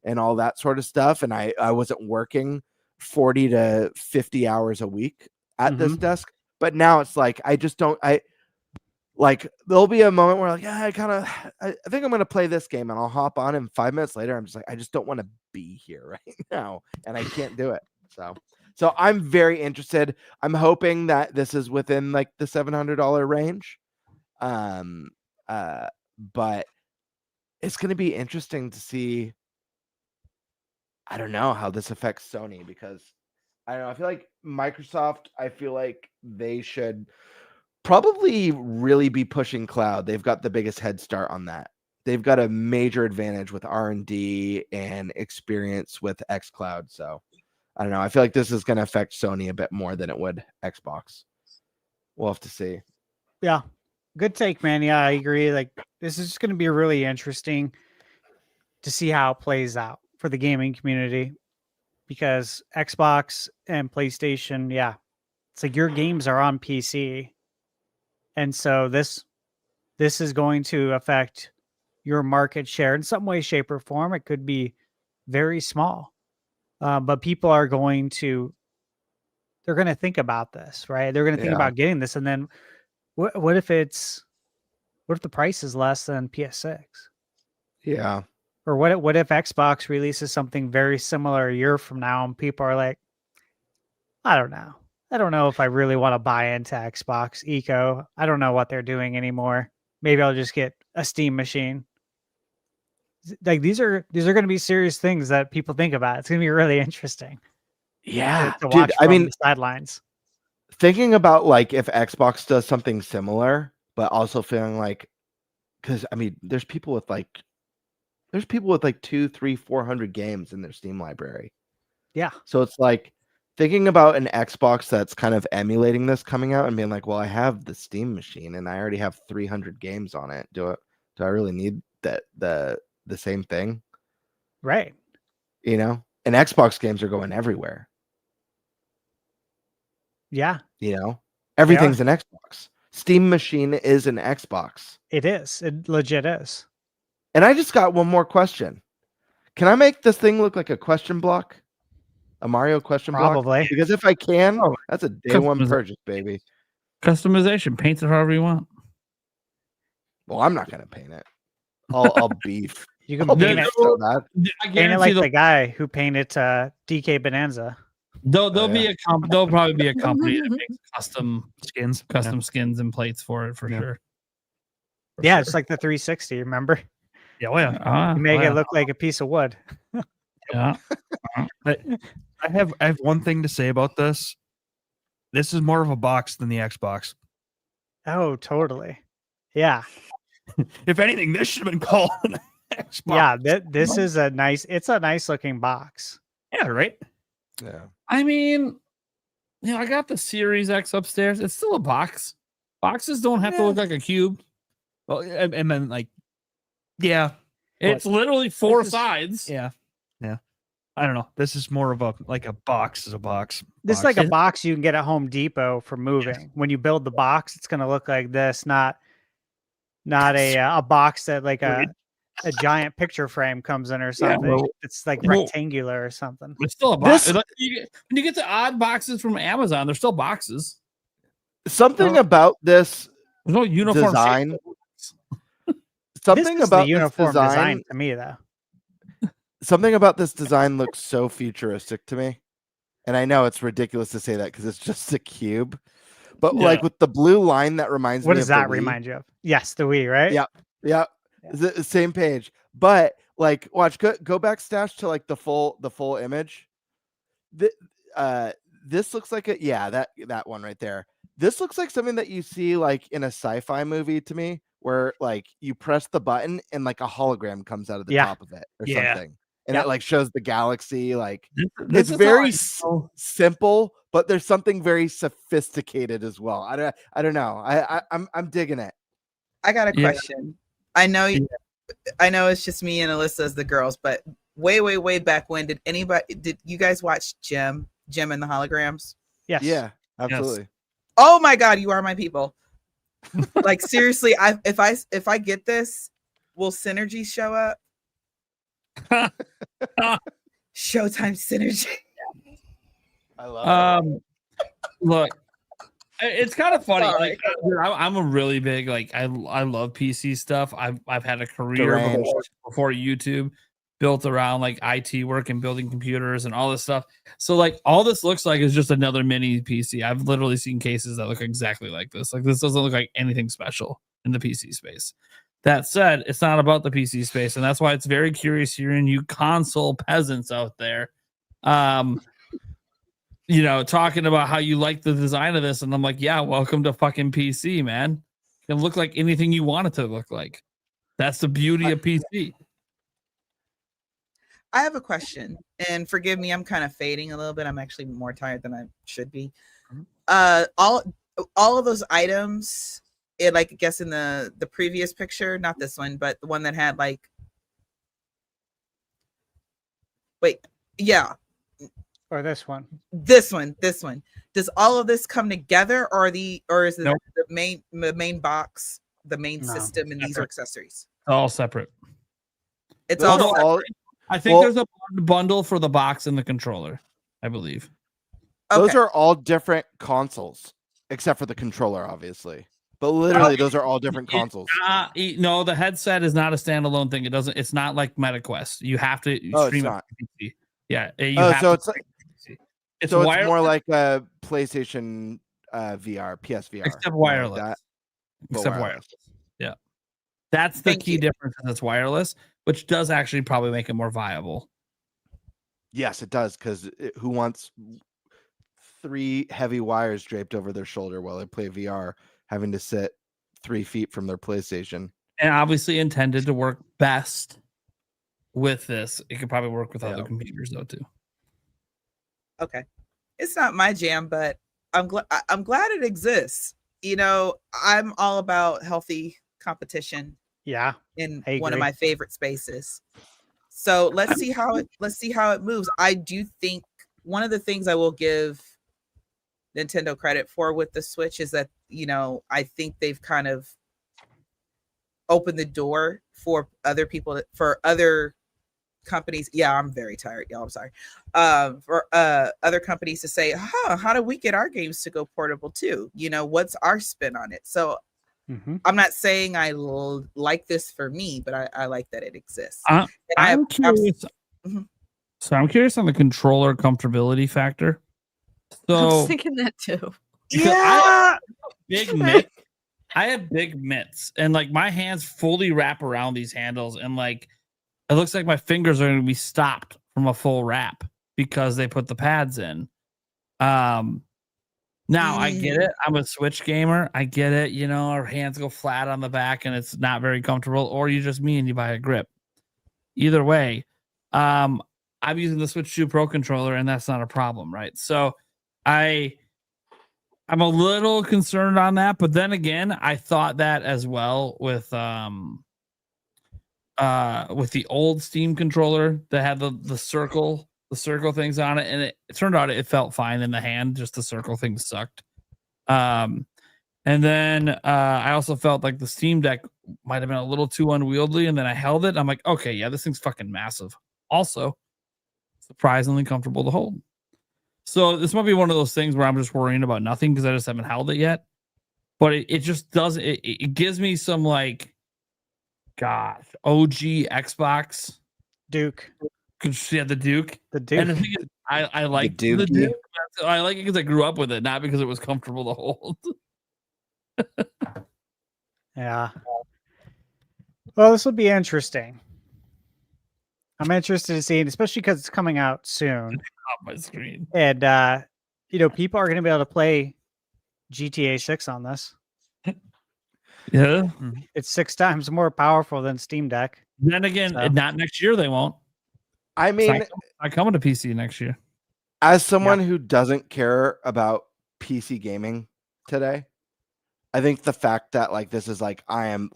and all that sort of stuff, and I wasn't working 40 to 50 hours a week at this desk. But now it's like I just don't. Like there'll be a moment where like, yeah, I think I'm gonna play this game, and I'll hop on, and 5 minutes later I'm just like, I just don't want to be here right now, and I can't do it. So I'm very interested. I'm hoping that this is within like the $700 range. But it's going to be interesting to see. I don't know how this affects Sony, because I don't know. I feel like Microsoft, I feel like they should probably really be pushing cloud. They've got the biggest head start on that. They've got a major advantage with R&D and experience with xCloud. So I don't know. I feel like this is going to affect Sony a bit more than it would Xbox. We'll have to see. Yeah. Good take, man. Yeah, I agree. Like, this is going to be really interesting to see how it plays out for the gaming community, because Xbox and PlayStation, yeah, it's like your games are on PC. And so this is going to affect your market share in some way, shape, or form. It could be very small. But people are going to think about this, right? They're going to think about getting this. And then what if the price is less than PS6? Yeah. Or what if Xbox releases something very similar a year from now and people are like, I don't know. I don't know if I really want to buy into Xbox Eco. I don't know what they're doing anymore. Maybe I'll just get a Steam machine. Like these are going to be serious things that people think about. It's going to be really interesting. Yeah, to watch dude, I mean, the sidelines. Thinking about like if Xbox does something similar, but also feeling like, because I mean, there's people with like 200, 300, 400 games in their Steam library. Yeah. So it's like thinking about an Xbox that's kind of emulating this coming out and being like, well, I have the Steam machine and I already have 300 games on it. Do I really need the same thing? Right. You know, and Xbox games are going everywhere. Yeah. You know, everything's an Xbox. Steam machine is an Xbox. It is. It legit is. And I just got one more question. Can I make this thing look like a question block? A Mario question block? Probably. Because if I can, Oh, that's a day one customization. purchase, baby. Customization. Paint it however you want. Well, I'm not gonna paint it. I'll beef. You can I'll paint beef it. so bad. I Paint it guarantee like they'll- the guy who painted DK Bonanza. There'll Oh, be yeah. there'll probably be a company that makes custom Skins. skins and plates for it for Yeah. sure. For Yeah, sure. it's like the 360. Remember? Yeah, well, yeah. Ah, You make wow. it look like a piece of wood. Yeah. I have one thing to say about this. This is more of a box than the Xbox. Oh, totally. Yeah. If anything, this should have been called an Xbox. Yeah. This is it's a nice looking box. Yeah, right. Yeah. I mean, I got the Series X upstairs. It's still a box. Boxes don't have to look like a cube. Well, and then like, yeah, It's literally four This is- sides. yeah. I don't know. This is more of a box is a box. This is box. like a box you can get at Home Depot for moving. When you build the box, it's going to look like this, not a box that like a giant picture frame comes in or something. well- It's like well- rectangular or something. It's still a box. This- When you get the odd boxes from Amazon, they're still boxes. Something Oh. about this There's no uniform shape. design. This Something is about the uniform this design. design to me, though. Something about this design looks so futuristic to me. And I know it's ridiculous to say that because it's just a cube. But Yeah. like with the blue line that reminds What me does of the that Wii. remind you of? Yes, the Wii, right? Yeah. Yeah. The same page. But like watch go back stash to like the full image. This looks like that one right there. This looks like something that you see like in a sci-fi movie to me, where like you press the button and like a hologram comes out of the Yeah. top of it or Yeah. something. And Yeah. it like shows the galaxy. Like This it's is very how I know- simple, but there's something very sophisticated as well. I don't know. I'm digging it. I got a Yeah. question. I know it's just me and Alyssa as the girls, but way back when did you guys watch Gem and the Holograms? Yes. Yeah, absolutely. Oh my god, you are my people. Like seriously, if I get this, will Synergy show up? Showtime Synergy. I love it. Look, it's kind of funny. Sorry. Like, I'm a really big I love PC stuff. I've had a career Deranged. before YouTube built around like IT work and building computers and all this stuff. So like all this looks like is just another mini PC. I've literally seen cases that look exactly like this. Like this doesn't look like anything special in the PC space. That said, it's not about the PC space, and that's why it's very curious hearing you console peasants out there. Talking about how you like the design of this, and I'm like, yeah, welcome to fucking PC, man. It can look like anything you want it to look like. That's the beauty of PC. I have a question, and forgive me, I'm kind of fading a little bit. I'm actually more tired than I should be. All of those items, I guess in the previous picture, not this one, but the one that had Or this one. this one. Does all of this come together, or is it Nope. the main box, the main No, system, and these are separate. accessories? All separate. It's Those all are all I think Well- there's a bundle for the box and the controller, I believe. those okay. are all different consoles, except for the controller, obviously. But literally, those are all different consoles. No, the headset is not a standalone thing. It's not like MetaQuest. You have to Oh, it's stream it not. to PC. Yeah. You Oh, have so to it's stream it to PC. It's so it's wireless, more like a PlayStation VR, PSVR, except more like wireless. that, but Except wireless. Yeah. That's the Thank key you. difference. Is it's wireless, which does actually probably make it more viable. Yes, it does. Because who wants 3 heavy wires draped over their shoulder while they play VR, having to sit 3 feet from their PlayStation. And obviously intended to work best with this. It could probably work with other Yeah. computers though too. Okay. It's not my jam, but I'm glad it exists. You know, I'm all about healthy competition Yeah. in I one of agree. my favorite spaces. So let's see how it moves. I do think one of the things I will give Nintendo credit for with the Switch is that, you know, I think they've kind of opened the door for other people, for other companies. Yeah, I'm very tired, y'all. I'm sorry. For other companies to say, how do we get our games to go portable too? You know, what's our spin on it? So I'm not saying I like this for me, but I like that it exists. I'm curious. So I'm curious on the controller comfortability factor. I was So thinking that too. Yeah. big mitt. I have big mitts, and like my hands fully wrap around these handles, and like it looks like my fingers are going to be stopped from a full wrap because they put the pads in. Now I get it. I'm a Switch gamer. I get it. You know, our hands go flat on the back and it's not very comfortable, or you just me and you buy a grip. Either way, I'm using the Switch 2 Pro controller and that's not a problem, right? So I'm a little concerned on that, but then again, I thought that as well with the old Steam controller that had the circle things on it, and it turned out it felt fine in the hand, just the circle things sucked. And then I also felt like the Steam Deck might have been a little too unwieldy, and then I held it and I'm like, okay, yeah, this thing's fucking massive. Also surprisingly comfortable to hold. So this might be one of those things where I'm just worrying about nothing because I just haven't held it yet. But it just doesn't. It gives me some like, gosh, OG Xbox Duke. Yeah, the Duke. The Duke. And the thing is, I like the Duke. I like it because I grew up with it, not because it was comfortable to hold. Yeah. Well, this will be interesting. I'm interested to see it, especially because it's coming out soon. On my screen. And you know, people are going to be able to play GTA 6 on this. Yeah. It's 6 times more powerful than Steam Deck. Then again, not next year they won't. I mean, I coming to PC next year. As someone who doesn't care about PC gaming today, I think the fact that like this is like I am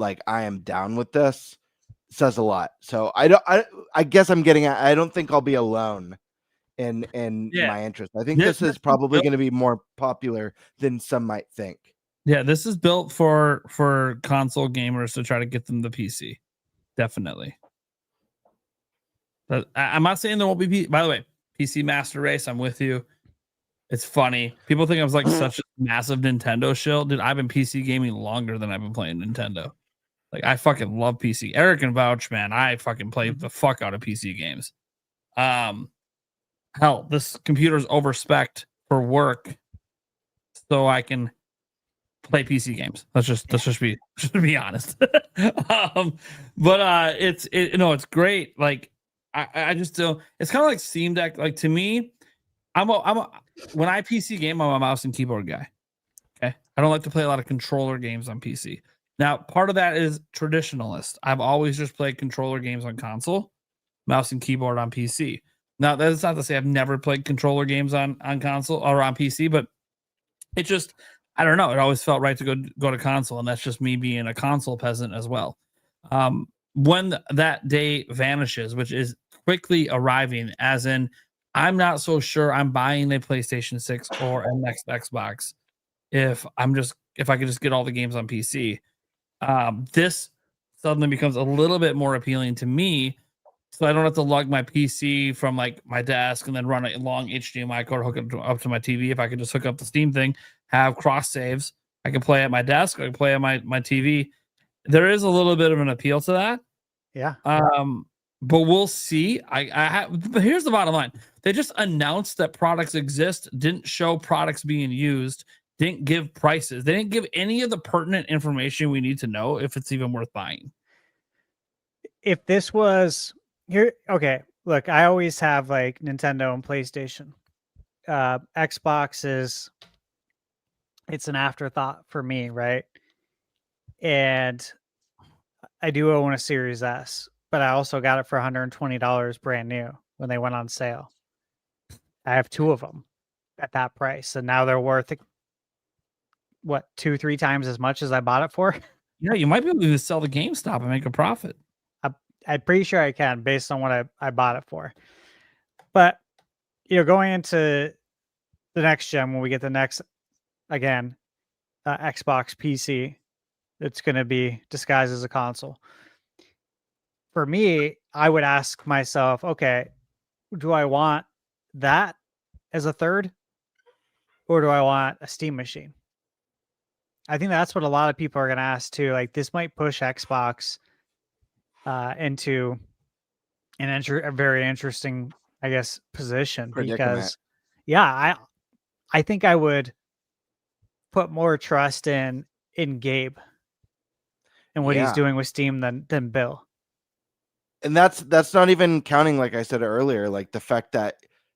down with this says a lot. So I guess I'm getting at, I don't think I'll be alone in my interest. I think this is probably going to be more popular than some might think. Yeah, this is built for console gamers to try to get them the PC. Definitely. But I'm not saying there won't be. By the way, PC Master Race, I'm with you. It's funny. People think I was like such a massive Nintendo shill. Dude, I've been PC gaming longer than I've been playing Nintendo. Like, I fucking love PC. Eric can vouch, man. I fucking play the fuck out of PC games. Hell, this computer's overspec'd for work, so I can play PC games. Let's just be honest. But it's great. Like, I just don't. It's kind of like Steam Deck. Like, to me, when I PC game, I'm a mouse and keyboard guy. Okay, I don't like to play a lot of controller games on PC. Now, part of that is traditionalist. I've always just played controller games on console, mouse and keyboard on PC. Now, that's not to say I've never played controller games on console or on PC, but it just, I don't know. It always felt right to go to console, and that's just me being a console peasant as well. When that day vanishes, which is quickly arriving, as in, I'm not so sure I'm buying a PlayStation 6 or a next Xbox if I could just get all the games on PC. This suddenly becomes a little bit more appealing to me, so I don't have to lug my PC from like my desk and then run a long HDMI cord, hook it up to my TV. If I could just hook up the Steam thing, have cross saves, I can play at my desk, I can play at my TV. There is a little bit of an appeal to that. Yeah. But we'll see. But here's the bottom line. They just announced that products exist, didn't show products being used, didn't give prices. They didn't give any of the pertinent information we need to know if it's even worth buying. If this was here, okay, look, I always have like Nintendo and PlayStation. Xbox it's an afterthought for me, right? and I do own a Series S, but I also got it for $120 brand new when they went on sale. I have 2 of them at that price, and now they're worth what 2-3 times as much as I bought it for. Yeah, you might be able to sell the GameStop and make a profit. I'm pretty sure I can based on what I bought it for. But going into the next gen, when we get the next again Xbox PC, it's going to be disguised as a console. For me, I would ask myself, okay, do I want that as a third, or do I want a Steam machine? I think that's what a lot of people are going to ask too. Like, this might push Xbox into a very interesting, I guess, position. Because, yeah, I think I would put more trust in Gabe and what he's doing with Steam than Bill. And that's not even counting, like I said earlier, like the fact that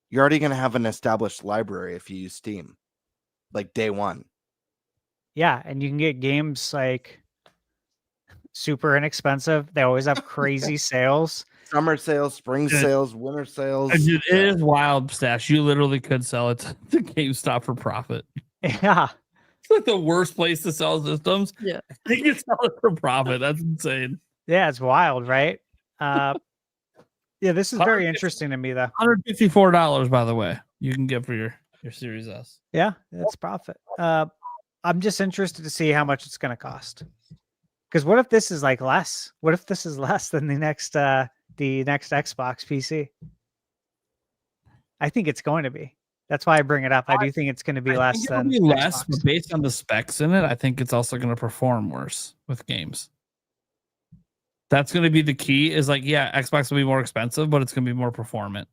you're already going to have an established library if you use Steam, like day one. Yeah, and you can get games like super inexpensive. They always have crazy sales. Summer sales, spring sales, winter sales. Dude, it is wild, Stash. You literally could sell it to GameStop for profit. Yeah. It's like the worst place to sell systems. Yeah. You can sell it for profit. That's insane. Yeah, it's wild, right? Yeah, this is very interesting to me, though. $154, by the way, you can get for your Series S. Yeah, that's profit. I'm just interested to see how much it's going to cost. Because what if this is like less? What if this is less than the next Xbox PC? I think it's going to be. That's why I bring it up. I do think it's going to be less than less, Xbox. but based on the specs in it, I think it's also going to perform worse with games. That's going to be the key. Is like, yeah, Xbox will be more expensive, but it's going to be more performant.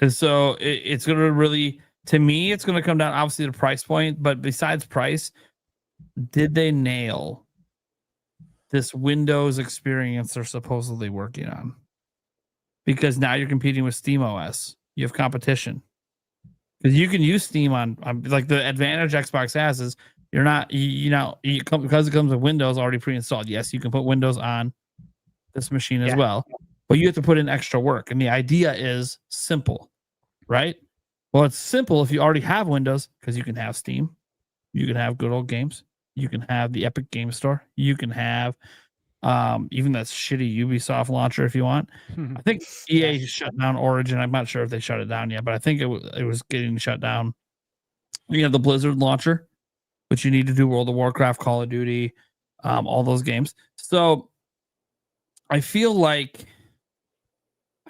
And so it's going to really, to me, it's going to come down obviously to price point. But besides price, did they nail this Windows experience they're supposedly working on? Because now you're competing with SteamOS. You have competition. Because you can use Steam on like the advantage Xbox has is you're not, because it comes with Windows already pre-installed. Yes, you can put Windows on this machine as well, but you have to put in extra work. And the idea is simple, right? Well, it's simple if you already have Windows because you can have Steam, you can have good old games, you can have the Epic Game Store, you can have even that shitty Ubisoft launcher if you want. I think EA shut down Origin. I'm not sure if they shut it down yet, but I think it was getting shut down. You have the Blizzard launcher, which you need to do World of Warcraft, Call of Duty, all those games. So I feel like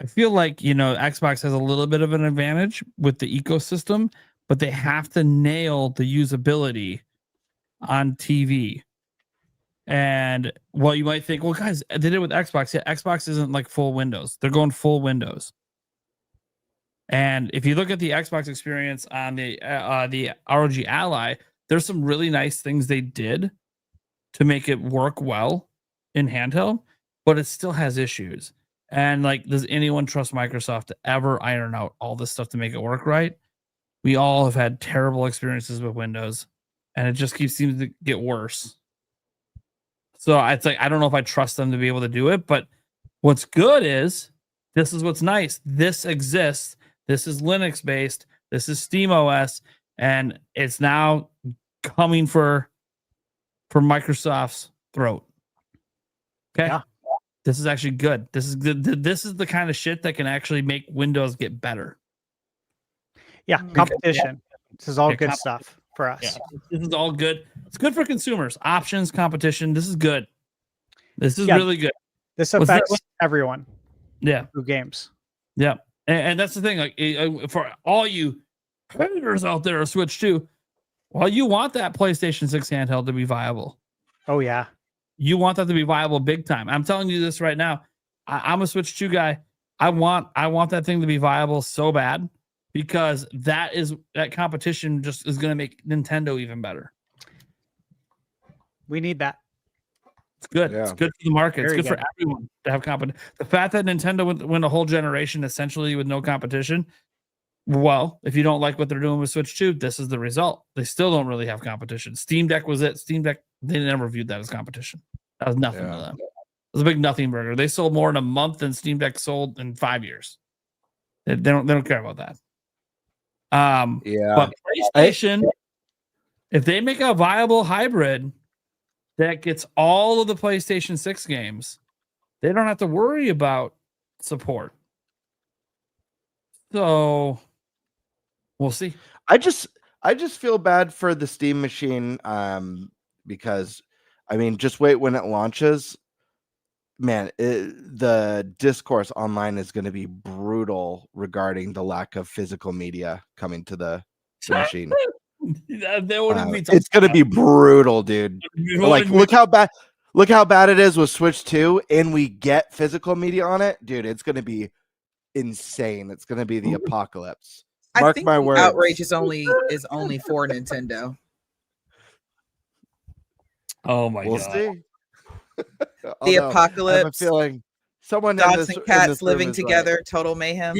Xbox has a little bit of an advantage with the ecosystem, but they have to nail the usability on TV. And well, you might think, well, guys, they did it with Xbox. Yeah, Xbox isn't like full Windows. They're going full Windows. And if you look at the Xbox experience on the ROG Ally, there's some really nice things they did to make it work well in handheld, but it still has issues. And like, does anyone trust Microsoft to ever iron out all this stuff to make it work right? We all have had terrible experiences with Windows, and it just seems to get worse. So it's like, I don't know if I trust them to be able to do it, but what's good is this is what's nice. This exists. This is Linux based. This is SteamOS, and it's now coming for Microsoft's throat. Okay. Yeah. This is actually good. This is good. This is the kind of shit that can actually make Windows get better. Yeah. Competition. This is all good stuff for us. Yeah. This is all good. It's good for consumers. Options, competition. This is good. This is really good. This affects everyone. Yeah. Who games. Yeah. And that's the thing. Like, for all you haters out there, Switch 2, well, you want that PlayStation 6 handheld to be viable. Oh, yeah. You want that to be viable big time. I'm telling you this right now. I'm a Switch 2 guy. I want that thing to be viable so bad, because that competition just is going to make Nintendo even better. We need that. It's good. Yeah. It's good for the market. It's good for everyone to have competition. The fact that Nintendo went a whole generation essentially with no competition, well, if you don't like what they're doing with Switch 2, this is the result. They still don't really have competition. Steam Deck was it. Steam Deck They never viewed that as competition. That was nothing to them. It was a big nothing burger. They sold more in a month than Steam Deck sold in 5 years. They don't care about that. But PlayStation, if they make a viable hybrid that gets all of the PlayStation 6 games, they don't have to worry about support. So we'll see. I just feel bad for the Steam machine because I mean, just wait when it launches. Man, the discourse online is going to be brutal regarding the lack of physical media coming to the machine. It's going to be brutal, dude. Like, look how bad it is with Switch 2, and we get physical media on it, dude. It's going to be insane. It's going to be the apocalypse. I think my words. Outrage is only for Nintendo. Oh my we'll god! See. The apocalypse. I have a feeling someone dogs and cats living together, right. Total mayhem.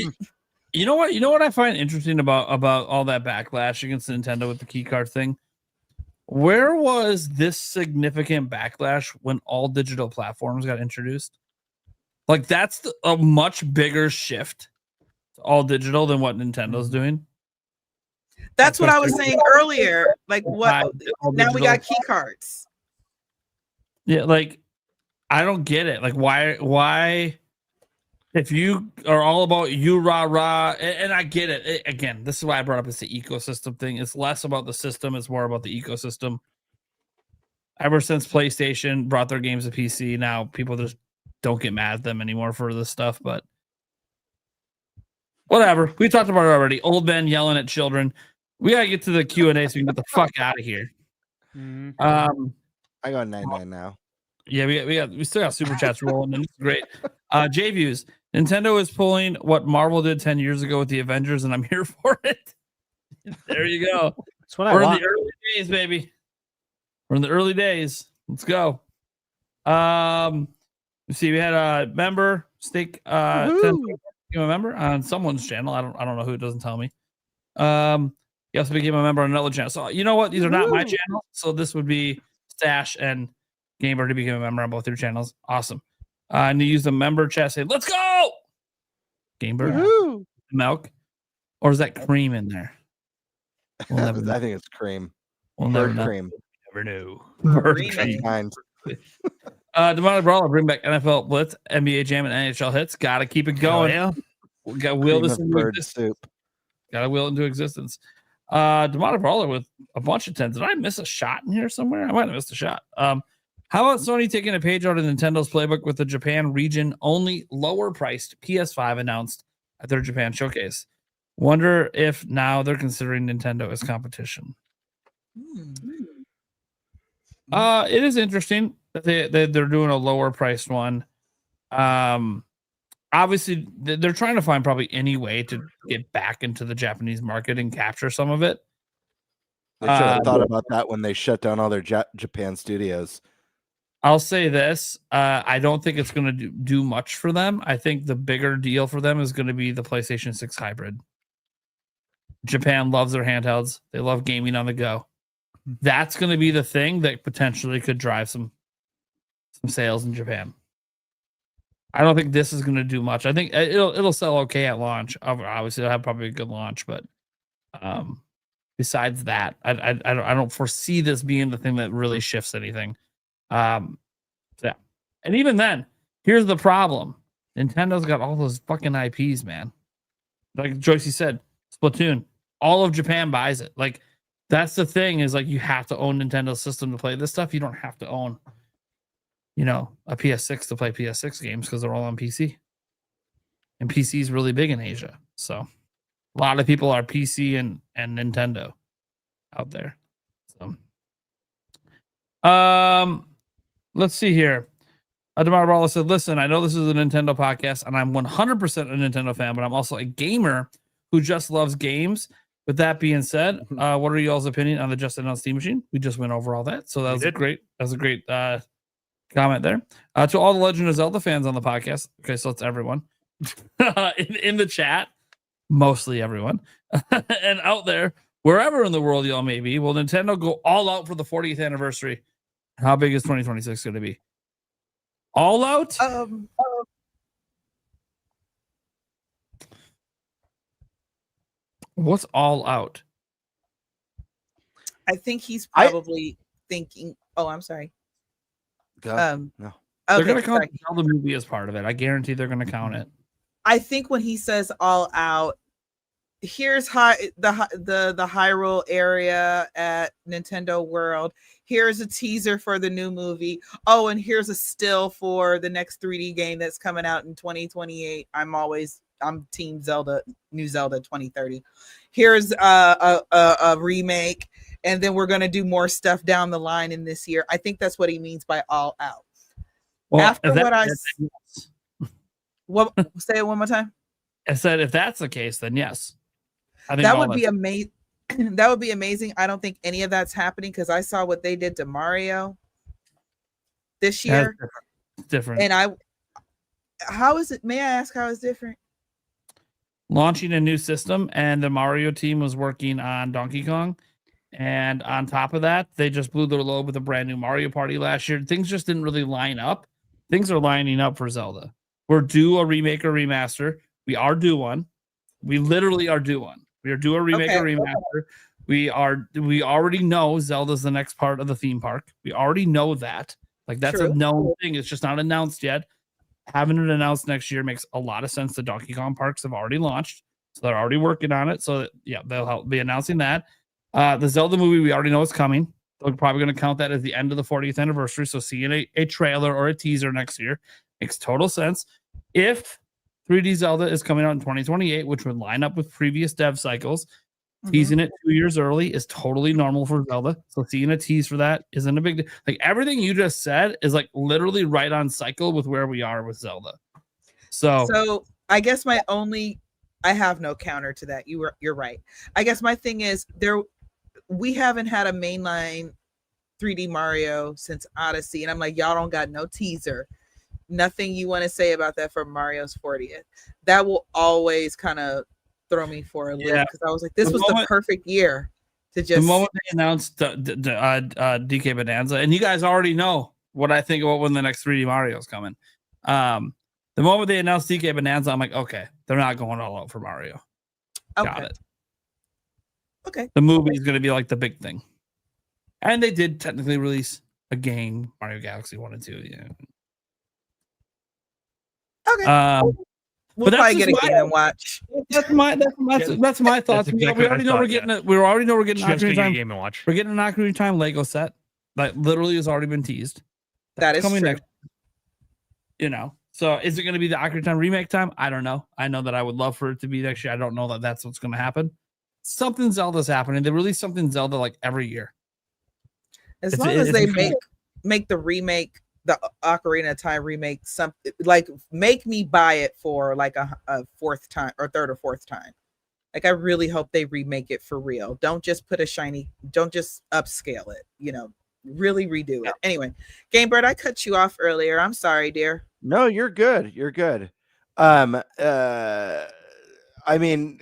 You know what? You know what I find interesting about all that backlash against Nintendo with the keycard thing. Where was this significant backlash when all digital platforms got introduced? Like that's a much bigger shift to all digital than what Nintendo's doing. That's what I was saying earlier. Like what? Now we got key cards. Yeah, like I don't get it. Like why? If you are all about you rah rah, and I get it. Again, this is why I brought up it's the ecosystem thing. It's less about the system; it's more about the ecosystem. Ever since PlayStation brought their games to PC, now people just don't get mad at them anymore for this stuff. But whatever, we talked about it already. Old men yelling at children. We gotta get to the Q&A so we can get the fuck out of here. I got 99 now. Yeah, we still got super chats rolling, and it's great. J Views. Nintendo is pulling what Marvel did 10 years ago with the Avengers, and I'm here for it. There you go. That's what We're I want. in the early days, baby. We're in the early days. Let's go. Let's see, we had a member stake a member on someone's channel. I don't know who, it doesn't tell me. He also became a member on another channel. So you know what? These are not my channels. So this would be Stash and GameBird to become a member on both your channels. Awesome. And you use the member chat, say, let's go! GameBird. Milk. Or is that cream in there? We'll never know. I think it's cream. We'll never know. Cream. Never know. Bird cream. Demonic Brawler, bring back NFL Blitz, NBA Jam, and NHL hits. Gotta keep it going. Yeah. We got to wheel this into bird existence. soup. Gotta wheel it into existence. Demonic Brawler with a bunch of 10s. Did I miss a shot in here somewhere? I might have missed a shot. How about Sony taking a page out of Nintendo's playbook with the Japan region only lower priced PS5 announced at their Japan showcase? Wonder if now they're considering Nintendo as competition. It is interesting that they're doing a lower priced one. Obviously, they're trying to find probably any way to get back into the Japanese market and capture some of it. They should have thought about that when they shut down all their Japan studios. I'll say this. I don't think it's going to do much for them. I think the bigger deal for them is going to be the PlayStation 6 hybrid. Japan loves their handhelds. They love gaming on the go. That's going to be the thing that potentially could drive some sales in Japan. I don't think this is going to do much. I think it'll sell okay at launch. Obviously, it'll have probably a good launch, but besides that, I don't foresee this being the thing that really shifts anything. Yeah. And even then, here's the problem. Nintendo's got all those fucking IPs, man. Like Joycie said, Splatoon, all of Japan buys it. Like that's the thing is like you have to own Nintendo system to play this stuff. You don't have to own, a PS6 to play PS6 games because they're all on PC. And PC is really big in Asia. So a lot of people are PC and Nintendo out there. So let's see here. Demar Brawler said, listen, I know this is a Nintendo podcast, and I'm 100% a Nintendo fan, but I'm also a gamer who just loves games. With that being said, what are y'all's opinion on the just announced Steam machine? We just went over all that. So that was great. That was a great comment there. To all the Legend of Zelda fans on the podcast. Okay, so it's everyone. in the chat, mostly everyone. And out there, wherever in the world y'all may be, will Nintendo go all out for the 40th anniversary? How big is 2026 going to be? All out? What's all out? I think he's probably thinking. Oh, I'm sorry. No. They're Okay, going to count sorry. the Zelda movie as part of it. I guarantee they're going to count it. I think when he says all out, here's the Hyrule area at Nintendo World. Here's a teaser for the new movie. Oh, and here's a still for the next 3D game that's coming out in 2028. I'm Team Zelda, new Zelda 2030. Here's a remake, and then we're gonna do more stuff down the line in this year. I think that's what he means by all out. Well, After what I say it one more time. I said, if that's the case, then yes. I think That would be amazing. That would be amazing. I don't think any of that's happening because I saw what they did to Mario this year. It's different. And how is it? May I ask how it's different? Launching a new system, and the Mario team was working on Donkey Kong. And on top of that, they just blew their load with a brand new Mario Party last year. Things just didn't really line up. Things are lining up for Zelda. We're due a remake or remaster. We are due one. We literally are due one. We are due a remake or remaster. We already know Zelda's the next part of the theme park. We already know that. Like, that's a known thing. It's just not announced yet. Having it announced next year makes a lot of sense. The Donkey Kong parks have already launched, so they're already working on it. So yeah, they'll be announcing that. The Zelda movie, we already know it's coming. They're probably going to count that as the end of the 40th anniversary. So seeing a trailer or a teaser next year makes total sense. If 3D Zelda is coming out in 2028, which would line up with previous dev cycles, teasing it 2 years early is totally normal for Zelda. So seeing a tease for that isn't a big deal. Like, everything you just said is like literally right on cycle with where we are with Zelda. So I guess I have no counter to that. You're right. I guess my thing is we haven't had a mainline 3D Mario since Odyssey, and I'm like, y'all don't got no teaser. Nothing you want to say about that for Mario's 40th. That will always kind of throw me for a loop because I was like, this was the perfect year to just. The moment they announced DK Bonanza, and you guys already know what I think about when the next 3D Mario is coming. The moment they announced DK Bonanza, I'm like, okay, they're not going all out for Mario. Got it. Okay. The movie is going to be like the big thing. And they did technically release a game, Mario Galaxy 1 and 2. Yeah. Okay. We'll probably get a game and watch. That's my thoughts. Exactly we already know we're getting it. We already know we're getting an Ocarina Time. Game and watch. We're getting an Ocarina Time Lego set that literally has already been teased. That is coming true. next. So is it going to be the Ocarina Time remake time? I don't know. I know that I would love for it to be next year. I don't know that that's what's going to happen. Something Zelda's happening. They release something Zelda like every year. As long as they make the remake, the Ocarina of Time remake, something like make me buy it for like a fourth time or third or fourth time. Like, I really hope they remake it for real. Don't just don't just upscale it, really redo it. Anyway, GameBird, I cut you off earlier. I'm sorry, dear. No, you're good. You're good. I mean,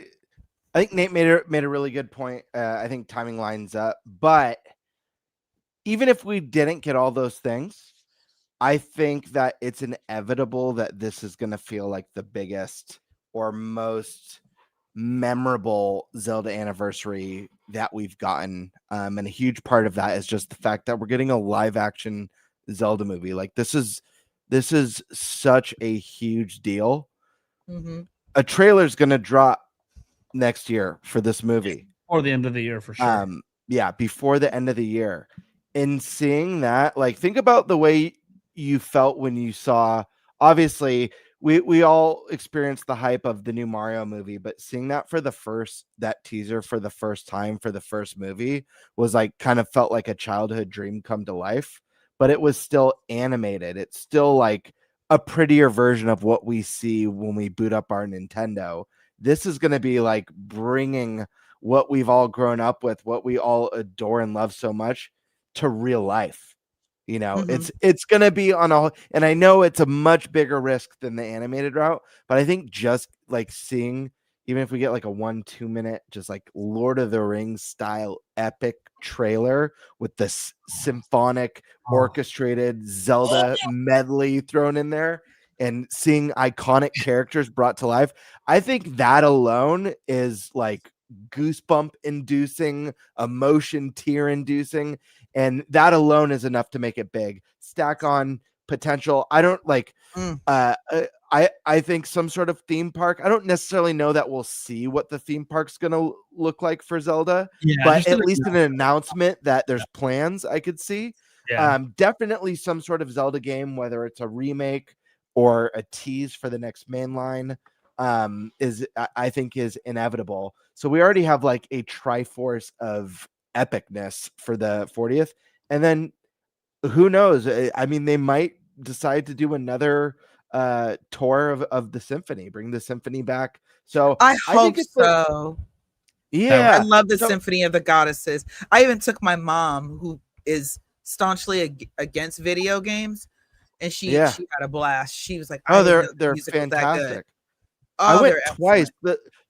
I think Nate made a really good point. I think timing lines up, but even if we didn't get all those things, I think that it's inevitable that this is going to feel like the biggest or most memorable Zelda anniversary that we've gotten. And a huge part of that is just the fact that we're getting a live action Zelda movie. Like, this is such a huge deal. Mm-hmm. A trailer is going to drop next year for this movie. Or the end of the year for sure. Yeah, before the end of the year. And seeing that, like, think about the way you felt when you saw, obviously we all experienced the hype of the new Mario movie, but seeing that teaser for the first time for the first movie was like, kind of felt like a childhood dream come to life, but it was still animated. It's still like a prettier version of what we see when we boot up our Nintendo. This is going to be like bringing what we've all grown up with, what we all adore and love so much, to real life. It's going to be and I know it's a much bigger risk than the animated route, but I think just like seeing, even if we get like a 1-2 minute, just like Lord of the Rings style epic trailer with this symphonic orchestrated Zelda medley thrown in there and seeing iconic characters brought to life, I think that alone is like goosebump inducing, emotion tear inducing, and that alone is enough to make it big. Stack on potential. I don't like I think some sort of theme park. I don't necessarily know that we'll see what the theme park's gonna look like for Zelda, but at least an announcement that there's plans I could see. Definitely some sort of Zelda game, whether it's a remake or a tease for the next main line, I think is inevitable. So we already have like a triforce of epicness for the 40th, and then who knows? I mean, they might decide to do another tour of the symphony, bring the symphony back. So I hope think so. Yeah, I love the Symphony of the Goddesses. I even took my mom, who is staunchly against video games, and she had a blast. She was like, "Oh, they're fantastic." I went twice.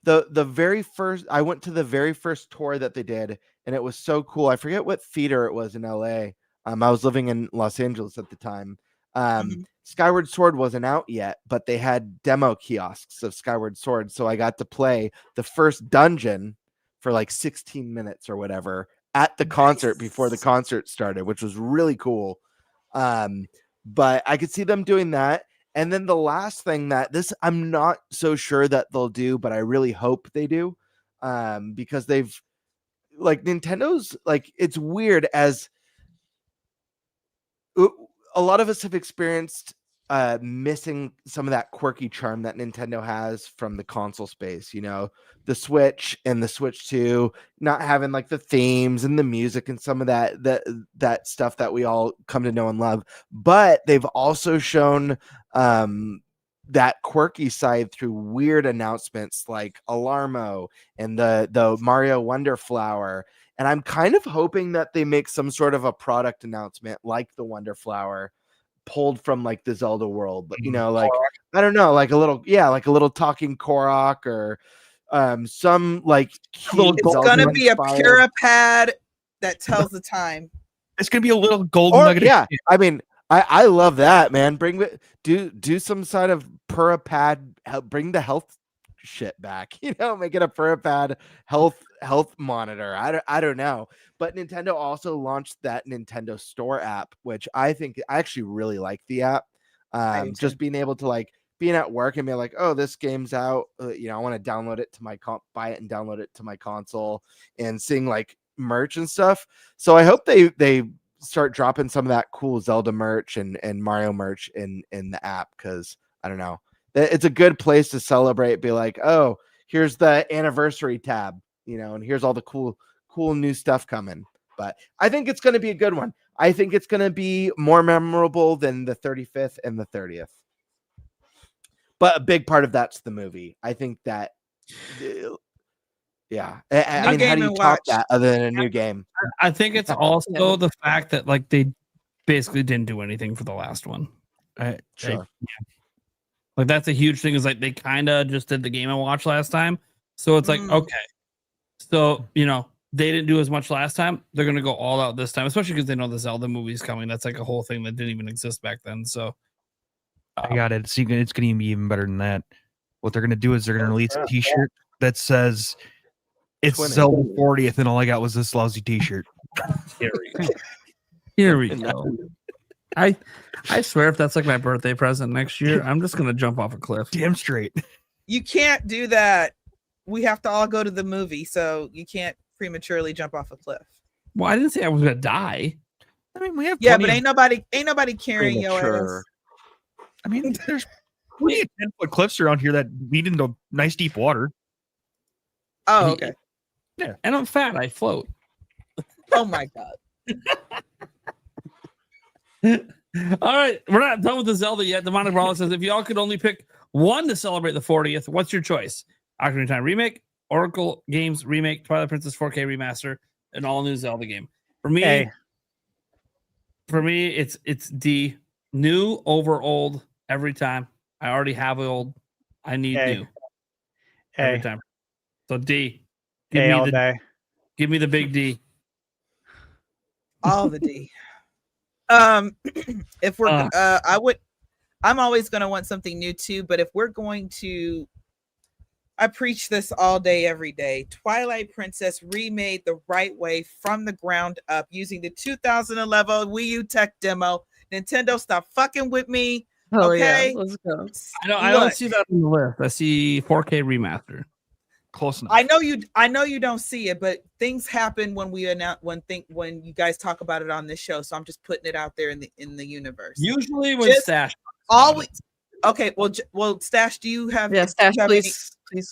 The very first, I went to the very first tour that they did, and it was so cool. I forget what theater it was in LA. I was living in Los Angeles at the time. Skyward Sword wasn't out yet, but they had demo kiosks of Skyward Sword, so I got to play the first dungeon for like 16 minutes or whatever at the concert before the concert started, which was really cool. But I could see them doing that. And then the last thing that I'm not so sure that they'll do, but I really hope they do, because they've like Nintendo's like, it's weird as a lot of us have experienced missing some of that quirky charm that Nintendo has from the console space, you know, the Switch and the Switch 2 not having like the themes and the music and some of that stuff that we all come to know and love. But they've also shown that quirky side through weird announcements like Alarmo and the Mario Wonder Flower. And I'm kind of hoping that they make some sort of a product announcement like the Wonder Flower pulled from like the Zelda world, but you know, like I don't know, like a little talking Korok or some like it's gonna be a Purapad that tells the time. It's gonna be a little golden nugget. Yeah, I mean, I love that, man. Do some side of Purapad, bring the health shit back, you know, make it a Purapad health monitor. I don't know. But Nintendo also launched that Nintendo Store app, which I actually really like the app. Just being able to like being at work and be like, oh, this game's out, you know, I want to download it to my buy it and download it to my console, and seeing like merch and stuff. So I hope they start dropping some of that cool Zelda merch and Mario merch in the app, because I don't know, it's a good place to celebrate. Be like, oh, here's the anniversary tab, you know, and here's all the cool new stuff coming. But I think it's going to be a good one. I think it's going to be more memorable than the 35th and the 30th. But a big part of that's the movie. I think that, yeah. I mean, how do you top that other than a new game? I think it's also the fact that like they basically didn't do anything for the last one. Sure. Like that's a huge thing, is like they kind of just did the Game & Watch last time. So it's like, okay. So, you know, they didn't do as much last time. They're going to go all out this time, especially because they know the Zelda movie's coming. That's like a whole thing that didn't even exist back then. So I got it. It's going to be even better than that. What they're going to do is they're going to release a t-shirt that says it's Zelda 40th, and all I got was this lousy t-shirt. Here we go. I swear, if that's like my birthday present next year, I'm just going to jump off a cliff. Damn straight. You can't do that. We have to all go to the movie, so you can't prematurely jump off a cliff. Well, I didn't say I was gonna die. I mean, we have but ain't nobody carrying your ass. I mean, there's plenty of 10-foot cliffs around here that lead into nice deep water. Oh, okay. Yeah, and I'm fat. I float. Oh my god. All right, we're not done with the Zelda yet. Demonic Brawler says, if y'all could only pick one to celebrate the 40th, what's your choice? Ocarina of Time remake, Oracle Games remake, Twilight Princess 4K remaster, an all new Zelda game. For me, it's D. New over old every time. I already have old. I need new every time. So D. Give A me all the day. give me the big D. All the D. If we're I'm always going to want something new too, but if we're going to, I preach this all day every day. Twilight Princess remade the right way from the ground up using the 2011 Wii U tech demo. Nintendo, stop fucking with me. Oh Okay, yeah, let's go. I don't see that on the list. I see 4K remaster. Close enough. I know you don't see it, but things happen when we announce when you guys talk about it on this show. So I'm just putting it out there in the universe. Usually when Stash always okay. Well, Stash, do you have Stash, do you have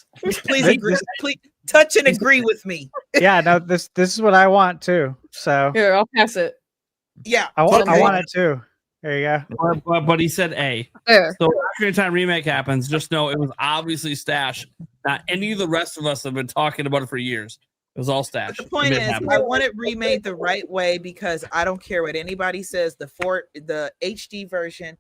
please agree, please touch and agree with me. Yeah, no, this is what I want too. So Here, I'll pass it. Yeah, I want it too. There you go. But he said A. There. So Ocarina of Time remake happens. Just know it was obviously Stash. Not any of the rest of us have been talking about it for years. It was all Stash. The point is, I want it remade the right way because I don't care what anybody says. The HD version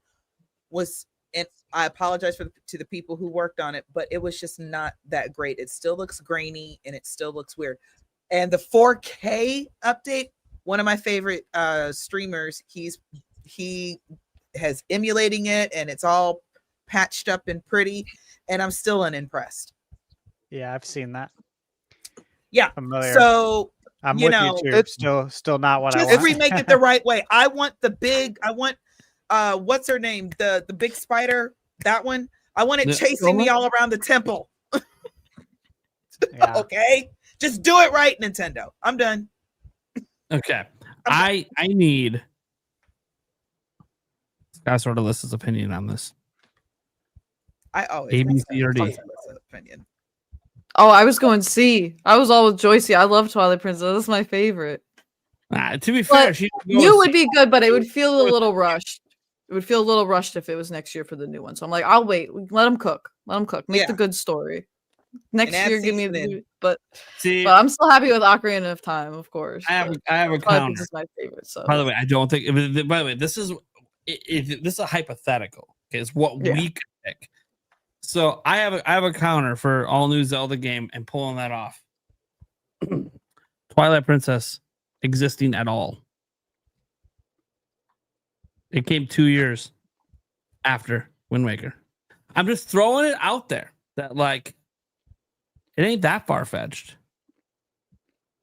was, and I apologize to the people who worked on it, but it was just not that great. It still looks grainy and it still looks weird. And the 4K update, one of my favorite streamers, he has emulating it and it's all patched up and pretty, and I'm still unimpressed. Yeah, I've seen that. Yeah. Familiar. So I'm with you too. Still not what I want. Just remake it the right way. I want what's her name? The big spider, that one. I want it chasing me all around the temple. Yeah. Okay. Just do it right, Nintendo. I'm done. Okay. I need SkySwordAlisa's opinion on this. I always A, B, C, or D. Opinion. Oh, I was going C. I was all with Joycie. I love Twilight Princess. That's my favorite. To be fair, new would be good, but it would feel a little rushed. It would feel a little rushed if it was next year for the new one. So I'm like, I'll wait. Let them cook. Make the good story. Next year, give me the. But I'm still happy with Ocarina of Time, of course. I have a counter. This is my favorite. So by the way, I don't think. By the way, this is a hypothetical. Okay, it's what we could pick. So I have a counter for all new Zelda game and pulling that off. Twilight Princess existing at all. It came 2 years after Wind Waker. I'm just throwing it out there that like it ain't that far fetched.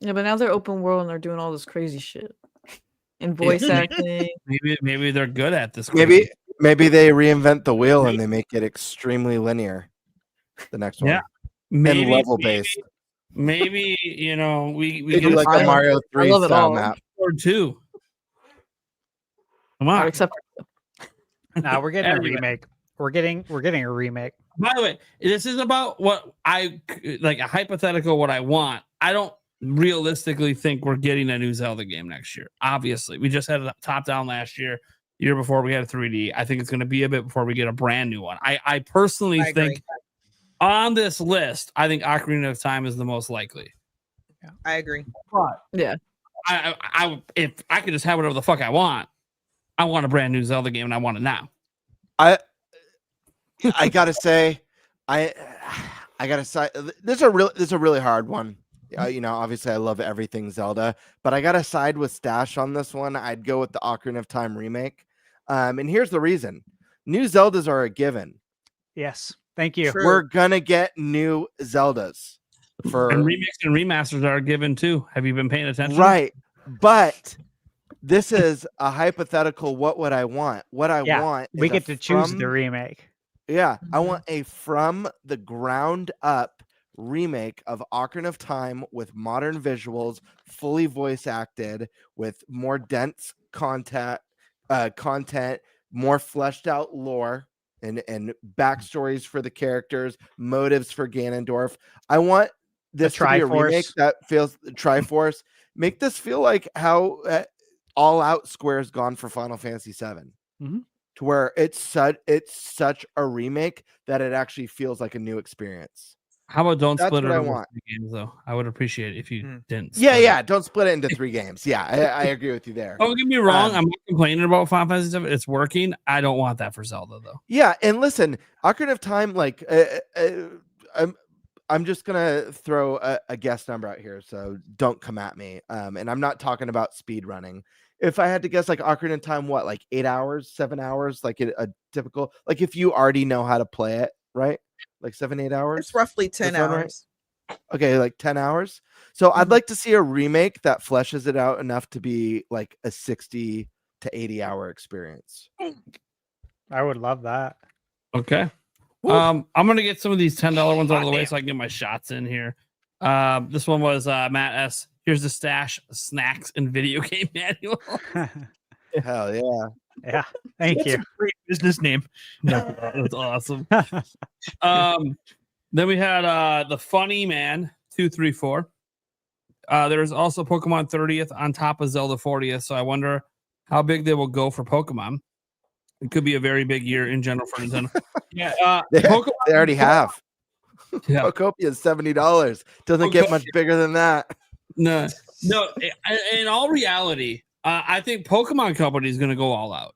Yeah, but now they're open world and they're doing all this crazy shit and voice acting. Maybe they're good at this. Maybe they reinvent the wheel and they make it extrememely linear. The next one, maybe, and level based. Maybe we do like a Mario 3 style map or 2. Come on, except now we're getting a remake. We're getting a remake. By the way, this is about what I like a hypothetical. What I want. I don't realistically think we're getting a new Zelda game next year. Obviously, we just had a top down last year. Year before we had a 3D. I think it's going to be a bit before we get a brand new one. I personally think on this list, I think Ocarina of Time is the most likely. Yeah, I agree. But yeah, I if I could just have whatever the fuck I want a brand new Zelda game and I want it now. I gotta say, I gotta say, this is a really hard one. Obviously I love everything Zelda, but I gotta side with Stash on this one. I'd go with the Ocarina of Time remake. And here's the reason: new Zeldas are a given. Yes, thank you. We're gonna get new Zeldas and remakes and remasters are a given too. Have you been paying attention? Right, but this is a hypothetical. What would I want? What I want. We get to choose the remake. Yeah, I want a from the ground up remake of Ocarina of Time with modern visuals, fully voice acted, with more dense content, more fleshed out lore and backstories for the characters, motives for Ganondorf. I want this to be a remake that feels Triforce. Make this feel like how All Out Square's gone for Final Fantasy VII. Mm-hmm. To where it's such a remake that it actually feels like a new experience. How about don't That's split it what I over want. 3 games though? I would appreciate it if you didn't. Don't split it into 3 games. Yeah, I agree with you there. Don't get me wrong. I'm not complaining about Final Fantasy VII. It's working. I don't want that for Zelda though. Yeah, and listen, Ocarina of Time, like I'm just gonna throw a guess number out here, so don't come at me. And I'm not talking about speed running. If I had to guess, like Ocarina of Time, what, like 8 hours, 7 hours, like a typical, like if you already know how to play it, right? Like 7-8 hours. It's roughly 10 hours. Right? Okay, like 10 hours. So I'd like to see a remake that fleshes it out enough to be like a 60 to 80 hour experience. I would love that. Okay. I'm gonna get some of these $10 ones out of the way so I can get my shots in here. This one was Matt S. Here's the stash, snacks, and video game manual. Hell yeah. Yeah. Thank you. A great business name. That's awesome. Then we had the Funny Man 234. There's also Pokemon 30th on top of Zelda 40th. So I wonder how big they will go for Pokemon. It could be a very big year in general for Nintendo. Yeah, they already have. Yeah. Pokopia is $70. Doesn't get much bigger than that. No. In all reality, I think Pokemon Company is going to go all out.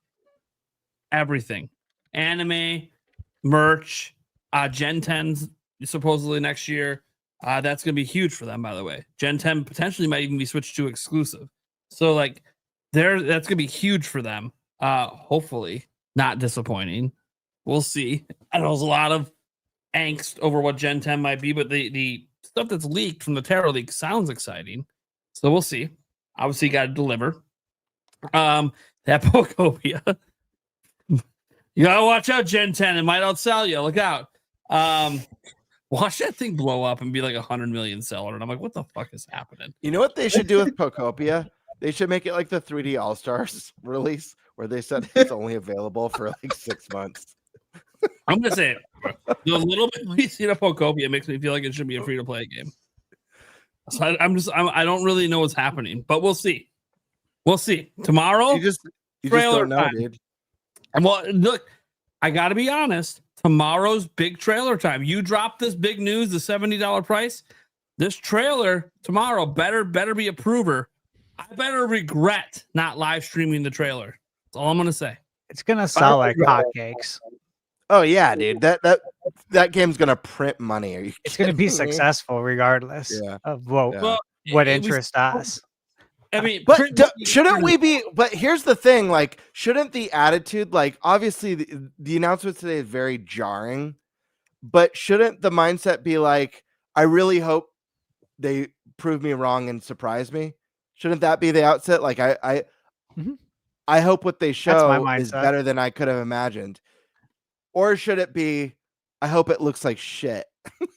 Everything, anime, merch, Gen 10s supposedly next year. That's going to be huge for them. By the way, Gen 10 potentially might even be switched to exclusive. So like, that's going to be huge for them. Hopefully not disappointing. We'll see. I know there's a lot of angst over what Gen 10 might be, but the stuff that's leaked from the Terra leak sounds exciting. So we'll see. Obviously, you got to deliver. That Pokopia. You gotta watch out, Gen 10. It might outsell you. Look out. Watch that thing blow up and be like 100 million seller. And I'm like, what the fuck is happening? You know what they should do with Pokopia? They should make it like the 3D All-Stars release, where they said it's only available for like 6 months. I'm gonna say it. The little bit we see the Pokopia makes me feel like it should be a free-to-play game. So I don't really know what's happening, but we'll see. We'll see. Tomorrow, you just trailer don't know, time. dude. And well, look, I gotta be honest. Tomorrow's big trailer time. You drop this big news, the $70 price. This trailer tomorrow better be a prover. I better regret not live streaming the trailer. That's all I'm gonna say. It's gonna sell like hotcakes. Oh yeah, dude. That game's gonna print money. It's gonna be successful regardless of what interests us. I mean, but shouldn't we be? But here's the thing: like, shouldn't the attitude, like, obviously the announcement today is very jarring, but shouldn't the mindset be like, I really hope they prove me wrong and surprise me? Shouldn't that be the outset? Like, I hope what they show is better than I could have imagined, or should it be, I hope it looks like shit?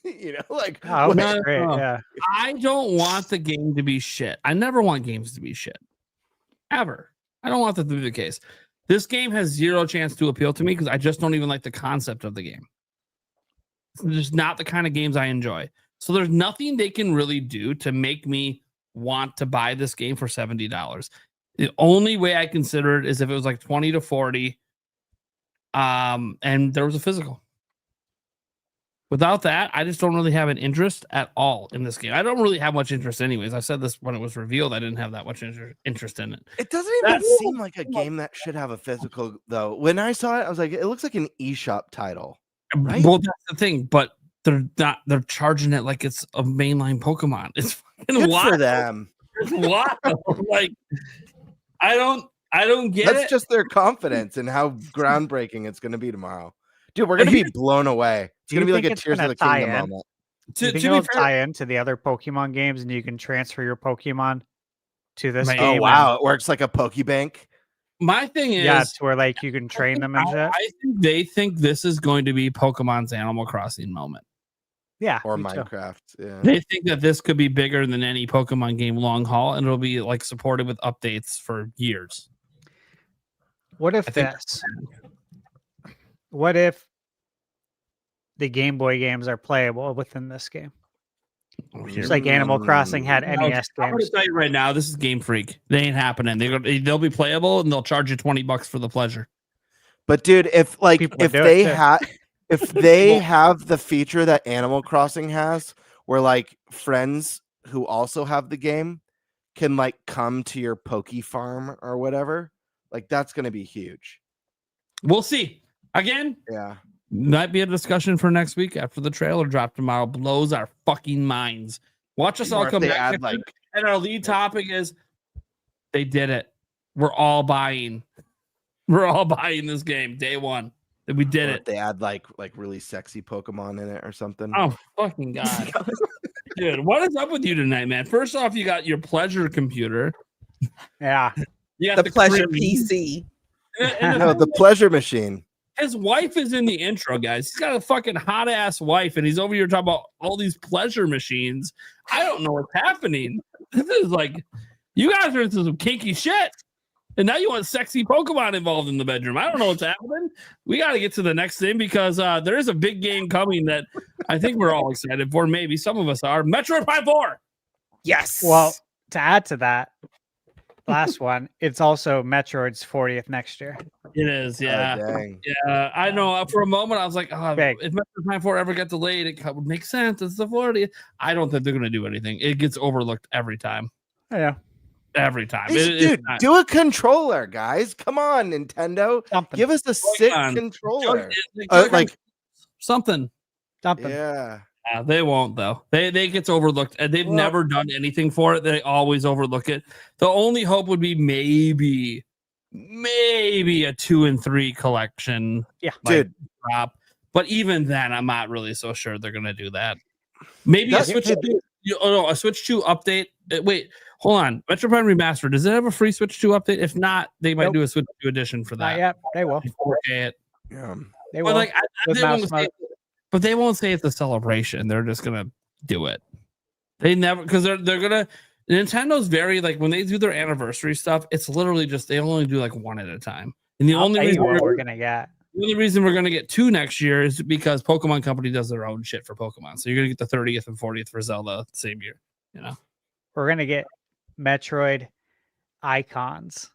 You know, like, yeah. I don't want the game to be shit. I never want games to be shit. Ever. I don't want that to be the case. This game has zero chance to appeal to me because I just don't even like the concept of the game. It's just not the kind of games I enjoy. So there's nothing they can really do to make me want to buy this game for $70. The only way I consider it is if it was like 20 to 40 and there was a physical. Without that, I just don't really have an interest at all in this game. I don't really have much interest anyways. I said this when it was revealed. I didn't have that much interest in it. It doesn't even seem like a game that should have a physical, though. When I saw it, I was like, it looks like an eShop title. Right? Well, that's the thing, but they're not. They're charging it like it's a mainline Pokemon. It's fucking good wild for them. It's wild. Like, I don't get it. That's just their confidence in how groundbreaking it's going to be tomorrow. Dude, we're gonna be blown away. It's gonna be like a Tears of the Kingdom moment. Do you think it'll tie into the other Pokemon games, and you can transfer your Pokemon to this game? Oh wow, it works like a Pokebank. My thing is, yeah, it's where like you can train them and shit. I think they think this is going to be Pokemon's Animal Crossing moment. Yeah, or Minecraft. Yeah, they think that this could be bigger than any Pokemon game long haul, and it'll be like supported with updates for years. What if this? What if the Game Boy games are playable within this game? Just like Animal Crossing had NES games. I'm going to tell you right now, this is Game Freak. They ain't happening. They'll be playable and they'll charge you $20 for the pleasure. But dude, if they have the feature that Animal Crossing has, where like friends who also have the game can like come to your Poke Farm or whatever, like that's going to be huge. We'll see. Again, yeah. Might be a discussion for next week after the trailer drop tomorrow. Blows our fucking minds. Watch us all Or if come they back. add, next week, like- and our lead topic is they did it. We're all buying. We're all buying this game day one. That we did Or it. if they add like really sexy Pokemon in it or something. Oh fucking god. Dude, what is up with you tonight, man? First off, you got your pleasure computer. Yeah. You got The pleasure cream. PC. And No, the pleasure machine. his wife is in the intro, guys. He's got a fucking hot ass wife, and he's over here talking about all these pleasure machines. I don't know what's happening. This is like, you guys are into some kinky shit. And now you want sexy Pokemon involved in the bedroom. I don't know what's happening. We got to get to the next thing because there is a big game coming that I think we're all excited for. Maybe some of us are. Metroid Prime 4. Yes. Well, to add to that, last one, it's also Metroid's 40th next year. It is, yeah. Oh, dang. Yeah, I know. For a moment, I was like, oh, Big. if Metroid Prime 4 ever got delayed, it would make sense. It's the 40th. I don't think they're going to do anything. It gets overlooked every time. Yeah. Every time. Dude, do a controller, guys. Come on, Nintendo. Something. Give us a sick on. controller. Like something. Something. Yeah. They won't though. They gets overlooked, and they've never done anything for it. They always overlook it. The only hope would be maybe a 2 and 3 collection. Yeah, dude. Drop. But even then, I'm not really so sure they're gonna do that. Maybe a Switch 2. A Switch 2 update. Wait, hold on. Metro Prime Remastered. Does it have a free Switch 2 update? If not, they might do a Switch 2 edition for that. Not yet. They will. 4K it. Yeah. They But will. like, With they mouse won't mode. say, but they won't say it's a celebration. They're just gonna do it. They never, because they're gonna. Nintendo's very like when they do their anniversary stuff. It's literally just they only do like one at a time. And the I'll only tell you reason what we're we're gonna get. the only reason we're gonna get 2 next year is because Pokemon Company does their own shit for Pokemon. So you're gonna get the 30th and 40th for Zelda the same year. You know. We're gonna get Metroid icons,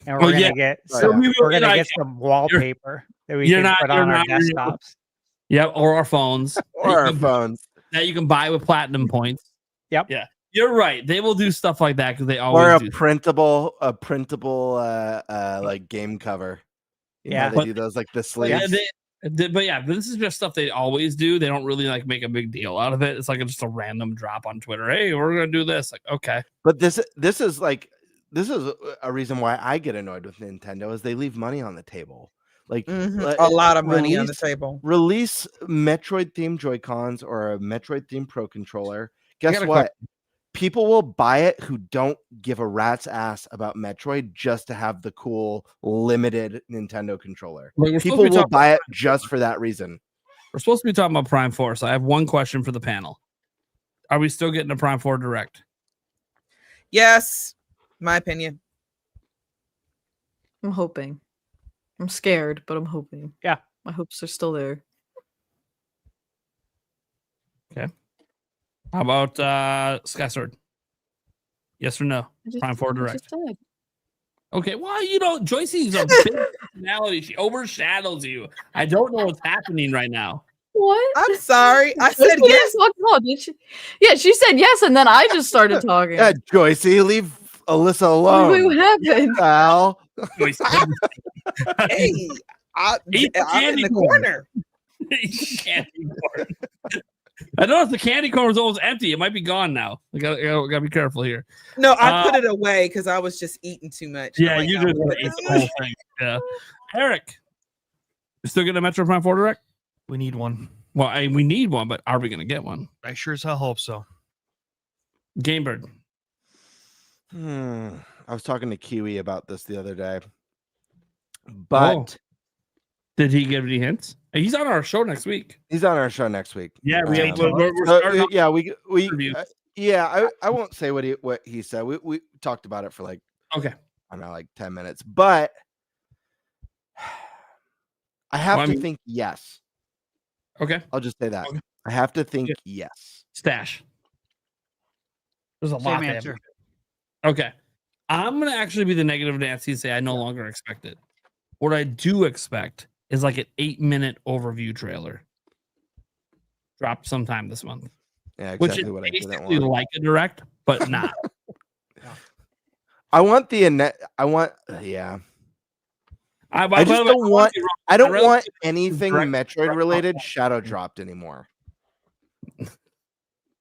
and we're gonna get Right. some, We will we're get gonna get icons. some wallpaper that we you're can not- put you're on our not real. desktops. Yeah, or our phones. Or our phones. That you can buy with platinum points. Yep. Yeah. You're right. They will do stuff like that because they Or always a do. printable like game cover. You know Yeah. how they But- do those like the Yeah, sleeves. but this is just stuff they always do. They don't really like make a big deal out of it. It's like just a random drop on Twitter. Hey, we're gonna do this. Like, okay. But this is a reason why I get annoyed with Nintendo is they leave money on the table. Like A lot of money on the release- table. Release Metroid themed Joy-Cons or a Metroid themed Pro controller. Guess got a what? People will buy it who don't give a rat's ass about Metroid just to have the cool limited Nintendo controller. Like, we're supposed People to be will talking buy it just for that reason. We're supposed to be talking about Prime 4. So I have one question for the panel. Are we still getting a Prime 4 Direct? Yes, my opinion. I'm hoping. I'm scared, but I'm hoping. Yeah. My hopes are still there. How about SkySword? Yes or no? Prime 4 Direct. Okay, well, you know, Joycie's a big personality. She overshadows you. I don't know what's happening right now. What? I'm sorry. I said Joycie yes. didn't talk at all, did she? Yeah, she said yes, and then I just started talking. Yeah, Joycie, leave Alyssa alone. Wait, what happened? Al. Hey, I'm Eat the in candy the corn. corner. Candy corn. I noticed the candy corn was almost empty. It might be gone now. I gotta be careful here. No, I Uh, put it away because I was just eating too much. Yeah, I'm like, you "I'm just good." ate the whole thing. Yeah, Eric, you still get a Metro Prime 4 Direct? We need one. Well, we need one, but are we gonna get one? I sure as hell hope so. GameBird. I was talking to Kiwi about this the other day. But Did he give any hints? He's on our show next week. he's on our show next week. Yeah, we're So, starting off yeah, we reviews. I won't say what he said. We talked about it for like Okay. I don't know, like 10 minutes. But I have Well, I to mean- think yes. Okay. I'll just say that. Okay. I have to think Yeah. yes. Stash. There's a lot. Same to have. answer. Okay. I'm gonna actually be the negative Nancy and say I no longer expect it. What I do expect is like an 8-minute overview trailer. Drop sometime this month. Yeah, Which exactly is what I didn't basically want. like a direct, but not. I want the I want yeah. I just don't want- you wrong. I don't rather want see anything direct- Metroid related shadow dropped anymore.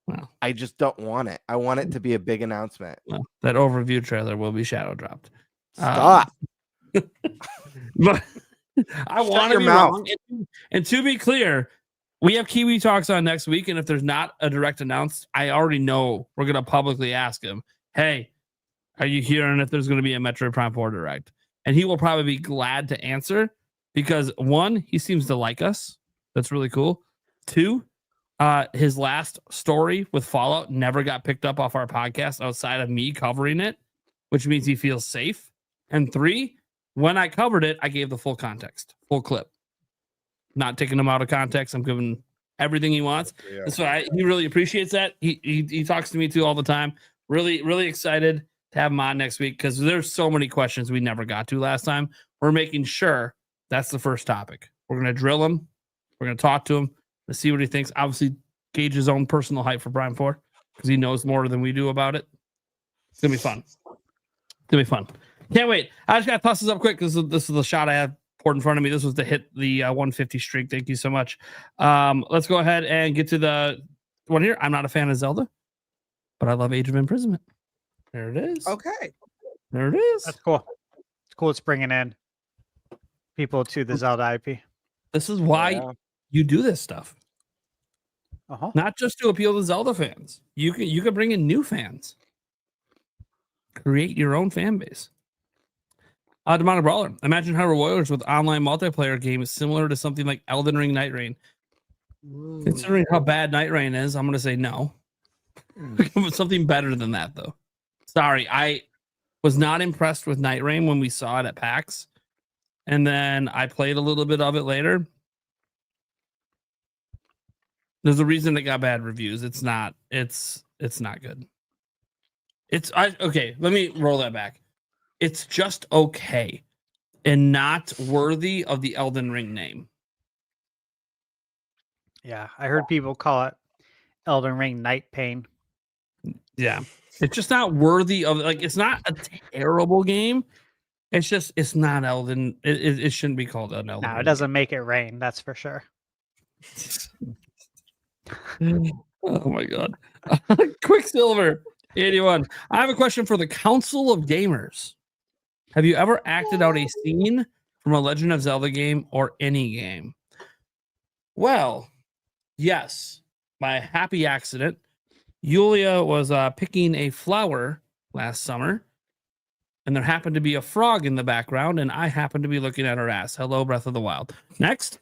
Well. I just don't want it. I want it to be a big announcement. Well, that overview trailer will be shadow dropped. Stop. But I want to your be mouth. wrong. And to be clear, we have Kiwi Talks on next week, and if there's not a direct announced, I already know we're going to publicly ask him, hey, are you hearing if there's going to be a Metroid Prime 4 Direct? And he will probably be glad to answer because, one, he seems to like us. That's really cool. Two, his last story with Fallout never got picked up off our podcast outside of me covering it, which means he feels safe. And three, when I covered it, I gave the full context, full clip. Not taking him out of context. I'm giving everything he wants. Yeah. And so he really appreciates that. He talks to me too all the time. Really, really excited to have him on next week because there's so many questions we never got to last time. We're making sure that's the first topic. We're going to drill him. We're going to talk to him to see what he thinks. Obviously, gauge his own personal hype for Prime 4 because he knows more than we do about it. It's going to be fun. It's going to be fun. Can't wait. I just got to toss this up quick because this is the shot I have poured in front of me. This was to hit the 150 streak. Thank you so much. Let's go ahead and get to the one here. I'm not a fan of Zelda, but I love Age of Imprisonment. There it is. Okay. There it is. That's cool. It's cool. It's bringing in people to the Zelda IP. This is why you do this stuff. Not just to appeal to Zelda fans. You can bring in new fans. Create your own fan base. Demonic Brawler. Imagine Hyrule Warriors with online multiplayer games similar to something like Elden Ring Night Rain. Considering how bad Night Rain is, I'm going to say no. Something better than that, though. Sorry, I was not impressed with Night Rain when we saw it at PAX. And then I played a little bit of it later. There's a reason it got bad reviews. It's not good. Okay, let me roll that back. It's just okay and not worthy of the Elden Ring name. Yeah, I heard people call it Elden Ring Night Pain. Yeah, it's just not worthy of, like, it's not a terrible game. It's not Elden. It shouldn't be called an Elden. No, it doesn't make it rain. That's for sure. Oh my God. Quicksilver 81. I have a question for the Council of Gamers. Have you ever acted out a scene from a Legend of Zelda game or any game? Well, yes. By a happy accident, Yulia was picking a flower last summer, and there happened to be a frog in the background, and I happened to be looking at her ass. Hello, Breath of the Wild. Next.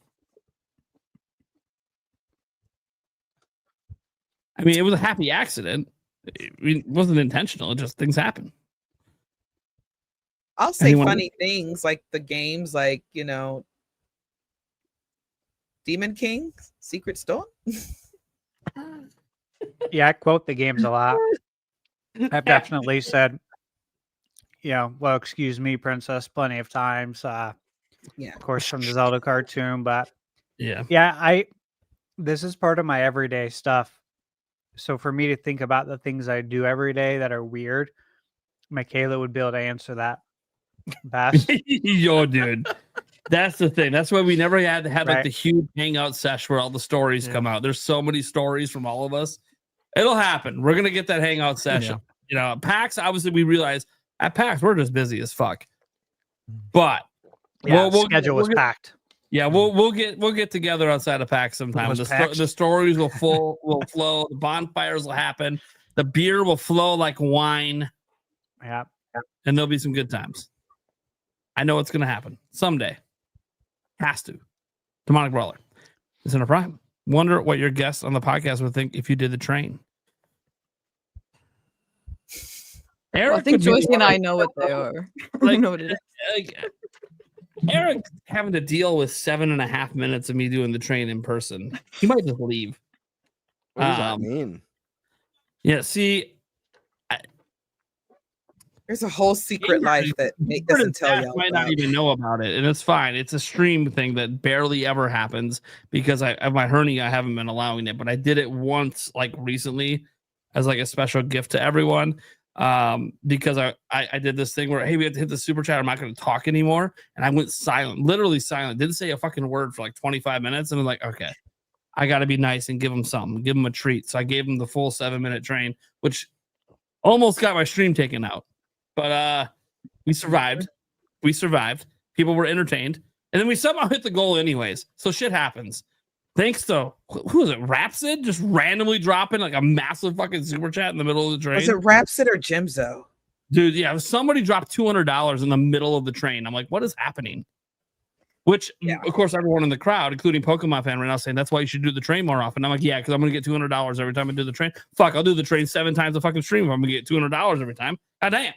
I mean, it was a happy accident. It wasn't intentional. It just things happen. I'll say funny things like the games, like, Demon King, Secret Storm. Yeah, I quote the games a lot. I've definitely said, well, excuse me, princess, plenty of times. Yeah, of course, from the Zelda cartoon, but yeah, this is part of my everyday stuff. So for me to think about the things I do every day that are weird, Michaela would be able to answer that best. Yo, dude. That's the thing. That's why we never had like the huge hangout sesh where all the stories come out. There's so many stories from all of us. It'll happen. We're gonna get that hangout session. PAX, obviously we realize at PAX we're just busy as fuck. But schedule was packed. Yeah, we'll get together outside of PAX sometime. The stories will flow. The bonfires will happen. The beer will flow like wine. Yeah, and there'll be some good times. I know it's gonna happen someday. Has to. Demonic Brawler is in a Prime. Wonder what your guests on the podcast would think if you did the train. Eric, I think Joycie and I know what they are. I know what it is. Eric having to deal with 7.5 minutes of me doing the train in person. He might just leave. What does that mean? Yeah, see, there's a whole secret life that Nate doesn't tell you. Might not even know about it, and it's fine. It's a stream thing that barely ever happens because I have my hernia. I haven't been allowing it, but I did it once, like recently, as like a special gift to everyone. because I did this thing where, hey, we have to hit the super chat. I'm not going to talk anymore. And I went silent, literally silent. Didn't say a fucking word for like 25 minutes. And I'm like, okay, I got to be nice and give them something, give them a treat. So I gave them the full 7-minute train, which almost got my stream taken out. But we survived. We survived. People were entertained. And then we somehow hit the goal anyways. So shit happens. Thanks to, who is it? Rhapsod just randomly dropping like a massive fucking super chat in the middle of the train. Was it Rhapsod or Jimzo? Dude, yeah, somebody dropped $200 in the middle of the train. I'm like, what is happening? Which, of course, everyone in the crowd, including Pokemon fan right now, saying that's why you should do the train more often. I'm like, yeah, because I'm going to get $200 every time I do the train. Fuck, I'll do the train 7 times a fucking stream if I'm going to get $200 every time. God damn.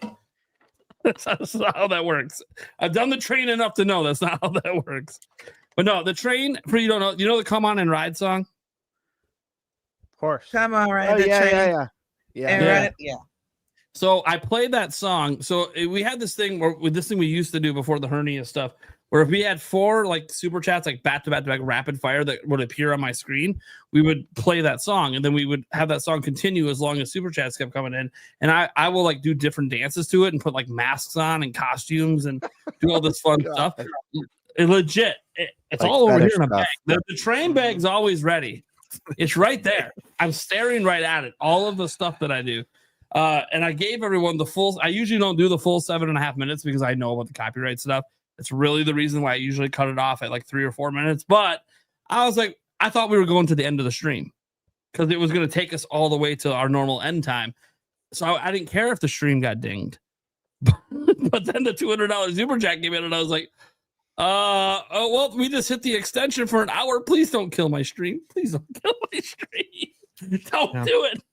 That's not how that works. I've done the train enough to know that's not how that works. But no, the train, for you don't know, you know the Come On and Ride song? Of course. Come on, right? Oh, the train. Yeah. So I played that song. So we had this thing where with this thing we used to do before the hernia stuff, where if we had 4 like super chats, like back to back to back rapid fire that would appear on my screen, we would play that song, and then we would have that song continue as long as super chats kept coming in. And I will like do different dances to it and put like masks on and costumes and do all this fun stuff. It legit, it's like all over here in a bag. The train bag's always ready. It's right there. I'm staring right at it. All of the stuff that I do. And I gave everyone the full. I usually don't do the full 7.5 minutes because I know about the copyright stuff. It's really the reason why I usually cut it off at like 3 or 4 minutes. But I was like, I thought we were going to the end of the stream because it was going to take us all the way to our normal end time. So I didn't care if the stream got dinged. But then the $200 super chat came in, and I was like, oh well, we just hit the extension for an hour. Please don't kill my stream. Please don't kill my stream. Don't do it.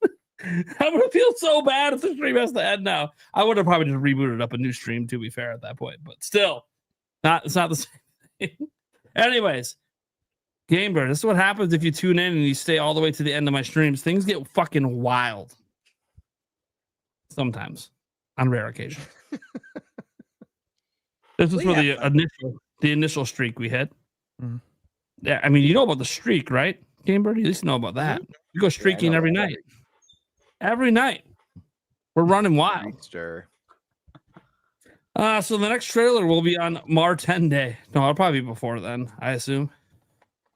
I'm gonna feel so bad if the stream has to end now. I would have probably just rebooted up a new stream, to be fair, at that point, but still, it's not the same thing. Anyways, GameBird, this is what happens if you tune in and you stay all the way to the end of my streams. Things get fucking wild. Sometimes, on rare occasion. This is for the initial streak we hit. Mm-hmm. Yeah, I mean, you know about the streak, right, GameBird? You at least know about that. You go streaking every night. Every night. We're running wild. Sure. So the next trailer will be on Mohr 10 Day. No, it'll probably be before then, I assume.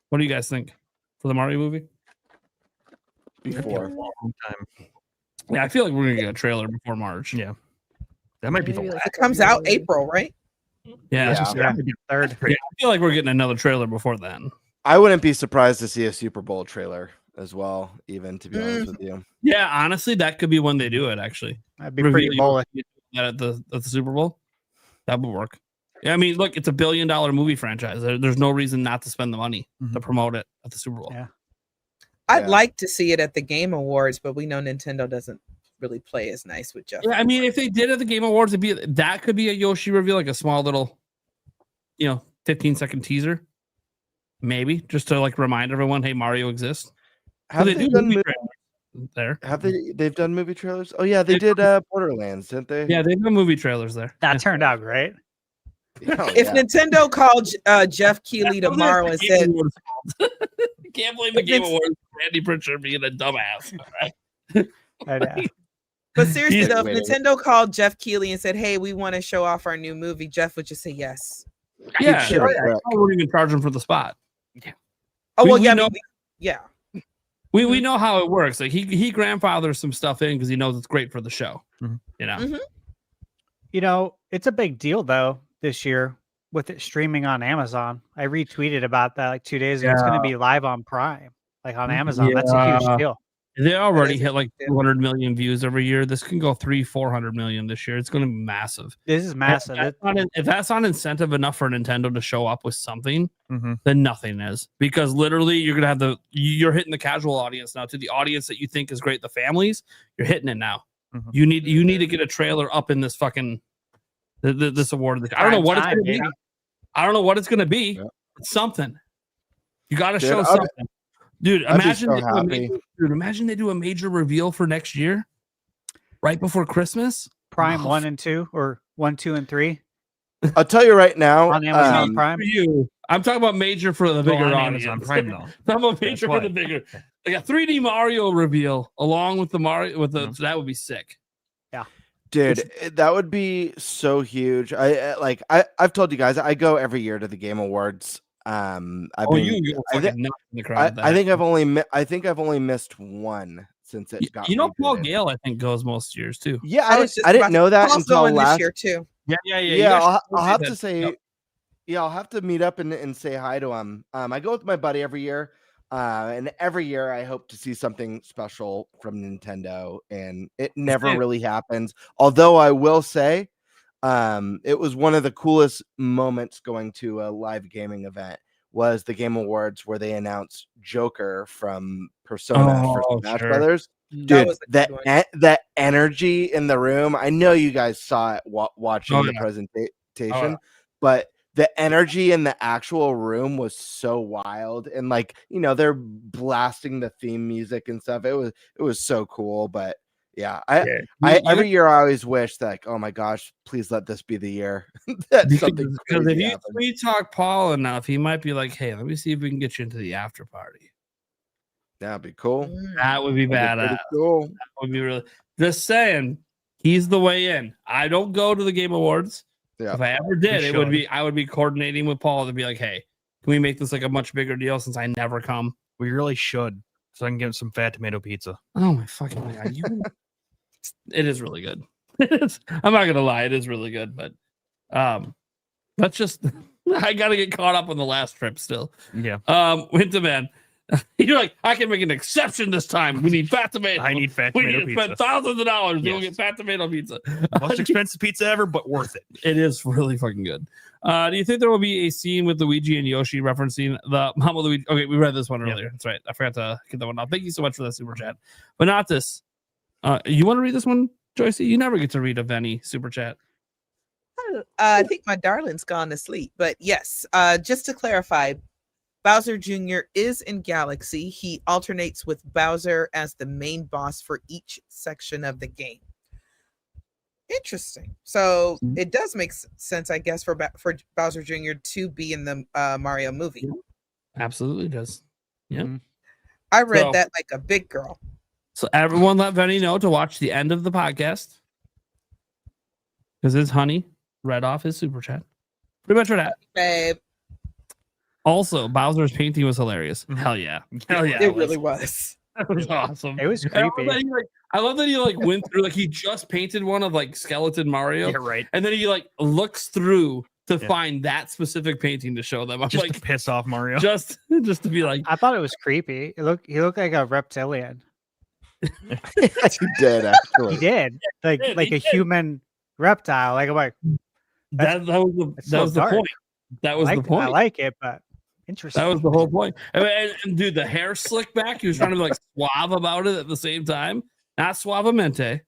What do you guys think for the Mario movie? Before. Yeah, I feel like we're going to get a trailer before March. Yeah. That might be the last. It comes out April, right? Yeah. Third. Yeah, I feel like we're getting another trailer before then. I wouldn't be surprised to see a Super Bowl trailer as well, even, to be honest with you. Yeah, honestly, that could be when they do it, actually. That'd be pretty bold. At the Super Bowl. That would work. Yeah, I mean, look, it's $1 billion movie franchise. There's no reason not to spend the money to promote it at the Super Bowl. Yeah. I'd like to see it at the Game Awards, but we know Nintendo doesn't really play as nice with Jeff. Yeah, I mean, if they did at the Game Awards, that could be a Yoshi reveal, like a small little, 15-second teaser. Maybe, just to like remind everyone, hey, Mario exists. Have they done movie trailers there? Have they've done movie trailers? Oh yeah, they did Borderlands, didn't they? Yeah, they've done movie trailers there. That turned out great. If Nintendo called Jeff Keighley tomorrow and said, "Can't blame the Game Awards for Andy Pritchard being a dumbass." Right? I know. But seriously though, if Nintendo called Jeff Keighley and said, "Hey, we want to show off our new movie," Jeff would just say yes. Yeah, I wouldn't even charge him for the spot. Yeah. Oh well, yeah. We know how it works. Like he grandfathers some stuff in because he knows it's great for the show. Mm-hmm. It's a big deal though this year with it streaming on Amazon. I retweeted about that like 2 days ago. It's going to be live on Prime, like on Amazon. That's a huge deal. They already hit like 200 million views every year. This can go 300-400 million this year. It's going to be massive. This is massive. If that's not incentive enough for Nintendo to show up with something, then nothing is. Because literally, you're going to have you're hitting the casual audience now. To the audience that you think is great, the families, you're hitting it now. You need to get a trailer up in this fucking this award. I don't know what it's going to be. I don't know what it's going to be. Yeah. It's something. You got to show something. Dude, imagine they do a major reveal for next year, right before Christmas. Prime 1 and 2, or 1, 2, and 3. I'll tell you right now. On Amazon Prime. I'm talking about major for the bigger audience. Amazon Prime though. I'm about major for the bigger. Like a 3D Mario reveal along with the Mario that would be sick. Yeah. Dude, that would be so huge. I've told you guys I go every year to the Game Awards. I you go fucking nuts in the crowd. I think I've only missed one since it got. Paul Gale I think goes most years too. Yeah, I didn't know that Paul's until going last this year too. Yeah. I'll have to say, I'll have to meet up and say hi to him. I go with my buddy every year, and every year I hope to see something special from Nintendo, and it never really happens. Although I will say, it was one of the coolest moments going to a live gaming event was the Game Awards where they announced Joker from Persona for Smash Brothers. Dude, that energy in the room. I know you guys saw it watching the presentation, but the energy in the actual room was so wild, and they're blasting the theme music and stuff. It was so cool. But yeah, every year I always wish that, oh my gosh, please let this be the year. That's something because if you sweet talk Paul enough, he might be like, hey, let me see if we can get you into the after party. That'd be cool. That would be badass. Cool. That would be really. Just saying, he's the way in. I don't go to the Game Awards. Yeah. If I ever did, I would be coordinating with Paul to be like, hey, can we make this like a much bigger deal since I never come? We really should, so I can get some fat tomato pizza. Oh my fucking god! It is really good. I'm not gonna lie, it is really good, but that's just I gotta get caught up on the last trip still. Yeah. Winterman. You're like, I can make an exception this time. We need fat tomato. I need fat tomato pizza. We need to spend thousands of dollars. We'll get fat tomato pizza. Most expensive pizza ever, but worth it. It is really fucking good. Do you think there will be a scene with Luigi and Yoshi referencing the Mama Luigi? Okay, we read this one earlier. That's right. I forgot to get that one out. Thank you so much for that super chat. But not this. You want to read this one, Joycie? You never get to read a Venny super chat. I think my darling's gone to sleep. But yes, just to clarify, Bowser Jr. is in Galaxy. He alternates with Bowser as the main boss for each section of the game. Interesting. So it does make sense, I guess, for Bowser Jr. to be in the Mario movie. Absolutely does. Yeah. I read that like a big girl. So everyone let Venny know to watch the end of the podcast because his honey read off his super chat. Pretty much for that. Babe. Also, Bowser's painting was hilarious. Hell yeah. Hell yeah. It really was. That was awesome. It was creepy. I love that he went through, he just painted one of skeleton Mario. Yeah, right. And then he looks through to find that specific painting to show them. I'm just to piss off Mario. Just to be like, I thought it was creepy. He looked like a reptilian. He did, actually. He did. Like a human reptile. Like I'm like that was the point. That was the point. I like it, but interesting. That was the whole point. And dude, the hair slicked back. He was trying to be suave about it at the same time. Not suavemente.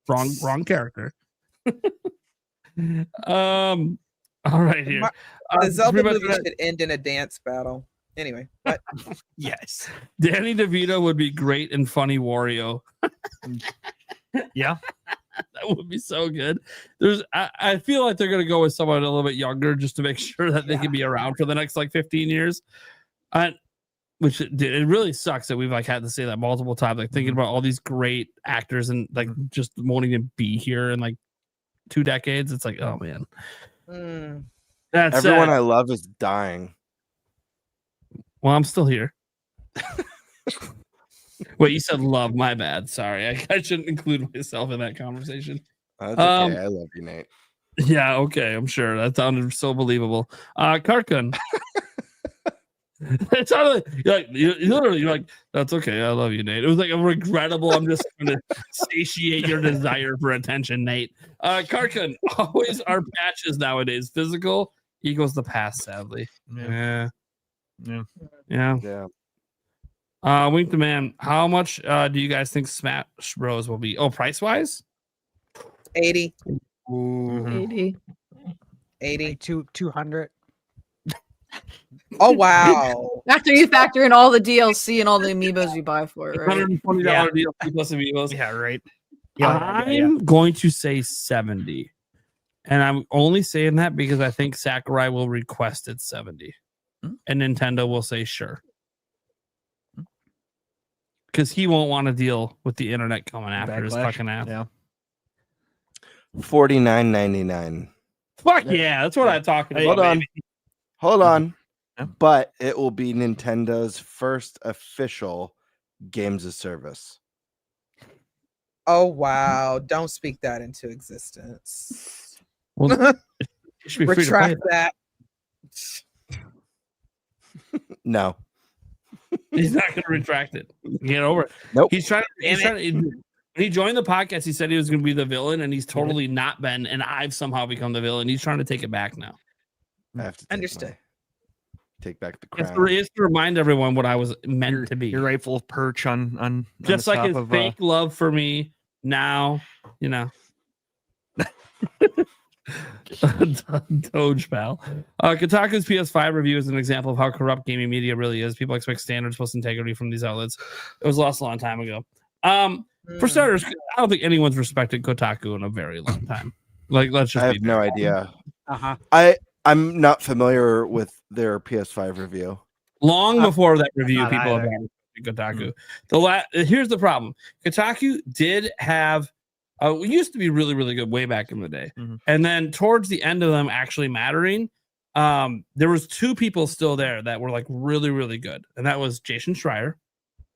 Wrong character. All right, here. The Zelda movie should end in a dance battle. Anyway, but yes, Danny DeVito would be great and funny Wario. Yeah. That would be so good. I feel like they're gonna go with someone a little bit younger just to make sure that they can be around for the next 15 years. Which it really sucks that we've had to say that multiple times. Thinking about all these great actors and just wanting to be here in 2 decades. It's oh man. That's everyone I love is dying. Well, I'm still here. Wait, you said love. My bad. Sorry. I shouldn't include myself in that conversation. That's okay. I love you, Nate. Yeah, okay. I'm sure. That sounded so believable. Karkun. It sounded you're like, that's okay. I love you, Nate. It was a regrettable, I'm just going to satiate your desire for attention, Nate. Karkun, always our patches nowadays. Physical equals the past, sadly. Yeah. Wink the Man, how much do you guys think Smash Bros will be? Oh, price wise? 80. Mm-hmm. 80. 200. Oh wow. After you factor in all the DLC and all the amiibos you buy for it, right? $120 DLC plus amiibos. Yeah, right. I'm going to say 70. And I'm only saying that because I think Sakurai will request it 70. And Nintendo will say sure. Because he won't want to deal with the internet coming after his fucking ass. Yeah. $49.99. Fuck yeah, that's what I'm talking about. Hold on. baby. Hold on. Yeah. But it will be Nintendo's first official games of service. Oh wow! Don't speak that into existence. Well, it should be free to play. Retract that. No. He's not going to retract it. Get over it. Nope. He's trying to. When he joined the podcast, he said he was going to be the villain, and he's totally not been. And I've somehow become the villain. He's trying to take it back now. I have to Understood. take back the It's crown. to remind everyone what I was meant to be. Your rightful perch on Just the like top his of, fake love for me now, you know. Doge pal. Kotaku's PS5 review is an example of how corrupt gaming media really is. People expect standards plus integrity from these outlets. It was lost a long time ago. For starters, I don't think anyone's respected Kotaku in a very long time. Like, let's just I be have no idea. Uh-huh. I'm not familiar with their PS5 review. Long before that review, not people have either. had Kotaku. Here's the problem. Kotaku did have it used to be really, really good way back in the day. And then towards the end of them actually mattering, there was two people still there that were like really, really good. And that was Jason Schreier,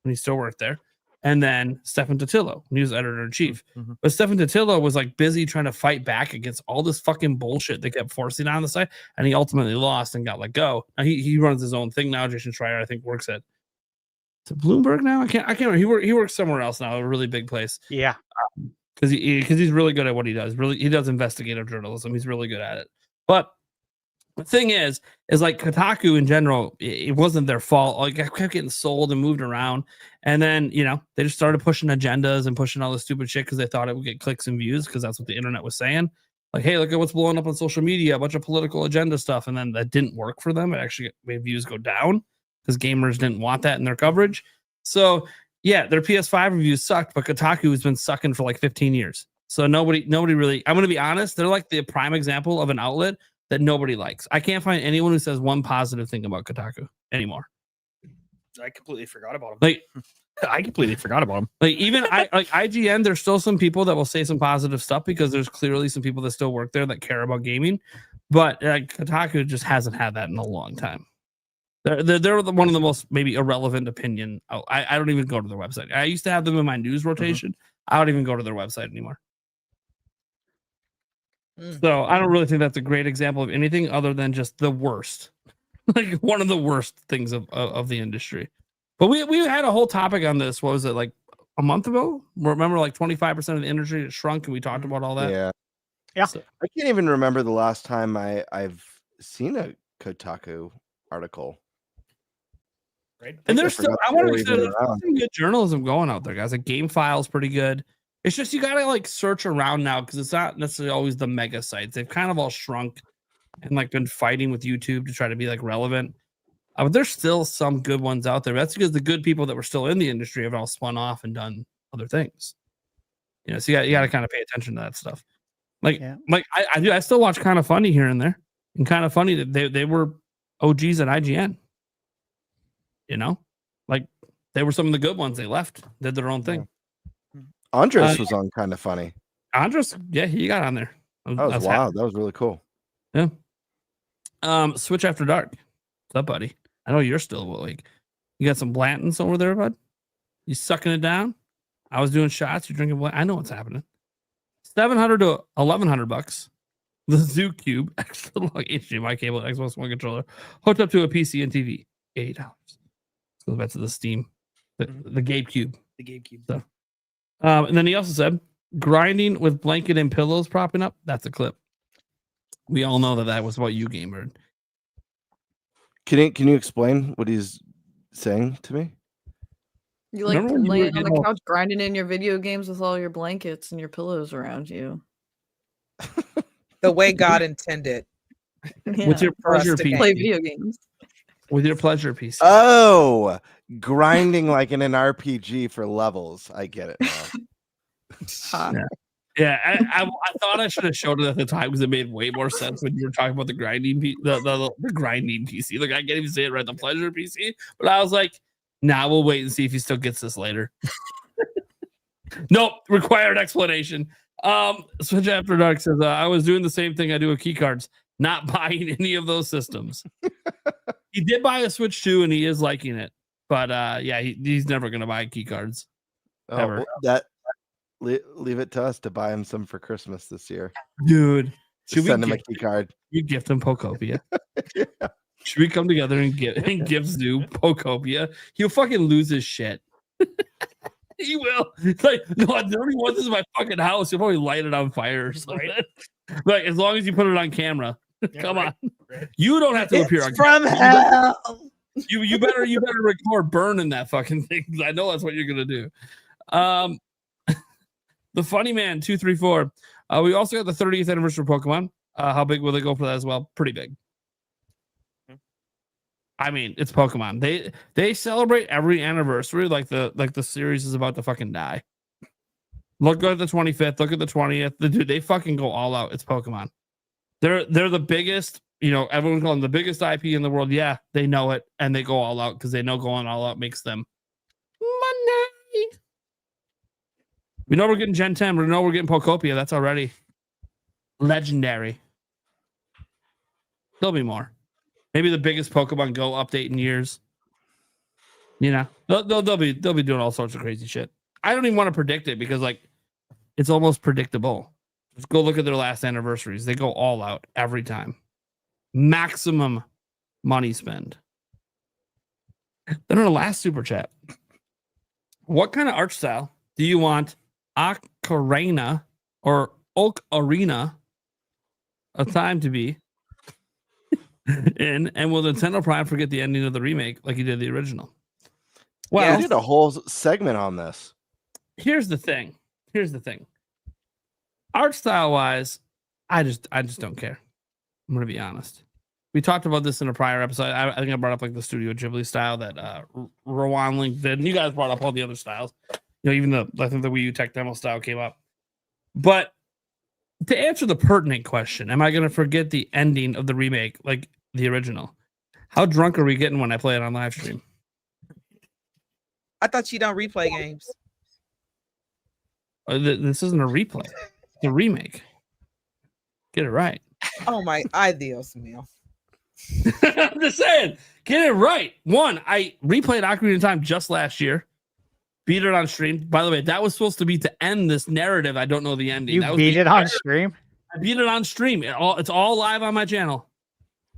when he still worked there, and then Stefan Totillo, when he was editor-in-chief. But Stefan Totillo was like busy trying to fight back against all this fucking bullshit they kept forcing on the site, and he ultimately lost and got let go. Now he runs his own thing now. Jason Schreier, I think, works at Bloomberg now. I can't remember. He works somewhere else now, a really big place. Yeah. Because he's really good at what he does. Really, he does investigative journalism. He's really good at it. But the thing is like Kotaku in general, it wasn't their fault. Like, it kept getting sold and moved around, and then they just started pushing agendas and pushing all this stupid shit because they thought it would get clicks and views because that's what the internet was saying. Like, hey, look at what's blowing up on social media, a bunch of political agenda stuff, and then that didn't work for them. It actually made views go down because gamers didn't want that in their coverage. So yeah, their PS5 reviews sucked, but Kotaku has been sucking for like 15 years. So nobody really, I'm going to be honest, they're like the prime example of an outlet that nobody likes. I can't find anyone who says one positive thing about Kotaku anymore. I completely forgot about him. Like, I completely forgot about him. Like, even like IGN, there's still some people that will say some positive stuff because there's clearly some people that still work there that care about gaming. But Kotaku just hasn't had that in a long time. They're one of the most maybe irrelevant opinion. I don't even go to their website. I used to have them in my news rotation. I don't even go to their website anymore. So I don't really think that's a great example of anything other than just the worst, like one of the worst things of the industry. But we had a whole topic on this. What was it, like a month ago? Remember, like 25% of the industry had shrunk, and we talked about all that. Yeah. So, I can't even remember the last time I've seen a Kotaku article. Right. and there's still, I want to say, there's around. some good journalism going out there, guys. Like Game File's pretty good. It's just you gotta like search around now because it's not necessarily always the mega sites. They've kind of all shrunk and like been fighting with YouTube to try to be like relevant. But there's still some good ones out there. That's because the good people that were still in the industry have all spun off and done other things. So you got to kind of pay attention to that stuff. Like I still watch Kind of Funny here and there, and Kind of Funny that they were OGs at IGN. Like they were some of the good ones. They left, did their own thing. Andres was on Kind of Funny. Andres, yeah, he got on there. That was wild. That was really cool. Yeah. Switch After Dark. What's up, buddy? I know you're still awake. You got some Blantons over there, bud? You sucking it down? I was doing shots. You're drinking Blanton. I know what's happening. $700 to $1,100. The Zoo Cube, extra long HDMI cable, Xbox One controller, hooked up to a PC and TV. $80. Let's go back to the Steam, the GameCube. The GameCube. So, and then he also said, grinding with blanket and pillows propping up. That's a clip. We all know that was about you, GameBird. Can you explain what he's saying to me? You like Remember when you laying were on the getting couch grinding in your video games with all your blankets and your pillows around you. The way God intended. With your for us pleasure to PC. Play video games. With your pleasure PC. Oh, grinding like in an RPG for levels. I get it now. Yeah, I thought I should have showed it at the time because it made way more sense when you were talking about the grinding the grinding PC. Like, I can't even say it right, the pleasure PC. But I was like, nah, we'll wait and see if he still gets this later. Nope, required explanation. Switch After Dark says, I was doing the same thing I do with key cards, not buying any of those systems. He did buy a Switch 2 and he is liking it. But yeah, he's never going to buy key cards. Ever. Leave it to us to buy him some for Christmas this year. Dude. Should we send him a key card? You gift him Pokopia. Yeah. Should we come together and give Zoo Pokopia? He'll fucking lose his shit. He will. Like, no, nobody wants this in my fucking house. He'll probably light it on fire or something. Right. Like, as long as you put it on camera. Come on. Right. You don't have to appear on from camera. hell. You better record burning that fucking thing. I know that's what you're gonna do. The Funny Man 234. We also got the 30th anniversary of Pokemon. How big will they go for that as well? Pretty big. I mean, it's Pokemon. They celebrate every anniversary like the series is about to fucking die. Look at the 25th. Look at the 20th. Dude, they fucking go all out. It's Pokemon. They're the biggest. You know, everyone calls them the biggest IP in the world. Yeah, they know it, and they go all out because they know going all out makes them money. We know we're getting Gen 10. We know we're getting Pokopia. That's already legendary. There'll be more. Maybe the biggest Pokemon Go update in years. You know, they'll be doing all sorts of crazy shit. I don't even want to predict it because like it's almost predictable. Just go look at their last anniversaries. They go all out every time. Maximum money spend. Then on the last super chat, what kind of art style do you want Ocarina or Ocarina of Time to be in? And will Nintendo Prime forget the ending of the remake like he did the original? Well, yeah, I did a whole segment on this. Here's the thing. Art style wise, I just don't care. I'm gonna be honest. We talked about this in a prior episode. I think I brought up like the Studio Ghibli style that Rowan Link did. And you guys brought up all the other styles. You know, even I think the Wii U Tech Demo style came up. But to answer the pertinent question, am I gonna forget the ending of the remake like the original? How drunk are we getting when I play it on live stream? I thought you don't replay games. This isn't a replay. It's a remake. Get it right. Oh my, ay Dios mío. I'm just saying, get it right. One, I replayed Ocarina of Time just last year. Beat it on stream. By the way, that was supposed to be to end this narrative. I don't know the ending. You beat it on stream? I beat it on stream. It's all live on my channel.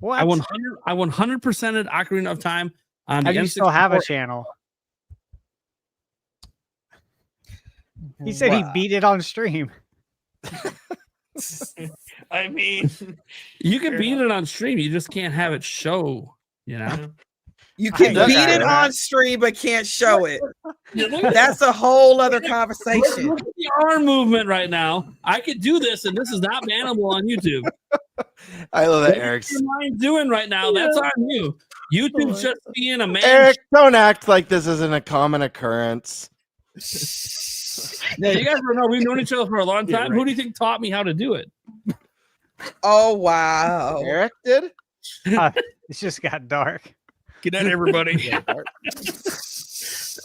What? I 100%ed Ocarina of Time on How the do you M64. still have a channel? He said he beat it on stream. I mean, you can beat it on stream. You just can't have it show, you know? You can beat it on stream, but can't show it. That's a whole other conversation. Look at the arm movement right now. I could do this, and this is not bannable on YouTube. I love that, Eric's. What your mind doing right now? That's on you. YouTube's just being a man. Eric, don't act like this isn't a common occurrence. Yeah, you guys know we've known each other for a long time. Right. Who do you think taught me how to do it? Oh wow, Eric did. It just got dark. Good night, everybody.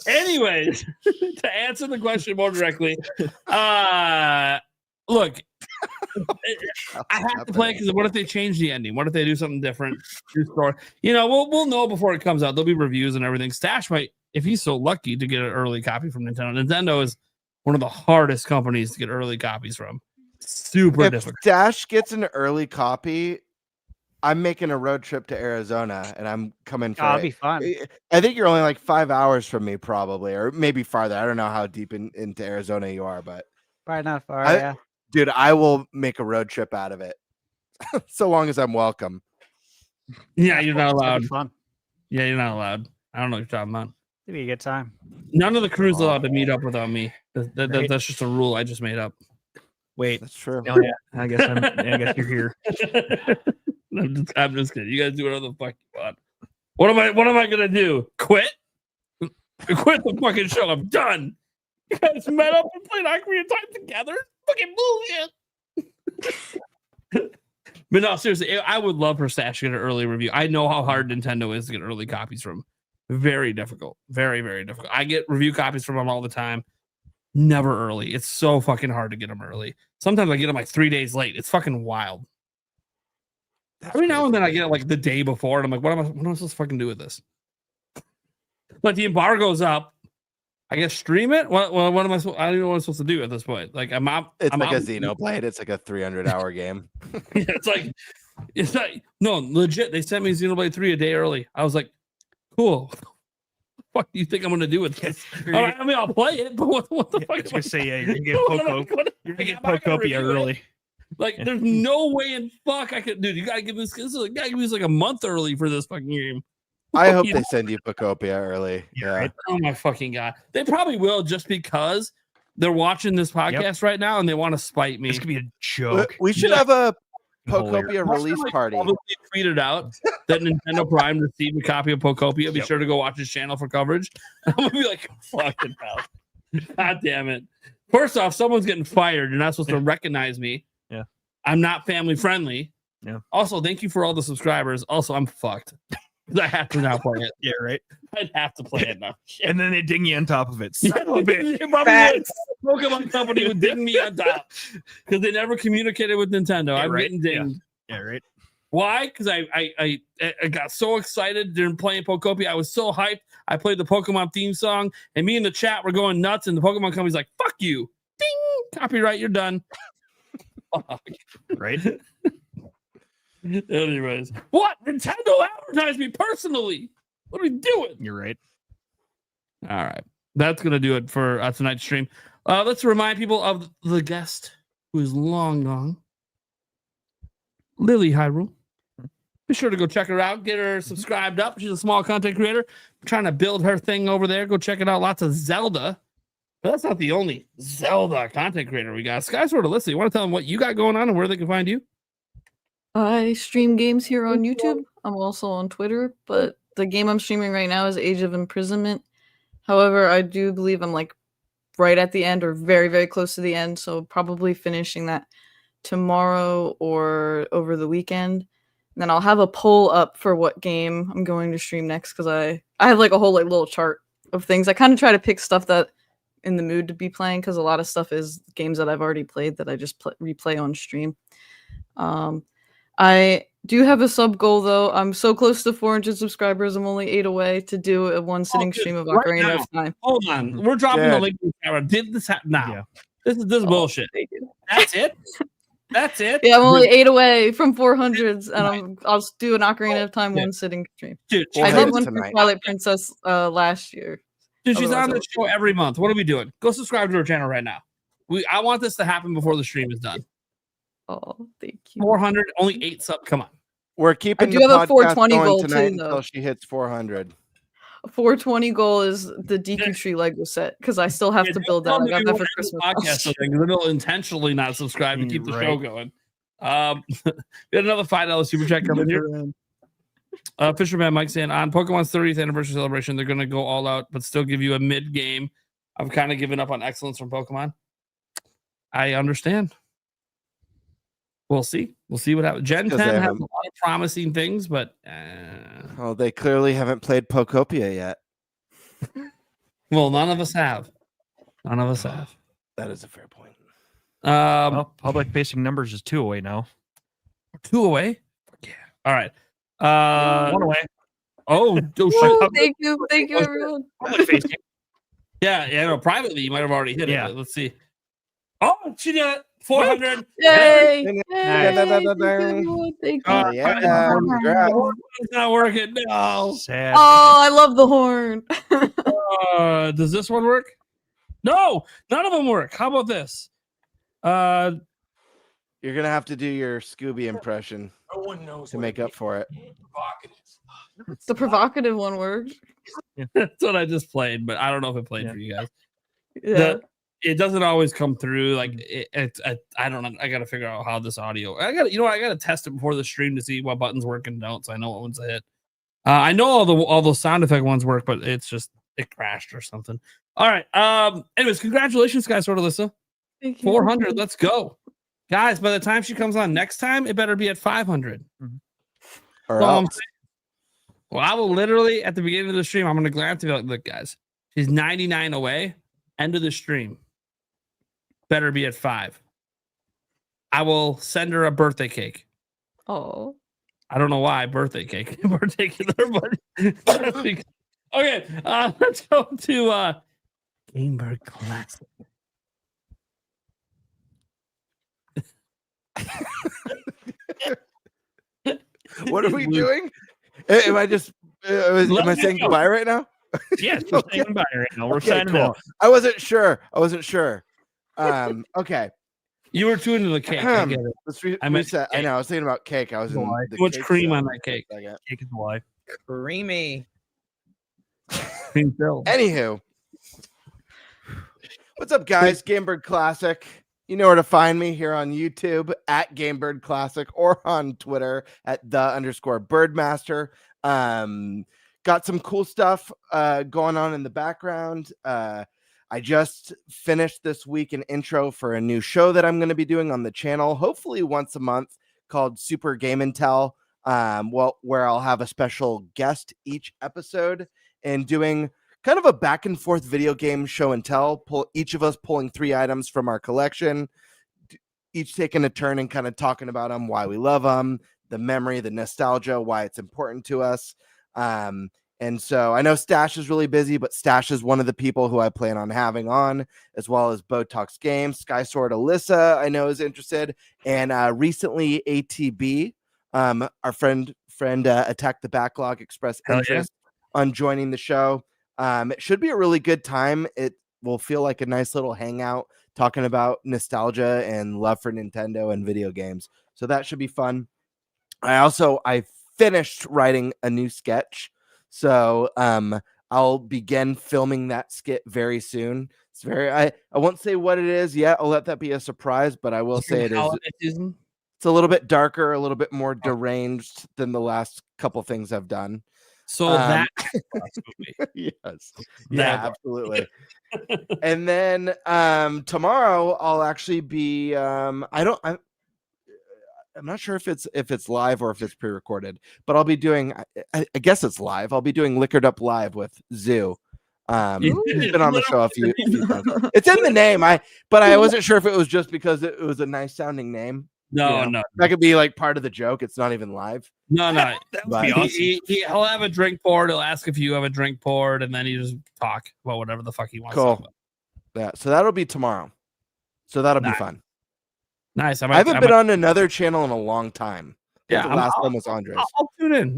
Anyways, to answer the question more directly, look, I have to play because what if they change the ending? What if they do something different? You know, we'll know before it comes out. There'll be reviews and everything. Stash might, if he's so lucky to get an early copy from Nintendo. Nintendo is one of the hardest companies to get early copies from. Super difficult. If Stash gets an early copy, I'm making a road trip to Arizona and I'm coming for That'll be fun. I think you're only like 5 hours from me, probably, or maybe farther. I don't know how deep into Arizona you are, but probably not far. Yeah, dude, I will make a road trip out of it, so long as I'm welcome. Yeah, you're not allowed. Fun. Yeah, you're not allowed. I don't know what you're talking about. It'll be a good time. None of the crew's allowed to meet up without me. That's just a rule I just made up. Wait, that's true. Oh, yeah, I guess you're here. I'm just kidding. You guys do whatever the fuck you want. What am I gonna do? Quit? Quit the fucking show. I'm done. You guys met up and played Ocarina of Time together? Fucking bullshit. But no, seriously, I would love for Stash to get an early review. I know how hard Nintendo is to get early copies from. Very difficult. Very, very difficult. I get review copies from them all the time. never early. It's so fucking hard to get them early. Sometimes I get them like 3 days late. It's fucking wild. Every now and then I get it like the day before, and I'm like, what am I supposed to fucking do with this? But the embargo's up. I guess stream it. What am I supposed? I don't even know what I'm supposed to do at this point. Like I'm out. It's I'm like out. a Xenoblade. It's like a 300-hour game. It's like no, legit. They sent me Xenoblade 3 a day early. I was like, cool. What the fuck do you think I'm gonna do with this? I mean, I'll play it, but what the fuck? I was gonna say, yeah, you're gonna get Pokopia early. Like, there's no way in fuck I could, dude. You gotta give this. This is like, gotta give this like a month early for this fucking game. I hope they send you Pokopia early. Yeah. Right? Oh my fucking god. They probably will, just because they're watching this podcast right now and they want to spite me. This could be a joke. We should have a Pokopia release party. Probably tweeted out that Nintendo Prime received a copy of Pokopia. Be sure to go watch his channel for coverage. I'm gonna be like, fucking hell. God damn it. First off, someone's getting fired. You're not supposed to recognize me. Yeah. I'm not family friendly. Yeah. Also, thank you for all the subscribers. Also, I'm fucked. I have to now play it. Yeah, right. I'd have to play it now. And then they ding you on top of it. Son of a bitch. Pokemon Company would ding me on top because they never communicated with Nintendo. Yeah, I'm right. getting dinged. Yeah, right. Why? Because I got so excited during playing Pokopia. I was so hyped. I played the Pokemon theme song, and me and the chat were going nuts. And the Pokemon Company's like, "Fuck you, ding, copyright, you're done." Fuck. Right. Anyways, what? Nintendo advertised me personally. What are we doing? You're right. All right, that's gonna do it for tonight's stream. Let's remind people of the guest who is long gone, Lilly Hyrule. Be sure to go check her out. Get her subscribed up. She's a small content creator trying to build her thing over there. Go check it out. Lots of Zelda. But that's not the only Zelda content creator we got. SkySwordAlisa, you want to tell them what you got going on and where they can find you? I stream games here on YouTube. I'm also on Twitter, but the game I'm streaming right now is Age of Imprisonment. However, I do believe I'm like right at the end or very, very close to the end. So probably finishing that tomorrow or over the weekend. And then I'll have a poll up for what game I'm going to stream next because I have like a whole like little chart of things. I kind of try to pick stuff that in the mood to be playing because a lot of stuff is games that I've already played that I just replay on stream. I do have a sub goal though. I'm so close to 400 subscribers. I'm only 8 away to do a one sitting stream of Ocarina of Time. Hold on, we're dropping the link in the camera. Did this happen? Nah, this is bullshit. That's it. That's it. Yeah, I'm only 8 away from 400s, and I'll do an Ocarina of Time one sitting stream. Dude, I did one for Twilight Princess last year. Dude, she's on the show every month. What are we doing? Go subscribe to her channel right now. I want this to happen before the stream is done. Oh, thank you. 400, only 8 sub. Come on. We're keeping I do the have a podcast 420 going goal tonight too, though. until she hits 400. A 420 goal is the Deku Tree Lego set because I still have to build that. I got that for Christmas. Podcast thing. They'll intentionally not subscribe to keep the show going. We had another $5 super chat coming here. Fisherman Mike saying on Pokemon's 30th anniversary celebration, they're going to go all out, but still give you a mid game. I've kind of given up on excellence from Pokemon. I understand. We'll see. We'll see what happens. Gen 10 has a lot of promising things, but oh, they clearly haven't played Pokopia yet. Well, none of us have. None of us have. That is a fair point. Well, public facing numbers is 2 away now. 2 away? Yeah. All right. 1 away. Oh, thank you, everyone. Public facing. Yeah. No, privately, you might have already hit it. Let's see. Oh, she did it. 400. Yay! It's not working. No. Sad. Oh, I love the horn. Does this one work? No, none of them work. How about this? You're gonna have to do your Scooby impression to make up for it. The provocative one worked. That's what I just played, but I don't know if it played for you guys. Yeah. It doesn't always come through. Like I don't know. I got to figure out how this audio. I got to test it before the stream to see what buttons work and don't, so I know what one's a hit. I know all those sound effect ones work, but it's just it crashed or something. All right. Anyways, congratulations, SkySwordAlisa. 400. Let's go, guys. By the time she comes on next time, it better be at 500. Well, I will literally at the beginning of the stream, I'm going to glance and be like, look, guys, she's 99 away. End of the stream. better be at 5. I will send her a birthday cake. Oh. I don't know why birthday cake in particular, but okay. Let's go to GameBird Classic. What are we doing? Am I just am I saying goodbye right now? Yes, we're saying goodbye right now. We're signing out. I wasn't sure. Okay. You were too into the cake. I get it. Let's reset. I know. I was thinking about cake. I was in the too much cake cream zone on that cake. Cake is alive. Creamy. Cream filled. Anywho, what's up, guys? GameBird Classic. You know where to find me here on YouTube at GameBird Classic or on Twitter at _Birdmaster. Got some cool stuff going on in the background. I just finished this week an intro for a new show that I'm going to be doing on the channel, hopefully once a month, called Super Game and Tell, where I'll have a special guest each episode and doing kind of a back and forth video game show and tell. Each of us pulling 3 items from our collection, each taking a turn and kind of talking about them, why we love them, the memory, the nostalgia, why it's important to us. And so I know Stash is really busy, but Stash is one of the people who I plan on having on, as well as Botox Games. SkySwordAlisa, I know, is interested. And recently, ATB, our friend Attack the Backlog, expressed interest on joining the show. It should be a really good time. It will feel like a nice little hangout talking about nostalgia and love for Nintendo and video games. So that should be fun. I finished writing a new sketch. So I'll begin filming that skit very soon. It's I won't say what it is yet. I'll let that be a surprise, but I will say it's a little bit darker, a little bit more deranged than the last couple things I've done. So that yes. Yeah, absolutely. And then tomorrow I'll actually be I'm not sure if it's live or if it's pre-recorded, but I'll be doing I guess it's live. I'll be doing Liquored Up Live with Zoo. He's been on the show a few times. It's in the name. But I wasn't sure if it was just because it was a nice sounding name. No. That could be like part of the joke. It's not even live. No. That would be awesome. He'll have a drink poured. He'll ask if you have a drink poured, and then he just talk about whatever the fuck he wants. Cool. To talk about. Yeah. So that'll be tomorrow. So that'll be fun. Nice. I haven't been on another channel in a long time. Yeah, the last one was Andres.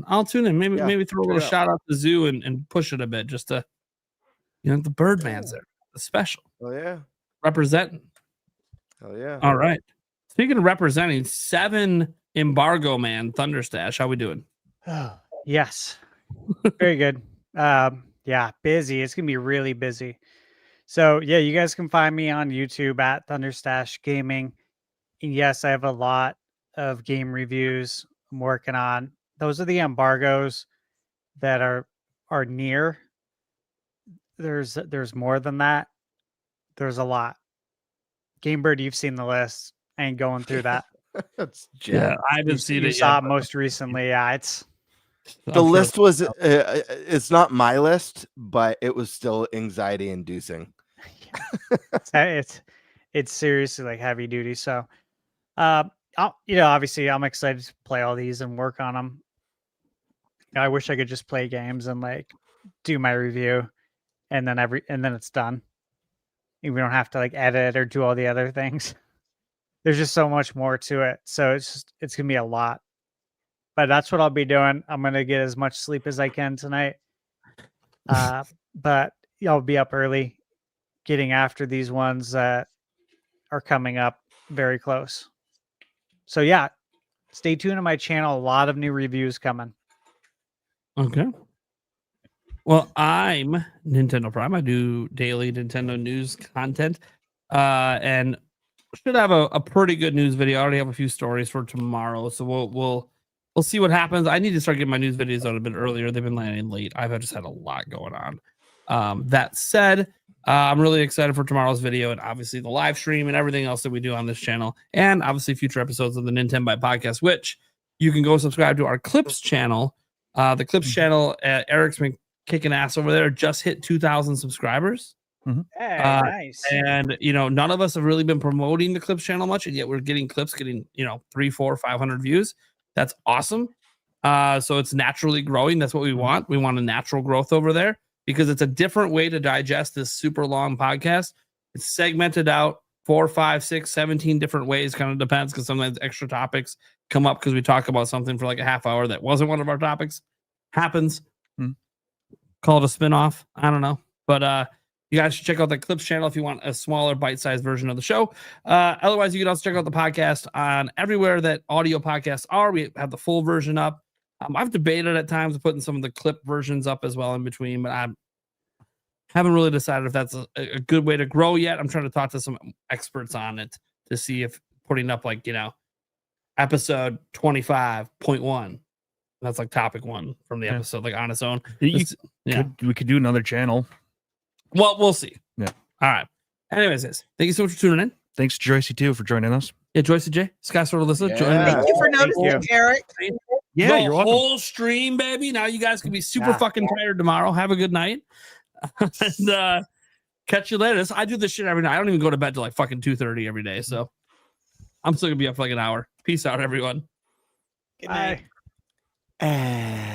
I'll tune in. Maybe throw a little shout out to Zoo and push it a bit, just to the Birdman's there, the special. Oh yeah, representing. Oh yeah. All right. Speaking of representing, 7 Embargo Man ThunderStash. How we doing? Yes, very good. Yeah, busy. It's gonna be really busy. So yeah, you guys can find me on YouTube at ThunderStash Gaming. And yes, I have a lot of game reviews I'm working on. Those are the embargoes that are near. There's more than that. There's a lot. GameBird, you've seen the list. I ain't going through that. Yeah, I haven't seen it yet. Saw it most recently. Yeah, it's the list was. It's not my list, but it was still anxiety inducing. It's seriously like heavy duty. So, obviously, I'm excited to play all these and work on them. I wish I could just play games and like do my review, and then it's done. And we don't have to like edit or do all the other things. There's just so much more to it. So it's gonna be a lot. But that's what I'll be doing. I'm gonna get as much sleep as I can tonight. But I'll be up early, getting after these ones that are coming up very close. So yeah, stay tuned to my channel. A lot of new reviews coming. Okay. Well, I'm Nintendo Prime. I do daily Nintendo news content, and should have a pretty good news video. I already have a few stories for tomorrow, so we'll see what happens. I need to start getting my news videos out a bit earlier. They've been landing late. I've just had a lot going on. That said, I'm really excited for tomorrow's video and obviously the live stream and everything else that we do on this channel, and obviously future episodes of the Nintenbyte Podcast, which you can go subscribe to our Clips channel. The Clips channel, Eric's been kicking ass over there. Just hit 2,000 subscribers. Hey, Uh, nice. And none of us have really been promoting the Clips channel much, and yet we're getting clips getting 300, 400, 500 views. That's awesome. So it's naturally growing. That's what we want. We want a natural growth over there because it's a different way to digest this super long podcast. It's segmented out 4, 5, 6, 17 different ways. Kind of depends because sometimes extra topics come up because we talk about something for like a half hour that wasn't one of our topics. Happens. Call it a spinoff. I don't know. But you guys should check out the Clips channel if you want a smaller bite-sized version of the show. Otherwise, you can also check out the podcast on everywhere that audio podcasts are. We have the full version up. I've debated at times putting some of the clip versions up as well in between, but I haven't really decided if that's a good way to grow yet. I'm trying to talk to some experts on it to see if putting up like, episode 25.1. That's like topic 1 from the episode, like on its own. We could do another channel. Well, we'll see. Yeah. All right. Anyways, guys, thank you so much for tuning in. Thanks, Joycie, too, for joining us. Yeah, Joycie J, SkySwordAlisa, join me. Thank you for noticing, Eric. Yeah, the you're welcome. whole stream, baby. Now you guys can be super fucking tired tomorrow. Have a good night. And catch you later. I do this shit every night. I don't even go to bed till like fucking 2:30 every day. So I'm still gonna be up for like an hour. Peace out, everyone. Good night. Bye.